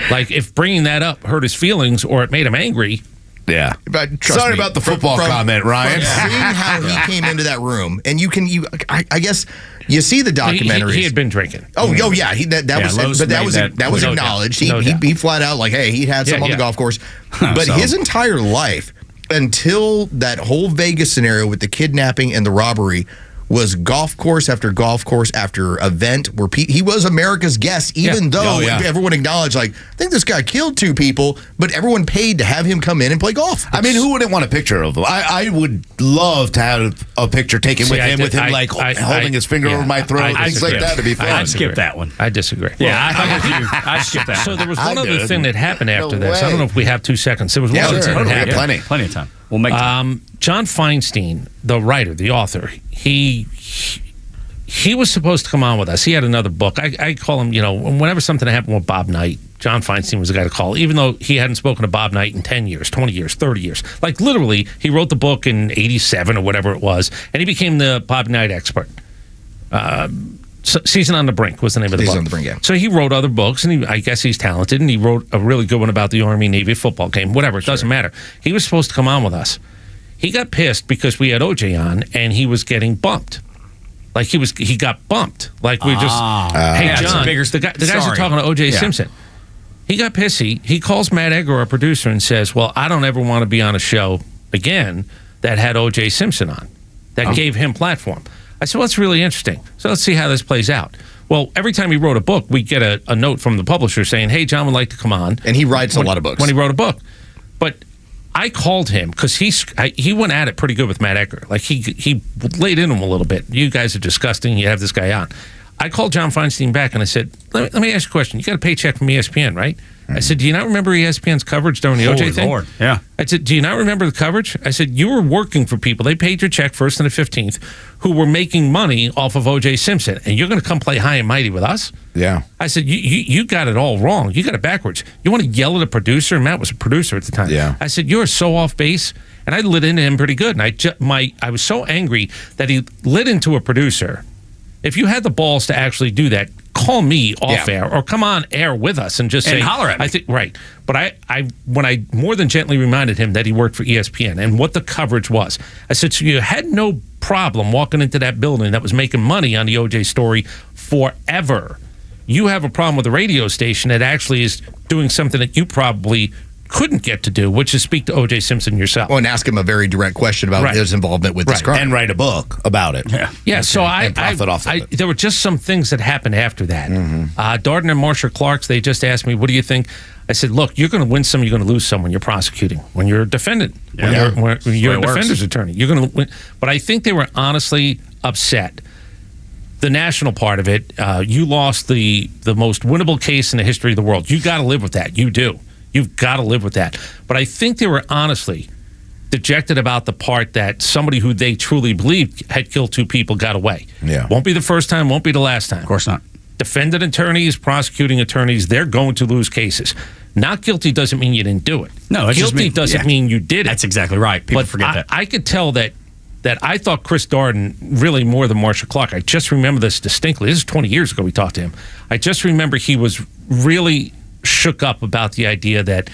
Like, if bringing that up hurt his feelings or it made him angry... Yeah. But Sorry about the football comment, Ryan. Seeing how he came into that room, and I guess you see the documentaries. He had been drinking. Oh, yeah. That was acknowledged. He flat out like, hey, he had something on the golf course. But his entire life, until that whole Vegas scenario with the kidnapping and the robbery, was golf course after event where he was America's guest, even though everyone acknowledged, like, I think this guy killed 2 people, but everyone paid to have him come in and play golf. I mean, who wouldn't want a picture of him? I would love to have a picture taken with him, holding his finger over my throat. Things like that to be fun. I'd skip that one. I disagree. Yeah, I'm with you. I'd skip that. So there was one other thing that happened after this. I don't know if we have 2 seconds. There was one other thing that happened. Plenty of time. We'll make time. John Feinstein, the writer, the author, he was supposed to come on with us. He had another book. I call him, whenever something happened with Bob Knight, John Feinstein was the guy to call, even though he hadn't spoken to Bob Knight in 10 years, 20 years, 30 years. Like, literally, he wrote the book in 87 or whatever it was, and he became the Bob Knight expert. Season on the Brink was the name of the book. Season on the Brink, yeah. So he wrote other books, and I guess he's talented, and he wrote a really good one about the Army-Navy football game, whatever, it doesn't matter. He was supposed to come on with us. He got pissed because we had OJ on, and he was getting bumped. Like, he got bumped. Like, we just, hey, John, the guys are talking to OJ Simpson. He got pissy. He calls Matt Egger, our producer, and says, well, I don't ever want to be on a show again that had OJ Simpson on, that gave him platform. I said, well, that's really interesting. So let's see how this plays out. Well, every time he wrote a book, we'd get a note from the publisher saying, hey, John would like to come on. And he writes a lot of books. When he wrote a book. But I called him because he went at it pretty good with Matt Egger. Like, he laid in him a little bit. You guys are disgusting. You have this guy on. I called John Feinstein back and I said, let me ask you a question. You got a paycheck from ESPN, right? I said, do you not remember ESPN's coverage during the OJ thing? Lord. Yeah. I said, do you not remember the coverage? I said, you were working for people. They paid your check first and the 15th who were making money off of OJ Simpson. And you're going to come play high and mighty with us? Yeah. I said, you got it all wrong. You got it backwards. You want to yell at a producer? Matt was a producer at the time. Yeah. I said, you're so off base. And I lit into him pretty good. And I was so angry that he lit into a producer. If you had the balls to actually do that, call me off air or come on air with us and just say, holler at me. I think right. But when I more than gently reminded him that he worked for ESPN and what the coverage was, I said, so you had no problem walking into that building that was making money on the OJ story forever. You have a problem with a radio station that actually is doing something that you probably couldn't get to do, which is speak to O.J. Simpson yourself. Well, and ask him a very direct question about his involvement with this crime. And write a book about it. Yeah, so there were just some things that happened after that. Darden and Marsha Clark's, they just asked me, what do you think? I said, look, you're going to win some, you're going to lose some when you're prosecuting, when you're a defendant, when you're a defender's attorney. You're going to win. But I think they were honestly upset. The national part of it, you lost the most winnable case in the history of the world. You got to live with that. You do. You've got to live with that. But I think they were honestly dejected about the part that somebody who they truly believed had killed two people got away. Yeah. Won't be the first time, won't be the last time. Of course not. Defendant attorneys, prosecuting attorneys, they're going to lose cases. Not guilty doesn't mean you didn't do it. No, it guilty doesn't mean you did it. That's exactly right. People forget that. I could tell that I thought Chris Darden really more than Marsha Clark. I just remember this distinctly. This is 20 years ago we talked to him. I just remember he was really shook up about the idea that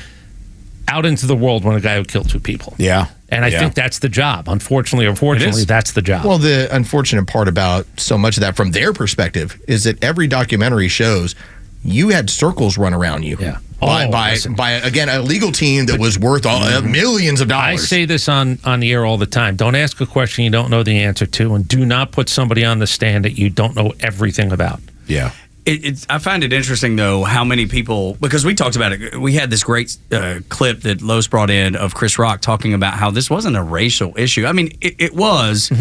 out into the world when a guy who killed two people. Yeah. And I think that's the job. Unfortunately or fortunately, that's the job. Well, the unfortunate part about so much of that from their perspective is that every documentary shows you had circles run around you. Yeah. By again, a legal team that was worth millions of dollars. I say this on the air all the time. Don't ask a question you don't know the answer to, and do not put somebody on the stand that you don't know everything about. Yeah. I find it interesting, though, how many people, because we talked about it, we had this great clip that Los brought in of Chris Rock talking about how this wasn't a racial issue. I mean, it was,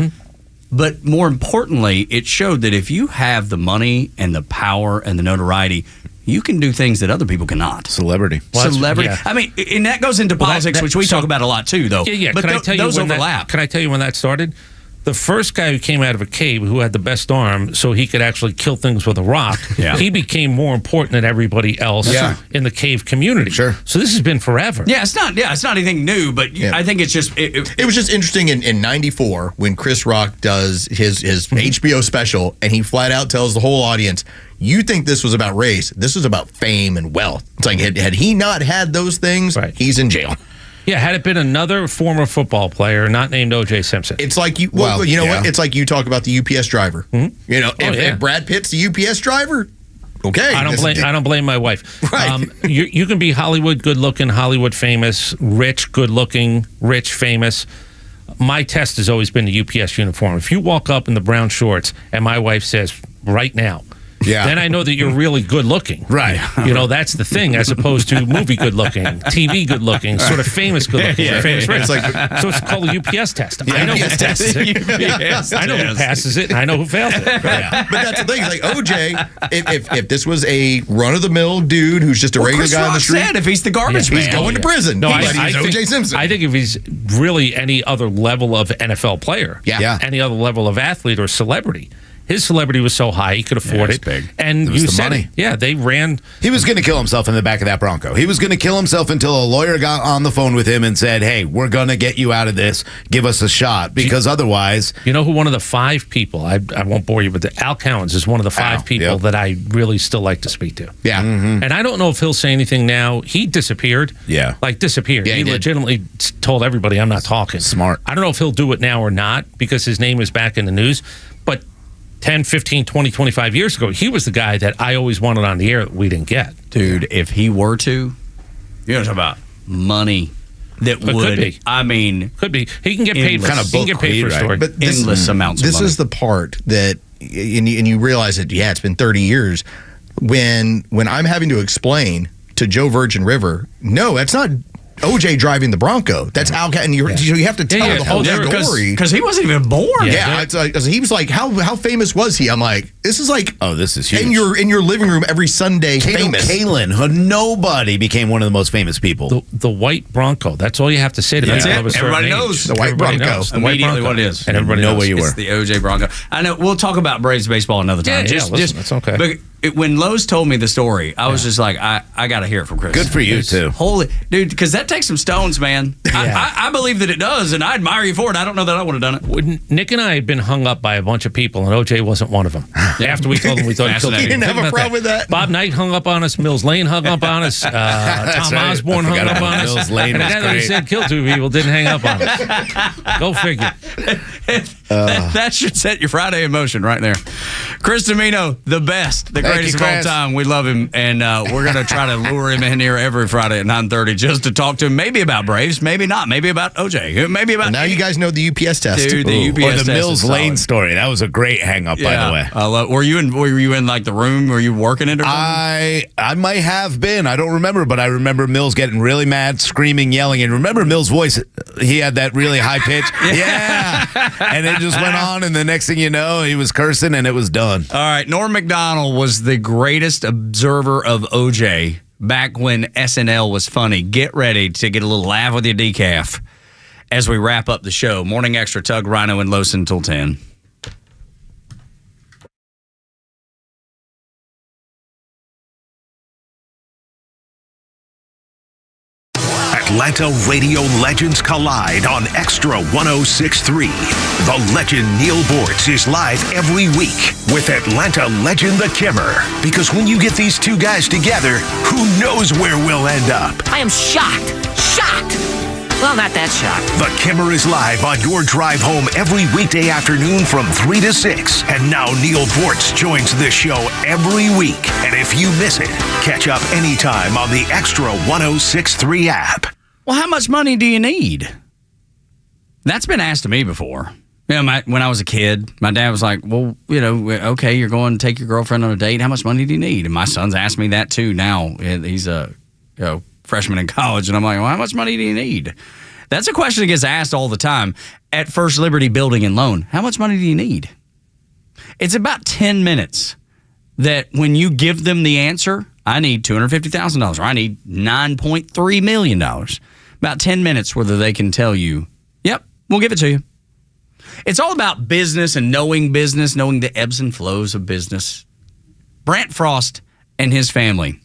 but more importantly, it showed that if you have the money and the power and the notoriety, you can do things that other people cannot. Celebrity. Celebrity. I mean, and that goes into politics, which we talk about a lot, too, though. Yeah. But those overlap. Can I tell you when that started? The first guy who came out of a cave who had the best arm so he could actually kill things with a rock, he became more important than everybody else in the cave community. Sure. So this has been forever. Yeah, it's not anything new, but I think it's just... It was just interesting in 94 when Chris Rock does his HBO special and he flat out tells the whole audience, you think this was about race. This was about fame and wealth. It's like, had he not had those things, he's in jail. Yeah, had it been another former football player not named O.J. Simpson. It's like you. Well, you know what? It's like you talk about the UPS driver. You know, if Brad Pitt's the UPS driver, okay. I don't blame my wife. Right. You can be Hollywood good looking, Hollywood famous, rich good looking, rich famous. My test has always been the UPS uniform. If you walk up in the brown shorts and my wife says right now, then I know that you're really good looking. Right. You know, that's the thing, as opposed to movie good looking, TV good looking, sort of famous good looking. Famous rich. So it's called the UPS test. I know who passes it. I know who passes it. I know who fails it. Right. But that's the thing. Like OJ, if this was a run of the mill dude who's just a regular Chris guy Rock on the street, said if he's the garbage man, he's going to prison. No, he's I think OJ Simpson. I think if he's really any other level of NFL player, any other level of athlete or celebrity. His celebrity was so high he could afford it. Big. And it was you the said money. They ran. He was going to kill himself in the back of that Bronco. He was going to kill himself until a lawyer got on the phone with him and said, hey, we're going to get you out of this. Give us a shot. Because otherwise... You know who one of the 5 people, I won't bore you, but Al Cowens is one of the 5 people that I really still like to speak to. Yeah. And I don't know if he'll say anything now. He disappeared. Yeah. Like disappeared. Yeah, he legitimately told everybody, I'm not talking. Smart. I don't know if he'll do it now or not because his name is back in the news. But 10, 15, 20, 25 years ago, he was the guy that I always wanted on the air that we didn't get. Dude, if he were to, you're talking about money that But would, could be. I mean... Could be. He can get paid for, he can get paid for a story. But endless amounts of money. This is the part that, and you realize that, it's been 30 years, when I'm having to explain to Joe Virgin River, no, that's not OJ driving the Bronco. That's Al, and you have to tell the whole story because he wasn't even born. It's like, he was like, how famous was he? I'm like, this is like, this is huge. in your living room every Sunday. Famous. Kalin, who nobody became one of the most famous people. The white Bronco. That's all you have to say to That's me. it. Everybody knows the white Bronco. Immediately what it is, and everybody know knows where you were. It's the OJ Bronco. I know. We'll talk about Braves baseball another time. Listen, that's okay. But when Lowe's told me the story, I was just like, I got to hear it from Chris. Good for you, too. Holy, dude, because that takes some stones, man. I believe that it does, and I admire you for it. I don't know that I would have done it. Nick and I had been hung up by a bunch of people, and OJ wasn't one of them. After we told him we thought he killed him. You didn't have a problem with that? Bob Knight hung up on us. Mills Lane hung up on us. Tom Osborne hung up on us. Mills Lane and was the guy that great. said kill 2 people didn't hang up on us. Go figure. That should set your Friday in motion right there. Chris Domino, the best, the greatest of all time. We love him, and we're going to try to lure him in here every Friday at 9:30 just to talk to him, maybe about Braves, maybe not, maybe about OJ, maybe about... Now you guys know the UPS test. Dude, the UPS or the test Mills is Lane solid. story. That was a great hang-up, by the way. Were you in like the room? Were you working it or something? I might have been. I don't remember, but I remember Mills getting really mad, screaming, yelling. And remember Mills' voice? He had that really high pitch. Yeah. And it just went on, and the next thing you know, he was cursing, and it was done. All right, Norm Macdonald was the greatest observer of OJ back when SNL was funny. Get ready to get a little laugh with your decaf as we wrap up the show. Morning Extra, Tug, Rhino, and Losen till 10. Atlanta radio legends collide on Extra 106.3. The legend Neil Bortz is live every week with Atlanta legend The Kimmer. Because when you get these two guys together, who knows where we'll end up? I am shocked. Shocked. Well, not that shocked. The Kimmer is live on your drive home every weekday afternoon from 3 to 6. And now Neil Bortz joins the show every week. And if you miss it, catch up anytime on the Extra 106.3 app. Well, how much money do you need? That's been asked to me before. When I was a kid, my dad was like, well, okay, you're going to take your girlfriend on a date. How much money do you need? And my son's asked me that too now. He's a freshman in college. And I'm like, well, how much money do you need? That's a question that gets asked all the time at First Liberty Building and Loan. How much money do you need? It's about 10 minutes that when you give them the answer, I need $250,000 or I need $9.3 million. About 10 minutes whether they can tell you, yep, we'll give it to you. It's all about business and knowing the ebbs and flows of business. Brant Frost and his family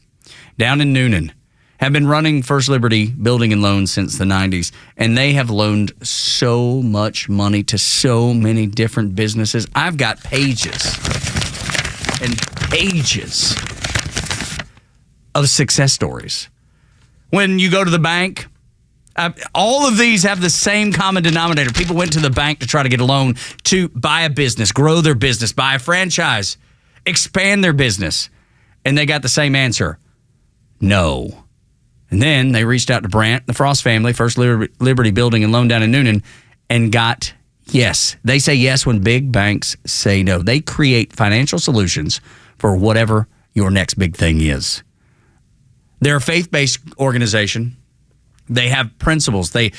down in Noonan have been running First Liberty Building and Loan since the 90s, and they have loaned so much money to so many different businesses. I've got pages and pages of success stories. When you go to the bank, all of these have the same common denominator. People went to the bank to try to get a loan to buy a business, grow their business, buy a franchise, expand their business. And they got the same answer, no. And then they reached out to Brant, the Frost family, First Liberty Building and Loan down in Noonan, and got yes. They say yes when big banks say no. They create financial solutions for whatever your next big thing is. They're a faith-based organization. They have principles. They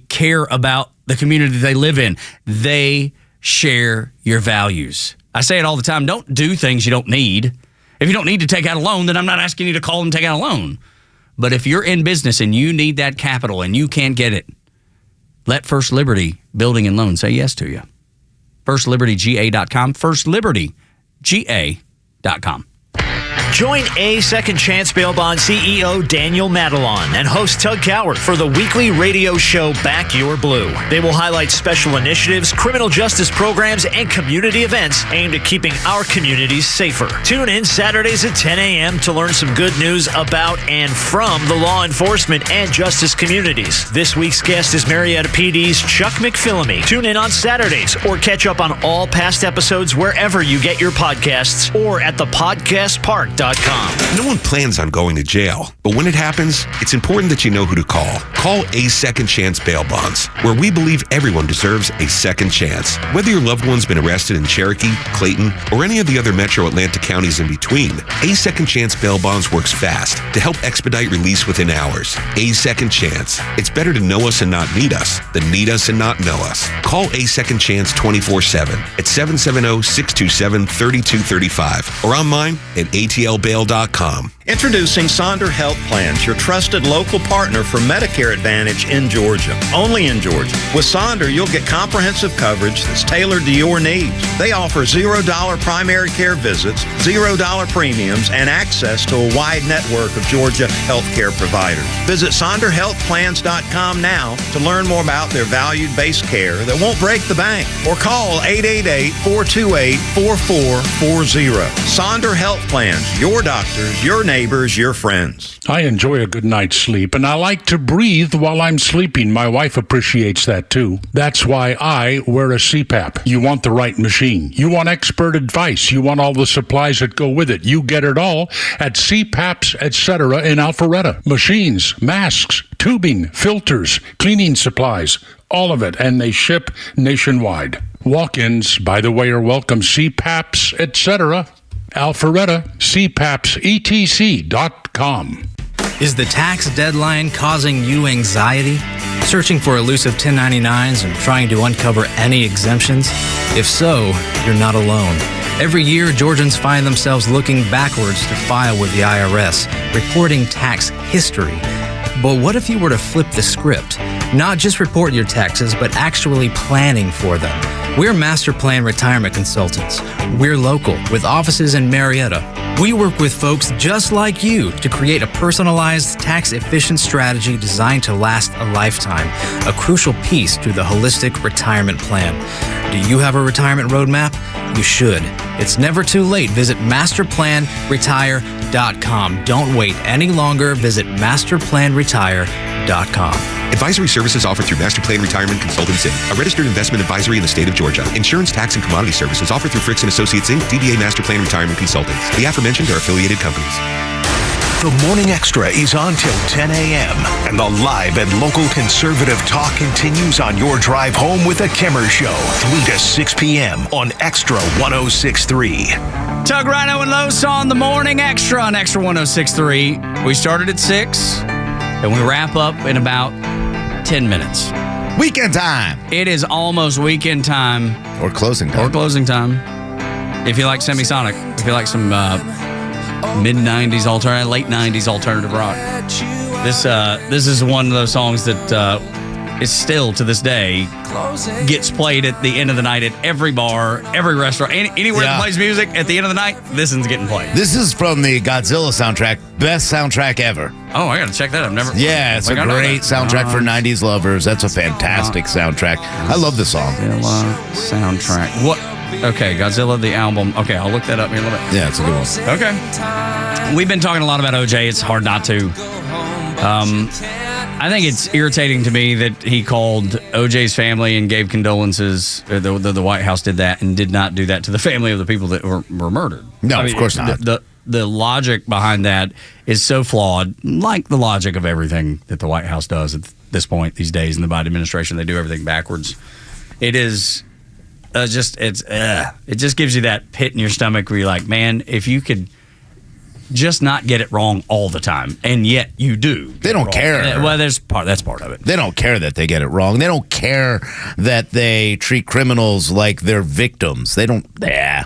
care about the community they live in. They share your values. I say it all the time. Don't do things you don't need. If you don't need to take out a loan, then I'm not asking you to call and take out a loan. But if you're in business and you need that capital and you can't get it, let First Liberty Building and Loan say yes to you. FirstLibertyGA.com. FirstLibertyGA.com. Join A Second Chance Bail Bond CEO Daniel Madelon and host Tug Coward for the weekly radio show Back Your Blue. They will highlight special initiatives, criminal justice programs, and community events aimed at keeping our communities safer. Tune in Saturdays at 10 a.m. to learn some good news about and from the law enforcement and justice communities. This week's guest is Marietta PD's Chuck McPhillamy. Tune in on Saturdays or catch up on all past episodes wherever you get your podcasts or at thepodcastpark.com. No one plans on going to jail, but when it happens, it's important that you know who to call. Call A Second Chance Bail Bonds, where we believe everyone deserves a second chance. Whether your loved one's been arrested in Cherokee, Clayton, or any of the other metro Atlanta counties in between, A Second Chance Bail Bonds works fast to help expedite release within hours. A Second Chance. It's better to know us and not need us than need us and not know us. Call A Second Chance 24/7 at 770-627-3235 or online at ATLbail.com. Introducing Sonder Health Plans, your trusted local partner for Medicare Advantage in Georgia. Only in Georgia. With Sonder, you'll get comprehensive coverage that's tailored to your needs. They offer $0 primary care visits, $0 premiums, and access to a wide network of Georgia healthcare providers. Visit SonderHealthPlans.com now to learn more about their value-based care that won't break the bank. Or call 888-428-4440. Sonder Health Plans, your doctors, your neighbors, your friends. I enjoy a good night's sleep, and I like to breathe while I'm sleeping. My wife appreciates that too. That's why I wear a CPAP. You want the right machine. You want expert advice. You want all the supplies that go with it. You get it all at CPAPs, etc. in Alpharetta. Machines, masks, tubing, filters, cleaning supplies, all of it, and they ship nationwide. Walk-ins, by the way, are welcome. CPAPs, etc. Alpharetta, CPAPSETC.com. Is the tax deadline causing you anxiety? Searching for elusive 1099s and trying to uncover any exemptions? If so, you're not alone. Every year, Georgians find themselves looking backwards to file with the IRS, reporting tax history. But what if you were to flip the script? Not just report your taxes, but actually planning for them. We're Master Plan Retirement Consultants. We're local, with offices in Marietta. We work with folks just like you to create a personalized, tax-efficient strategy designed to last a lifetime, a crucial piece to the holistic retirement plan. Do you have a retirement roadmap? You should. It's never too late. Visit masterplanretire.com. Don't wait any longer. Visit masterplanretire.com. Advisory services offered through Master Plan Retirement Consultants, Inc., a registered investment advisory in the state of Georgia. Insurance, tax, and commodity services offered through Fricks & Associates, Inc., DBA Master Plan Retirement Consultants. The aforementioned are affiliated companies. The Morning Extra is on till 10 a.m. and the live and local conservative talk continues on your drive home with the Kimmer Show, 3 to 6 p.m. on Extra 106.3. Tug, Rhino, and Los on the Morning Extra on Extra 106.3. We started at 6 and we wrap up in about 10 minutes. Weekend time. It is almost weekend time. Or closing time. Or closing time. If you like semisonic, if you like some mid-90s alternative, late 90s alternative rock. This is one of those songs that is still, to this day, gets played at the end of the night at every bar, every restaurant, anywhere that plays music at the end of the night, this one's getting played. This is from the Godzilla soundtrack. Best soundtrack ever. Oh, I got to check that. I've never. Yeah, it's a great soundtrack for 90s lovers. That's a fantastic soundtrack. I love the song. Godzilla soundtrack. What? Okay, Godzilla, the album. Okay, I'll look that up here in a little bit. Yeah, it's a good one. Okay. We've been talking a lot about OJ. It's hard not to. I think it's irritating to me that he called OJ's family and gave condolences. The White House did that and did not do that to the family of the people that were murdered. No, of course not. The logic behind that is so flawed, like the logic of everything that the White House does at this point these days in the Biden administration. They do everything backwards. It is it just gives you that pit in your stomach where you're like, man, if you could just not get it wrong all the time, and yet you do. They don't care. Well, that's part of it. They don't care that they get it wrong. They don't care that they treat criminals like they're victims. They don't. Yeah.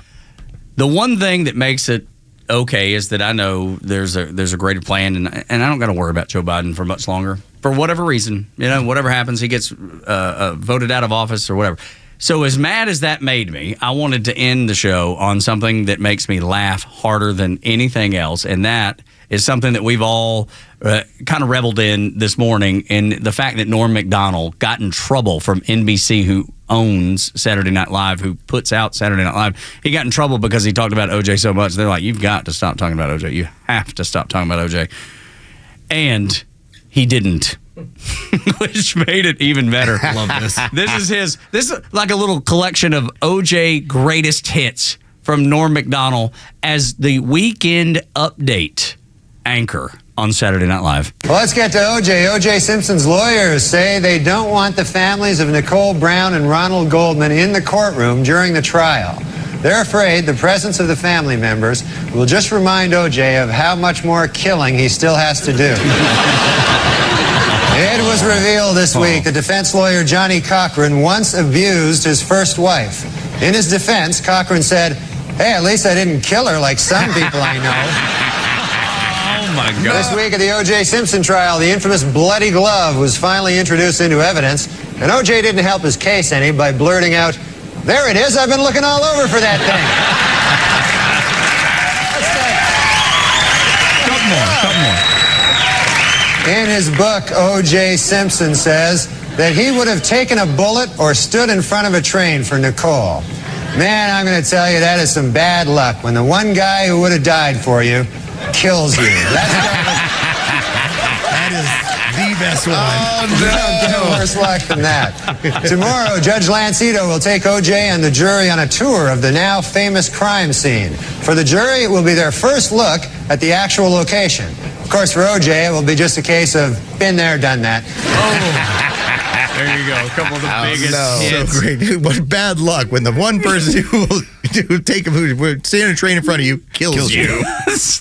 The one thing that makes it okay is that I know there's a greater plan, and I don't got to worry about Joe Biden for much longer for whatever reason. Whatever happens, he gets voted out of office or whatever. So as mad as that made me, I wanted to end the show on something that makes me laugh harder than anything else, and that is something that we've all kind of reveled in this morning, and the fact that Norm Macdonald got in trouble from NBC, who owns Saturday Night Live, who puts out Saturday Night Live. He got in trouble because he talked about OJ so much. They're like, you've got to stop talking about OJ. You have to stop talking about OJ. And he didn't. Which made it even better. I love this. This is like a little collection of OJ greatest hits from Norm Macdonald as the weekend update anchor on Saturday Night Live. Well, let's get to OJ. OJ Simpson's lawyers say they don't want the families of Nicole Brown and Ronald Goldman in the courtroom during the trial. They're afraid the presence of the family members will just remind OJ of how much more killing he still has to do. It was revealed this week that defense lawyer Johnny Cochran once abused his first wife. In his defense, Cochran said, "Hey, at least I didn't kill her like some people I know." my God. This week at the O.J. Simpson trial, the infamous bloody glove was finally introduced into evidence, and O.J. didn't help his case any by blurting out, "There it is, I've been looking all over for that thing." Couple more. In his book, O.J. Simpson says that he would have taken a bullet or stood in front of a train for Nicole. Man, I'm going to tell you, that is some bad luck when the one guy who would have died for you kills you. That is the best one. Oh, no. You don't get worse luck than that. Tomorrow, Judge Lancito will take O.J. and the jury on a tour of the now famous crime scene. For the jury, it will be their first look at the actual location. Of course, for O.J., it will be just a case of been there, done that. There you go. A couple of the biggest hits. So great. What bad luck when the one person who will stand in a train in front of you kills you.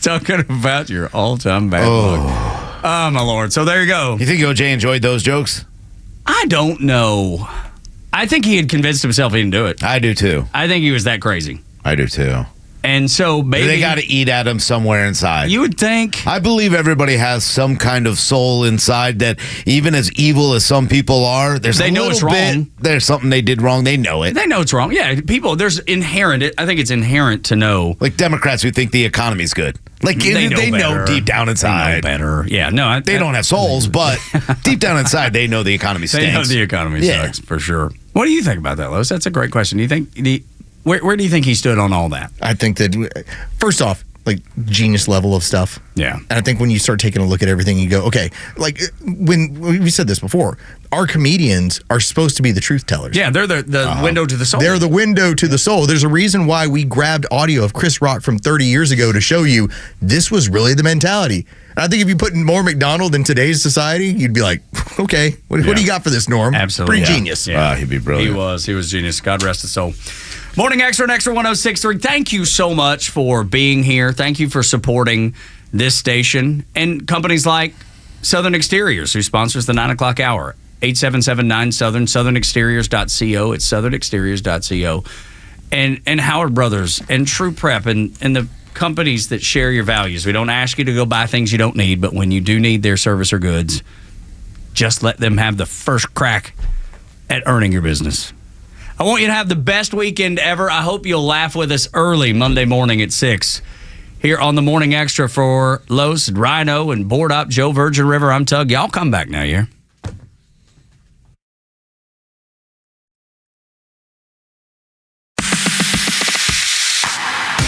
Talking about your all-time bad luck. Oh, my Lord. So there you go. You think OJ enjoyed those jokes? I don't know. I think he had convinced himself he didn't do it. I do, too. I think he was that crazy. I do, too. And so maybe they got to eat at him somewhere inside. You would think. I believe everybody has some kind of soul inside that, even as evil as some people are, there's they know it's wrong. There's something they did wrong. They know it. They know it's wrong. Yeah, people. There's inherent. I think it's inherent to know. Like Democrats who think the economy's good. Like they know deep down inside. They know better. Yeah. No, they don't have souls, but deep down inside they know the economy stinks. They know the economy sucks for sure. What do you think about that, Lois? That's a great question. Do you think where do you think he stood on all that? I think that, first off, like genius level of stuff. Yeah. And I think when you start taking a look at everything, you go, okay, like when we said this before, our comedians are supposed to be the truth tellers. Yeah, they're the window to the soul. They're the window to the soul. There's a reason why we grabbed audio of Chris Rock from 30 years ago to show you this was really the mentality. And I think if you put Norm Macdonald in today's society, you'd be like, okay, what do you got for this, Norm? Absolutely. Pretty genius. Yeah. He'd be brilliant. He was genius. God rest his soul. Morning Xtra and Xtra 106.3. Thank you so much for being here. Thank you for supporting this station and companies like Southern Exteriors, who sponsors the 9 o'clock hour. 8779 Southern, southernexteriors.co. It's southernexteriors.co. And Howard Brothers and True Prep and the companies that share your values. We don't ask you to go buy things you don't need, but when you do need their service or goods, just let them have the first crack at earning your business. I want you to have the best weekend ever. I hope you'll laugh with us early Monday morning at 6 here on the Morning Xtra for Los, Rhino, and Board Up, Joe Virgin River. I'm Tug. Y'all come back now, yeah?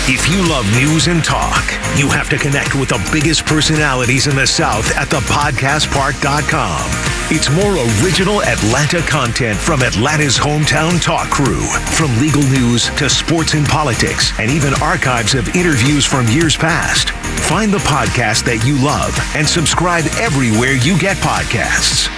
If you love news and talk, you have to connect with the biggest personalities in the South at thepodcastpark.com. It's more original Atlanta content from Atlanta's hometown talk crew. From legal news to sports and politics, and even archives of interviews from years past. Find the podcast that you love and subscribe everywhere you get podcasts.